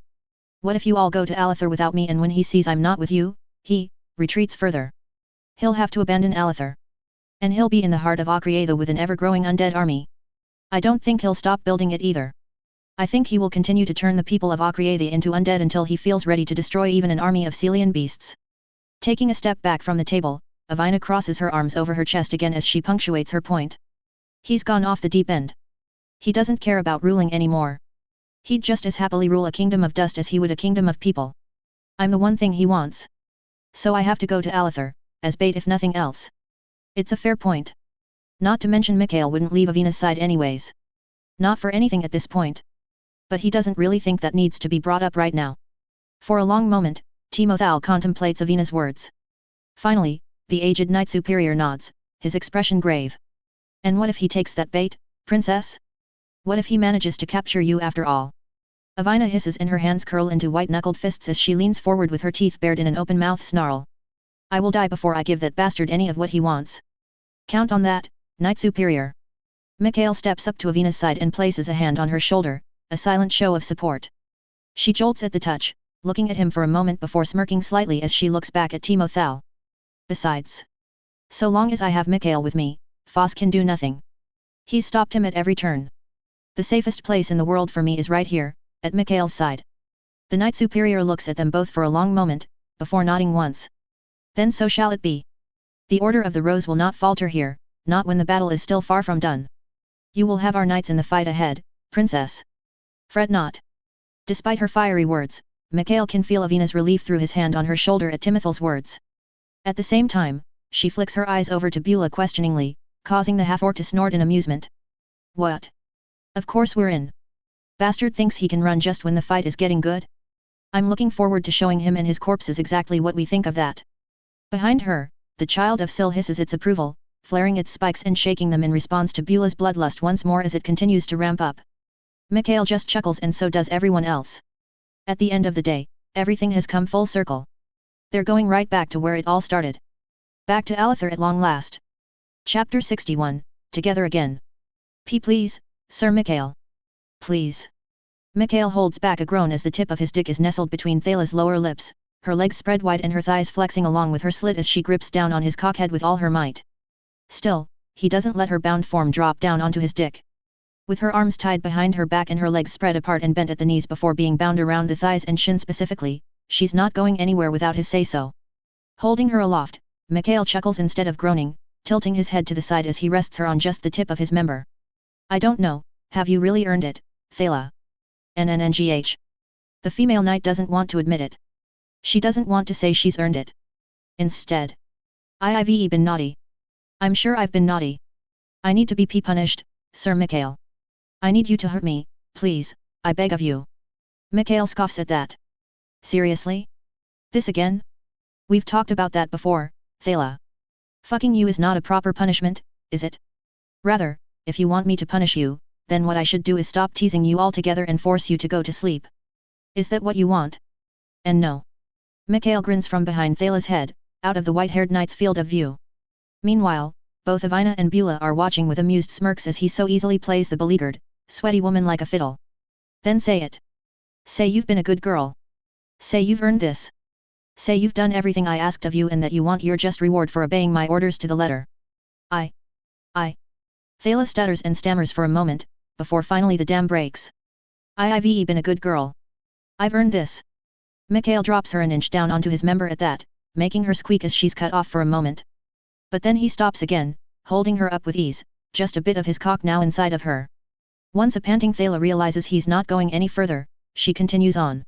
What if you all go to Alether without me and when he sees I'm not with you, he retreats further? He'll have to abandon Alether. And he'll be in the heart of Akriatha with an ever-growing undead army. I don't think he'll stop building it either. I think he will continue to turn the people of Akriatha into undead until he feels ready to destroy even an army of Celian beasts. Taking a step back from the table, Avina crosses her arms over her chest again as she punctuates her point. He's gone off the deep end. He doesn't care about ruling anymore. He'd just as happily rule a kingdom of dust as he would a kingdom of people. I'm the one thing he wants. So I have to go to Alether, as bait if nothing else. It's a fair point. Not to mention Mikhail wouldn't leave Avina's side anyways. Not for anything at this point. But he doesn't really think that needs to be brought up right now. For a long moment, Timothal contemplates Avina's words. Finally, the aged knight superior nods, his expression grave. And what if he takes that bait, princess? What if he manages to capture you after all? Avina hisses and her hands curl into white-knuckled fists as she leans forward with her teeth bared in an open-mouth snarl. I will die before I give that bastard any of what he wants. Count on that, Knight Superior. Mikhail steps up to Avina's side and places a hand on her shoulder, a silent show of support. She jolts at the touch, looking at him for a moment before smirking slightly as she looks back at Timothal. Besides, so long as I have Mikhail with me, Foss can do nothing. He's stopped him at every turn. The safest place in the world for me is right here, at Mikhail's side. The Knight Superior looks at them both for a long moment, before nodding once. Then so shall it be. The Order of the Rose will not falter here, not when the battle is still far from done. You will have our knights in the fight ahead, princess. Fret not. Despite her fiery words, Mikhail can feel Avina's relief through his hand on her shoulder at Timothal's words. At the same time, she flicks her eyes over to Beulah questioningly, causing the half-orc to snort in amusement. What? Of course we're in. Bastard thinks he can run just when the fight is getting good? I'm looking forward to showing him and his corpses exactly what we think of that. Behind her, the child of Sil hisses its approval, flaring its spikes and shaking them in response to Beulah's bloodlust once more as it continues to ramp up. Mikhail just chuckles and so does everyone else. At the end of the day, everything has come full circle. They're going right back to where it all started. Back to Alather at long last. Chapter 61, Together Again. Please, Sir Mikhail. Please. Mikhail holds back a groan as the tip of his dick is nestled between Thala's lower lips, her legs spread wide and her thighs flexing along with her slit as she grips down on his cockhead with all her might. Still, he doesn't let her bound form drop down onto his dick. With her arms tied behind her back and her legs spread apart and bent at the knees before being bound around the thighs and shin specifically, she's not going anywhere without his say-so. Holding her aloft, Mikhail chuckles instead of groaning, tilting his head to the side as he rests her on just the tip of his member. I don't know, have you really earned it, Thala? NNNGH. The female knight doesn't want to admit it. She doesn't want to say she's earned it. Instead, I've been naughty. I'm sure I've been naughty. I need to be punished, Sir Mikhail. I need you to hurt me, please, I beg of you. Mikhail scoffs at that. Seriously? This again? We've talked about that before, Thala. Fucking you is not a proper punishment, is it? Rather, if you want me to punish you, then what I should do is stop teasing you altogether and force you to go to sleep. Is that what you want? And no. Mikhail grins from behind Thala's head, out of the white-haired knight's field of view. Meanwhile, both Avina and Beulah are watching with amused smirks as he so easily plays the beleaguered, sweaty woman like a fiddle. Then say it. Say you've been a good girl. Say you've earned this. Say you've done everything I asked of you and that you want your just reward for obeying my orders to the letter. I. Thala stutters and stammers for a moment, before finally the dam breaks. I've been a good girl. I've earned this. Mikhail drops her an inch down onto his member at that, making her squeak as she's cut off for a moment. But then he stops again, holding her up with ease, just a bit of his cock now inside of her. Once a panting Thala realizes he's not going any further, she continues on.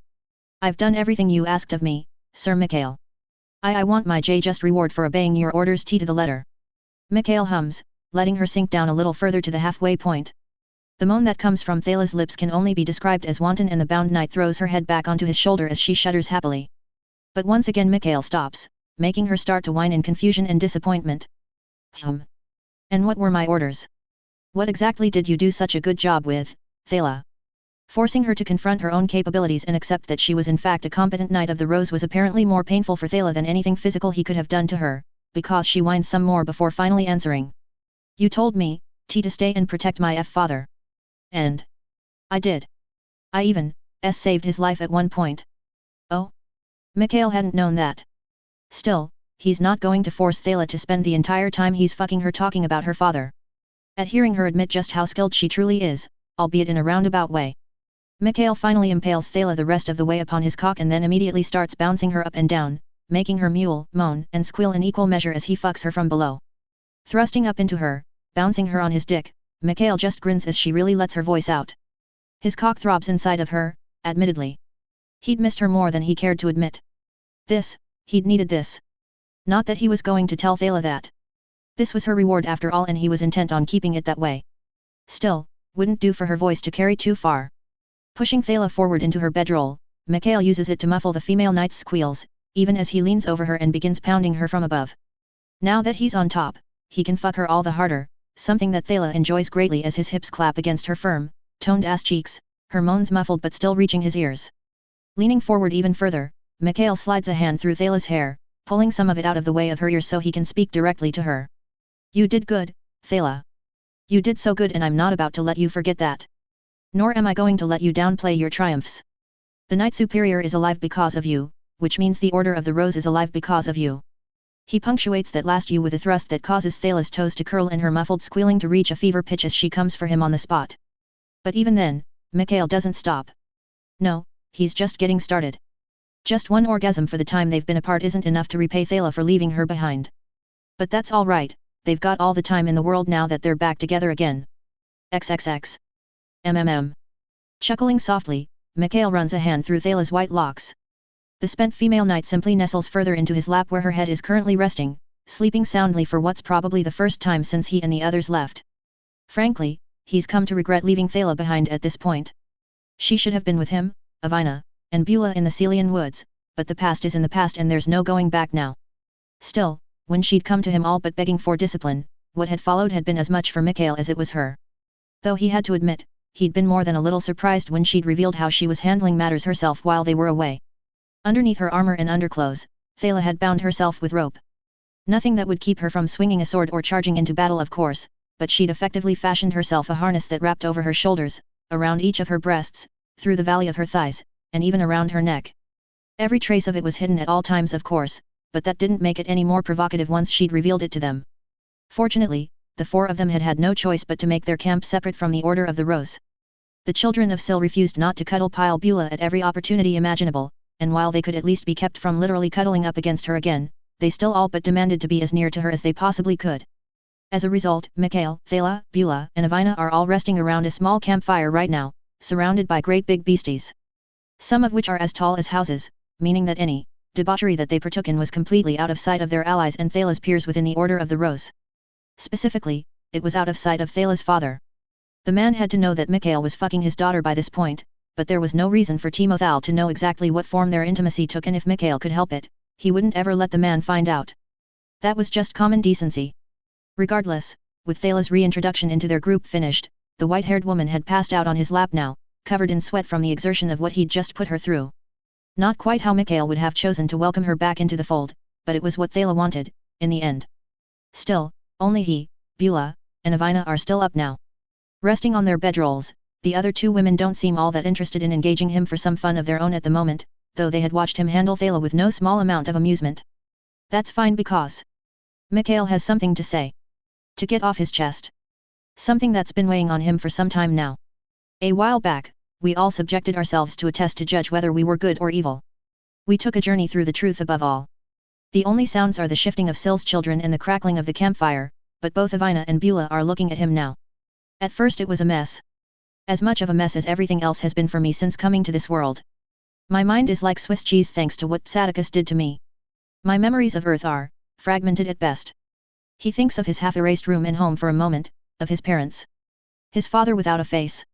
I've done everything you asked of me, Sir Mikhail. I want my just reward for obeying your orders to the letter. Mikhail hums, letting her sink down a little further to the halfway point. The moan that comes from Thala's lips can only be described as wanton and the bound knight throws her head back onto his shoulder as she shudders happily. But once again Mikhail stops, making her start to whine in confusion and disappointment. And what were my orders? What exactly did you do such a good job with, Thala? Forcing her to confront her own capabilities and accept that she was in fact a competent Knight of the Rose was apparently more painful for Thala than anything physical he could have done to her, because she whines some more before finally answering. You told me, to stay and protect my father. And I did. I even saved his life at one point. Oh? Mikhail hadn't known that. Still, he's not going to force Thala to spend the entire time he's fucking her talking about her father. At hearing her admit just how skilled she truly is, albeit in a roundabout way, Mikhail finally impales Thala the rest of the way upon his cock and then immediately starts bouncing her up and down, making her mewl, moan and squeal in equal measure as he fucks her from below. Thrusting up into her, bouncing her on his dick, Mikhail just grins as she really lets her voice out. His cock throbs inside of her, admittedly. He'd missed her more than he cared to admit. He'd needed this. Not that he was going to tell Thala that. This was her reward after all and he was intent on keeping it that way. Still, wouldn't do for her voice to carry too far. Pushing Thala forward into her bedroll, Mikhail uses it to muffle the female knight's squeals, even as he leans over her and begins pounding her from above. Now that he's on top, he can fuck her all the harder, something that Thala enjoys greatly as his hips clap against her firm, toned ass cheeks, her moans muffled but still reaching his ears. Leaning forward even further, Mikhail slides a hand through Thala's hair, pulling some of it out of the way of her ears so he can speak directly to her. You did good, Thala. You did so good and I'm not about to let you forget that. Nor am I going to let you downplay your triumphs. The Knight Superior is alive because of you, which means the Order of the Rose is alive because of you. He punctuates that last you with a thrust that causes Thala's toes to curl and her muffled squealing to reach a fever pitch as she comes for him on the spot. But even then, Mikhail doesn't stop. No, he's just getting started. Just one orgasm for the time they've been apart isn't enough to repay Thala for leaving her behind. But that's all right, they've got all the time in the world now that they're back together again. XXX. MMM. Chuckling softly, Mikhail runs a hand through Thala's white locks. The spent female knight simply nestles further into his lap where her head is currently resting, sleeping soundly for what's probably the first time since he and the others left. Frankly, he's come to regret leaving Thala behind at this point. She should have been with him, Avina, and Beulah in the Celian woods, but the past is in the past and there's no going back now. Still, when she'd come to him all but begging for discipline, what had followed had been as much for Mikhail as it was her. Though he had to admit, he'd been more than a little surprised when she'd revealed how she was handling matters herself while they were away. Underneath her armor and underclothes, Thala had bound herself with rope. Nothing that would keep her from swinging a sword or charging into battle of course, but she'd effectively fashioned herself a harness that wrapped over her shoulders, around each of her breasts, through the valley of her thighs, and even around her neck. Every trace of it was hidden at all times of course, but that didn't make it any more provocative once she'd revealed it to them. Fortunately, the four of them had had no choice but to make their camp separate from the Order of the Rose. The children of Sil refused not to cuddle Pile Beulah at every opportunity imaginable, and while they could at least be kept from literally cuddling up against her again, they still all but demanded to be as near to her as they possibly could. As a result, Mikhail, Thala, Beulah, and Avina are all resting around a small campfire right now, surrounded by great big beasties. Some of which are as tall as houses, meaning that any debauchery that they partook in was completely out of sight of their allies and Thala's peers within the Order of the Rose. Specifically, it was out of sight of Thala's father. The man had to know that Mikhail was fucking his daughter by this point, but there was no reason for Timothal to know exactly what form their intimacy took, and if Mikhail could help it, he wouldn't ever let the man find out. That was just common decency. Regardless, with Thala's reintroduction into their group finished, the white-haired woman had passed out on his lap now, covered in sweat from the exertion of what he'd just put her through. Not quite how Mikhail would have chosen to welcome her back into the fold, but it was what Thala wanted, in the end. Still, only he, Beulah, and Avina are still up now. Resting on their bedrolls, the other two women don't seem all that interested in engaging him for some fun of their own at the moment, though they had watched him handle Thala with no small amount of amusement. That's fine because Mikhail has something to say. To get off his chest. Something that's been weighing on him for some time now. A while back, we all subjected ourselves to a test to judge whether we were good or evil. We took a journey through the truth above all. The only sounds are the shifting of Sil's children and the crackling of the campfire, but both Avina and Beulah are looking at him now. At first it was a mess. As much of a mess as everything else has been for me since coming to this world. My mind is like Swiss cheese thanks to what Sadicus did to me. My memories of Earth are fragmented at best. He thinks of his half-erased room and home for a moment, of his parents. His father without a face.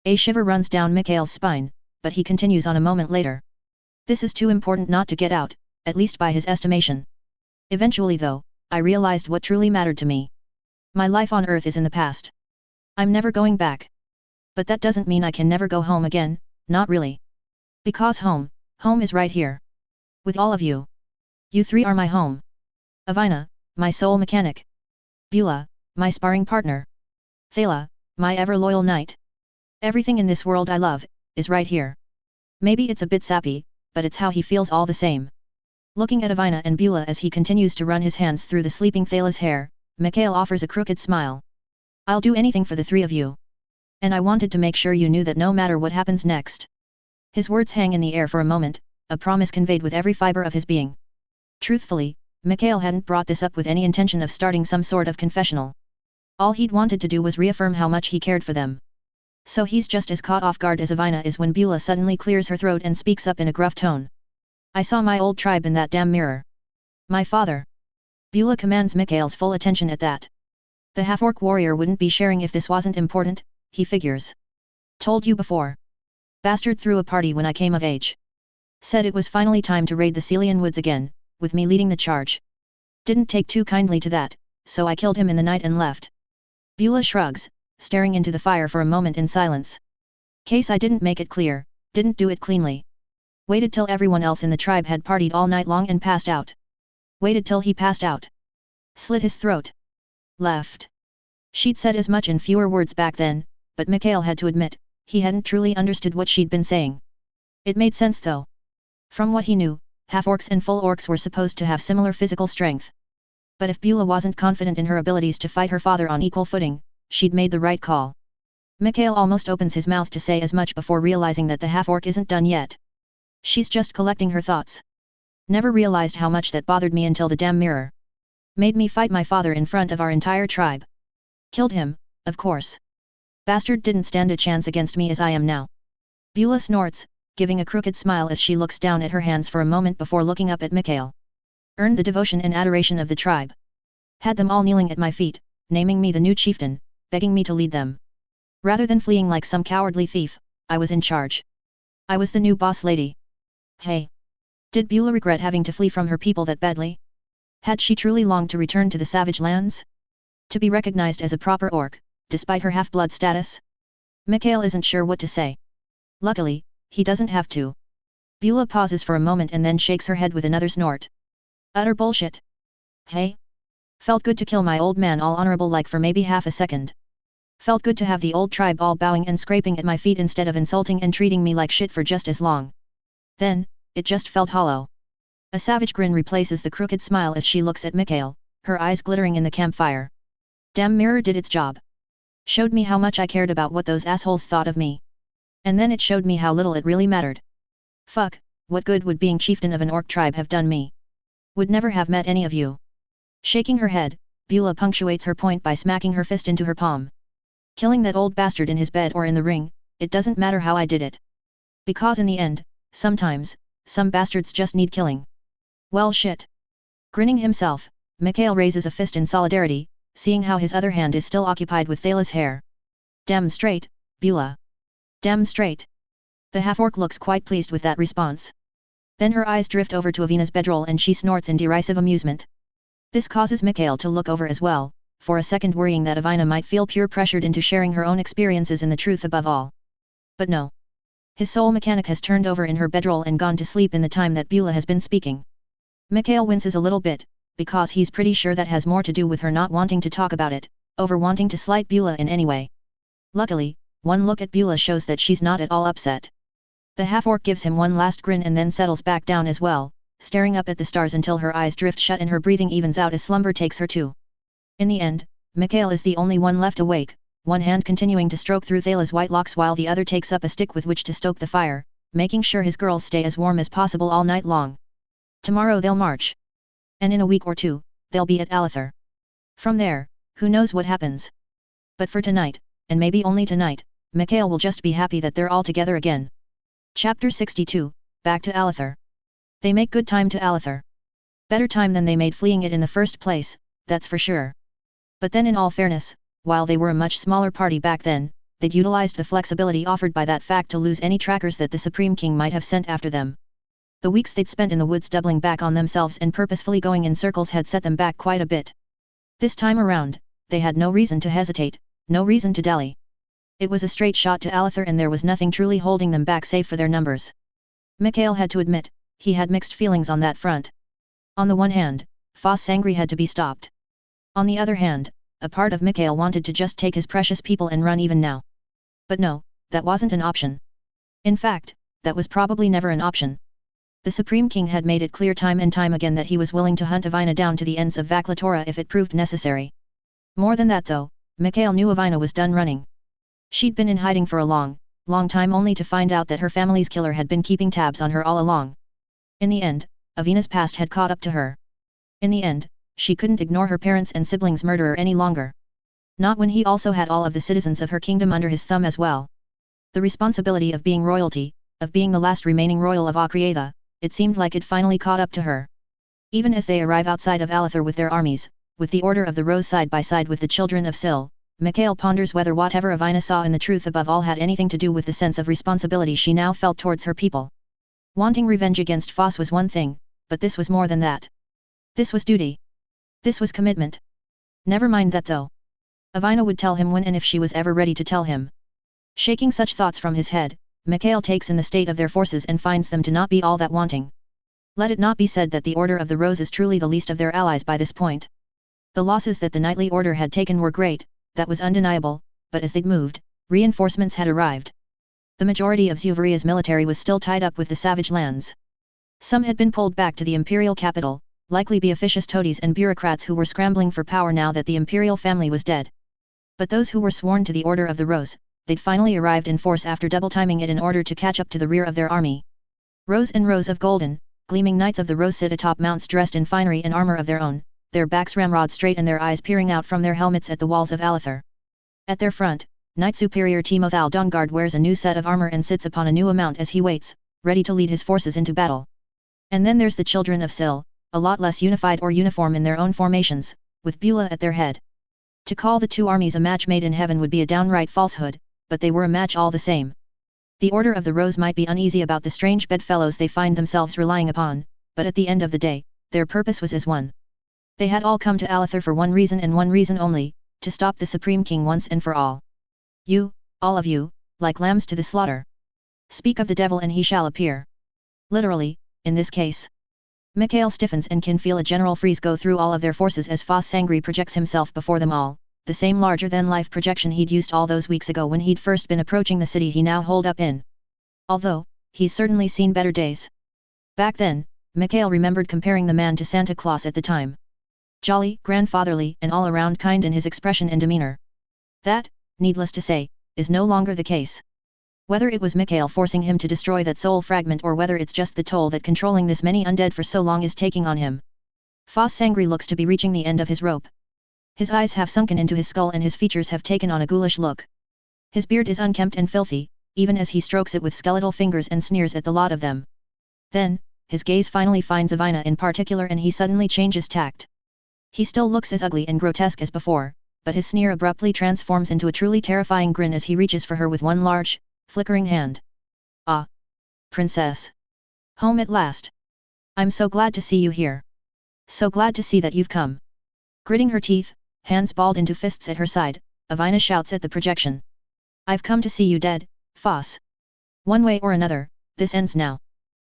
A shiver runs down Mikhail's spine, but he continues on a moment later. This is too important not to get out, at least by his estimation. Eventually though, I realized what truly mattered to me. My life on Earth is in the past. I'm never going back. But that doesn't mean I can never go home again, not really. Because home is right here. With all of you. You three are my home. Avina, my soul mechanic. Beulah, my sparring partner. Thala, my ever-loyal knight. Everything in this world I love, is right here. Maybe it's a bit sappy, but it's how he feels all the same. Looking at Avina and Beulah as he continues to run his hands through the sleeping Thala's hair, Mikhail offers a crooked smile. I'll do anything for the three of you. And I wanted to make sure you knew that no matter what happens next. His words hang in the air for a moment, a promise conveyed with every fiber of his being. Truthfully, Mikhail hadn't brought this up with any intention of starting some sort of confessional. All he'd wanted to do was reaffirm how much he cared for them. So he's just as caught off guard as Avina is when Beulah suddenly clears her throat and speaks up in a gruff tone. I saw my old tribe in that damn mirror. My father. Beulah commands Mikhail's full attention at that. The half-orc warrior wouldn't be sharing if this wasn't important, he figures. Told you before. Bastard threw a party when I came of age. Said it was finally time to raid the Celian woods again, with me leading the charge. Didn't take too kindly to that, so I killed him in the night and left. Beulah shrugs, staring into the fire for a moment in silence. Case I didn't make it clear, didn't do it cleanly. Waited till everyone else in the tribe had partied all night long and passed out. Waited till he passed out. Slit his throat. Left. She'd said as much in fewer words back then, but Mikhail had to admit, he hadn't truly understood what she'd been saying. It made sense though. From what he knew, half-orcs and full-orcs were supposed to have similar physical strength. But if Beulah wasn't confident in her abilities to fight her father on equal footing, she'd made the right call. Mikhail almost opens his mouth to say as much before realizing that the half-orc isn't done yet. She's just collecting her thoughts. Never realized how much that bothered me until the damn mirror. Made me fight my father in front of our entire tribe. Killed him, of course. Bastard didn't stand a chance against me as I am now. Beulah snorts, giving a crooked smile as she looks down at her hands for a moment before looking up at Mikhail. Earned the devotion and adoration of the tribe. Had them all kneeling at my feet, naming me the new chieftain, begging me to lead them. Rather than fleeing like some cowardly thief, I was in charge. I was the new boss lady. Hey! Did Beulah regret having to flee from her people that badly? Had she truly longed to return to the savage lands? To be recognized as a proper orc, despite her half-blood status? Mikhail isn't sure what to say. Luckily, he doesn't have to. Beulah pauses for a moment and then shakes her head with another snort. Utter bullshit. Hey? Felt good to kill my old man all honorable like for maybe half a second. Felt good to have the old tribe all bowing and scraping at my feet instead of insulting and treating me like shit for just as long. Then, it just felt hollow. A savage grin replaces the crooked smile as she looks at Mikhail, her eyes glittering in the campfire. Damn mirror did its job. Showed me how much I cared about what those assholes thought of me. And then it showed me how little it really mattered. Fuck, what good would being chieftain of an orc tribe have done me? Would never have met any of you. Shaking her head, Beulah punctuates her point by smacking her fist into her palm. Killing that old bastard in his bed or in the ring, it doesn't matter how I did it. Because in the end, sometimes, some bastards just need killing. Well shit. Grinning himself, Mikhail raises a fist in solidarity, seeing how his other hand is still occupied with Thala's hair. Damn straight, Beulah. Damn straight. The half-orc looks quite pleased with that response. Then her eyes drift over to Avina's bedroll and she snorts in derisive amusement. This causes Mikhail to look over as well, for a second worrying that Avina might feel pure pressured into sharing her own experiences and the truth above all. But no. His soul mechanic has turned over in her bedroll and gone to sleep in the time that Beulah has been speaking. Mikhail winces a little bit, because he's pretty sure that has more to do with her not wanting to talk about it, over wanting to slight Beulah in any way. Luckily, one look at Beulah shows that she's not at all upset. The half-orc gives him one last grin and then settles back down as well, staring up at the stars until her eyes drift shut and her breathing evens out as slumber takes her too. In the end, Mikhail is the only one left awake, one hand continuing to stroke through Thala's white locks while the other takes up a stick with which to stoke the fire, making sure his girls stay as warm as possible all night long. Tomorrow they'll march. And in a week or two, they'll be at Alethar. From there, who knows what happens. But for tonight, and maybe only tonight, Mikhail will just be happy that they're all together again. Chapter 62, Back to Alethar. They make good time to Alethar. Better time than they made fleeing it in the first place, that's for sure. But then in all fairness, while they were a much smaller party back then, they'd utilized the flexibility offered by that fact to lose any trackers that the Supreme King might have sent after them. The weeks they'd spent in the woods doubling back on themselves and purposefully going in circles had set them back quite a bit. This time around, they had no reason to hesitate, no reason to dally. It was a straight shot to Alethar and there was nothing truly holding them back save for their numbers. Mikhail had to admit, he had mixed feelings on that front. On the one hand, Foss Sangri had to be stopped. On the other hand, a part of Mikhail wanted to just take his precious people and run even now. But no, that wasn't an option. In fact, that was probably never an option. The Supreme King had made it clear time and time again that he was willing to hunt Avina down to the ends of Vaklatora if it proved necessary. More than that though, Mikhail knew Avina was done running. She'd been in hiding for a long time only to find out that her family's killer had been keeping tabs on her all along. In the end, Avina's past had caught up to her. In the end, she couldn't ignore her parents' and siblings' murderer any longer. Not when he also had all of the citizens of her kingdom under his thumb as well. The responsibility of being royalty, of being the last remaining royal of Akriatha, it seemed like it finally caught up to her. Even as they arrive outside of Alether with their armies, with the Order of the Rose side by side with the Children of Sil, Mikhail ponders whether whatever Avina saw in the truth above all had anything to do with the sense of responsibility she now felt towards her people. Wanting revenge against Foss was one thing, but this was more than that. This was duty. This was commitment. Never mind that though. Avina would tell him when and if she was ever ready to tell him. Shaking such thoughts from his head, Mikhail takes in the state of their forces and finds them to not be all that wanting. Let it not be said that the Order of the Rose is truly the least of their allies by this point. The losses that the Knightly Order had taken were great, that was undeniable, but as they'd moved, reinforcements had arrived. The majority of Zuvaria's military was still tied up with the savage lands. Some had been pulled back to the imperial capital, likely be officious toadies and bureaucrats who were scrambling for power now that the imperial family was dead. But those who were sworn to the Order of the Rose, they'd finally arrived in force after double timing it in order to catch up to the rear of their army. Rows and rows of golden, gleaming Knights of the Rose sit atop mounts dressed in finery and armor of their own, their backs ramrod straight and their eyes peering out from their helmets at the walls of Alether. At their front, Knight Superior Timothal Dongard wears a new set of armor and sits upon a new mount as he waits, ready to lead his forces into battle. And then there's the Children of Sil, a lot less unified or uniform in their own formations, with Beulah at their head. To call the two armies a match made in heaven would be a downright falsehood, but they were a match all the same. The Order of the Rose might be uneasy about the strange bedfellows they find themselves relying upon, but at the end of the day, their purpose was as one. They had all come to Alether for one reason and one reason only, to stop the Supreme King once and for all. You, all of you, like lambs to the slaughter. Speak of the devil and he shall appear. Literally, in this case. Mikhail stiffens and can feel a general freeze go through all of their forces as Foss Sangri projects himself before them all, the same larger-than-life projection he'd used all those weeks ago when he'd first been approaching the city he now holed up in. Although, he's certainly seen better days. Back then, Mikhail remembered comparing the man to Santa Claus at the time. Jolly, grandfatherly, and all around kind in his expression and demeanor. That, needless to say, is no longer the case. Whether it was Mikhail forcing him to destroy that soul fragment or whether it's just the toll that controlling this many undead for so long is taking on him. Foss Sangri looks to be reaching the end of his rope. His eyes have sunken into his skull and his features have taken on a ghoulish look. His beard is unkempt and filthy, even as he strokes it with skeletal fingers and sneers at the lot of them. Then, his gaze finally finds Avina in particular and he suddenly changes tact. He still looks as ugly and grotesque as before, but his sneer abruptly transforms into a truly terrifying grin as he reaches for her with one large, flickering hand. Ah! Princess! Home at last! I'm so glad to see you here. So glad to see that you've come. Gritting her teeth, hands balled into fists at her side, Avina shouts at the projection. I've come to see you dead, Foss. One way or another, this ends now.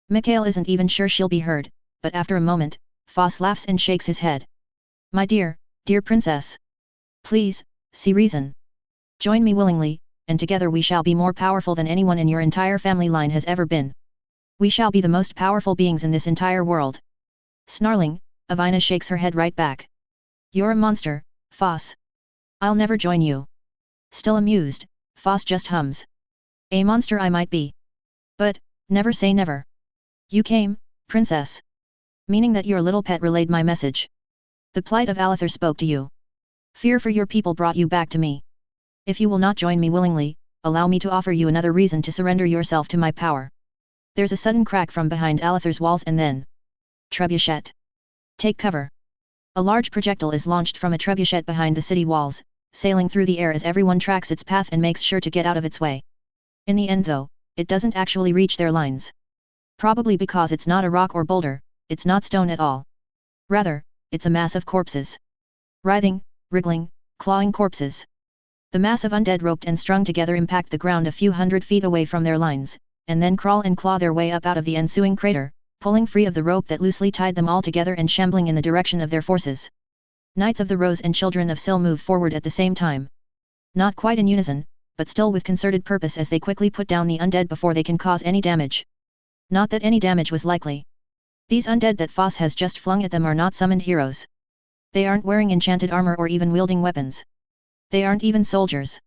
Mikhail isn't even sure she'll be heard, but after a moment, Foss laughs and shakes his head. My dear, dear princess. Please, see reason. Join me willingly, and together we shall be more powerful than anyone in your entire family line has ever been. We shall be the most powerful beings in this entire world. Snarling, Avina shakes her head right back. You're a monster, Foss. I'll never join you. Still amused, Foss just hums. A monster I might be. But, never say never. You came, princess. Meaning that your little pet relayed my message. The plight of Alether spoke to you. Fear for your people brought you back to me. If you will not join me willingly, allow me to offer you another reason to surrender yourself to my power. There's a sudden crack from behind Alether's walls and then... Trebuchet. Take cover. A large projectile is launched from a trebuchet behind the city walls, sailing through the air as everyone tracks its path and makes sure to get out of its way. In the end though, it doesn't actually reach their lines. Probably because it's not a rock or boulder, it's not stone at all. Rather, it's a mass of corpses. Writhing, wriggling, clawing corpses. The mass of undead roped and strung together impact the ground a few hundred feet away from their lines, and then crawl and claw their way up out of the ensuing crater, pulling free of the rope that loosely tied them all together and shambling in the direction of their forces. Knights of the Rose and Children of Sil move forward at the same time. Not quite in unison, but still with concerted purpose as they quickly put down the undead before they can cause any damage. Not that any damage was likely. These undead that Foss has just flung at them are not summoned heroes. They aren't wearing enchanted armor or even wielding weapons. They aren't even soldiers.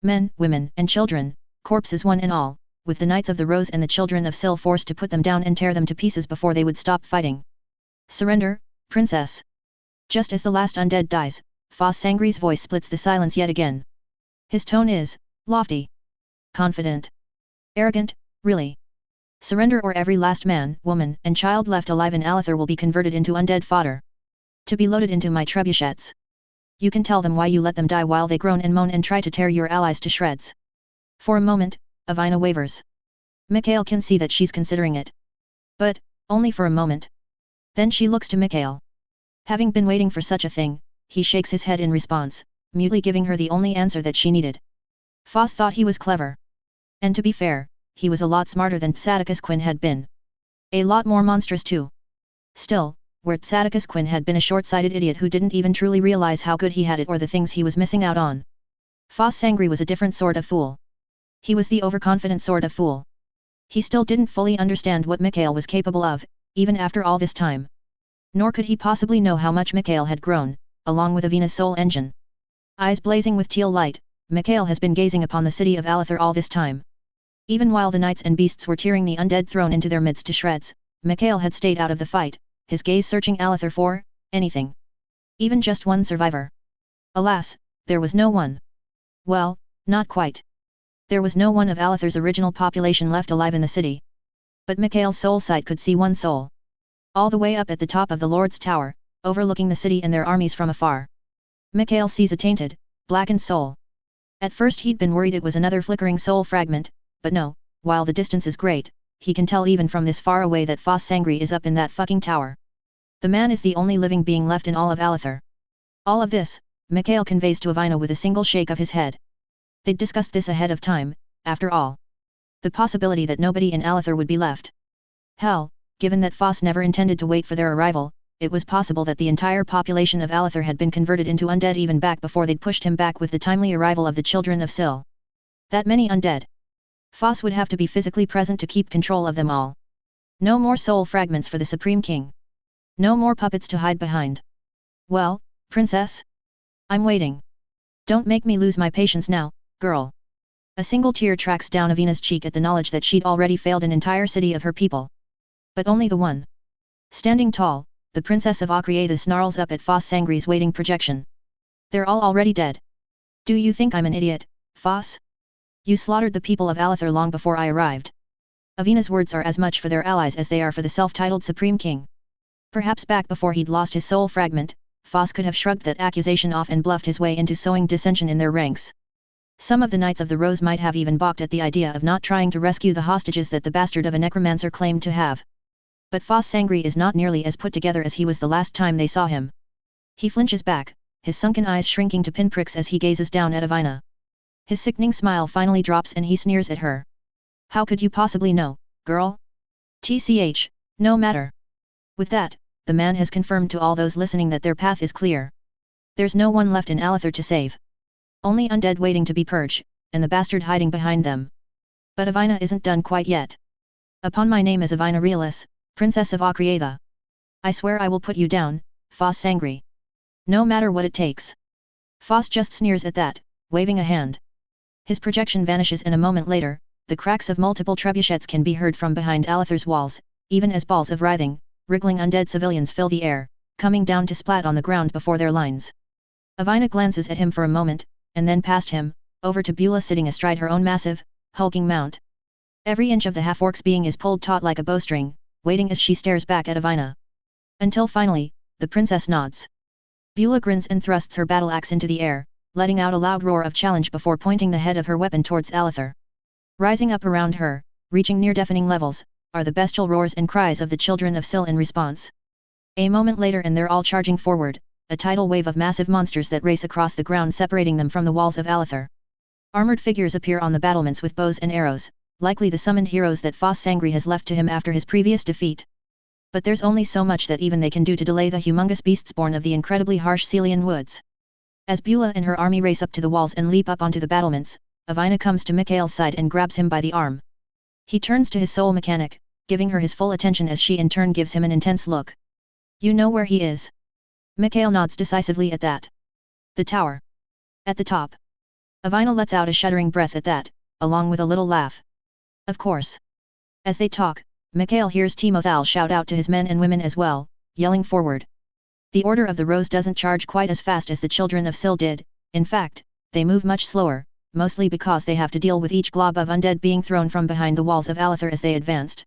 Men, women, and children, corpses one and all, with the Knights of the Rose and the Children of Sil forced to put them down and tear them to pieces before they would stop fighting. Surrender, princess. Just as the last undead dies, Foss Sangri's voice splits the silence yet again. His tone is lofty. Confident. Arrogant, really. Surrender or every last man, woman, and child left alive in Alather will be converted into undead fodder. To be loaded into my trebuchets. You can tell them why you let them die while they groan and moan and try to tear your allies to shreds. For a moment, Avina wavers. Mikhail can see that she's considering it. But, only for a moment. Then she looks to Mikhail. Having been waiting for such a thing, he shakes his head in response, mutely giving her the only answer that she needed. Foss thought he was clever. And to be fair, he was a lot smarter than Psaticus Quinn had been. A lot more monstrous too. Still, where Psaticus Quinn had been a short-sighted idiot who didn't even truly realize how good he had it or the things he was missing out on. Foss Sangri was a different sort of fool. He was the overconfident sort of fool. He still didn't fully understand what Mikhail was capable of, even after all this time. Nor could he possibly know how much Mikhail had grown, along with Avina's soul engine. Eyes blazing with teal light, Mikhail has been gazing upon the city of Alather all this time. Even while the knights and beasts were tearing the undead throne into their midst to shreds, Mikhail had stayed out of the fight, his gaze searching Alather for anything. Even just one survivor. Alas, there was no one. Well, not quite. There was no one of Alather's original population left alive in the city. But Mikhail's soul sight could see one soul. All the way up at the top of the Lord's Tower, overlooking the city and their armies from afar. Mikhail sees a tainted, blackened soul. At first he'd been worried it was another flickering soul fragment, but no, while the distance is great, he can tell even from this far away that Foss Sangri is up in that fucking tower. The man is the only living being left in all of Alather. All of this, Mikhail conveys to Avina with a single shake of his head. They'd discussed this ahead of time, after all. The possibility that nobody in Alather would be left. Hell, given that Foss never intended to wait for their arrival, it was possible that the entire population of Alather had been converted into undead even back before they'd pushed him back with the timely arrival of the children of Sil. That many undead. Foss would have to be physically present to keep control of them all. No more soul fragments for the Supreme King. No more puppets to hide behind. Well, princess? I'm waiting. Don't make me lose my patience now, girl. A single tear tracks down Avina's cheek at the knowledge that she'd already failed an entire city of her people. But only the one. Standing tall, the Princess of Akriada snarls up at Foss Sangri's waiting projection. They're all already dead. Do you think I'm an idiot, Foss? You slaughtered the people of Alather long before I arrived. Avina's words are as much for their allies as they are for the self-titled Supreme King. Perhaps back before he'd lost his soul fragment, Foss could have shrugged that accusation off and bluffed his way into sowing dissension in their ranks. Some of the Knights of the Rose might have even balked at the idea of not trying to rescue the hostages that the bastard of a necromancer claimed to have. But Foss Sangri is not nearly as put together as he was the last time they saw him. He flinches back, his sunken eyes shrinking to pinpricks as he gazes down at Avina. His sickening smile finally drops and he sneers at her. How could you possibly know, girl? TCH, no matter. With that, the man has confirmed to all those listening that their path is clear. There's no one left in Alather to save. Only undead waiting to be purged, and the bastard hiding behind them. But Avina isn't done quite yet. Upon my name as Avina Realis, Princess of Akriada. I swear I will put you down, Foss Sangri. No matter what it takes. Foss just sneers at that, waving a hand. His projection vanishes and a moment later, the cracks of multiple trebuchets can be heard from behind Alather's walls, even as balls of writhing, wriggling undead civilians fill the air, coming down to splat on the ground before their lines. Avina glances at him for a moment, and then past him, over to Beulah sitting astride her own massive, hulking mount. Every inch of the half-orc's being is pulled taut like a bowstring, waiting as she stares back at Avina. Until finally, the princess nods. Beulah grins and thrusts her battle axe into the air, letting out a loud roar of challenge before pointing the head of her weapon towards Alather. Rising up around her, reaching near deafening levels, are the bestial roars and cries of the children of Sil in response. A moment later and they're all charging forward, a tidal wave of massive monsters that race across the ground separating them from the walls of Alather. Armored figures appear on the battlements with bows and arrows, likely the summoned heroes that Foss Sangri has left to him after his previous defeat. But there's only so much that even they can do to delay the humongous beasts born of the incredibly harsh Celian woods. As Beulah and her army race up to the walls and leap up onto the battlements, Avina comes to Mikhail's side and grabs him by the arm. He turns to his soul mechanic, giving her his full attention as she in turn gives him an intense look. You know where he is? Mikhail nods decisively at that. The tower. At the top. Avina lets out a shuddering breath at that, along with a little laugh. Of course. As they talk, Mikhail hears Timothal shout out to his men and women as well, yelling forward. The Order of the Rose doesn't charge quite as fast as the children of Sil did, in fact, they move much slower, mostly because they have to deal with each glob of undead being thrown from behind the walls of Alether as they advanced.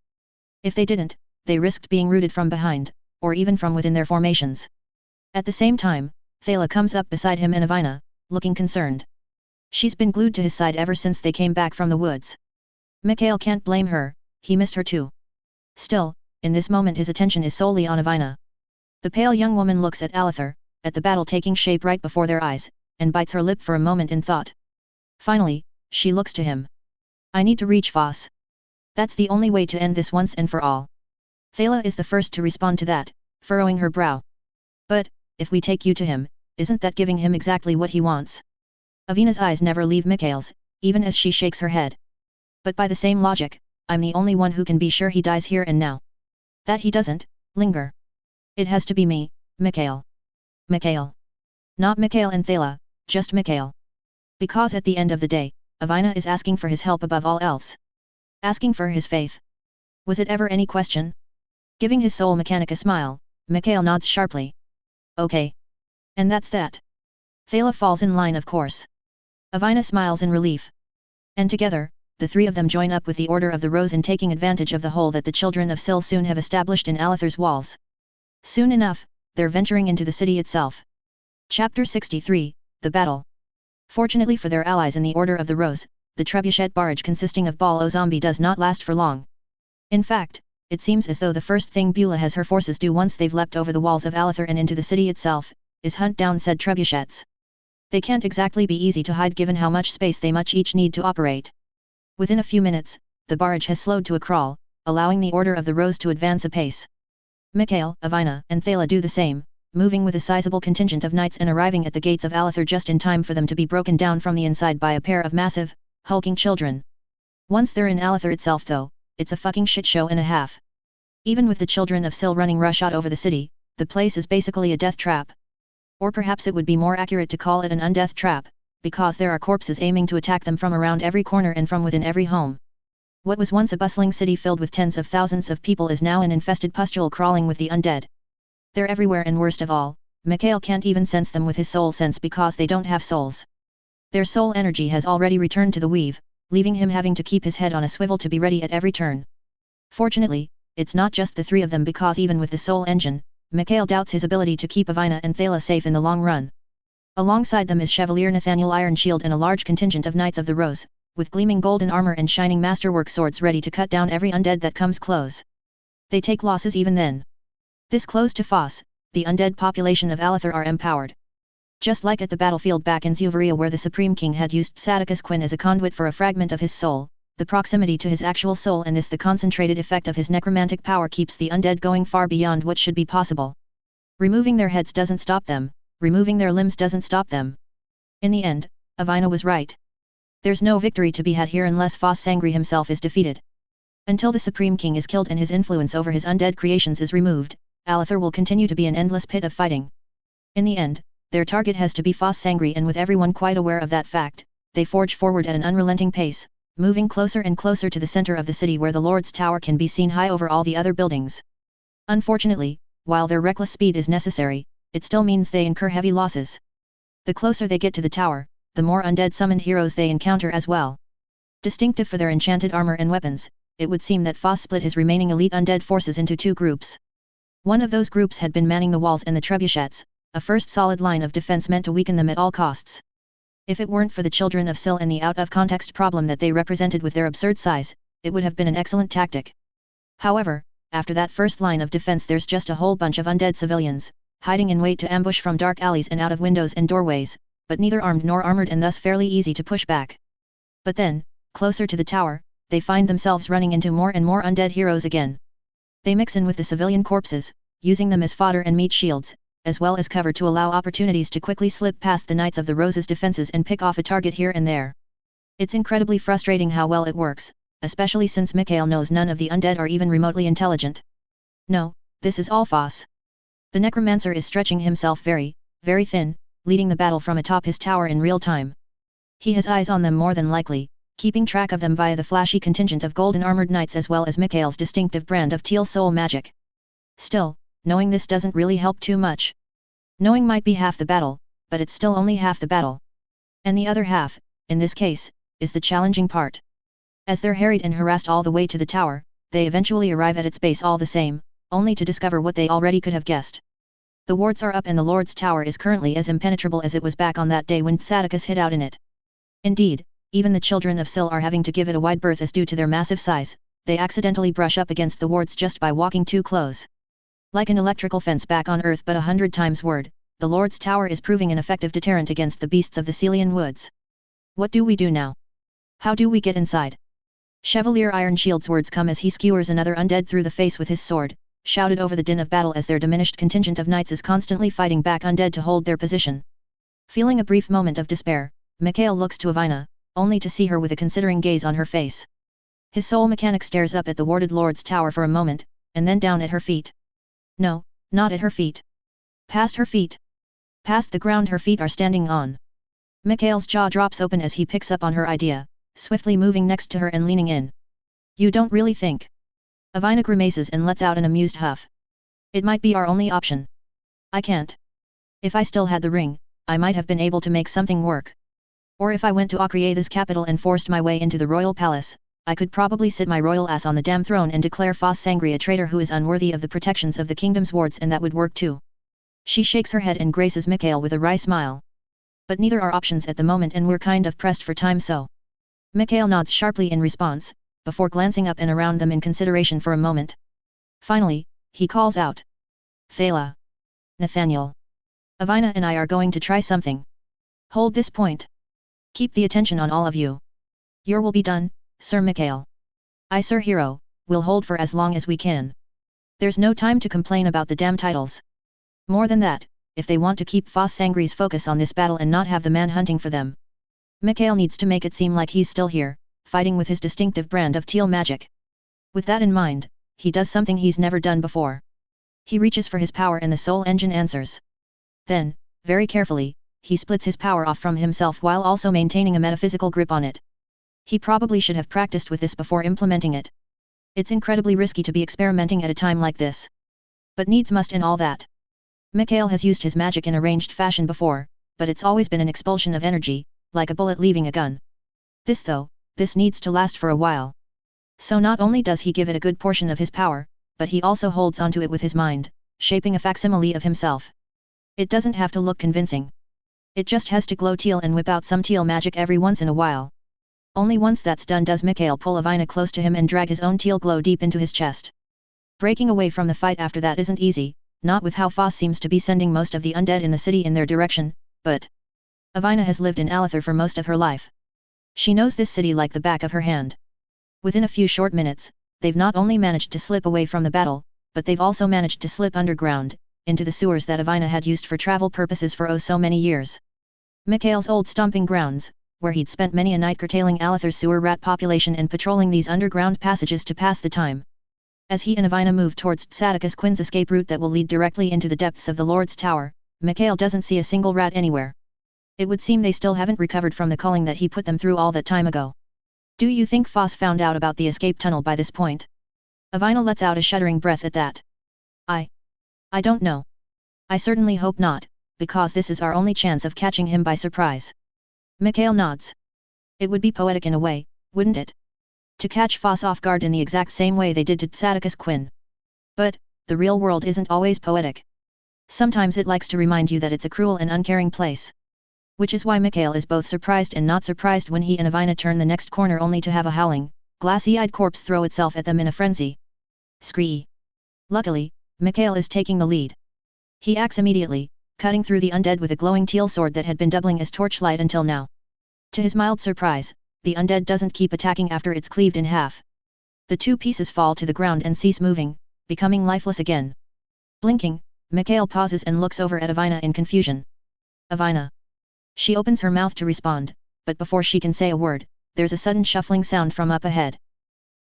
If they didn't, they risked being rooted from behind, or even from within their formations. At the same time, Thala comes up beside him and Avina, looking concerned. She's been glued to his side ever since they came back from the woods. Mikhail can't blame her, he missed her too. Still, in this moment his attention is solely on Avina. The pale young woman looks at Alether, at the battle taking shape right before their eyes, and bites her lip for a moment in thought. Finally, she looks to him. I need to reach Foss. That's the only way to end this once and for all. Thala is the first to respond to that, furrowing her brow. But, if we take you to him, isn't that giving him exactly what he wants? Avina's eyes never leave Mikhail's, even as she shakes her head. But by the same logic, I'm the only one who can be sure he dies here and now. That he doesn't linger. It has to be me, Mikhail. Mikhail. Not Mikhail and Thala, just Mikhail. Because at the end of the day, Avina is asking for his help above all else. Asking for his faith. Was it ever any question? Giving his soul mechanic a smile, Mikhail nods sharply. Okay. And that's that. Thala falls in line of course. Avina smiles in relief. And together, the three of them join up with the Order of the Rose in taking advantage of the hole that the children of Sil soon have established in Alether's walls. Soon enough, they're venturing into the city itself. Chapter 63, The Battle. Fortunately for their allies in the Order of the Rose, the trebuchet barrage consisting of Bal O Zombie does not last for long. In fact, it seems as though the first thing Beulah has her forces do once they've leapt over the walls of Alether and into the city itself, is hunt down said trebuchets. They can't exactly be easy to hide given how much space they much each need to operate. Within a few minutes, the barrage has slowed to a crawl, allowing the Order of the Rose to advance apace. Mikhail, Avina, and Thala do the same, moving with a sizable contingent of knights and arriving at the gates of Alether just in time for them to be broken down from the inside by a pair of massive, hulking children. Once they're in Alether itself though, it's a fucking shit show and a half. Even with the children of Sil running roughshod over the city, the place is basically a death trap. Or perhaps it would be more accurate to call it an undeath trap, because there are corpses aiming to attack them from around every corner and from within every home. What was once a bustling city filled with tens of thousands of people is now an infested pustule crawling with the undead. They're everywhere and worst of all, Mikhail can't even sense them with his soul sense because they don't have souls. Their soul energy has already returned to the weave, leaving him having to keep his head on a swivel to be ready at every turn. Fortunately, it's not just the three of them because even with the soul engine, Mikhail doubts his ability to keep Avina and Thala safe in the long run. Alongside them is Chevalier Nathaniel Ironshield and a large contingent of Knights of the Rose, with gleaming golden armor and shining masterwork swords ready to cut down every undead that comes close. They take losses even then. This close to Foss, the undead population of Alether are empowered. Just like at the battlefield back in Zuvaria where the Supreme King had used Psaticus Quinn as a conduit for a fragment of his soul, the proximity to his actual soul and the concentrated effect of his necromantic power keeps the undead going far beyond what should be possible. Removing their heads doesn't stop them, removing their limbs doesn't stop them. In the end, Avina was right. There's no victory to be had here unless Foss Sangri himself is defeated. Until the Supreme King is killed and his influence over his undead creations is removed, Alether will continue to be an endless pit of fighting. In the end, their target has to be Foss Sangri and with everyone quite aware of that fact, they forge forward at an unrelenting pace, moving closer and closer to the center of the city where the Lord's Tower can be seen high over all the other buildings. Unfortunately, while their reckless speed is necessary, it still means they incur heavy losses. The closer they get to the tower, the more undead summoned heroes they encounter as well. Distinctive for their enchanted armor and weapons, it would seem that Foss split his remaining elite undead forces into two groups. One of those groups had been manning the walls and the trebuchets, a first solid line of defense meant to weaken them at all costs. If it weren't for the children of Sil and the out-of-context problem that they represented with their absurd size, it would have been an excellent tactic. However, after that first line of defense there's just a whole bunch of undead civilians, hiding in wait to ambush from dark alleys and out of windows and doorways, but neither armed nor armored and thus fairly easy to push back. But then, closer to the tower, they find themselves running into more and more undead heroes again. They mix in with the civilian corpses, using them as fodder and meat shields, as well as cover to allow opportunities to quickly slip past the Knights of the Rose's defenses and pick off a target here and there. It's incredibly frustrating how well it works, especially since Mikhail knows none of the undead are even remotely intelligent. No, this is all Foss. The necromancer is stretching himself very, very thin, leading the battle from atop his tower in real time. He has eyes on them more than likely, keeping track of them via the flashy contingent of golden armored knights as well as Mikhail's distinctive brand of teal soul magic. Still, knowing this doesn't really help too much. Knowing might be half the battle, but it's still only half the battle. And the other half, in this case, is the challenging part. As they're harried and harassed all the way to the tower, they eventually arrive at its base all the same, only to discover what they already could have guessed. The wards are up and the Lord's Tower is currently as impenetrable as it was back on that day when Tsaticus hid out in it. Indeed, even the children of Sil are having to give it a wide berth as due to their massive size, they accidentally brush up against the wards just by walking too close. Like an electrical fence back on Earth but 100 times word, the Lord's Tower is proving an effective deterrent against the beasts of the Celian woods. What do we do now? How do we get inside? Chevalier Ironshield's words come as he skewers another undead through the face with his sword, shouted over the din of battle as their diminished contingent of knights is constantly fighting back undead to hold their position. Feeling a brief moment of despair, Mikhail looks to Avina, only to see her with a considering gaze on her face. His soul mechanic stares up at the warded Lord's Tower for a moment, and then down at her feet. No, not at her feet. Past her feet. Past the ground her feet are standing on. Mikhail's jaw drops open as he picks up on her idea, swiftly moving next to her and leaning in. You don't really think? Avina grimaces and lets out an amused huff. It might be our only option. I can't. If I still had the ring, I might have been able to make something work. Or if I went to Akria's capital and forced my way into the royal palace, I could probably sit my royal ass on the damn throne and declare Foss Sangri a traitor who is unworthy of the protections of the kingdom's wards, and that would work too. She shakes her head and graces Mikhail with a wry smile. But neither are options at the moment and we're kind of pressed for time, so. Mikhail nods sharply in response, before glancing up and around them in consideration for a moment. Finally, he calls out. Thala. Nathaniel. Avina and I are going to try something. Hold this point. Keep the attention on all of you. Your will be done, Sir Mikhail. I, Sir Hero, will hold for as long as we can. There's no time to complain about the damn titles. More than that, if they want to keep Foss Sangri's focus on this battle and not have the man hunting for them, Mikhail needs to make it seem like he's still here, fighting with his distinctive brand of teal magic. With that in mind, he does something he's never done before. He reaches for his power and the soul engine answers. Then, very carefully, he splits his power off from himself while also maintaining a metaphysical grip on it. He probably should have practiced with this before implementing it. It's incredibly risky to be experimenting at a time like this. But needs must in all that. Mikhail has used his magic in a ranged fashion before, but it's always been an expulsion of energy, like a bullet leaving a gun. This needs to last for a while. So not only does he give it a good portion of his power, but he also holds onto it with his mind, shaping a facsimile of himself. It doesn't have to look convincing. It just has to glow teal and whip out some teal magic every once in a while. Only once that's done does Mikhail pull Avina close to him and drag his own teal glow deep into his chest. Breaking away from the fight after that isn't easy, not with how Foss seems to be sending most of the undead in the city in their direction, but Avina has lived in Alether for most of her life. She knows this city like the back of her hand. Within a few short minutes, they've not only managed to slip away from the battle, but they've also managed to slip underground, into the sewers that Avina had used for travel purposes for oh so many years. Mikhail's old stomping grounds, where he'd spent many a night curtailing Alether's sewer rat population and patrolling these underground passages to pass the time. As he and Avina move towards Tsaticus Quinn's escape route that will lead directly into the depths of the Lord's Tower, Mikhail doesn't see a single rat anywhere. It would seem they still haven't recovered from the culling that he put them through all that time ago. Do you think Foss found out about the escape tunnel by this point? Avina lets out a shuddering breath at that. I don't know. I certainly hope not, because this is our only chance of catching him by surprise. Mikhail nods. It would be poetic in a way, wouldn't it? To catch Foss off guard in the exact same way they did to Tsaticus Quinn. But, the real world isn't always poetic. Sometimes it likes to remind you that it's a cruel and uncaring place. Which is why Mikhail is both surprised and not surprised when he and Avina turn the next corner only to have a howling, glassy-eyed corpse throw itself at them in a frenzy. Scree! Luckily, Mikhail is taking the lead. He acts immediately, cutting through the undead with a glowing teal sword that had been doubling as torchlight until now. To his mild surprise, the undead doesn't keep attacking after it's cleaved in half. The two pieces fall to the ground and cease moving, becoming lifeless again. Blinking, Mikhail pauses and looks over at Avina in confusion. Avina. She opens her mouth to respond, but before she can say a word, there's a sudden shuffling sound from up ahead.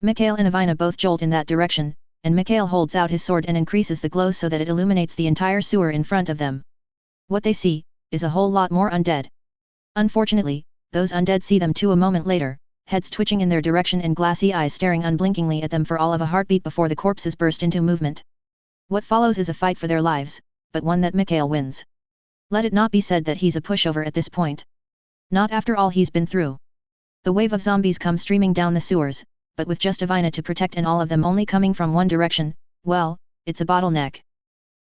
Mikhail and Avina both jolt in that direction, and Mikhail holds out his sword and increases the glow so that it illuminates the entire sewer in front of them. What they see is a whole lot more undead. Unfortunately, those undead see them too a moment later, heads twitching in their direction and glassy eyes staring unblinkingly at them for all of a heartbeat before the corpses burst into movement. What follows is a fight for their lives, but one that Mikhail wins. Let it not be said that he's a pushover at this point. Not after all he's been through. The wave of zombies come streaming down the sewers, but with just Avina to protect and all of them only coming from one direction, well, it's a bottleneck.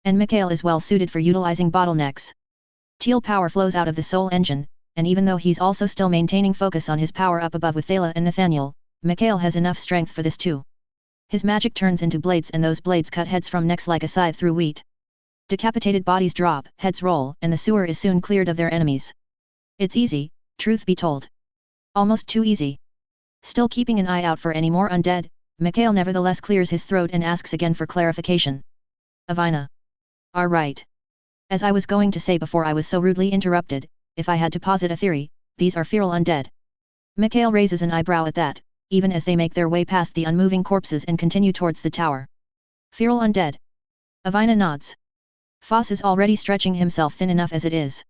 And Mikhail is well suited for utilizing bottlenecks. Teal power flows out of the soul engine, and even though he's also still maintaining focus on his power up above with Thala and Nathaniel, Mikhail has enough strength for this too. His magic turns into blades and those blades cut heads from necks like a scythe through wheat. Decapitated bodies drop, heads roll, and the sewer is soon cleared of their enemies. It's easy, truth be told. Almost too easy. Still keeping an eye out for any more undead, Mikhail nevertheless clears his throat and asks again for clarification. Avina. Are right. As I was going to say before I was so rudely interrupted, if I had to posit a theory, these are feral undead. Mikhail raises an eyebrow at that, even as they make their way past the unmoving corpses and continue towards the tower. Feral undead. Avina nods. Foss is already stretching himself thin enough as it is.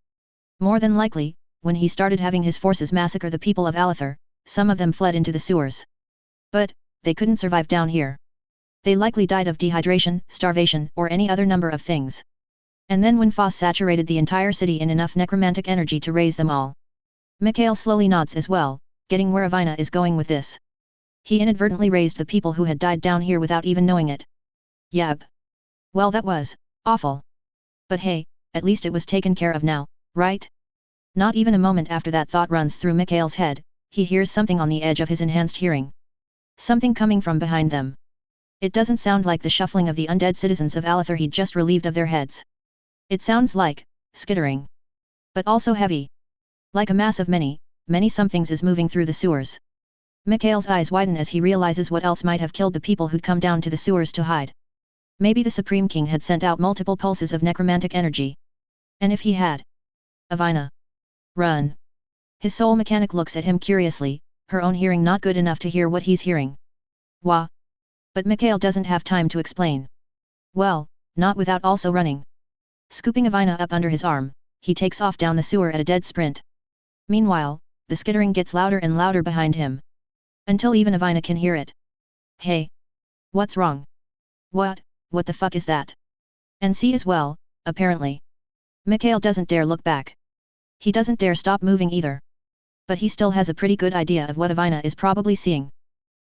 More than likely, when he started having his forces massacre the people of Alathur, some of them fled into the sewers. But, they couldn't survive down here. They likely died of dehydration, starvation, or any other number of things. And then when Foss saturated the entire city in enough necromantic energy to raise them all. Mikhail slowly nods as well, getting where Avina is going with this. He inadvertently raised the people who had died down here without even knowing it. Yep. Well, that was awful. But hey, at least it was taken care of now, right? Not even a moment after that thought runs through Mikhail's head, he hears something on the edge of his enhanced hearing. Something coming from behind them. It doesn't sound like the shuffling of the undead citizens of Alathur he'd just relieved of their heads. It sounds like skittering. But also heavy. Like a mass of many somethings is moving through the sewers. Mikhail's eyes widen as he realizes what else might have killed the people who'd come down to the sewers to hide. Maybe the Supreme King had sent out multiple pulses of necromantic energy. And if he had... Avina. Run. His soul mechanic looks at him curiously, her own hearing not good enough to hear what he's hearing. Wah. But Mikhail doesn't have time to explain. Well, not without also running. Scooping Avina up under his arm, he takes off down the sewer at a dead sprint. Meanwhile, the skittering gets louder and louder behind him. Until even Avina can hear it. Hey! What's wrong? What the fuck is that? And see as well, apparently. Mikhail doesn't dare look back. He doesn't dare stop moving either. But he still has a pretty good idea of what Avina is probably seeing.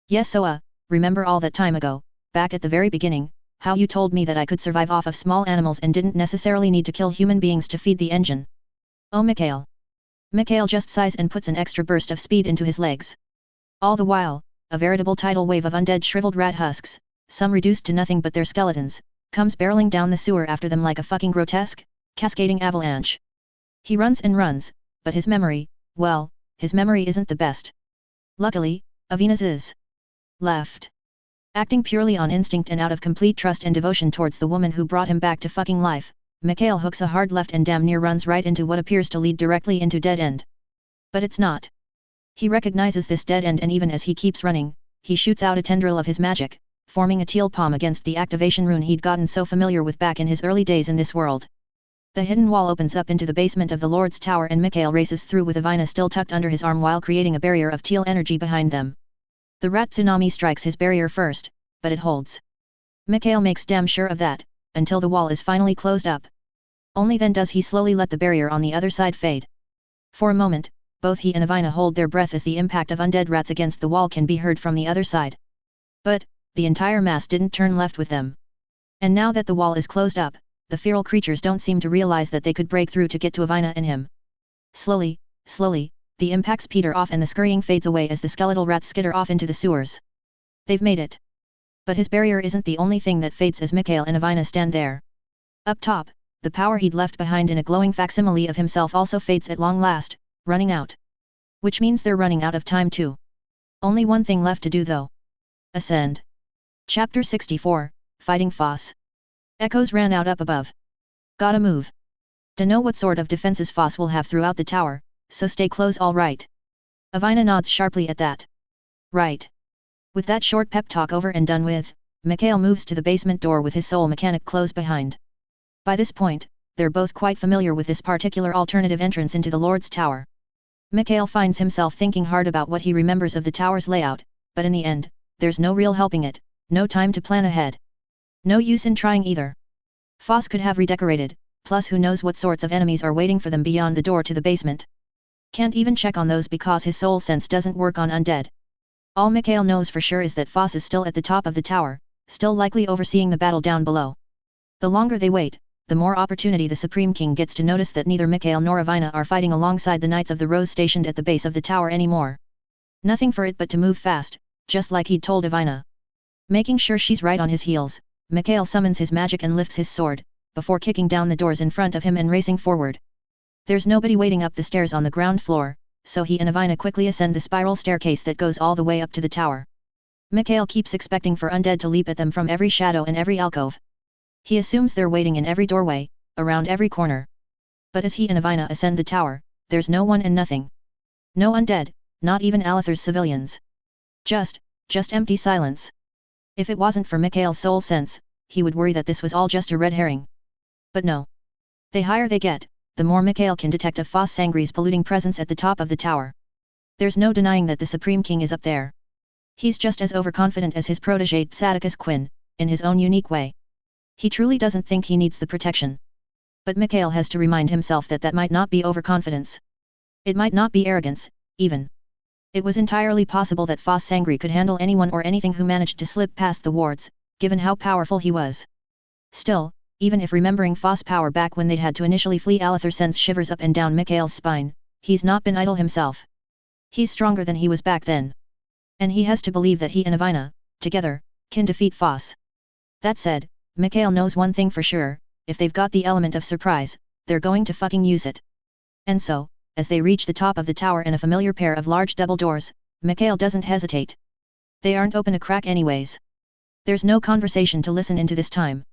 Yes, so remember all that time ago, back at the very beginning, how you told me that I could survive off of small animals and didn't necessarily need to kill human beings to feed the engine. Oh Mikhail. Mikhail just sighs and puts an extra burst of speed into his legs. All the while, a veritable tidal wave of undead shriveled rat husks, some reduced to nothing but their skeletons, comes barreling down the sewer after them like a fucking grotesque, cascading avalanche. He runs and runs, but his memory, well, his memory isn't the best. Luckily, Avina's is. Left. Acting purely on instinct and out of complete trust and devotion towards the woman who brought him back to fucking life, Mikhail hooks a hard left and damn near runs right into what appears to lead directly into dead end. But it's not. He recognizes this dead end and even as he keeps running, he shoots out a tendril of his magic, forming a teal palm against the activation rune he'd gotten so familiar with back in his early days in this world. The hidden wall opens up into the basement of the Lord's Tower and Mikhail races through with Avina still tucked under his arm while creating a barrier of teal energy behind them. The rat tsunami strikes his barrier first, but it holds. Mikhail makes damn sure of that, until the wall is finally closed up. Only then does he slowly let the barrier on the other side fade. For a moment, both he and Avina hold their breath as the impact of undead rats against the wall can be heard from the other side. But, the entire mass didn't turn left with them. And now that the wall is closed up, the feral creatures don't seem to realize that they could break through to get to Avina and him. Slowly, the impacts peter off and the scurrying fades away as the skeletal rats skitter off into the sewers. They've made it. But his barrier isn't the only thing that fades as Mikhail and Avina stand there. Up top, the power he'd left behind in a glowing facsimile of himself also fades at long last, running out. Which means they're running out of time too. Only one thing left to do though. Ascend. Chapter 64, Fighting Foss. Echoes ran out up above. Gotta move. Dunno what sort of defenses Foss will have throughout the tower, so stay close all right. Avina nods sharply at that. Right. With that short pep talk over and done with, Mikhail moves to the basement door with his soul mechanic close behind. By this point, they're both quite familiar with this particular alternative entrance into the Lord's Tower. Mikhail finds himself thinking hard about what he remembers of the tower's layout, but in the end, there's no real helping it, no time to plan ahead. No use in trying either. Foss could have redecorated, plus who knows what sorts of enemies are waiting for them beyond the door to the basement. Can't even check on those because his soul sense doesn't work on undead. All Mikhail knows for sure is that Foss is still at the top of the tower, still likely overseeing the battle down below. The longer they wait, the more opportunity the Supreme King gets to notice that neither Mikhail nor Avina are fighting alongside the Knights of the Rose stationed at the base of the tower anymore. Nothing for it but to move fast, just like he'd told Avina. Making sure she's right on his heels, Mikhail summons his magic and lifts his sword, before kicking down the doors in front of him and racing forward. There's nobody waiting up the stairs on the ground floor, so he and Avina quickly ascend the spiral staircase that goes all the way up to the tower. Mikhail keeps expecting for undead to leap at them from every shadow and every alcove. He assumes they're waiting in every doorway, around every corner. But as he and Avina ascend the tower, there's no one and nothing. No undead, not even Alathar's civilians. Just empty silence. If it wasn't for Mikhail's soul sense, he would worry that this was all just a red herring. But no. The higher they get, the more Mikhail can detect of Foss Sangri's polluting presence at the top of the tower. There's no denying that the Supreme King is up there. He's just as overconfident as his protégé Tsadicus Quinn, in his own unique way. He truly doesn't think he needs the protection. But Mikhail has to remind himself that that might not be overconfidence. It might not be arrogance, even. It was entirely possible that Foss Sangri could handle anyone or anything who managed to slip past the wards, given how powerful he was. Still, even if remembering Foss' power back when they'd had to initially flee, Alathar sends shivers up and down Mikhail's spine. He's not been idle himself. He's stronger than he was back then. And he has to believe that he and Avina, together, can defeat Foss. That said, Mikhail knows one thing for sure, if they've got the element of surprise, they're going to fucking use it. And so, as they reach the top of the tower and a familiar pair of large double doors, Mikhail doesn't hesitate. They aren't open a crack anyways. There's no conversation to listen into this time.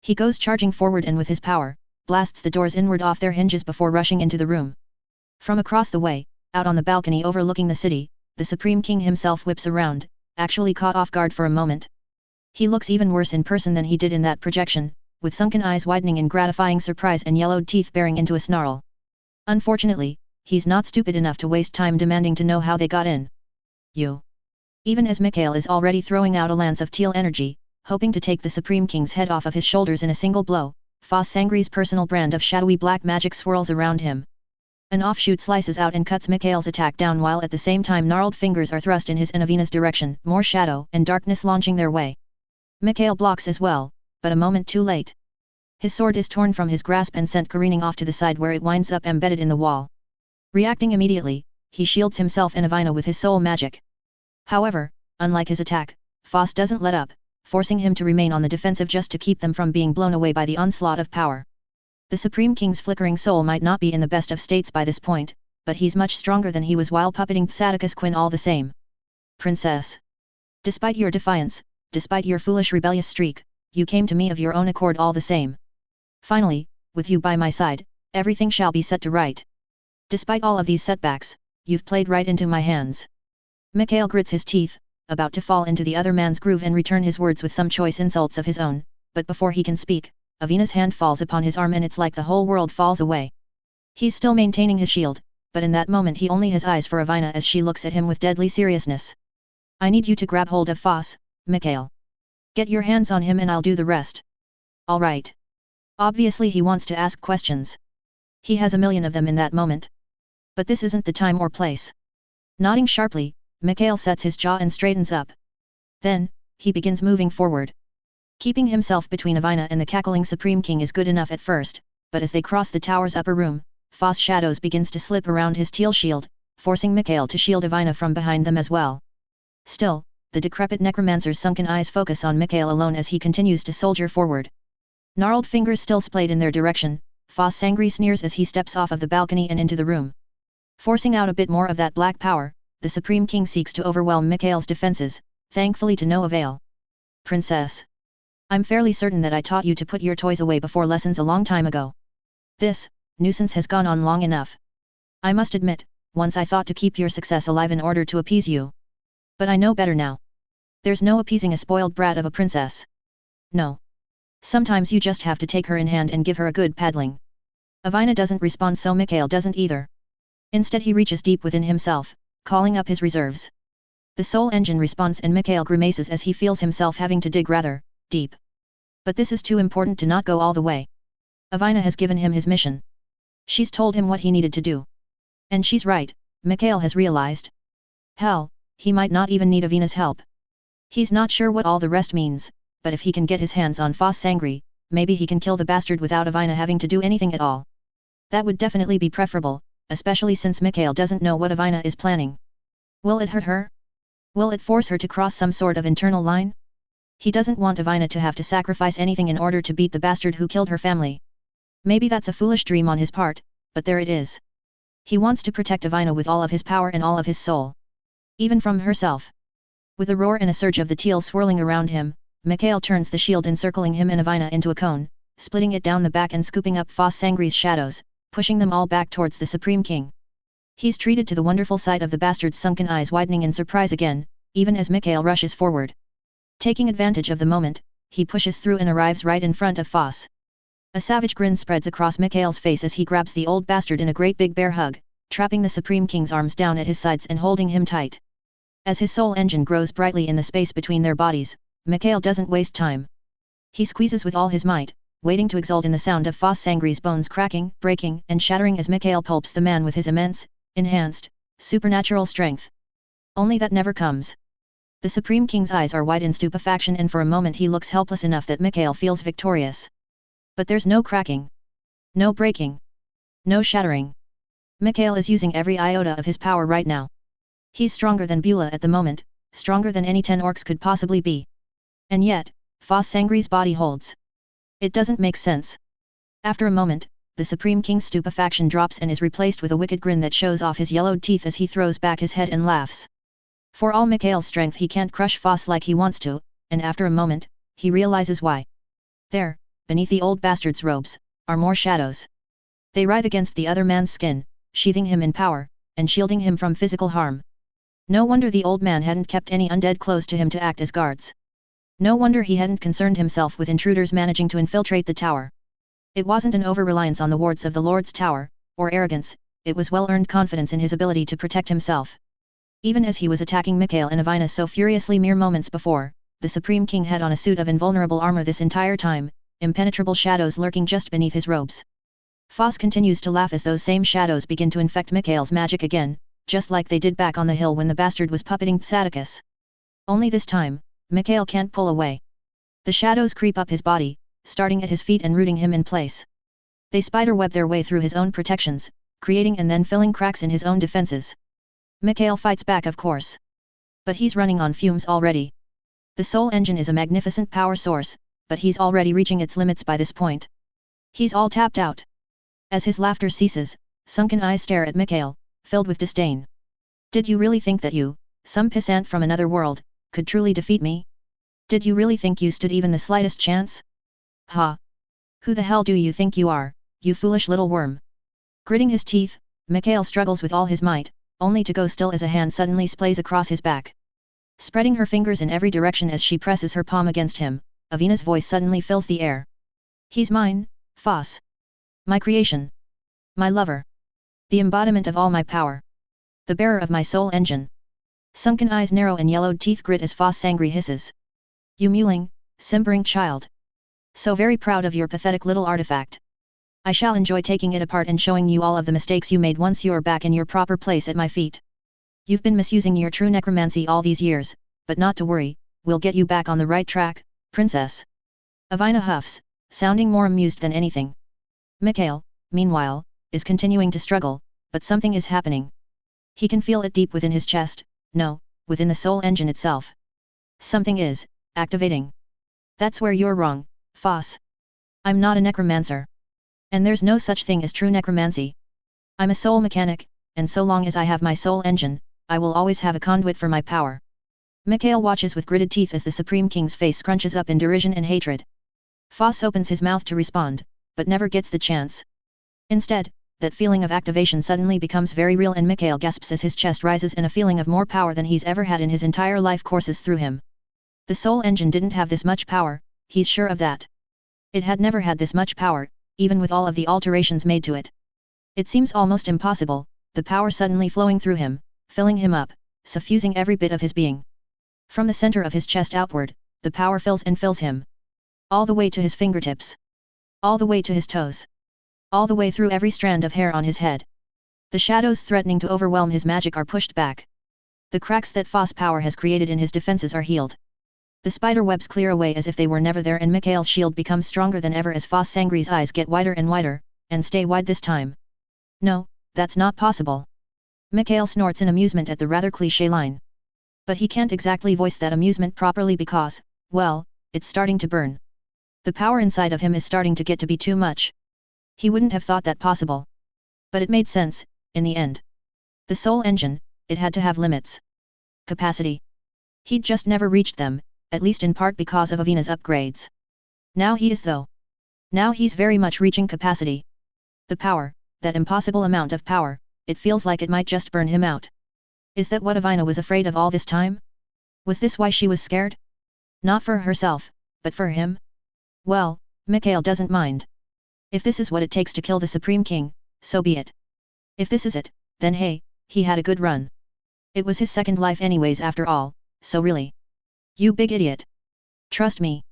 He goes charging forward and with his power, blasts the doors inward off their hinges before rushing into the room. From across the way, out on the balcony overlooking the city, the Supreme King himself whips around, actually caught off guard for a moment. He looks even worse in person than he did in that projection, with sunken eyes widening in gratifying surprise and yellowed teeth baring into a snarl. Unfortunately, he's not stupid enough to waste time demanding to know how they got in. You. Even as Mikhail is already throwing out a lance of teal energy, hoping to take the Supreme King's head off of his shoulders in a single blow, Foss Sangri's personal brand of shadowy black magic swirls around him. An offshoot slices out and cuts Mikhail's attack down while at the same time gnarled fingers are thrust in his and Avina's direction, more shadow and darkness launching their way. Mikhail blocks as well, but a moment too late. His sword is torn from his grasp and sent careening off to the side where it winds up embedded in the wall. Reacting immediately, he shields himself and Avina with his soul magic. However, unlike his attack, Foss doesn't let up, forcing him to remain on the defensive just to keep them from being blown away by the onslaught of power. The Supreme King's flickering soul might not be in the best of states by this point, but he's much stronger than he was while puppeting Tsadicus Quinn all the same. Princess. Despite your defiance, despite your foolish rebellious streak, you came to me of your own accord all the same. Finally, with you by my side, everything shall be set to right. Despite all of these setbacks, you've played right into my hands. Mikhail grits his teeth, about to fall into the other man's groove and return his words with some choice insults of his own, but before he can speak, Avina's hand falls upon his arm and it's like the whole world falls away. He's still maintaining his shield, but in that moment he only has eyes for Avina as she looks at him with deadly seriousness. I need you to grab hold of Foss, Mikhail. Get your hands on him and I'll do the rest. All right. Obviously he wants to ask questions. He has a million of them in that moment. But this isn't the time or place. Nodding sharply, Mikhail sets his jaw and straightens up. Then, he begins moving forward. Keeping himself between Avina and the cackling Supreme King is good enough at first, but as they cross the tower's upper room, Foss shadows begins to slip around his teal shield, forcing Mikhail to shield Avina from behind them as well. Still, the decrepit necromancer's sunken eyes focus on Mikhail alone as he continues to soldier forward. Gnarled fingers still splayed in their direction, Foss Sangri sneers as he steps off of the balcony and into the room. Forcing out a bit more of that black power, the Supreme King seeks to overwhelm Mikhail's defenses, thankfully to no avail. Princess. I'm fairly certain that I taught you to put your toys away before lessons a long time ago. This nuisance has gone on long enough. I must admit, once I thought to keep your success alive in order to appease you. But I know better now. There's no appeasing a spoiled brat of a princess. No. Sometimes you just have to take her in hand and give her a good paddling. Avina doesn't respond, so Mikhail doesn't either. Instead he reaches deep within himself, calling up his reserves. The soul engine responds and Mikhail grimaces as he feels himself having to dig rather deep. But this is too important to not go all the way. Avina has given him his mission. She's told him what he needed to do. And she's right, Mikhail has realized. Hell, he might not even need Avina's help. He's not sure what all the rest means, but if he can get his hands on Foss Sangri, maybe he can kill the bastard without Avina having to do anything at all. That would definitely be preferable, especially since Mikhail doesn't know what Avina is planning. Will it hurt her? Will it force her to cross some sort of internal line? He doesn't want Avina to have to sacrifice anything in order to beat the bastard who killed her family. Maybe that's a foolish dream on his part, but there it is. He wants to protect Avina with all of his power and all of his soul. Even from herself. With a roar and a surge of the teal swirling around him, Mikhail turns the shield encircling him and Avina into a cone, splitting it down the back and scooping up Foss Sangri's shadows, pushing them all back towards the Supreme King. He's treated to the wonderful sight of the bastard's sunken eyes widening in surprise again, even as Mikhail rushes forward. Taking advantage of the moment, he pushes through and arrives right in front of Foss. A savage grin spreads across Mikhail's face as he grabs the old bastard in a great big bear hug, trapping the Supreme King's arms down at his sides and holding him tight. As his soul engine grows brightly in the space between their bodies, Mikhail doesn't waste time. He squeezes with all his might, waiting to exult in the sound of Foss Sangri's bones cracking, breaking and shattering as Mikhail pulps the man with his immense, enhanced, supernatural strength. Only that never comes. The Supreme King's eyes are wide in stupefaction and for a moment he looks helpless enough that Mikhail feels victorious. But there's no cracking. No breaking. No shattering. Mikhail is using every iota of his power right now. He's stronger than Beulah at the moment, stronger than any 10 orcs could possibly be. And yet, Foss Sangri's body holds. It doesn't make sense. After a moment, the Supreme King's stupefaction drops and is replaced with a wicked grin that shows off his yellowed teeth as he throws back his head and laughs. For all Mikhail's strength he can't crush Foss like he wants to, and after a moment, he realizes why. There, beneath the old bastard's robes, are more shadows. They writhe against the other man's skin, sheathing him in power, and shielding him from physical harm. No wonder the old man hadn't kept any undead close to him to act as guards. No wonder he hadn't concerned himself with intruders managing to infiltrate the tower. It wasn't an over-reliance on the wards of the Lord's Tower, or arrogance, it was well-earned confidence in his ability to protect himself. Even as he was attacking Mikhail and Avina so furiously mere moments before, the Supreme King had on a suit of invulnerable armor this entire time, impenetrable shadows lurking just beneath his robes. Foss continues to laugh as those same shadows begin to infect Mikhail's magic again, just like they did back on the hill when the bastard was puppeting Psaticus. Only this time, Mikhail can't pull away. The shadows creep up his body, starting at his feet and rooting him in place. They spiderweb their way through his own protections, creating and then filling cracks in his own defenses. Mikhail fights back of course. But he's running on fumes already. The soul engine is a magnificent power source, but he's already reaching its limits by this point. He's all tapped out. As his laughter ceases, sunken eyes stare at Mikhail, filled with disdain. Did you really think that you, some pissant from another world, could truly defeat me? Did you really think you stood even the slightest chance? Ha! Who the hell do you think you are, you foolish little worm? Gritting his teeth, Mikhail struggles with all his might, only to go still as a hand suddenly splays across his back. Spreading her fingers in every direction as she presses her palm against him, Avina's voice suddenly fills the air. He's mine, Foss. My creation. My lover. The embodiment of all my power. The bearer of my soul engine. Sunken eyes narrow and yellowed teeth grit as Foss Sangri hisses. You mewling, simpering child. So very proud of your pathetic little artifact. I shall enjoy taking it apart and showing you all of the mistakes you made once you're back in your proper place at my feet. You've been misusing your true necromancy all these years, but not to worry, we'll get you back on the right track, princess. Avina huffs, sounding more amused than anything. Mikhail, meanwhile, is continuing to struggle, but something is happening. He can feel it deep within his chest, no, within the soul engine itself. Something is activating. That's where you're wrong, Foss. I'm not a necromancer. And there's no such thing as true necromancy. I'm a soul mechanic, and so long as I have my soul engine, I will always have a conduit for my power. Mikhail watches with gritted teeth as the Supreme King's face scrunches up in derision and hatred. Foss opens his mouth to respond, but never gets the chance. Instead, that feeling of activation suddenly becomes very real and Mikhail gasps as his chest rises and a feeling of more power than he's ever had in his entire life courses through him. The soul engine didn't have this much power, he's sure of that. It had never had this much power, even with all of the alterations made to it. It seems almost impossible, the power suddenly flowing through him, filling him up, suffusing every bit of his being. From the center of his chest outward, the power fills and fills him. All the way to his fingertips. All the way to his toes. All the way through every strand of hair on his head. The shadows threatening to overwhelm his magic are pushed back. The cracks that Foss power has created in his defenses are healed. The spider webs clear away as if they were never there, and Mikhail's shield becomes stronger than ever as Foss Sangri's eyes get wider and wider, and stay wide this time. No, that's not possible. Mikhail snorts in amusement at the rather cliché line. But he can't exactly voice that amusement properly because, well, it's starting to burn. The power inside of him is starting to get to be too much. He wouldn't have thought that possible. But it made sense, in the end. The soul engine, it had to have limits. Capacity. He'd just never reached them, at least in part because of Avina's upgrades. Now he is though. Now he's very much reaching capacity. The power, that impossible amount of power, it feels like it might just burn him out. Is that what Avina was afraid of all this time? Was this why she was scared? Not for herself, but for him? Well, Mikhail doesn't mind. If this is what it takes to kill the Supreme King, so be it. If this is it, then hey, he had a good run. It was his second life anyways after all, so really. You big idiot. Trust me.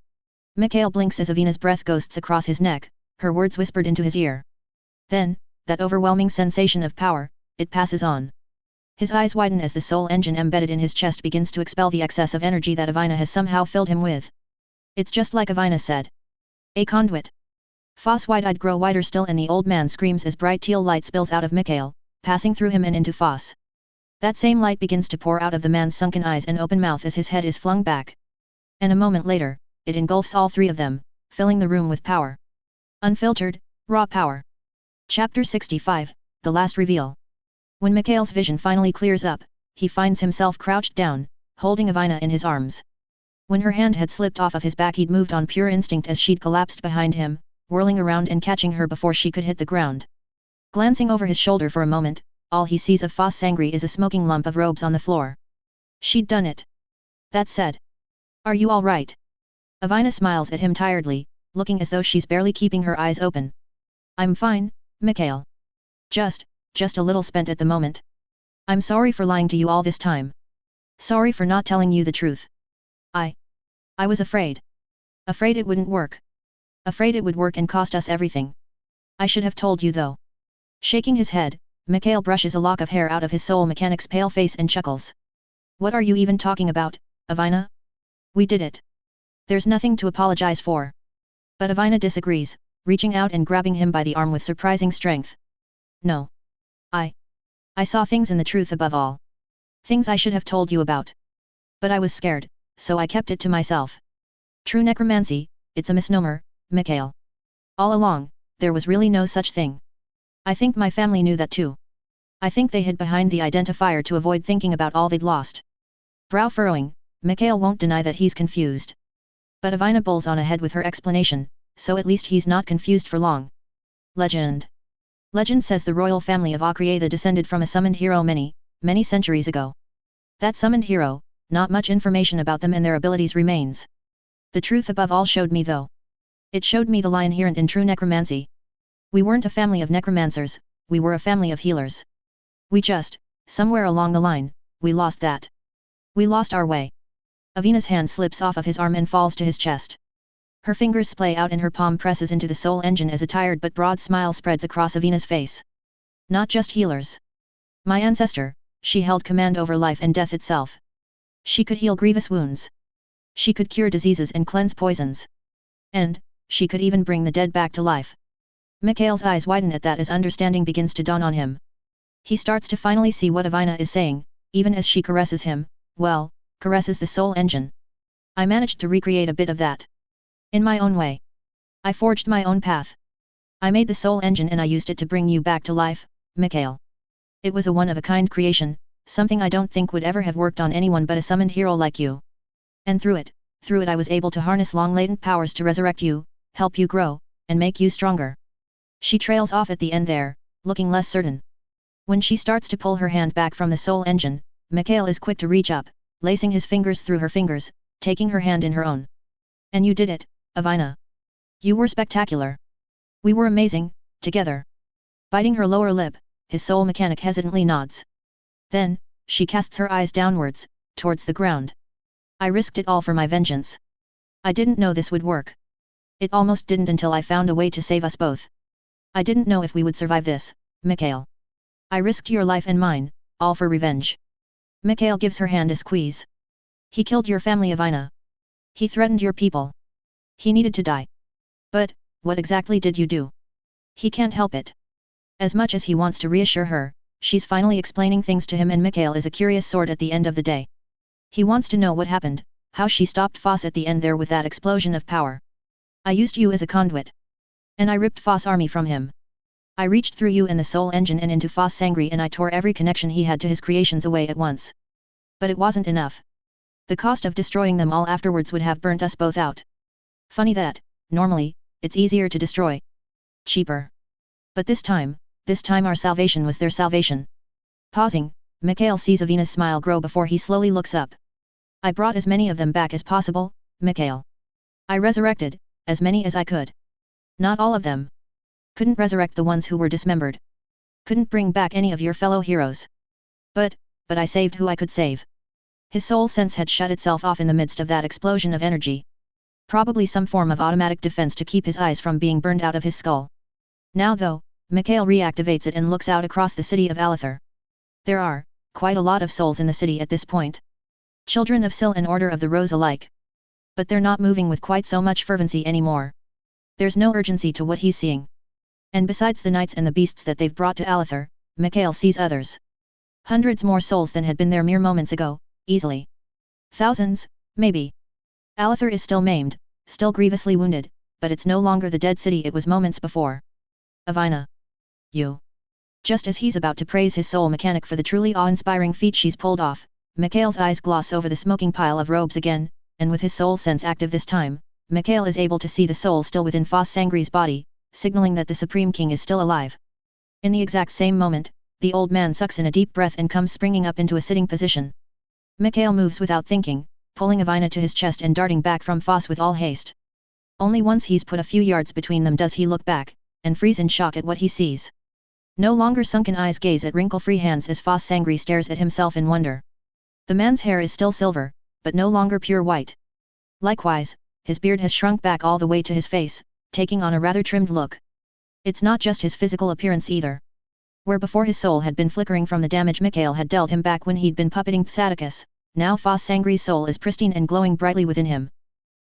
Mikhail blinks as Avina's breath ghosts across his neck, her words whispered into his ear. Then, that overwhelming sensation of power, it passes on. His eyes widen as the soul engine embedded in his chest begins to expel the excess of energy that Avina has somehow filled him with. It's just like Avina said. A conduit. Foss wide-eyed grow wider still, and the old man screams as bright teal light spills out of Mikhail, passing through him and into Foss. That same light begins to pour out of the man's sunken eyes and open mouth as his head is flung back. And a moment later, it engulfs all three of them, filling the room with power. Unfiltered, raw power. Chapter 65, The Last Reveal. When Mikhail's vision finally clears up, he finds himself crouched down, holding Avina in his arms. When her hand had slipped off of his back, he'd moved on pure instinct as she'd collapsed behind him, whirling around and catching her before she could hit the ground. Glancing over his shoulder for a moment, all he sees of Foss Sangri is a smoking lump of robes on the floor. She'd done it. That said. Are you all right? Avina smiles at him tiredly, looking as though she's barely keeping her eyes open. I'm fine, Mikhail. Just a little spent at the moment. I'm sorry for lying to you all this time. Sorry for not telling you the truth. I was afraid. Afraid it wouldn't work. Afraid it would work and cost us everything. I should have told you though. Shaking his head, Mikhail brushes a lock of hair out of his soul mechanic's pale face and chuckles. What are you even talking about, Avina? We did it. There's nothing to apologize for. But Avina disagrees, reaching out and grabbing him by the arm with surprising strength. No. I saw things in the truth above all. Things I should have told you about. But I was scared, so I kept it to myself. True necromancy, it's a misnomer, Mikhail. All along, there was really no such thing. I think my family knew that too. I think they hid behind the identifier to avoid thinking about all they'd lost. Brow furrowing, Mikhail won't deny that he's confused. But Avina bowls on ahead with her explanation, so at least he's not confused for long. Legend. Legend says the royal family of Akrieda descended from a summoned hero many centuries ago. That summoned hero, not much information about them and their abilities remains. The truth above all showed me though. It showed me the lie inherent in true necromancy. We weren't a family of necromancers, we were a family of healers. We just, somewhere along the line, we lost that. We lost our way. Avina's hand slips off of his arm and falls to his chest. Her fingers splay out and her palm presses into the soul engine as a tired but broad smile spreads across Avina's face. Not just healers. My ancestor, she held command over life and death itself. She could heal grievous wounds. She could cure diseases and cleanse poisons. And, she could even bring the dead back to life. Mikhail's eyes widen at that as understanding begins to dawn on him. He starts to finally see what Avina is saying, even as she caresses him, caresses the soul engine. I managed to recreate a bit of that. In my own way. I forged my own path. I made the soul engine and I used it to bring you back to life, Mikhail. It was a one-of-a-kind creation, something I don't think would ever have worked on anyone but a summoned hero like you. And through it I was able to harness long-latent powers to resurrect you, help you grow, and make you stronger. She trails off at the end there, looking less certain. When she starts to pull her hand back from the soul engine, Mikhail is quick to reach up, lacing his fingers through her fingers, taking her hand in her own. And you did it, Avina. You were spectacular. We were amazing, together. Biting her lower lip, his soul mechanic hesitantly nods. Then, she casts her eyes downwards, towards the ground. I risked it all for my vengeance. I didn't know this would work. It almost didn't until I found a way to save us both. I didn't know if we would survive this, Mikhail. I risked your life and mine, all for revenge. Mikhail gives her hand a squeeze. He killed your family Avina. He threatened your people. He needed to die. But, what exactly did you do? He can't help it. As much as he wants to reassure her, she's finally explaining things to him and Mikhail is a curious sort at the end of the day. He wants to know what happened, how she stopped Foss at the end there with that explosion of power. I used you as a conduit. And I ripped Foss' army from him. I reached through you and the soul engine and into Foss Sangri and I tore every connection he had to his creations away at once. But it wasn't enough. The cost of destroying them all afterwards would have burnt us both out. Funny that, normally, it's easier to destroy. Cheaper. But this time our salvation was their salvation. Pausing, Mikhail sees Avina's smile grow before he slowly looks up. I brought as many of them back as possible, Mikhail. I resurrected, as many as I could. Not all of them. Couldn't resurrect the ones who were dismembered. Couldn't bring back any of your fellow heroes. But I saved who I could save. His soul sense had shut itself off in the midst of that explosion of energy. Probably some form of automatic defense to keep his eyes from being burned out of his skull. Now though, Mikhail reactivates it and looks out across the city of Alathur. There are, quite a lot of souls in the city at this point. Children of Sil and Order of the Rose alike. But they're not moving with quite so much fervency anymore. There's no urgency to what he's seeing. And besides the knights and the beasts that they've brought to Alathur, Mikhail sees others. Hundreds more souls than had been there mere moments ago, easily. Thousands, maybe. Alathur is still maimed, still grievously wounded, but it's no longer the dead city it was moments before. Avina. You. Just as he's about to praise his soul mechanic for the truly awe-inspiring feat she's pulled off, Mikhail's eyes gloss over the smoking pile of robes again, and with his soul sense active this time, Mikhail is able to see the soul still within Foss Sangri's body, signaling that the Supreme King is still alive. In the exact same moment, the old man sucks in a deep breath and comes springing up into a sitting position. Mikhail moves without thinking, pulling Avina to his chest and darting back from Foss with all haste. Only once he's put a few yards between them does he look back, and freeze in shock at what he sees. No longer sunken eyes gaze at wrinkle-free hands as Foss Sangri stares at himself in wonder. The man's hair is still silver, but no longer pure white. Likewise, his beard has shrunk back all the way to his face, taking on a rather trimmed look. It's not just his physical appearance either. Where before his soul had been flickering from the damage Mikhail had dealt him back when he'd been puppeting Psaticus, now Foss Sangri's soul is pristine and glowing brightly within him.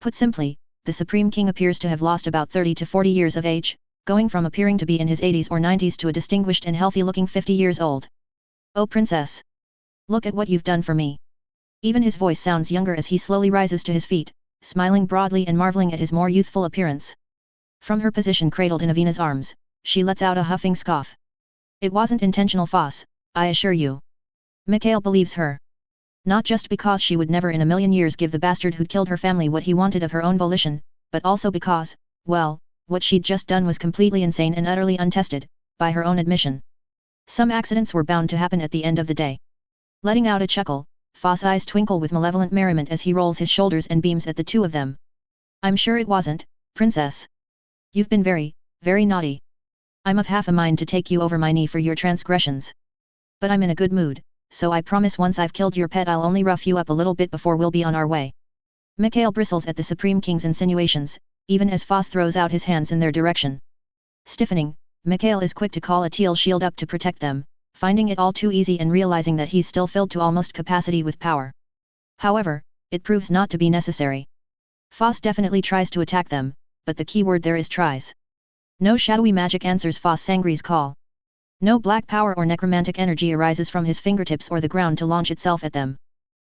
Put simply, the Supreme King appears to have lost about 30 to 40 years of age, going from appearing to be in his 80s or 90s to a distinguished and healthy-looking 50 years old. Oh princess! Look at what you've done for me. Even his voice sounds younger as he slowly rises to his feet, smiling broadly and marveling at his more youthful appearance. From her position cradled in Avina's arms, she lets out a huffing scoff. It wasn't intentional, Foss, I assure you. Mikhail believes her. Not just because she would never in a million years give the bastard who'd killed her family what he wanted of her own volition, but also because, well, what she'd just done was completely insane and utterly untested, by her own admission. Some accidents were bound to happen at the end of the day. Letting out a chuckle, Foss' eyes twinkle with malevolent merriment as he rolls his shoulders and beams at the two of them. I'm sure it wasn't, princess. You've been very, very naughty. I'm of half a mind to take you over my knee for your transgressions. But I'm in a good mood, so I promise once I've killed your pet I'll only rough you up a little bit before we'll be on our way. Mikhail bristles at the Supreme King's insinuations, even as Foss throws out his hands in their direction. Stiffening, Mikhail is quick to call a teal shield up to protect them, finding it all too easy and realizing that he's still filled to almost capacity with power. However, it proves not to be necessary. Foss definitely tries to attack them, but the key word there is tries. No shadowy magic answers Foss Sangri's call. No black power or necromantic energy arises from his fingertips or the ground to launch itself at them.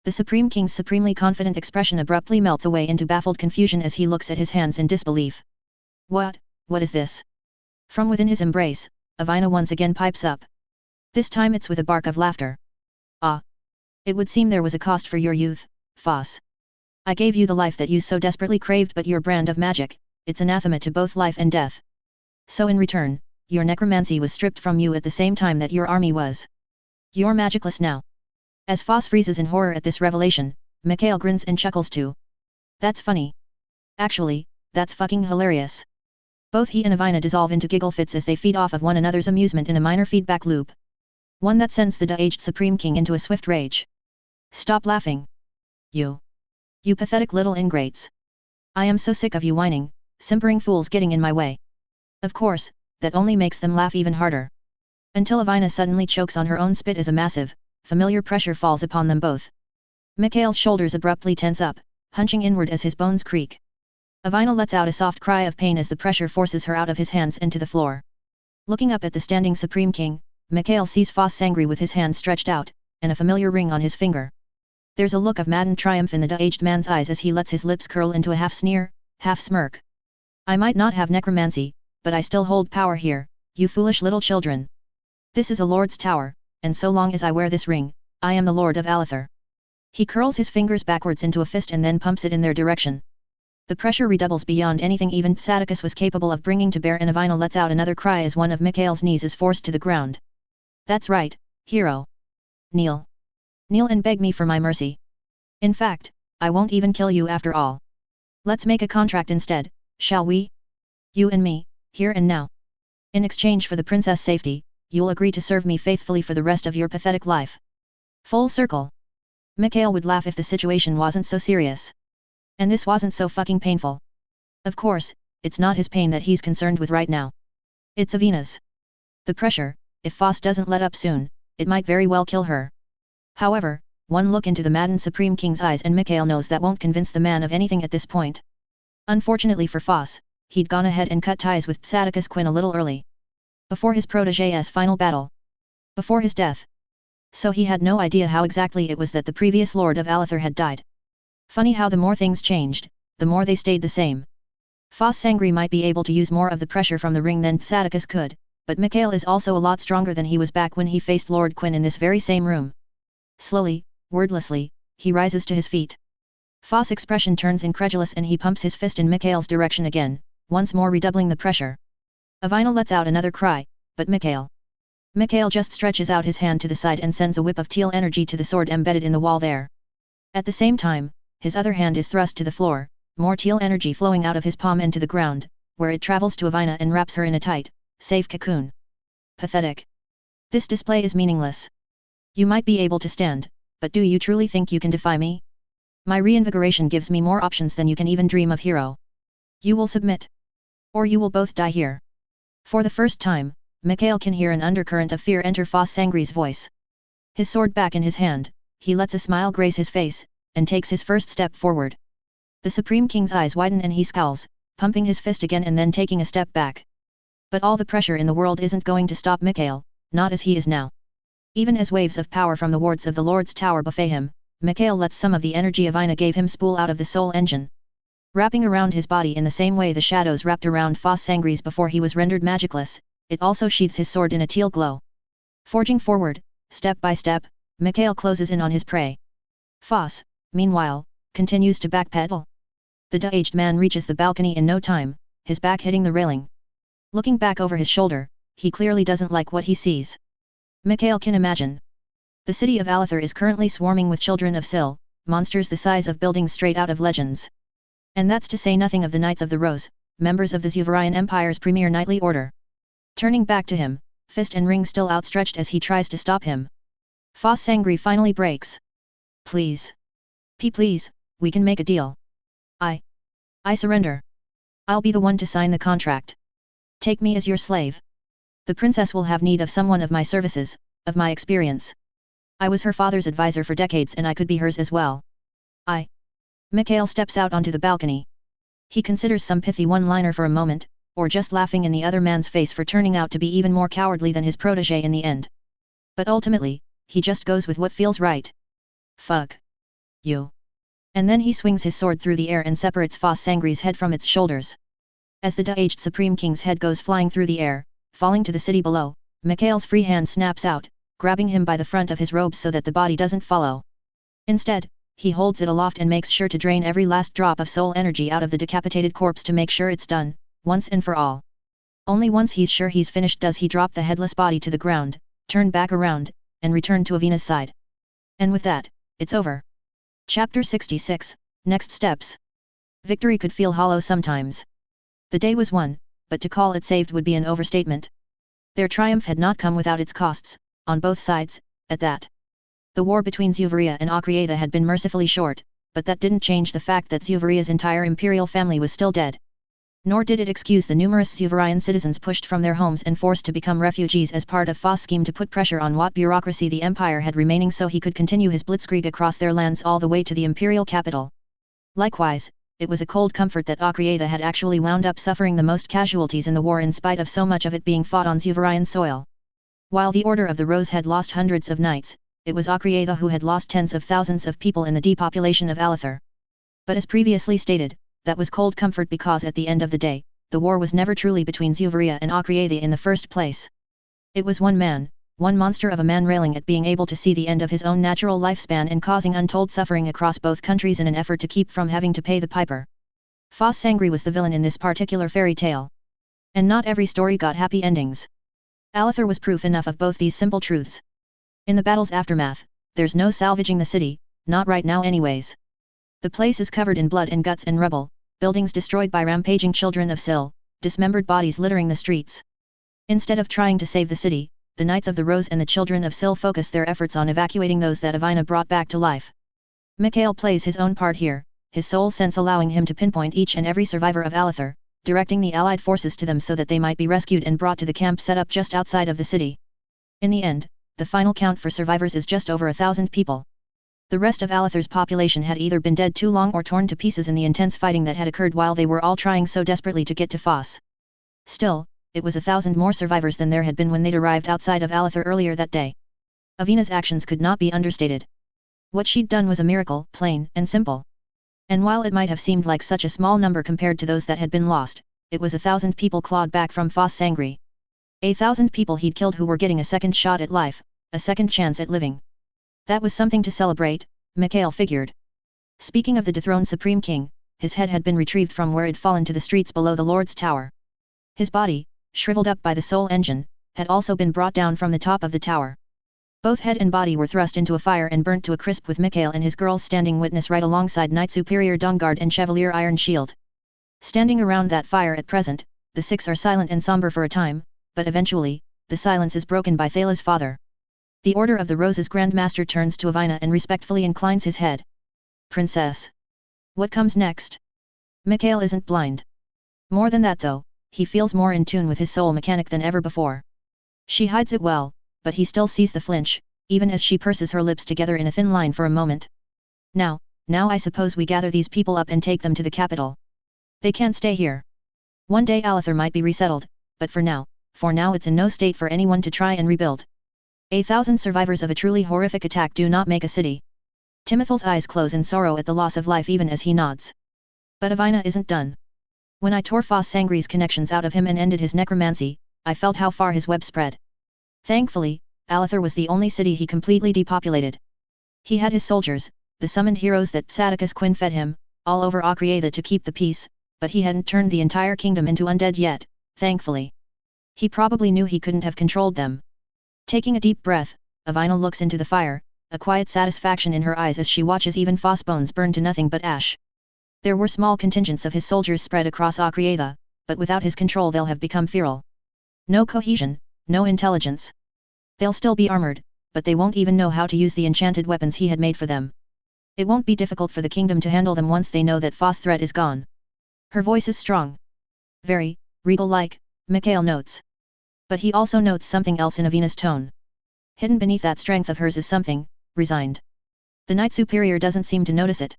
The Supreme King's supremely confident expression abruptly melts away into baffled confusion as he looks at his hands in disbelief. What is this? From within his embrace, Avina once again pipes up. This time it's with a bark of laughter. Ah! It would seem there was a cost for your youth, Foss. I gave you the life that you so desperately craved, but your brand of magic, it's anathema to both life and death. So in return, your necromancy was stripped from you at the same time that your army was. You're magicless now. As Foss freezes in horror at this revelation, Mikhail grins and chuckles too. That's funny. Actually, that's fucking hilarious. Both he and Avina dissolve into giggle fits as they feed off of one another's amusement in a minor feedback loop. One that sends the de-aged Supreme King into a swift rage. Stop laughing. You pathetic little ingrates. I am so sick of you whining, simpering fools getting in my way. Of course, that only makes them laugh even harder. Until Avina suddenly chokes on her own spit as a massive, familiar pressure falls upon them both. Mikhail's shoulders abruptly tense up, hunching inward as his bones creak. Avina lets out a soft cry of pain as the pressure forces her out of his hands into the floor. Looking up at the standing Supreme King, Mikhail sees Foss angry with his hand stretched out, and a familiar ring on his finger. There's a look of maddened triumph in the aged man's eyes as he lets his lips curl into a half sneer, half smirk. I might not have necromancy, but I still hold power here, you foolish little children. This is a lord's tower, and so long as I wear this ring, I am the Lord of Alether. He curls his fingers backwards into a fist and then pumps it in their direction. The pressure redoubles beyond anything even Psaticus was capable of bringing to bear, and Avina lets out another cry as one of Mikhail's knees is forced to the ground. That's right, hero. Kneel. Kneel and beg me for my mercy. In fact, I won't even kill you after all. Let's make a contract instead, shall we? You and me, here and now. In exchange for the princess' safety, you'll agree to serve me faithfully for the rest of your pathetic life. Full circle. Mikhail would laugh if the situation wasn't so serious. And this wasn't so fucking painful. Of course, it's not his pain that he's concerned with right now. It's Avina's. The pressure, if Foss doesn't let up soon, it might very well kill her. However, one look into the maddened Supreme King's eyes and Mikhail knows that won't convince the man of anything at this point. Unfortunately for Foss, he'd gone ahead and cut ties with Psaticus Quinn a little early. Before his protégé's final battle. Before his death. So he had no idea how exactly it was that the previous Lord of Alether had died. Funny how the more things changed, the more they stayed the same. Foss Sangri might be able to use more of the pressure from the ring than Psaticus could, but Mikhail is also a lot stronger than he was back when he faced Lord Quinn in this very same room. Slowly, wordlessly, he rises to his feet. Foss' expression turns incredulous and he pumps his fist in Mikhail's direction again, once more redoubling the pressure. Avina lets out another cry, but Mikhail just stretches out his hand to the side and sends a whip of teal energy to the sword embedded in the wall there. At the same time, his other hand is thrust to the floor, more teal energy flowing out of his palm and to the ground, where it travels to Avina and wraps her in a tight, safe cocoon. Pathetic. This display is meaningless. You might be able to stand, but do you truly think you can defy me? My reinvigoration gives me more options than you can even dream of, hero. You will submit. Or you will both die here. For the first time, Mikhail can hear an undercurrent of fear enter Foss Sangri's voice. His sword back in his hand, he lets a smile grace his face, and takes his first step forward. The Supreme King's eyes widen and he scowls, pumping his fist again and then taking a step back. But all the pressure in the world isn't going to stop Mikhail, not as he is now. Even as waves of power from the wards of the Lord's Tower buffet him, Mikhail lets some of the energy Avina gave him spool out of the soul engine. Wrapping around his body in the same way the shadows wrapped around Foss Sangri's before he was rendered magicless, it also sheathes his sword in a teal glow. Forging forward, step by step, Mikhail closes in on his prey. Foss, meanwhile, continues to backpedal. The aged man reaches the balcony in no time, his back hitting the railing. Looking back over his shoulder, he clearly doesn't like what he sees. Mikhail can imagine. The city of Alether is currently swarming with children of Sil, monsters the size of buildings straight out of legends. And that's to say nothing of the Knights of the Rose, members of the Zuvarian Empire's premier knightly order. Turning back to him, fist and ring still outstretched as he tries to stop him. Foss Sangri finally breaks. Please. Please, we can make a deal. I surrender. I'll be the one to sign the contract. Take me as your slave. The princess will have need of someone of my services, of my experience. I was her father's advisor for decades and I could be hers as well. Mikhail steps out onto the balcony. He considers some pithy one-liner for a moment, or just laughing in the other man's face for turning out to be even more cowardly than his protégé in the end. But ultimately, he just goes with what feels right. Fuck you. And then he swings his sword through the air and separates Foss Sangri's head from its shoulders. As the aged Supreme King's head goes flying through the air, falling to the city below, Mikhail's free hand snaps out, grabbing him by the front of his robes so that the body doesn't follow. Instead, he holds it aloft and makes sure to drain every last drop of soul energy out of the decapitated corpse to make sure it's done, once and for all. Only once he's sure he's finished does he drop the headless body to the ground, turn back around, and return to Avina's side. And with that, it's over. Chapter 66, Next Steps. Victory could feel hollow sometimes. The day was won, but to call it saved would be an overstatement. Their triumph had not come without its costs, on both sides, at that. The war between Zuvaria and Akrieta had been mercifully short, but that didn't change the fact that Zuvaria's entire imperial family was still dead. Nor did it excuse the numerous Suverian citizens pushed from their homes and forced to become refugees as part of Foss' scheme to put pressure on what bureaucracy the empire had remaining so he could continue his blitzkrieg across their lands all the way to the imperial capital. Likewise, it was a cold comfort that Akriatha had actually wound up suffering the most casualties in the war in spite of so much of it being fought on Suverian soil. While the Order of the Rose had lost hundreds of knights, it was Akriatha who had lost tens of thousands of people in the depopulation of Alathur. But as previously stated, that was cold comfort because at the end of the day, the war was never truly between Zuvaria and Akriatha in the first place. It was one man, one monster of a man railing at being able to see the end of his own natural lifespan and causing untold suffering across both countries in an effort to keep from having to pay the piper. Foss Sangri was the villain in this particular fairy tale. And not every story got happy endings. Alathur was proof enough of both these simple truths. In the battle's aftermath, there's no salvaging the city, not right now anyways. The place is covered in blood and guts and rubble, buildings destroyed by rampaging children of Sil, dismembered bodies littering the streets. Instead of trying to save the city, the Knights of the Rose and the children of Sil focus their efforts on evacuating those that Avina brought back to life. Mikhail plays his own part here, his soul sense allowing him to pinpoint each and every survivor of Alathur, directing the allied forces to them so that they might be rescued and brought to the camp set up just outside of the city. In the end, the final count for survivors is just over 1,000 people. The rest of Alathur's population had either been dead too long or torn to pieces in the intense fighting that had occurred while they were all trying so desperately to get to Foss. Still, it was 1,000 more survivors than there had been when they'd arrived outside of Alathur earlier that day. Avina's actions could not be understated. What she'd done was a miracle, plain and simple. And while it might have seemed like such a small number compared to those that had been lost, it was 1,000 people clawed back from Foss Sangri. 1,000 people he'd killed who were getting a second shot at life, a second chance at living. That was something to celebrate, Mikhail figured. Speaking of the dethroned Supreme King, his head had been retrieved from where it'd fallen to the streets below the Lord's Tower. His body, shriveled up by the soul engine, had also been brought down from the top of the tower. Both head and body were thrust into a fire and burnt to a crisp with Mikhail and his girls standing witness right alongside Knight Superior Dawnguard and Chevalier Iron Shield. Standing around that fire at present, the six are silent and somber for a time, but eventually, the silence is broken by Thala's father. The Order of the Rose's Grand Master turns to Avina and respectfully inclines his head. Princess. What comes next? Mikhail isn't blind. More than that though, he feels more in tune with his soul mechanic than ever before. She hides it well, but he still sees the flinch, even as she purses her lips together in a thin line for a moment. Now I suppose we gather these people up and take them to the capital. They can't stay here. One day Alathur might be resettled, but for now it's in no state for anyone to try and rebuild. 1,000 survivors of a truly horrific attack do not make a city. Timothal's eyes close in sorrow at the loss of life even as he nods. But Avina isn't done. When I tore Foss Sangri's connections out of him and ended his necromancy, I felt how far his web spread. Thankfully, Alathur was the only city he completely depopulated. He had his soldiers, the summoned heroes that Sadicus Quinn fed him, all over Akriatha to keep the peace, but he hadn't turned the entire kingdom into undead yet, thankfully. He probably knew he couldn't have controlled them. Taking a deep breath, Avina looks into the fire, a quiet satisfaction in her eyes as she watches even Foss bones burn to nothing but ash. There were small contingents of his soldiers spread across Akriatha, but without his control they'll have become feral. No cohesion, no intelligence. They'll still be armored, but they won't even know how to use the enchanted weapons he had made for them. It won't be difficult for the kingdom to handle them once they know that Foss' threat is gone. Her voice is strong. Very, regal-like, Mikhail notes. But he also notes something else in Avina's tone. Hidden beneath that strength of hers is something, resigned. The Knight Superior doesn't seem to notice it.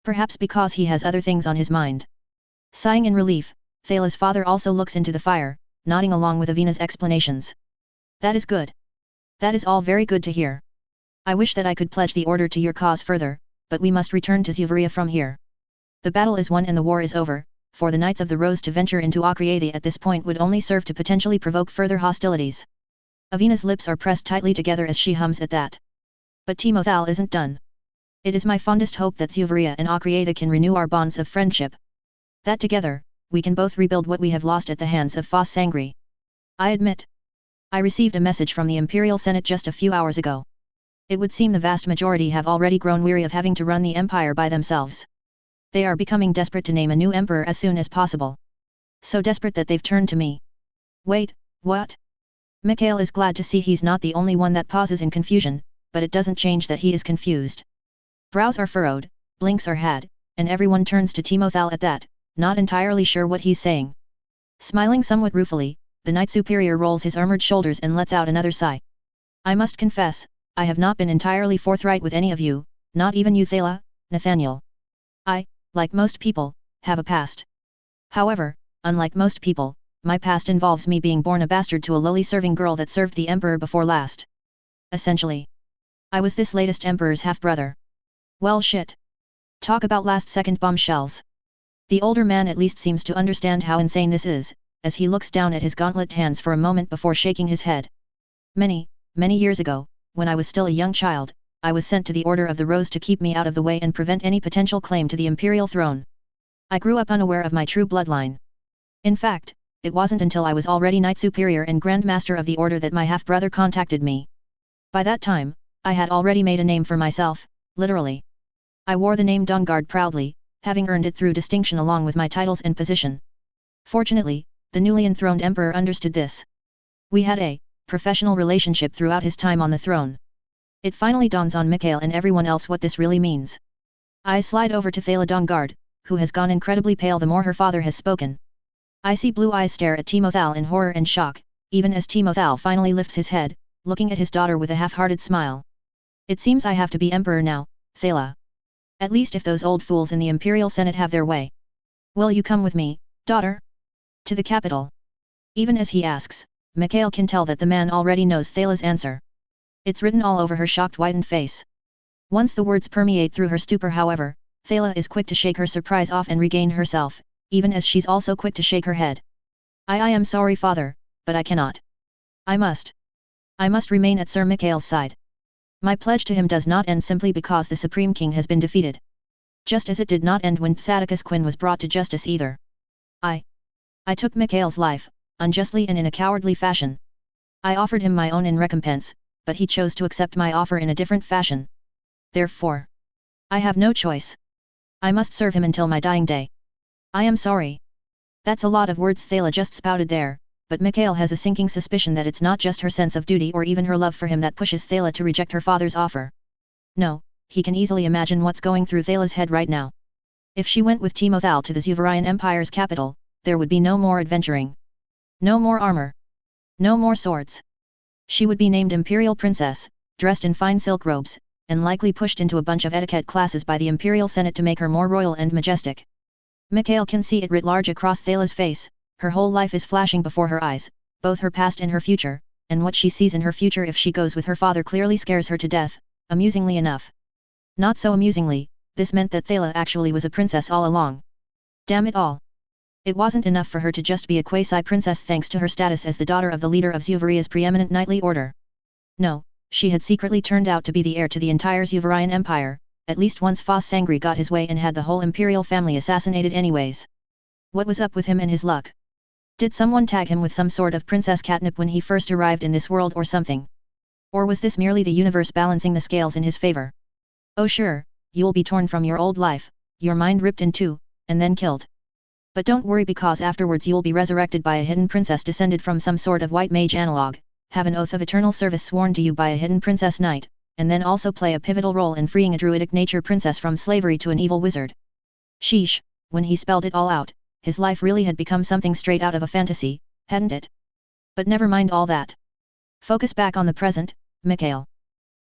Perhaps because he has other things on his mind. Sighing in relief, Thala's father also looks into the fire, nodding along with Avina's explanations. That is good. That is all very good to hear. I wish that I could pledge the order to your cause further, but we must return to Zuvaria from here. The battle is won and the war is over. For the Knights of the Rose to venture into Akriatha at this point would only serve to potentially provoke further hostilities. Avina's lips are pressed tightly together as she hums at that. But Timothal isn't done. It is my fondest hope that Zuvaria and Akriatha can renew our bonds of friendship. That together, we can both rebuild what we have lost at the hands of Foss Sangri. I admit. I received a message from the Imperial Senate just a few hours ago. It would seem the vast majority have already grown weary of having to run the empire by themselves. They are becoming desperate to name a new emperor as soon as possible. So desperate that they've turned to me. Wait, what? Mikhail is glad to see he's not the only one that pauses in confusion, but it doesn't change that he is confused. Brows are furrowed, blinks are had, and everyone turns to Timothal at that, not entirely sure what he's saying. Smiling somewhat ruefully, the Knight Superior rolls his armored shoulders and lets out another sigh. I must confess, I have not been entirely forthright with any of you, not even you Thala, Nathaniel. I, like most people, have a past. However, unlike most people, my past involves me being born a bastard to a lowly serving girl that served the emperor before last. Essentially, I was this latest emperor's half-brother. Well shit. Talk about last-second bombshells. The older man at least seems to understand how insane this is, as he looks down at his gauntlet hands for a moment before shaking his head. Many years ago, when I was still a young child, I was sent to the Order of the Rose to keep me out of the way and prevent any potential claim to the imperial throne. I grew up unaware of my true bloodline. In fact, it wasn't until I was already Knight Superior and Grand Master of the Order that my half-brother contacted me. By that time, I had already made a name for myself, literally. I wore the name Dawnguard proudly, having earned it through distinction along with my titles and position. Fortunately, the newly enthroned emperor understood this. We had a professional relationship throughout his time on the throne. It finally dawns on Mikhail and everyone else what this really means. I slide over to Thala Dawnguard, who has gone incredibly pale the more her father has spoken. I see blue eyes stare at Timothal in horror and shock, even as Timothal finally lifts his head, looking at his daughter with a half-hearted smile. It seems I have to be emperor now, Thala. At least if those old fools in the Imperial Senate have their way. Will you come with me, daughter? To the capital. Even as he asks, Mikhail can tell that the man already knows Thala's answer. It's written all over her shocked whitened face. Once the words permeate through her stupor however, Thala is quick to shake her surprise off and regain herself, even as she's also quick to shake her head. I am sorry father, but I cannot. I must remain at Sir Mikhail's side. My pledge to him does not end simply because the Supreme King has been defeated. Just as it did not end when Psaticus Quinn was brought to justice either. I took Mikhail's life, unjustly and in a cowardly fashion. I offered him my own in recompense, but he chose to accept my offer in a different fashion. Therefore, I have no choice. I must serve him until my dying day. I am sorry. That's a lot of words Thala just spouted there, but Mikhail has a sinking suspicion that it's not just her sense of duty or even her love for him that pushes Thala to reject her father's offer. No, he can easily imagine what's going through Thala's head right now. If she went with Timothal to the Zuvarian Empire's capital, there would be no more adventuring. No more armor. No more swords. She would be named Imperial Princess, dressed in fine silk robes, and likely pushed into a bunch of etiquette classes by the Imperial Senate to make her more royal and majestic. Mikhail can see it writ large across Thala's face, her whole life is flashing before her eyes, both her past and her future, and what she sees in her future if she goes with her father clearly scares her to death, amusingly enough. Not so amusingly, this meant that Thala actually was a princess all along. Damn it all. It wasn't enough for her to just be a quasi-princess thanks to her status as the daughter of the leader of Zuvaria's preeminent knightly order. No, she had secretly turned out to be the heir to the entire Zuvarian Empire, at least once Foss Sangri got his way and had the whole imperial family assassinated anyways. What was up with him and his luck? Did someone tag him with some sort of princess catnip when he first arrived in this world or something? Or was this merely the universe balancing the scales in his favor? Oh sure, you'll be torn from your old life, your mind ripped in two, and then killed. But don't worry because afterwards you'll be resurrected by a hidden princess descended from some sort of white mage analog, have an oath of eternal service sworn to you by a hidden princess knight, and then also play a pivotal role in freeing a druidic nature princess from slavery to an evil wizard. Sheesh, when he spelled it all out, his life really had become something straight out of a fantasy, hadn't it? But never mind all that. Focus back on the present, Mikhail.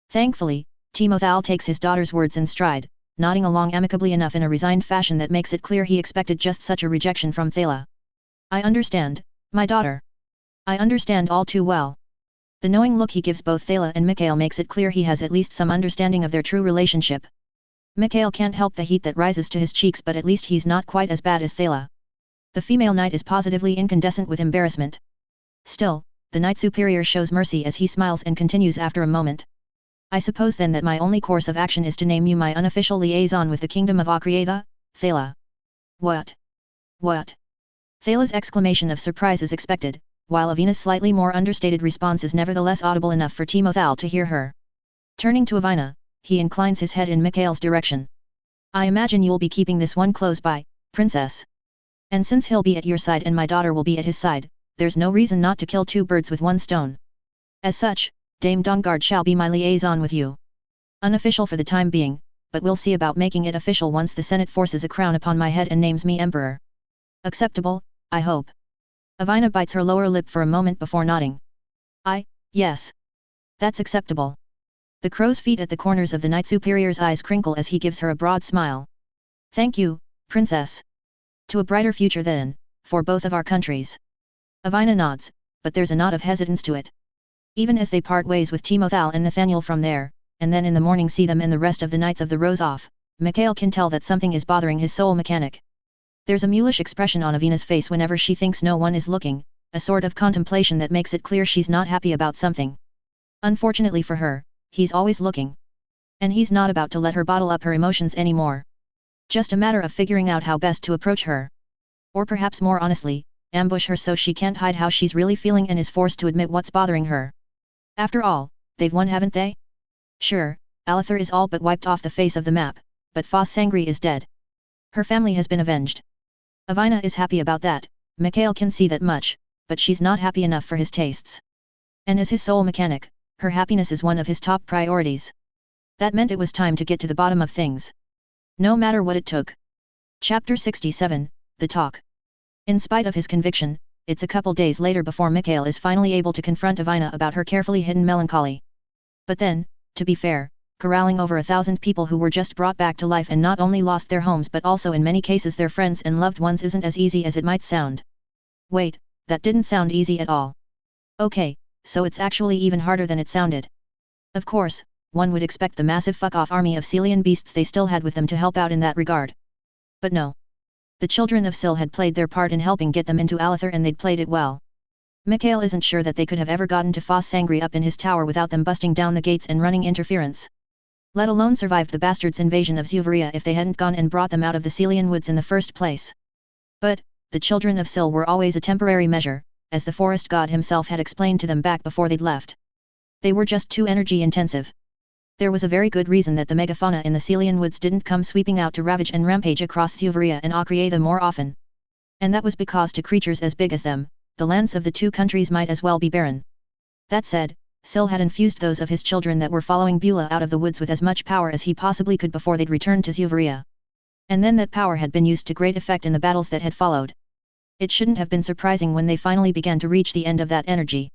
Thankfully, Timothal takes his daughter's words in stride, nodding along amicably enough in a resigned fashion that makes it clear he expected just such a rejection from Thala. I understand, my daughter. I understand all too well. The knowing look he gives both Thala and Mikhail makes it clear he has at least some understanding of their true relationship. Mikhail can't help the heat that rises to his cheeks, but at least he's not quite as bad as Thala. The female knight is positively incandescent with embarrassment. Still, the Knight Superior shows mercy as he smiles and continues after a moment. I suppose then that my only course of action is to name you my unofficial liaison with the Kingdom of Akriatha, Thala. What? What? Thala's exclamation of surprise is expected, while Avina's slightly more understated response is nevertheless audible enough for Timothal to hear her. Turning to Avina, he inclines his head in Mikhail's direction. I imagine you'll be keeping this one close by, Princess. And since he'll be at your side and my daughter will be at his side, there's no reason not to kill two birds with one stone. As such, Dame Dawnguard shall be my liaison with you. Unofficial for the time being, but we'll see about making it official once the Senate forces a crown upon my head and names me emperor. Acceptable, I hope. Avina bites her lower lip for a moment before nodding. Yes. That's acceptable. The crow's feet at the corners of the Knight Superior's eyes crinkle as he gives her a broad smile. Thank you, Princess. To a brighter future then, for both of our countries. Avina nods, but there's a knot of hesitance to it. Even as they part ways with Timothal and Nathaniel from there, and then in the morning see them and the rest of the Knights of the Rose off, Mikhail can tell that something is bothering his soul mechanic. There's a mulish expression on Avina's face whenever she thinks no one is looking, a sort of contemplation that makes it clear she's not happy about something. Unfortunately for her, he's always looking. And he's not about to let her bottle up her emotions anymore. Just a matter of figuring out how best to approach her. Or perhaps more honestly, ambush her so she can't hide how she's really feeling and is forced to admit what's bothering her. After all, they've won, haven't they? Sure, Alethar is all but wiped off the face of the map, but Foss Sangri is dead. Her family has been avenged. Avina is happy about that, Mikhail can see that much, but she's not happy enough for his tastes. And as his soul mechanic, her happiness is one of his top priorities. That meant it was time to get to the bottom of things. No matter what it took. Chapter 67, The Talk. In spite of his conviction, it's a couple days later before Mikhail is finally able to confront Avina about her carefully hidden melancholy. But then, to be fair, corralling over 1,000 people who were just brought back to life and not only lost their homes but also in many cases their friends and loved ones isn't as easy as it might sound. Wait, that didn't sound easy at all. Okay, so it's actually even harder than it sounded. Of course, one would expect the massive fuck-off army of Celian beasts they still had with them to help out in that regard. But no. The children of Sil had played their part in helping get them into Alethar and they'd played it well. Mikhail isn't sure that they could have ever gotten to Foss Sangri up in his tower without them busting down the gates and running interference. Let alone survived the bastards' invasion of Zuvaria if they hadn't gone and brought them out of the Celian woods in the first place. But, the children of Sil were always a temporary measure, as the forest god himself had explained to them back before they'd left. They were just too energy-intensive. There was a very good reason that the megafauna in the Celian woods didn't come sweeping out to ravage and rampage across Zuvaria and Akrieda more often. And that was because to creatures as big as them, the lands of the two countries might as well be barren. That said, Sil had infused those of his children that were following Beulah out of the woods with as much power as he possibly could before they'd returned to Zuvaria. And then that power had been used to great effect in the battles that had followed. It shouldn't have been surprising when they finally began to reach the end of that energy.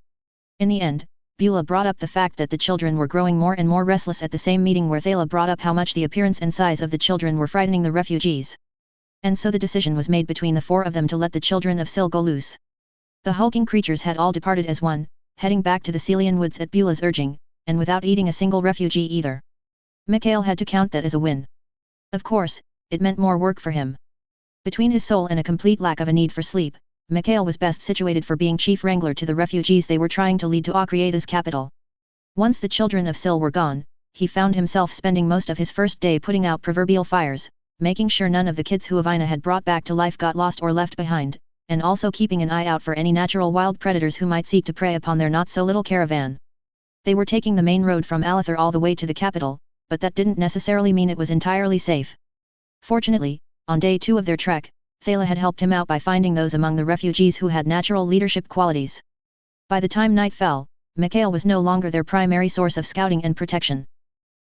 In the end, Beulah brought up the fact that the children were growing more and more restless at the same meeting where Thala brought up how much the appearance and size of the children were frightening the refugees. And so the decision was made between the four of them to let the children of Sil go loose. The hulking creatures had all departed as one, heading back to the Celian woods at Beulah's urging, and without eating a single refugee either. Mikhail had to count that as a win. Of course, it meant more work for him. Between his soul and a complete lack of a need for sleep, Mikhail was best situated for being chief wrangler to the refugees they were trying to lead to Akrieda's capital. Once the children of Sil were gone, he found himself spending most of his first day putting out proverbial fires, making sure none of the kids who Avina had brought back to life got lost or left behind, and also keeping an eye out for any natural wild predators who might seek to prey upon their not-so-little caravan. They were taking the main road from Alethar all the way to the capital, but that didn't necessarily mean it was entirely safe. Fortunately, on day 2 of their trek, Thala had helped him out by finding those among the refugees who had natural leadership qualities. By the time night fell, Mikhail was no longer their primary source of scouting and protection.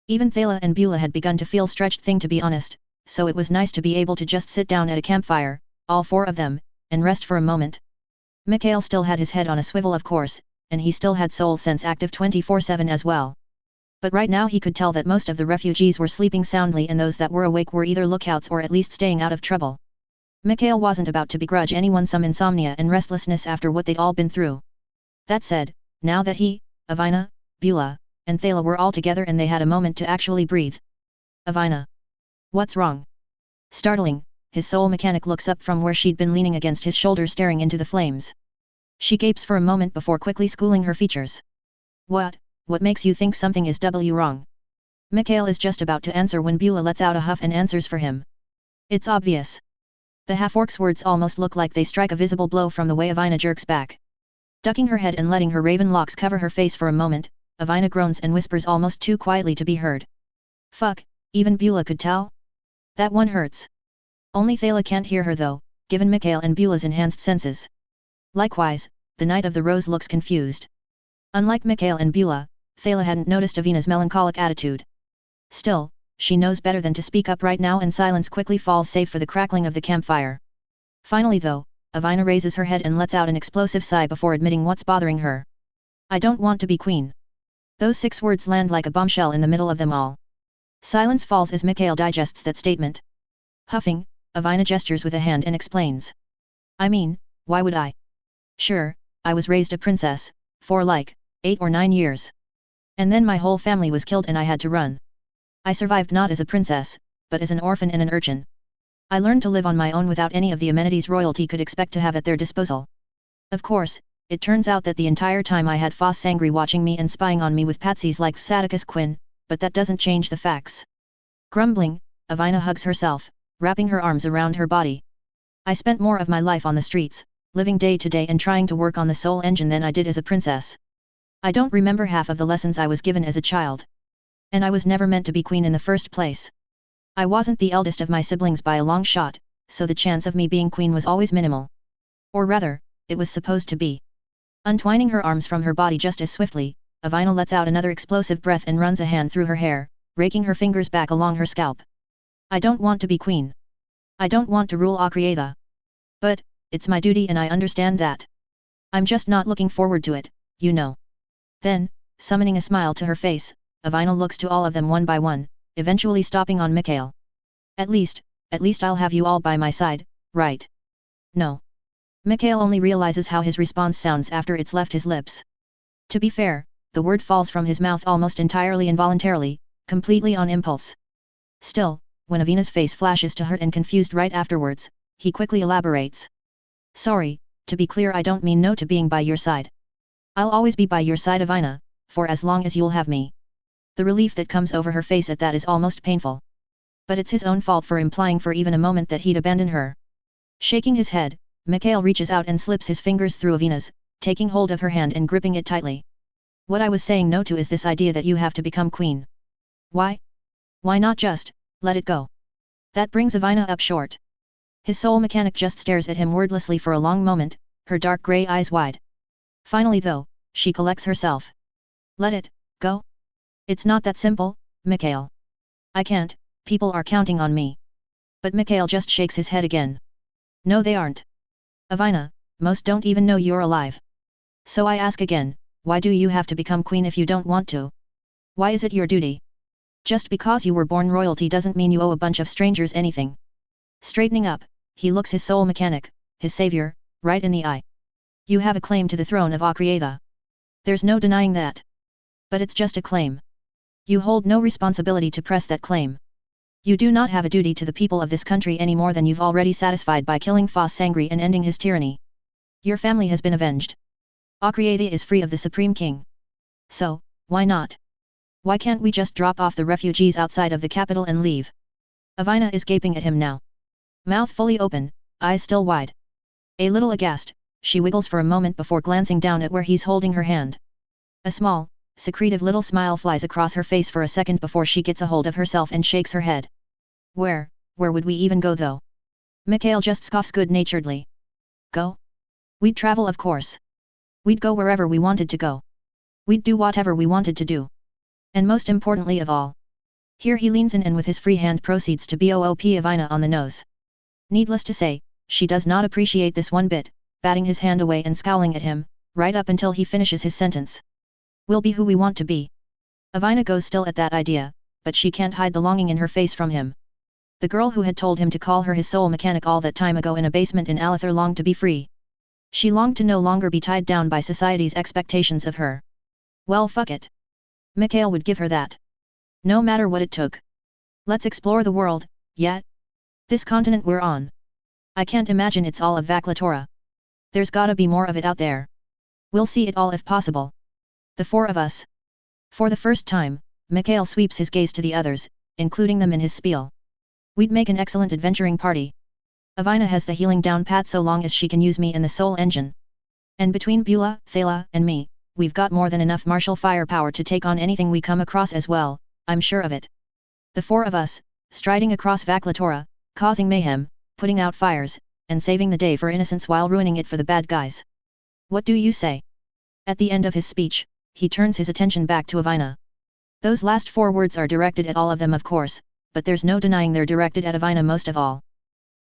Even Thala and Beulah had begun to feel stretched thin, to be honest, so it was nice to be able to just sit down at a campfire, all four of them, and rest for a moment. Mikhail still had his head on a swivel, of course, and he still had soul sense active 24/7 as well. But right now he could tell that most of the refugees were sleeping soundly and those that were awake were either lookouts or at least staying out of trouble. Mikhail wasn't about to begrudge anyone some insomnia and restlessness after what they'd all been through. That said, now that he, Avina, Beulah, and Thala were all together and they had a moment to actually breathe. Avina. What's wrong? Startling, his soul mechanic looks up from where she'd been leaning against his shoulder staring into the flames. She gapes for a moment before quickly schooling her features. What makes you think something is wrong? Mikhail is just about to answer when Beulah lets out a huff and answers for him. It's obvious. The half-orc's words almost look like they strike a visible blow from the way Avina jerks back. Ducking her head and letting her raven locks cover her face for a moment, Avina groans and whispers almost too quietly to be heard. Fuck, even Beulah could tell? That one hurts. Only Thala can't hear her though, given Mikhail and Beulah's enhanced senses. Likewise, the Knight of the Rose looks confused. Unlike Mikhail and Beulah, Thala hadn't noticed Avina's melancholic attitude. Still, she knows better than to speak up right now and silence quickly falls save for the crackling of the campfire. Finally though, Avina raises her head and lets out an explosive sigh before admitting what's bothering her. I don't want to be queen. Those 6 words land like a bombshell in the middle of them all. Silence falls as Mikhail digests that statement. Huffing, Avina gestures with a hand and explains. I mean, why would I? Sure, I was raised a princess, for like, 8 or 9 years. And then my whole family was killed and I had to run. I survived not as a princess, but as an orphan and an urchin. I learned to live on my own without any of the amenities royalty could expect to have at their disposal. Of course, it turns out that the entire time I had Foss Sangri watching me and spying on me with patsies like Saticus Quinn, but that doesn't change the facts. Grumbling, Avina hugs herself, wrapping her arms around her body. I spent more of my life on the streets, living day to day and trying to work on the soul engine than I did as a princess. I don't remember half of the lessons I was given as a child. And I was never meant to be queen in the first place. I wasn't the eldest of my siblings by a long shot, so the chance of me being queen was always minimal. Or rather, it was supposed to be. Untwining her arms from her body just as swiftly, Avina lets out another explosive breath and runs a hand through her hair, raking her fingers back along her scalp. I don't want to be queen. I don't want to rule Akriatha. But, it's my duty and I understand that. I'm just not looking forward to it, you know. Then, summoning a smile to her face, Avina looks to all of them one by one, eventually stopping on Mikhail. At least I'll have you all by my side, right? No. Mikhail only realizes how his response sounds after it's left his lips. To be fair, the word falls from his mouth almost entirely involuntarily, completely on impulse. Still, when Avina's face flashes to hurt and confused right afterwards, he quickly elaborates. Sorry, to be clear I don't mean no to being by your side. I'll always be by your side Avina, for as long as you'll have me. The relief that comes over her face at that is almost painful. But it's his own fault for implying for even a moment that he'd abandon her. Shaking his head, Mikhail reaches out and slips his fingers through Avina's, taking hold of her hand and gripping it tightly. What I was saying no to is this idea that you have to become queen. Why? Why not just, let it go? That brings Avina up short. His soul mechanic just stares at him wordlessly for a long moment, her dark grey eyes wide. Finally though, she collects herself. Let it go? It's not that simple, Mikhail. I can't, people are counting on me. But Mikhail just shakes his head again. No they aren't. Avina, most don't even know you're alive. So I ask again, why do you have to become queen if you don't want to? Why is it your duty? Just because you were born royalty doesn't mean you owe a bunch of strangers anything. Straightening up, he looks his soul mechanic, his savior, right in the eye. You have a claim to the throne of Akriatha. There's no denying that. But it's just a claim. You hold no responsibility to press that claim. You do not have a duty to the people of this country any more than you've already satisfied by killing Foss Sangri and ending his tyranny. Your family has been avenged. Akriatha is free of the Supreme King. So, why not? Why can't we just drop off the refugees outside of the capital and leave? Avina is gaping at him now. Mouth fully open, eyes still wide. A little aghast, she wiggles for a moment before glancing down at where he's holding her hand. A small, secretive little smile flies across her face for a second before she gets a hold of herself and shakes her head. Where would we even go though? Mikhail just scoffs good-naturedly. Go? We'd travel of course. We'd go wherever we wanted to go. We'd do whatever we wanted to do. And most importantly of all. Here he leans in and with his free hand proceeds to boop Avina on the nose. Needless to say, she does not appreciate this one bit, batting his hand away and scowling at him, right up until he finishes his sentence. We'll be who we want to be. Avina goes still at that idea, but she can't hide the longing in her face from him. The girl who had told him to call her his soul mechanic all that time ago in a basement in Alathur longed to be free. She longed to no longer be tied down by society's expectations of her. Well fuck it. Mikhail would give her that. No matter what it took. Let's explore the world, yeah? This continent we're on. I can't imagine it's all of Vaklatora. There's gotta be more of it out there. We'll see it all if possible. The 4 of us. For the first time, Mikhail sweeps his gaze to the others, including them in his spiel. We'd make an excellent adventuring party. Avina has the healing down pat so long as she can use me and the soul engine. And between Beulah, Thala, and me, we've got more than enough martial firepower to take on anything we come across as well, I'm sure of it. The 4 of us, striding across Vaklatora, causing mayhem, putting out fires, and saving the day for innocents while ruining it for the bad guys. What do you say? At the end of his speech, he turns his attention back to Avina. Those last 4 words are directed at all of them of course, but there's no denying they're directed at Avina most of all.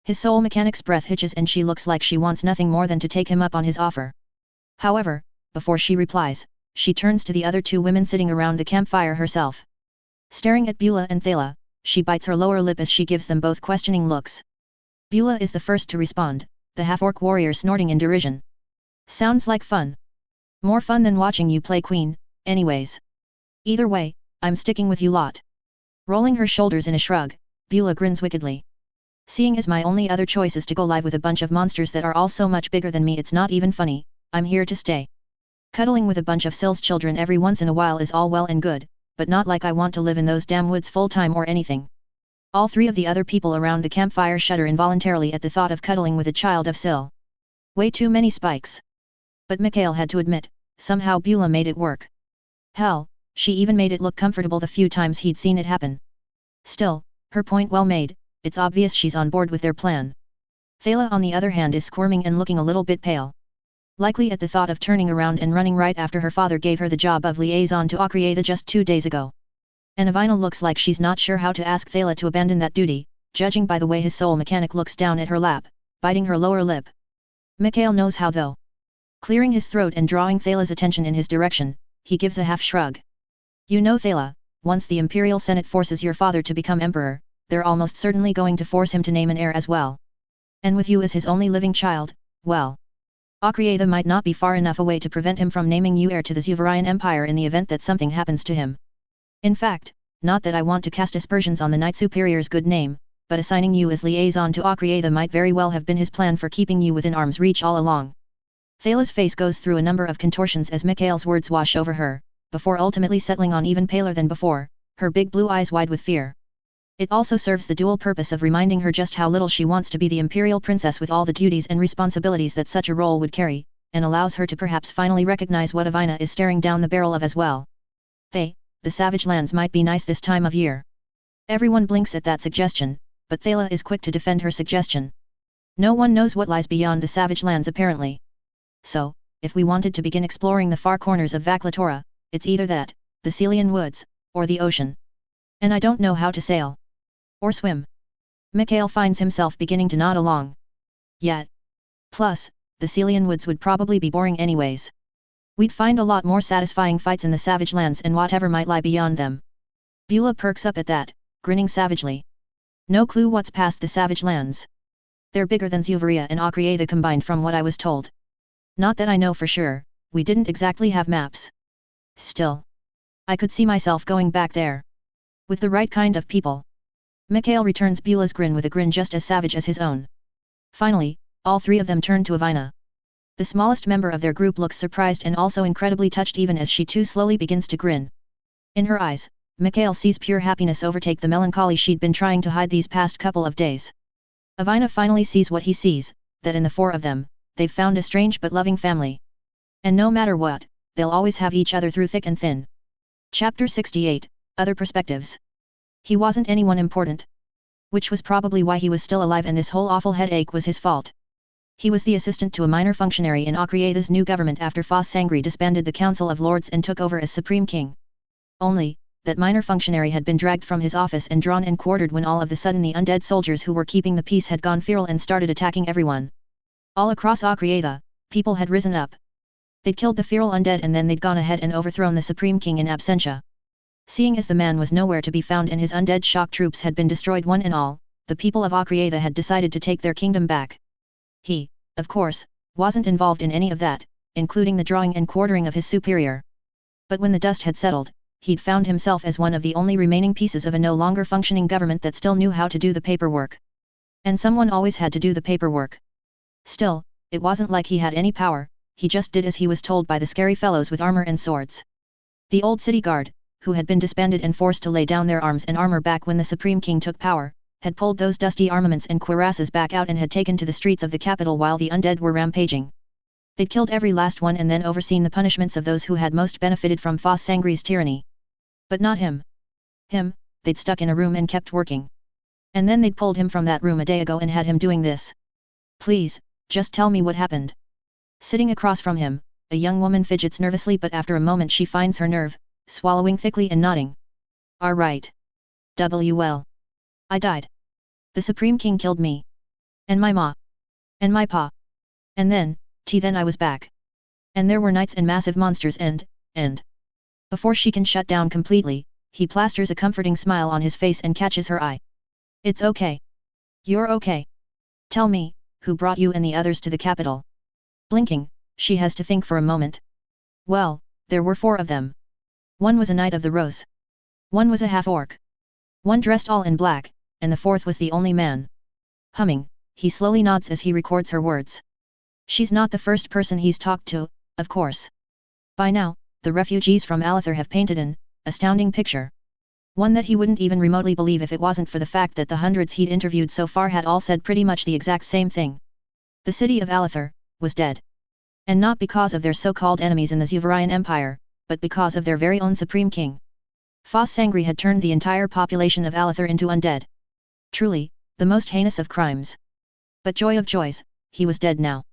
His soul mechanic's breath hitches and she looks like she wants nothing more than to take him up on his offer. However, before she replies, she turns to the other two women sitting around the campfire herself. Staring at Beulah and Thala, she bites her lower lip as she gives them both questioning looks. Beulah is the first to respond, the half-orc warrior snorting in derision. Sounds like fun. More fun than watching you play queen, anyways. Either way, I'm sticking with you lot. Rolling her shoulders in a shrug, Beulah grins wickedly. Seeing as my only other choice is to go live with a bunch of monsters that are all so much bigger than me, it's not even funny, I'm here to stay. Cuddling with a bunch of Syl's children every once in a while is all well and good, but not like I want to live in those damn woods full-time or anything. All three of the other people around the campfire shudder involuntarily at the thought of cuddling with a child of Syl. Way too many spikes. But Mikhail had to admit, somehow Beulah made it work. Hell, she even made it look comfortable the few times he'd seen it happen. Still, her point well made, it's obvious she's on board with their plan. Thala on the other hand is squirming and looking a little bit pale. Likely at the thought of turning around and running right after her father gave her the job of liaison to Akrieda just 2 days ago. And Avina looks like she's not sure how to ask Thala to abandon that duty, judging by the way his soul mechanic looks down at her lap, biting her lower lip. Mikhail knows how though. Clearing his throat and drawing Thala's attention in his direction, he gives a half shrug. You know Thala, once the Imperial Senate forces your father to become emperor, they're almost certainly going to force him to name an heir as well. And with you as his only living child, well. Akrieda might not be far enough away to prevent him from naming you heir to the Zuvarian Empire in the event that something happens to him. In fact, not that I want to cast aspersions on the Knight Superior's good name, but assigning you as liaison to Akrieda might very well have been his plan for keeping you within arm's reach all along. Thala's face goes through a number of contortions as Mikhail's words wash over her, before ultimately settling on even paler than before, her big blue eyes wide with fear. It also serves the dual purpose of reminding her just how little she wants to be the imperial princess with all the duties and responsibilities that such a role would carry, and allows her to perhaps finally recognize what Avina is staring down the barrel of as well. The savage lands might be nice this time of year. Everyone blinks at that suggestion, but Thala is quick to defend her suggestion. No one knows what lies beyond the savage lands apparently. So, if we wanted to begin exploring the far corners of Vaklatora, it's either that, the Celian woods, or the ocean. And I don't know how to sail. Or swim. Mikhail finds himself beginning to nod along. Yet. Plus, the Celian woods would probably be boring anyways. We'd find a lot more satisfying fights in the savage lands and whatever might lie beyond them. Beulah perks up at that, grinning savagely. No clue what's past the savage lands. They're bigger than Zuvaria and Akrieda combined from what I was told. Not that I know for sure, we didn't exactly have maps. Still. I could see myself going back there. With the right kind of people. Mikhail returns Beulah's grin with a grin just as savage as his own. Finally, all three of them turn to Avina. The smallest member of their group looks surprised and also incredibly touched even as she too slowly begins to grin. In her eyes, Mikhail sees pure happiness overtake the melancholy she'd been trying to hide these past couple of days. Avina finally sees what he sees, that in the four of them, they've found a strange but loving family. And no matter what, they'll always have each other through thick and thin. Chapter 68, Other Perspectives. He wasn't anyone important. Which was probably why he was still alive and this whole awful headache was his fault. He was the assistant to a minor functionary in Akrieda's new government after Foss Sangri disbanded the Council of Lords and took over as Supreme King. Only, that minor functionary had been dragged from his office and drawn and quartered when all of a sudden the undead soldiers who were keeping the peace had gone feral and started attacking everyone. All across Akrieda, people had risen up. They'd killed the feral undead and then they'd gone ahead and overthrown the Supreme King in absentia. Seeing as the man was nowhere to be found and his undead shock troops had been destroyed one and all, the people of Akrieda had decided to take their kingdom back. He, of course, wasn't involved in any of that, including the drawing and quartering of his superior. But when the dust had settled, he'd found himself as one of the only remaining pieces of a no longer functioning government that still knew how to do the paperwork. And someone always had to do the paperwork. Still, it wasn't like he had any power, he just did as he was told by the scary fellows with armor and swords. The old city guard, who had been disbanded and forced to lay down their arms and armor back when the Supreme King took power, had pulled those dusty armaments and cuirasses back out and had taken to the streets of the capital while the undead were rampaging. They'd killed every last one and then overseen the punishments of those who had most benefited from Foss Sangri's tyranny. But not him. Him, they'd stuck in a room and kept working. And then they'd pulled him from that room a day ago and had him doing this. Please, just tell me what happened. Sitting across from him, a young woman fidgets nervously but after a moment she finds her nerve, swallowing thickly and nodding. All right. Well. I died. The Supreme King killed me. And my ma. And my pa. And then I was back. And there were knights and massive monsters and. Before she can shut down completely, he plasters a comforting smile on his face and catches her eye. It's okay. You're okay. Tell me, who brought you and the others to the capital? Blinking, she has to think for a moment. Well, there were 4 of them. One was a Knight of the Rose. One was a half-orc. One dressed all in black, and the 4th was the only man. Humming, he slowly nods as he records her words. She's not the first person he's talked to, of course. By now, the refugees from Alather have painted an astounding picture. One that he wouldn't even remotely believe if it wasn't for the fact that the hundreds he'd interviewed so far had all said pretty much the exact same thing. The city of Alather was dead. And not because of their so-called enemies in the Zuvarian Empire, but because of their very own supreme king. Foss Sangri had turned the entire population of Alather into undead. Truly, the most heinous of crimes. But joy of joys, he was dead now.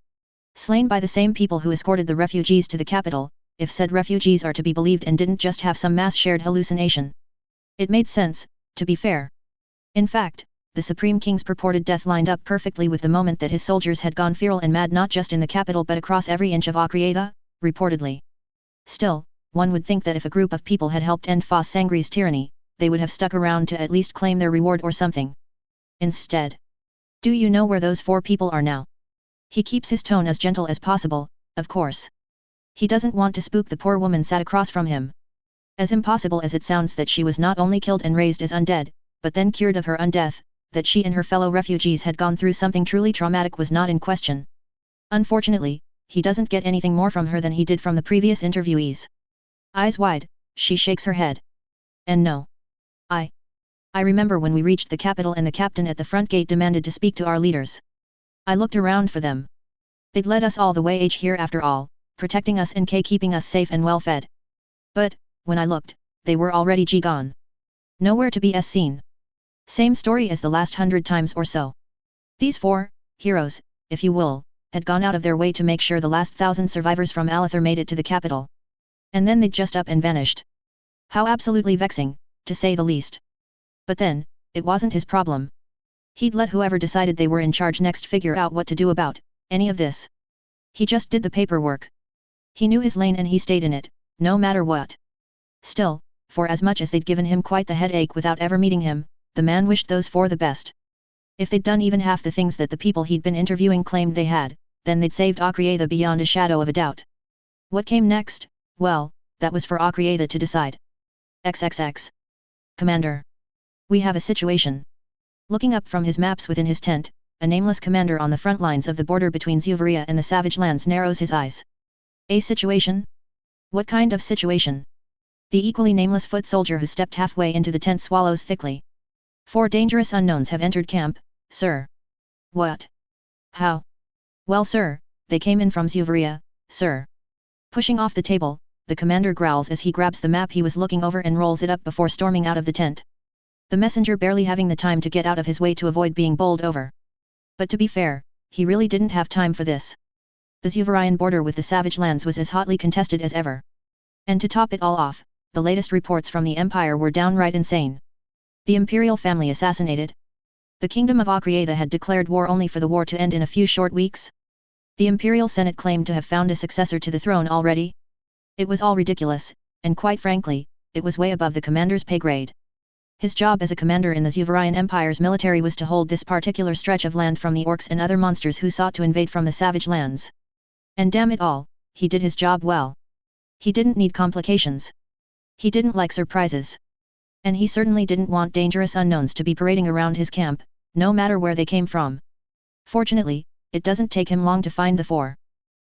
Slain by the same people who escorted the refugees to the capital, if said refugees are to be believed and didn't just have some mass shared hallucination. It made sense, to be fair. In fact, the Supreme King's purported death lined up perfectly with the moment that his soldiers had gone feral and mad not just in the capital but across every inch of Akriatha, reportedly. Still, one would think that if a group of people had helped end Foss Sangri's tyranny, they would have stuck around to at least claim their reward or something. Instead. Do you know where those 4 people are now? He keeps his tone as gentle as possible, of course. He doesn't want to spook the poor woman sat across from him. As impossible as it sounds that she was not only killed and raised as undead, but then cured of her undeath, that she and her fellow refugees had gone through something truly traumatic was not in question. Unfortunately, he doesn't get anything more from her than he did from the previous interviewees. Eyes wide, she shakes her head. And no. I remember when we reached the capital and the captain at the front gate demanded to speak to our leaders. I looked around for them. They'd led us all the way here after all, protecting us and keeping us safe and well fed. But, when I looked, they were already gone. Nowhere to be seen. Same story as the last 100 times or so. These 4 heroes, if you will, had gone out of their way to make sure the last 1,000 survivors from Alather made it to the capital. And then they'd just up and vanished. How absolutely vexing, to say the least. But then, it wasn't his problem. He'd let whoever decided they were in charge next figure out what to do about any of this. He just did the paperwork. He knew his lane and he stayed in it, no matter what. Still, for as much as they'd given him quite the headache without ever meeting him, the man wished those 4 the best. If they'd done even half the things that the people he'd been interviewing claimed they had, then they'd saved Akriatha beyond a shadow of a doubt. What came next? Well, that was for Akriatha to decide. XXX. Commander. We have a situation. Looking up from his maps within his tent, a nameless commander on the front lines of the border between Zuvaria and the Savage Lands narrows his eyes. A situation? What kind of situation? The equally nameless foot soldier who stepped halfway into the tent swallows thickly. 4 dangerous unknowns have entered camp, sir. What? How? Well sir, they came in from Zuvaria, sir. Pushing off the table, the commander growls as he grabs the map he was looking over and rolls it up before storming out of the tent. The messenger barely having the time to get out of his way to avoid being bowled over. But to be fair, he really didn't have time for this. The Zuvarian border with the Savage Lands was as hotly contested as ever. And to top it all off, the latest reports from the Empire were downright insane. The imperial family assassinated. The kingdom of Akriatha had declared war only for the war to end in a few short weeks. The imperial senate claimed to have found a successor to the throne already. It was all ridiculous, and quite frankly, it was way above the commander's pay grade. His job as a commander in the Zuvarian Empire's military was to hold this particular stretch of land from the orcs and other monsters who sought to invade from the Savage Lands. And damn it all, he did his job well. He didn't need complications. He didn't like surprises. And he certainly didn't want dangerous unknowns to be parading around his camp, no matter where they came from. Fortunately, it doesn't take him long to find the 4.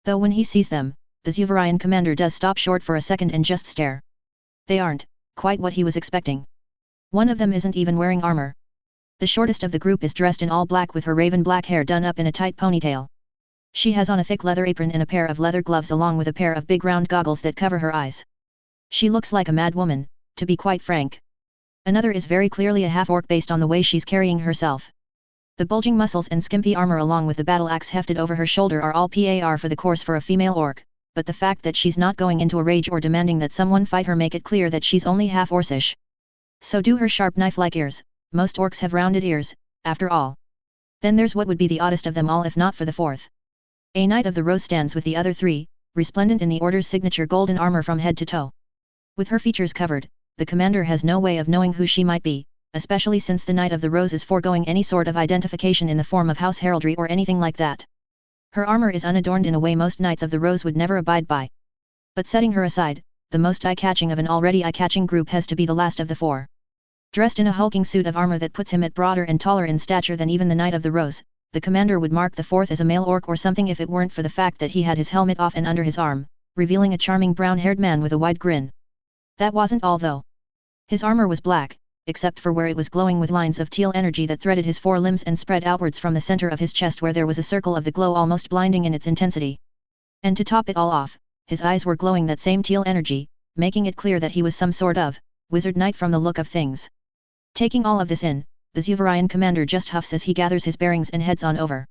Though when he sees them, the Zuvarian commander does stop short for a second and just stare. They aren't quite what he was expecting. One of them isn't even wearing armor. The shortest of the group is dressed in all black with her raven black hair done up in a tight ponytail. She has on a thick leather apron and a pair of leather gloves along with a pair of big round goggles that cover her eyes. She looks like a mad woman, to be quite frank. Another is very clearly a half-orc based on the way she's carrying herself. The bulging muscles and skimpy armor along with the battle axe hefted over her shoulder are all par for the course for a female orc, but the fact that she's not going into a rage or demanding that someone fight her make it clear that she's only half orcish. So do her sharp knife-like ears. Most orcs have rounded ears, after all. Then there's what would be the oddest of them all if not for the fourth. A Knight of the Rose stands with the other three, resplendent in the Order's signature golden armor from head to toe. With her features covered, the commander has no way of knowing who she might be, especially since the Knight of the Rose is foregoing any sort of identification in the form of house heraldry or anything like that. Her armor is unadorned in a way most Knights of the Rose would never abide by. But setting her aside, the most eye-catching of an already eye-catching group has to be the last of the four. Dressed in a hulking suit of armor that puts him at broader and taller in stature than even the Knight of the Rose, the commander would mark the fourth as a male orc or something if it weren't for the fact that he had his helmet off and under his arm, revealing a charming brown-haired man with a wide grin. That wasn't all though. His armor was black, except for where it was glowing with lines of teal energy that threaded his forelimbs and spread outwards from the center of his chest where there was a circle of the glow almost blinding in its intensity. And to top it all off, his eyes were glowing that same teal energy, making it clear that he was some sort of wizard knight from the look of things. Taking all of this in, the Zuvarian commander just huffs as he gathers his bearings and heads on over.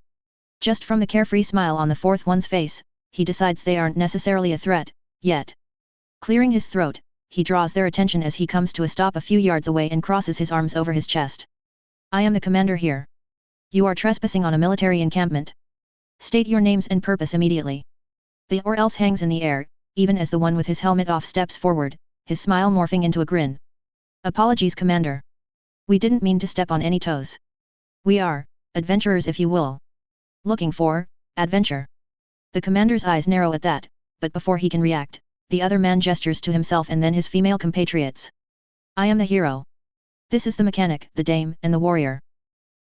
Just from the carefree smile on the fourth one's face, he decides they aren't necessarily a threat, yet. Clearing his throat, he draws their attention as he comes to a stop a few yards away and crosses his arms over his chest. I am the commander here. You are trespassing on a military encampment. State your names and purpose immediately. The or else hangs in the air, even as the one with his helmet off steps forward, his smile morphing into a grin. Apologies, Commander. We didn't mean to step on any toes. We are adventurers, if you will. Looking for adventure. The commander's eyes narrow at that, but before he can react, the other man gestures to himself and then his female compatriots. I am the hero. This is the mechanic, the dame, and the warrior.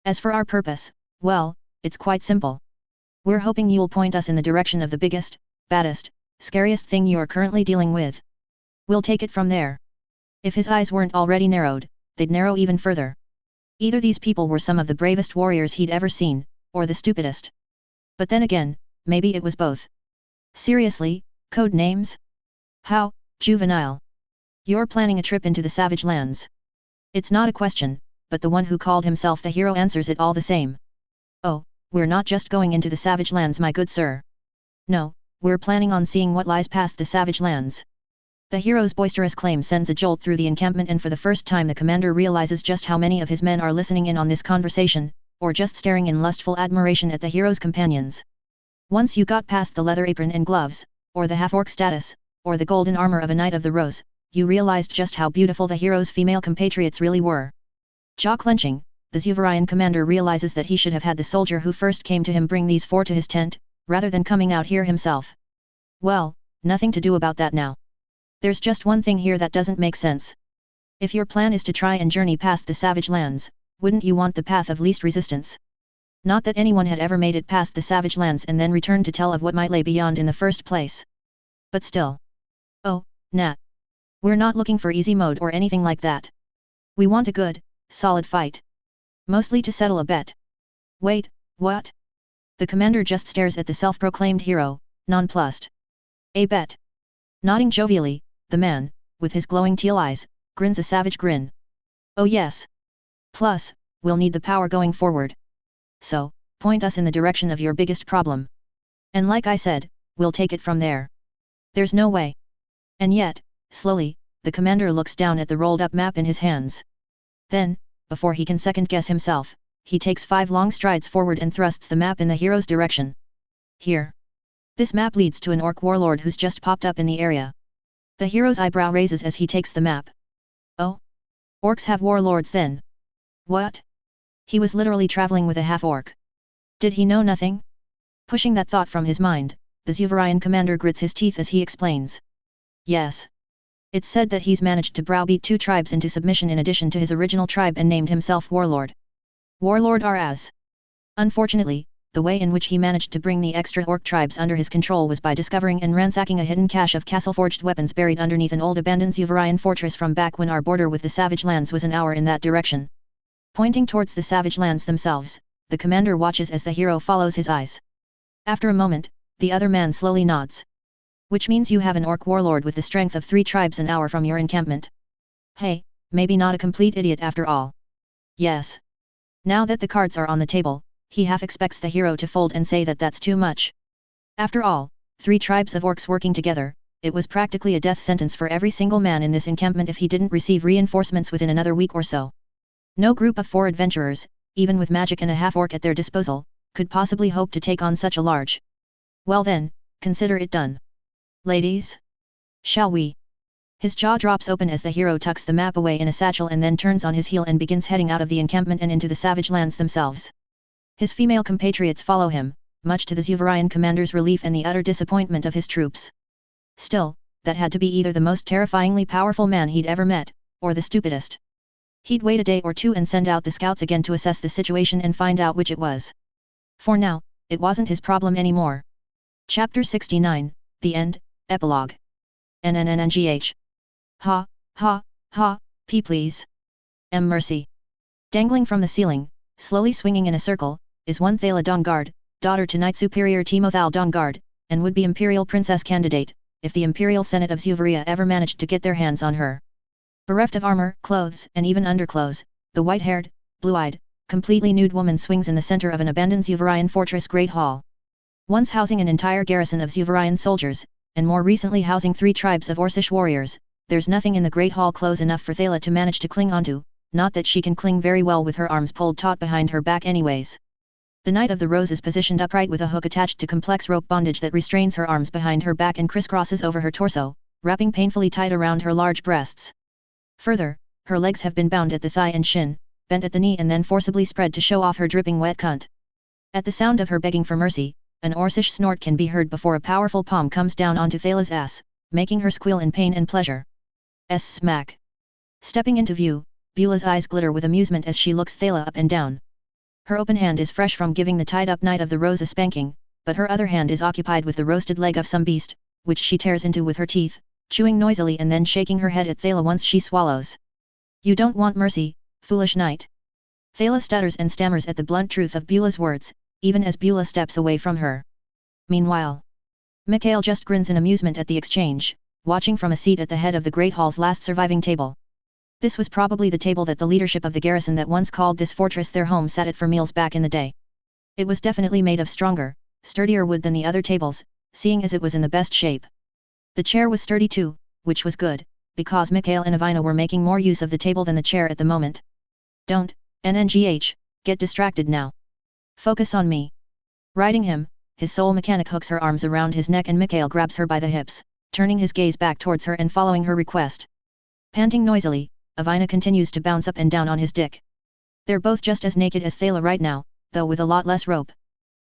As for our purpose, well, it's quite simple. We're hoping you'll point us in the direction of the biggest, baddest, scariest thing you are currently dealing with. We'll take it from there. If his eyes weren't already narrowed, they'd narrow even further. Either these people were some of the bravest warriors he'd ever seen, or the stupidest. But then again, maybe it was both. Seriously, code names? How juvenile. You're planning a trip into the Savage Lands. It's not a question, but the one who called himself the hero answers it all the same. Oh, we're not just going into the Savage Lands, my good sir. No, we're planning on seeing what lies past the Savage Lands. The hero's boisterous claim sends a jolt through the encampment, and for the first time the commander realizes just how many of his men are listening in on this conversation, or just staring in lustful admiration at the hero's companions. Once you got past the leather apron and gloves, or the half-orc status, or the golden armor of a Knight of the Rose, you realized just how beautiful the hero's female compatriots really were. Jaw-clenching, the Zuvarian commander realizes that he should have had the soldier who first came to him bring these four to his tent, rather than coming out here himself. Well, nothing to do about that now. There's just one thing here that doesn't make sense. If your plan is to try and journey past the Savage Lands, wouldn't you want the path of least resistance? Not that anyone had ever made it past the Savage Lands and then returned to tell of what might lay beyond in the first place. But still. Oh, nah. We're not looking for easy mode or anything like that. We want a good, solid fight. Mostly to settle a bet. Wait, what? The commander just stares at the self-proclaimed hero, nonplussed. A bet. Nodding jovially, the man, with his glowing teal eyes, grins a savage grin. Oh yes. Plus, we'll need the power going forward. So, point us in the direction of your biggest problem. And like I said, we'll take it from there. There's no way. And yet, slowly, the commander looks down at the rolled-up map in his hands. Then, before he can second-guess himself, he takes 5 long strides forward and thrusts the map in the hero's direction. Here. This map leads to an orc warlord who's just popped up in the area. The hero's eyebrow raises as he takes the map. Oh? Orcs have warlords then? What? He was literally traveling with a half-orc. Did he know nothing? Pushing that thought from his mind, the Zuvarian commander grits his teeth as he explains. Yes. It's said that he's managed to browbeat 2 tribes into submission in addition to his original tribe and named himself Warlord. Warlord Araz. Unfortunately, the way in which he managed to bring the extra orc tribes under his control was by discovering and ransacking a hidden cache of castle-forged weapons buried underneath an old abandoned Zuvarian fortress from back when our border with the Savage Lands was an hour in that direction. Pointing towards the Savage Lands themselves, the commander watches as the hero follows his eyes. After a moment, the other man slowly nods. Which means you have an orc warlord with the strength of 3 tribes an hour from your encampment. Hey, maybe not a complete idiot after all. Yes. Now that the cards are on the table, he half expects the hero to fold and say that that's too much. After all, 3 tribes of orcs working together, it was practically a death sentence for every single man in this encampment if he didn't receive reinforcements within another week or so. No group of 4 adventurers, even with magic and a half-orc at their disposal, could possibly hope to take on such a large. Well then, consider it done. Ladies? Shall we? His jaw drops open as the hero tucks the map away in a satchel and then turns on his heel and begins heading out of the encampment and into the savage lands themselves. His female compatriots follow him, much to the Zuvarian commander's relief and the utter disappointment of his troops. Still, that had to be either the most terrifyingly powerful man he'd ever met, or the stupidest. He'd wait a day or two and send out the scouts again to assess the situation and find out which it was. For now, it wasn't his problem anymore. Chapter 69, The End, Epilogue. NNNGH. Ha, ha, ha, please. Mercy. Dangling from the ceiling, slowly swinging in a circle, is one Thala Dawnguard, daughter to Knight Superior Timothal Dawnguard, and would-be Imperial Princess candidate, if the Imperial Senate of Zuvaria ever managed to get their hands on her. Bereft of armor, clothes, and even underclothes, the white-haired, blue-eyed, completely nude woman swings in the center of an abandoned Zuvarian fortress Great Hall. Once housing an entire garrison of Zuvarian soldiers, and more recently housing 3 tribes of Orcish warriors, there's nothing in the Great Hall close enough for Thala to manage to cling onto, not that she can cling very well with her arms pulled taut behind her back anyways. The Knight of the Rose is positioned upright with a hook attached to complex rope bondage that restrains her arms behind her back and crisscrosses over her torso, wrapping painfully tight around her large breasts. Further, her legs have been bound at the thigh and shin, bent at the knee and then forcibly spread to show off her dripping wet cunt. At the sound of her begging for mercy, an Orcish snort can be heard before a powerful palm comes down onto Thala's ass, making her squeal in pain and pleasure. Smack. Stepping into view, Beulah's eyes glitter with amusement as she looks Thala up and down. Her open hand is fresh from giving the tied-up Knight of the Rose a spanking, but her other hand is occupied with the roasted leg of some beast, which she tears into with her teeth, chewing noisily and then shaking her head at Thala once she swallows. You don't want mercy, foolish knight. Thala stutters and stammers at the blunt truth of Beulah's words, even as Beulah steps away from her. Meanwhile, Mikhail just grins in amusement at the exchange, watching from a seat at the head of the Great Hall's last surviving table. This was probably the table that the leadership of the garrison that once called this fortress their home sat at for meals back in the day. It was definitely made of stronger, sturdier wood than the other tables, seeing as it was in the best shape. The chair was sturdy too, which was good, because Mikhail and Avina were making more use of the table than the chair at the moment. Don't, NNGH, get distracted now. Focus on me. Riding him, his soul mechanic hooks her arms around his neck and Mikhail grabs her by the hips, turning his gaze back towards her and following her request. Panting noisily, Avina continues to bounce up and down on his dick. They're both just as naked as Thala right now, though with a lot less rope.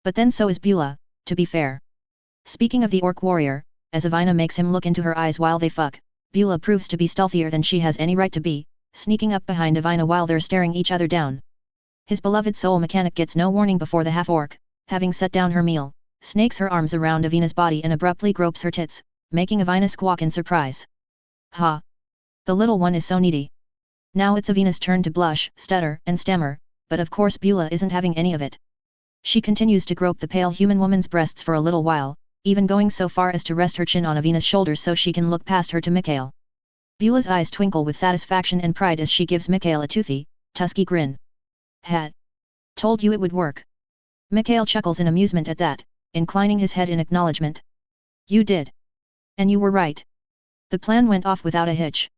But then so is Beulah, to be fair. Speaking of the orc warrior, as Avina makes him look into her eyes while they fuck, Beulah proves to be stealthier than she has any right to be, sneaking up behind Avina while they're staring each other down. His beloved soul mechanic gets no warning before the half-orc, having set down her meal, snakes her arms around Avina's body and abruptly gropes her tits, making Avina squawk in surprise. Ha! The little one is so needy. Now it's Avina's turn to blush, stutter, and stammer, but of course Beulah isn't having any of it. She continues to grope the pale human woman's breasts for a little while, even going so far as to rest her chin on Avina's shoulders so she can look past her to Mikhail. Beulah's eyes twinkle with satisfaction and pride as she gives Mikhail a toothy, tusky grin. Had told you it would work. Mikhail chuckles in amusement at that, inclining his head in acknowledgement. You did. And you were right. The plan went off without a hitch.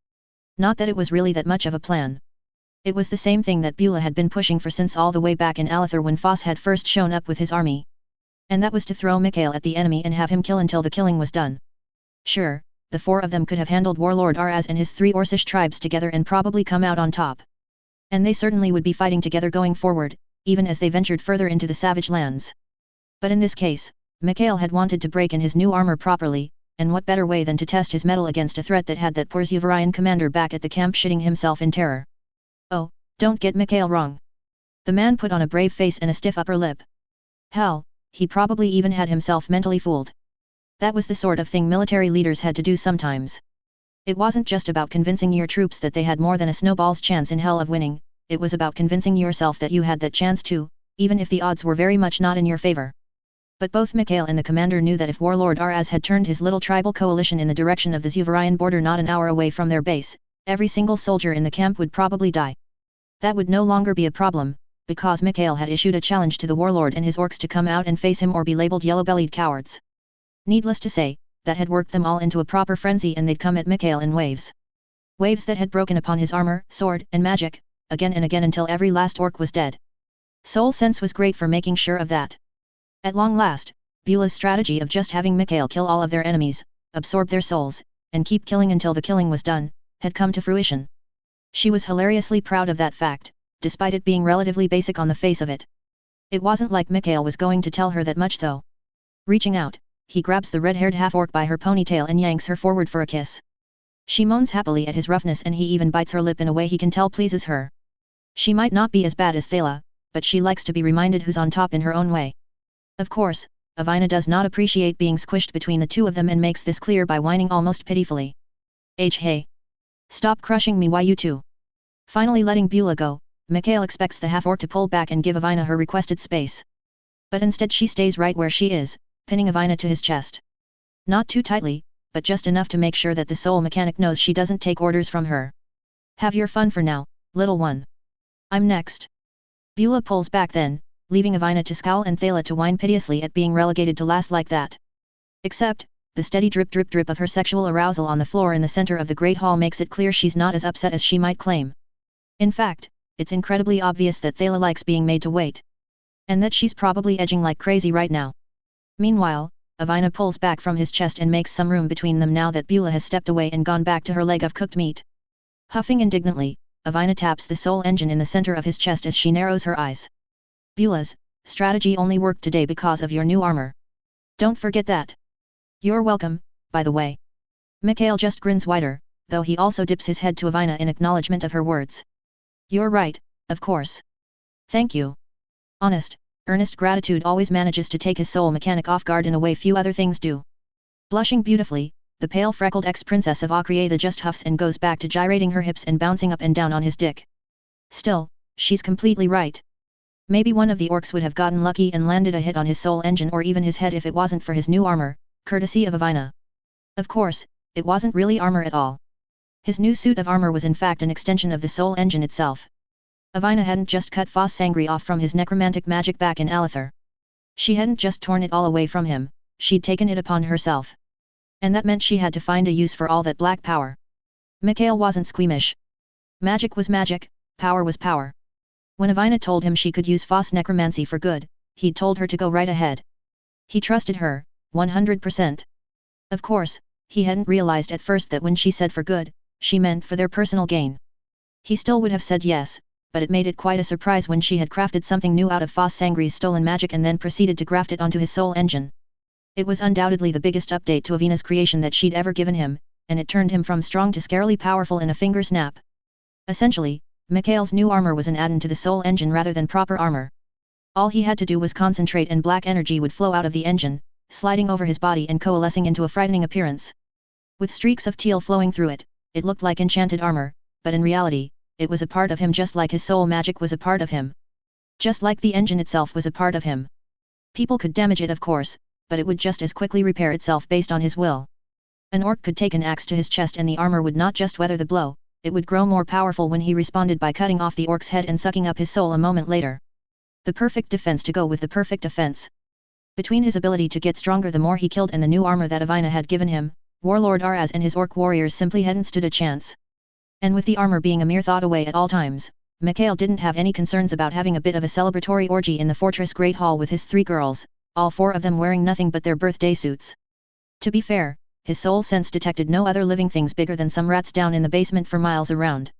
Not that it was really that much of a plan. It was the same thing that Beulah had been pushing for since all the way back in Alethar when Foss had first shown up with his army. And that was to throw Mikhail at the enemy and have him kill until the killing was done. Sure, the 4 of them could have handled Warlord Araz and his 3 Orcish tribes together and probably come out on top. And they certainly would be fighting together going forward, even as they ventured further into the savage lands. But in this case, Mikhail had wanted to break in his new armor properly, and what better way than to test his mettle against a threat that had that poor Zuvarian commander back at the camp shitting himself in terror. Oh, don't get Mikhail wrong. The man put on a brave face and a stiff upper lip. Hell, he probably even had himself mentally fooled. That was the sort of thing military leaders had to do sometimes. It wasn't just about convincing your troops that they had more than a snowball's chance in hell of winning, it was about convincing yourself that you had that chance too, even if the odds were very much not in your favor. But both Mikhail and the commander knew that if Warlord Araz had turned his little tribal coalition in the direction of the Zuvarian border not an hour away from their base, every single soldier in the camp would probably die. That would no longer be a problem, because Mikhail had issued a challenge to the warlord and his orcs to come out and face him or be labeled yellow-bellied cowards. Needless to say, that had worked them all into a proper frenzy and they'd come at Mikhail in waves. Waves that had broken upon his armor, sword, and magic, again and again until every last orc was dead. Soul Sense was great for making sure of that. At long last, Beulah's strategy of just having Mikhail kill all of their enemies, absorb their souls, and keep killing until the killing was done, had come to fruition. She was hilariously proud of that fact, despite it being relatively basic on the face of it. It wasn't like Mikhail was going to tell her that much though. Reaching out, he grabs the red-haired half-orc by her ponytail and yanks her forward for a kiss. She moans happily at his roughness and he even bites her lip in a way he can tell pleases her. She might not be as bad as Thala, but she likes to be reminded who's on top in her own way. Of course, Avina does not appreciate being squished between the two of them and makes this clear by whining almost pitifully. Hey! Stop crushing me, why you two? Finally letting Beulah go, Mikhail expects the half-orc to pull back and give Avina her requested space. But instead she stays right where she is, pinning Avina to his chest. Not too tightly, but just enough to make sure that the soul mechanic knows she doesn't take orders from her. Have your fun for now, little one. I'm next. Beulah pulls back then, leaving Avina to scowl and Thala to whine piteously at being relegated to last like that. Except, the steady drip drip drip of her sexual arousal on the floor in the center of the Great Hall makes it clear she's not as upset as she might claim. In fact, it's incredibly obvious that Thala likes being made to wait. And that she's probably edging like crazy right now. Meanwhile, Avina pulls back from his chest and makes some room between them now that Beulah has stepped away and gone back to her leg of cooked meat. Huffing indignantly, Avina taps the soul engine in the center of his chest as she narrows her eyes. Beulah's strategy only worked today because of your new armor. Don't forget that. You're welcome, by the way. Mikhail just grins wider, though he also dips his head to Avina in acknowledgement of her words. You're right, of course. Thank you. Honest, earnest gratitude always manages to take his soul mechanic off guard in a way few other things do. Blushing beautifully, the pale freckled ex-princess of Akrieda just huffs and goes back to gyrating her hips and bouncing up and down on his dick. Still, she's completely right. Maybe one of the orcs would have gotten lucky and landed a hit on his soul engine or even his head if it wasn't for his new armor, courtesy of Avina. Of course, it wasn't really armor at all. His new suit of armor was in fact an extension of the soul engine itself. Avina hadn't just cut Foss Sangri off from his necromantic magic back in Alethar. She hadn't just torn it all away from him, she'd taken it upon herself. And that meant she had to find a use for all that black power. Mikhail wasn't squeamish. Magic was magic, power was power. When Avina told him she could use Foss necromancy for good, he'd told her to go right ahead. He trusted her, 100%. Of course, he hadn't realized at first that when she said for good, she meant for their personal gain. He still would have said yes, but it made it quite a surprise when she had crafted something new out of Foss Sangri's stolen magic and then proceeded to graft it onto his soul engine. It was undoubtedly the biggest update to Avina's creation that she'd ever given him, and it turned him from strong to scarily powerful in a finger snap. Essentially, Mikhail's new armor was an add-on to the soul engine rather than proper armor. All he had to do was concentrate and black energy would flow out of the engine, sliding over his body and coalescing into a frightening appearance. With streaks of teal flowing through it, it looked like enchanted armor, but in reality, it was a part of him just like his soul magic was a part of him. Just like the engine itself was a part of him. People could damage it of course, but it would just as quickly repair itself based on his will. An orc could take an axe to his chest and the armor would not just weather the blow, it would grow more powerful when he responded by cutting off the orc's head and sucking up his soul a moment later. The perfect defense to go with the perfect offense. Between his ability to get stronger the more he killed and the new armor that Avina had given him, Warlord Araz and his orc warriors simply hadn't stood a chance. And with the armor being a mere thought away at all times, Mikhail didn't have any concerns about having a bit of a celebratory orgy in the fortress Great Hall with his 3 girls, all 4 of them wearing nothing but their birthday suits. To be fair, his soul sense detected no other living things bigger than some rats down in the basement for miles around.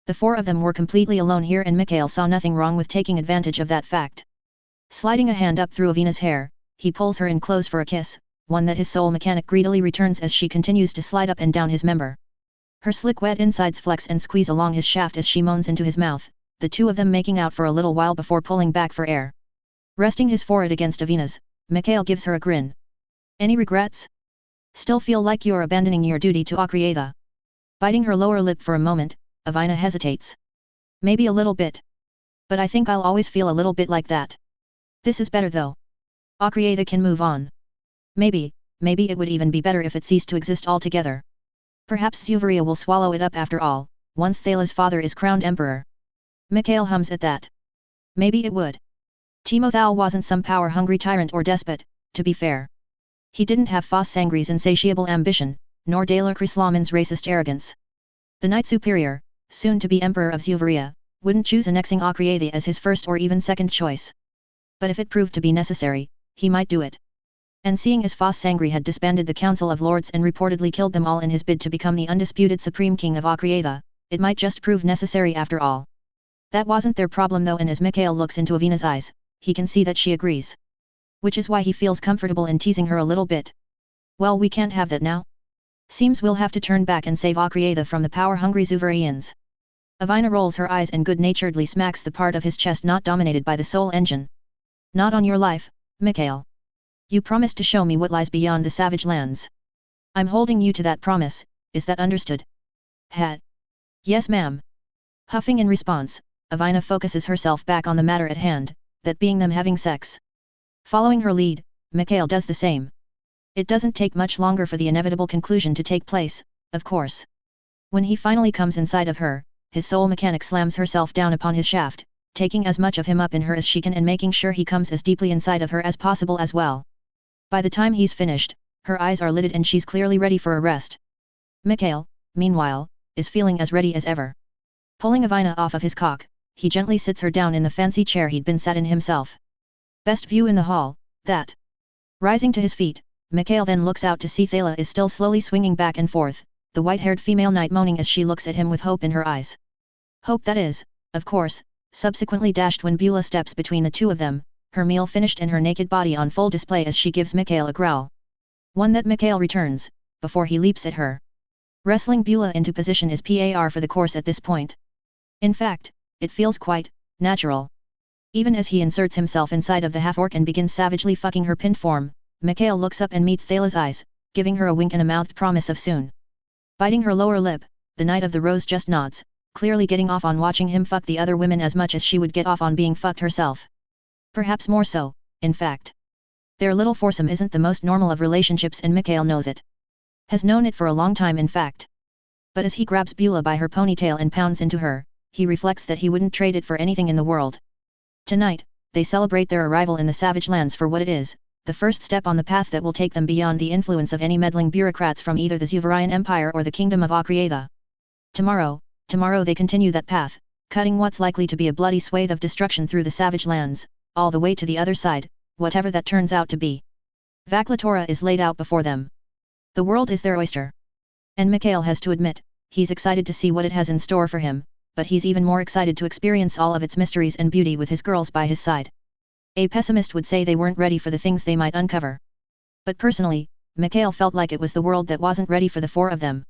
The 4 of them were completely alone here and Mikhail saw nothing wrong with taking advantage of that fact. Sliding a hand up through Avina's hair, he pulls her in close for a kiss, one that his soul mechanic greedily returns as she continues to slide up and down his member. Her slick wet insides flex and squeeze along his shaft as she moans into his mouth, the 2 of them making out for a little while before pulling back for air. Resting his forehead against Avina's, Mikhail gives her a grin. Any regrets? Still feel like you're abandoning your duty to Akrieda? Biting her lower lip for a moment, Avina hesitates. Maybe a little bit. But I think I'll always feel a little bit like that. This is better though. Akrieda can move on. Maybe it would even be better if it ceased to exist altogether. Perhaps Zuvaria will swallow it up after all, once Thala's father is crowned emperor. Mikhail hums at that. Maybe it would. Timothal wasn't some power-hungry tyrant or despot, to be fair. He didn't have Foss Sangri's insatiable ambition, nor Dalar Krislaman's racist arrogance. The Knight Superior, soon to be Emperor of Zuvaria, wouldn't choose annexing Akriatha as his first or even second choice. But if it proved to be necessary, he might do it. And seeing as Foss Sangri had disbanded the Council of Lords and reportedly killed them all in his bid to become the undisputed Supreme King of Akriatha, it might just prove necessary after all. That wasn't their problem though, and as Mikhail looks into Avina's eyes, he can see that she agrees. Which is why he feels comfortable in teasing her a little bit. Well, we can't have that now. Seems we'll have to turn back and save Akriatha from the power-hungry Zuvarians. Avina rolls her eyes and good-naturedly smacks the part of his chest not dominated by the soul engine. Not on your life, Mikhail. You promised to show me what lies beyond the savage lands. I'm holding you to that promise, is that understood? Hat. Yes ma'am. Huffing in response, Avina focuses herself back on the matter at hand, that being them having sex. Following her lead, Mikhail does the same. It doesn't take much longer for the inevitable conclusion to take place, of course. When he finally comes inside of her, his soul mechanic slams herself down upon his shaft, taking as much of him up in her as she can and making sure he comes as deeply inside of her as possible as well. By the time he's finished, her eyes are lidded and she's clearly ready for a rest. Mikhail, meanwhile, is feeling as ready as ever. Pulling Avina off of his cock, he gently sits her down in the fancy chair he'd been sat in himself. Best view in the hall, that. Rising to his feet, Mikhail then looks out to see Thala is still slowly swinging back and forth, the white-haired female knight moaning as she looks at him with hope in her eyes. Hope that is, of course, subsequently dashed when Beulah steps between the two of them, her meal finished and her naked body on full display as she gives Mikhail a growl. One that Mikhail returns, before he leaps at her. Wrestling Beulah into position is par for the course at this point. In fact, it feels quite natural. Even as he inserts himself inside of the half-orc and begins savagely fucking her pinned form, Mikhail looks up and meets Thala's eyes, giving her a wink and a mouthed promise of soon. Biting her lower lip, the Knight of the Rose just nods, clearly getting off on watching him fuck the other women as much as she would get off on being fucked herself. Perhaps more so, in fact. Their little foursome isn't the most normal of relationships and Mikhail knows it. Has known it for a long time in fact. But as he grabs Beulah by her ponytail and pounds into her, he reflects that he wouldn't trade it for anything in the world. Tonight, they celebrate their arrival in the Savage Lands for what it is, the first step on the path that will take them beyond the influence of any meddling bureaucrats from either the Zuvarian Empire or the Kingdom of Akriatha. Tomorrow they continue that path, cutting what's likely to be a bloody swathe of destruction through the Savage Lands, all the way to the other side, whatever that turns out to be. Vaklatora is laid out before them. The world is their oyster. And Mikhail has to admit, he's excited to see what it has in store for him, but he's even more excited to experience all of its mysteries and beauty with his girls by his side. A pessimist would say they weren't ready for the things they might uncover. But personally, Mikhail felt like it was the world that wasn't ready for the four of them.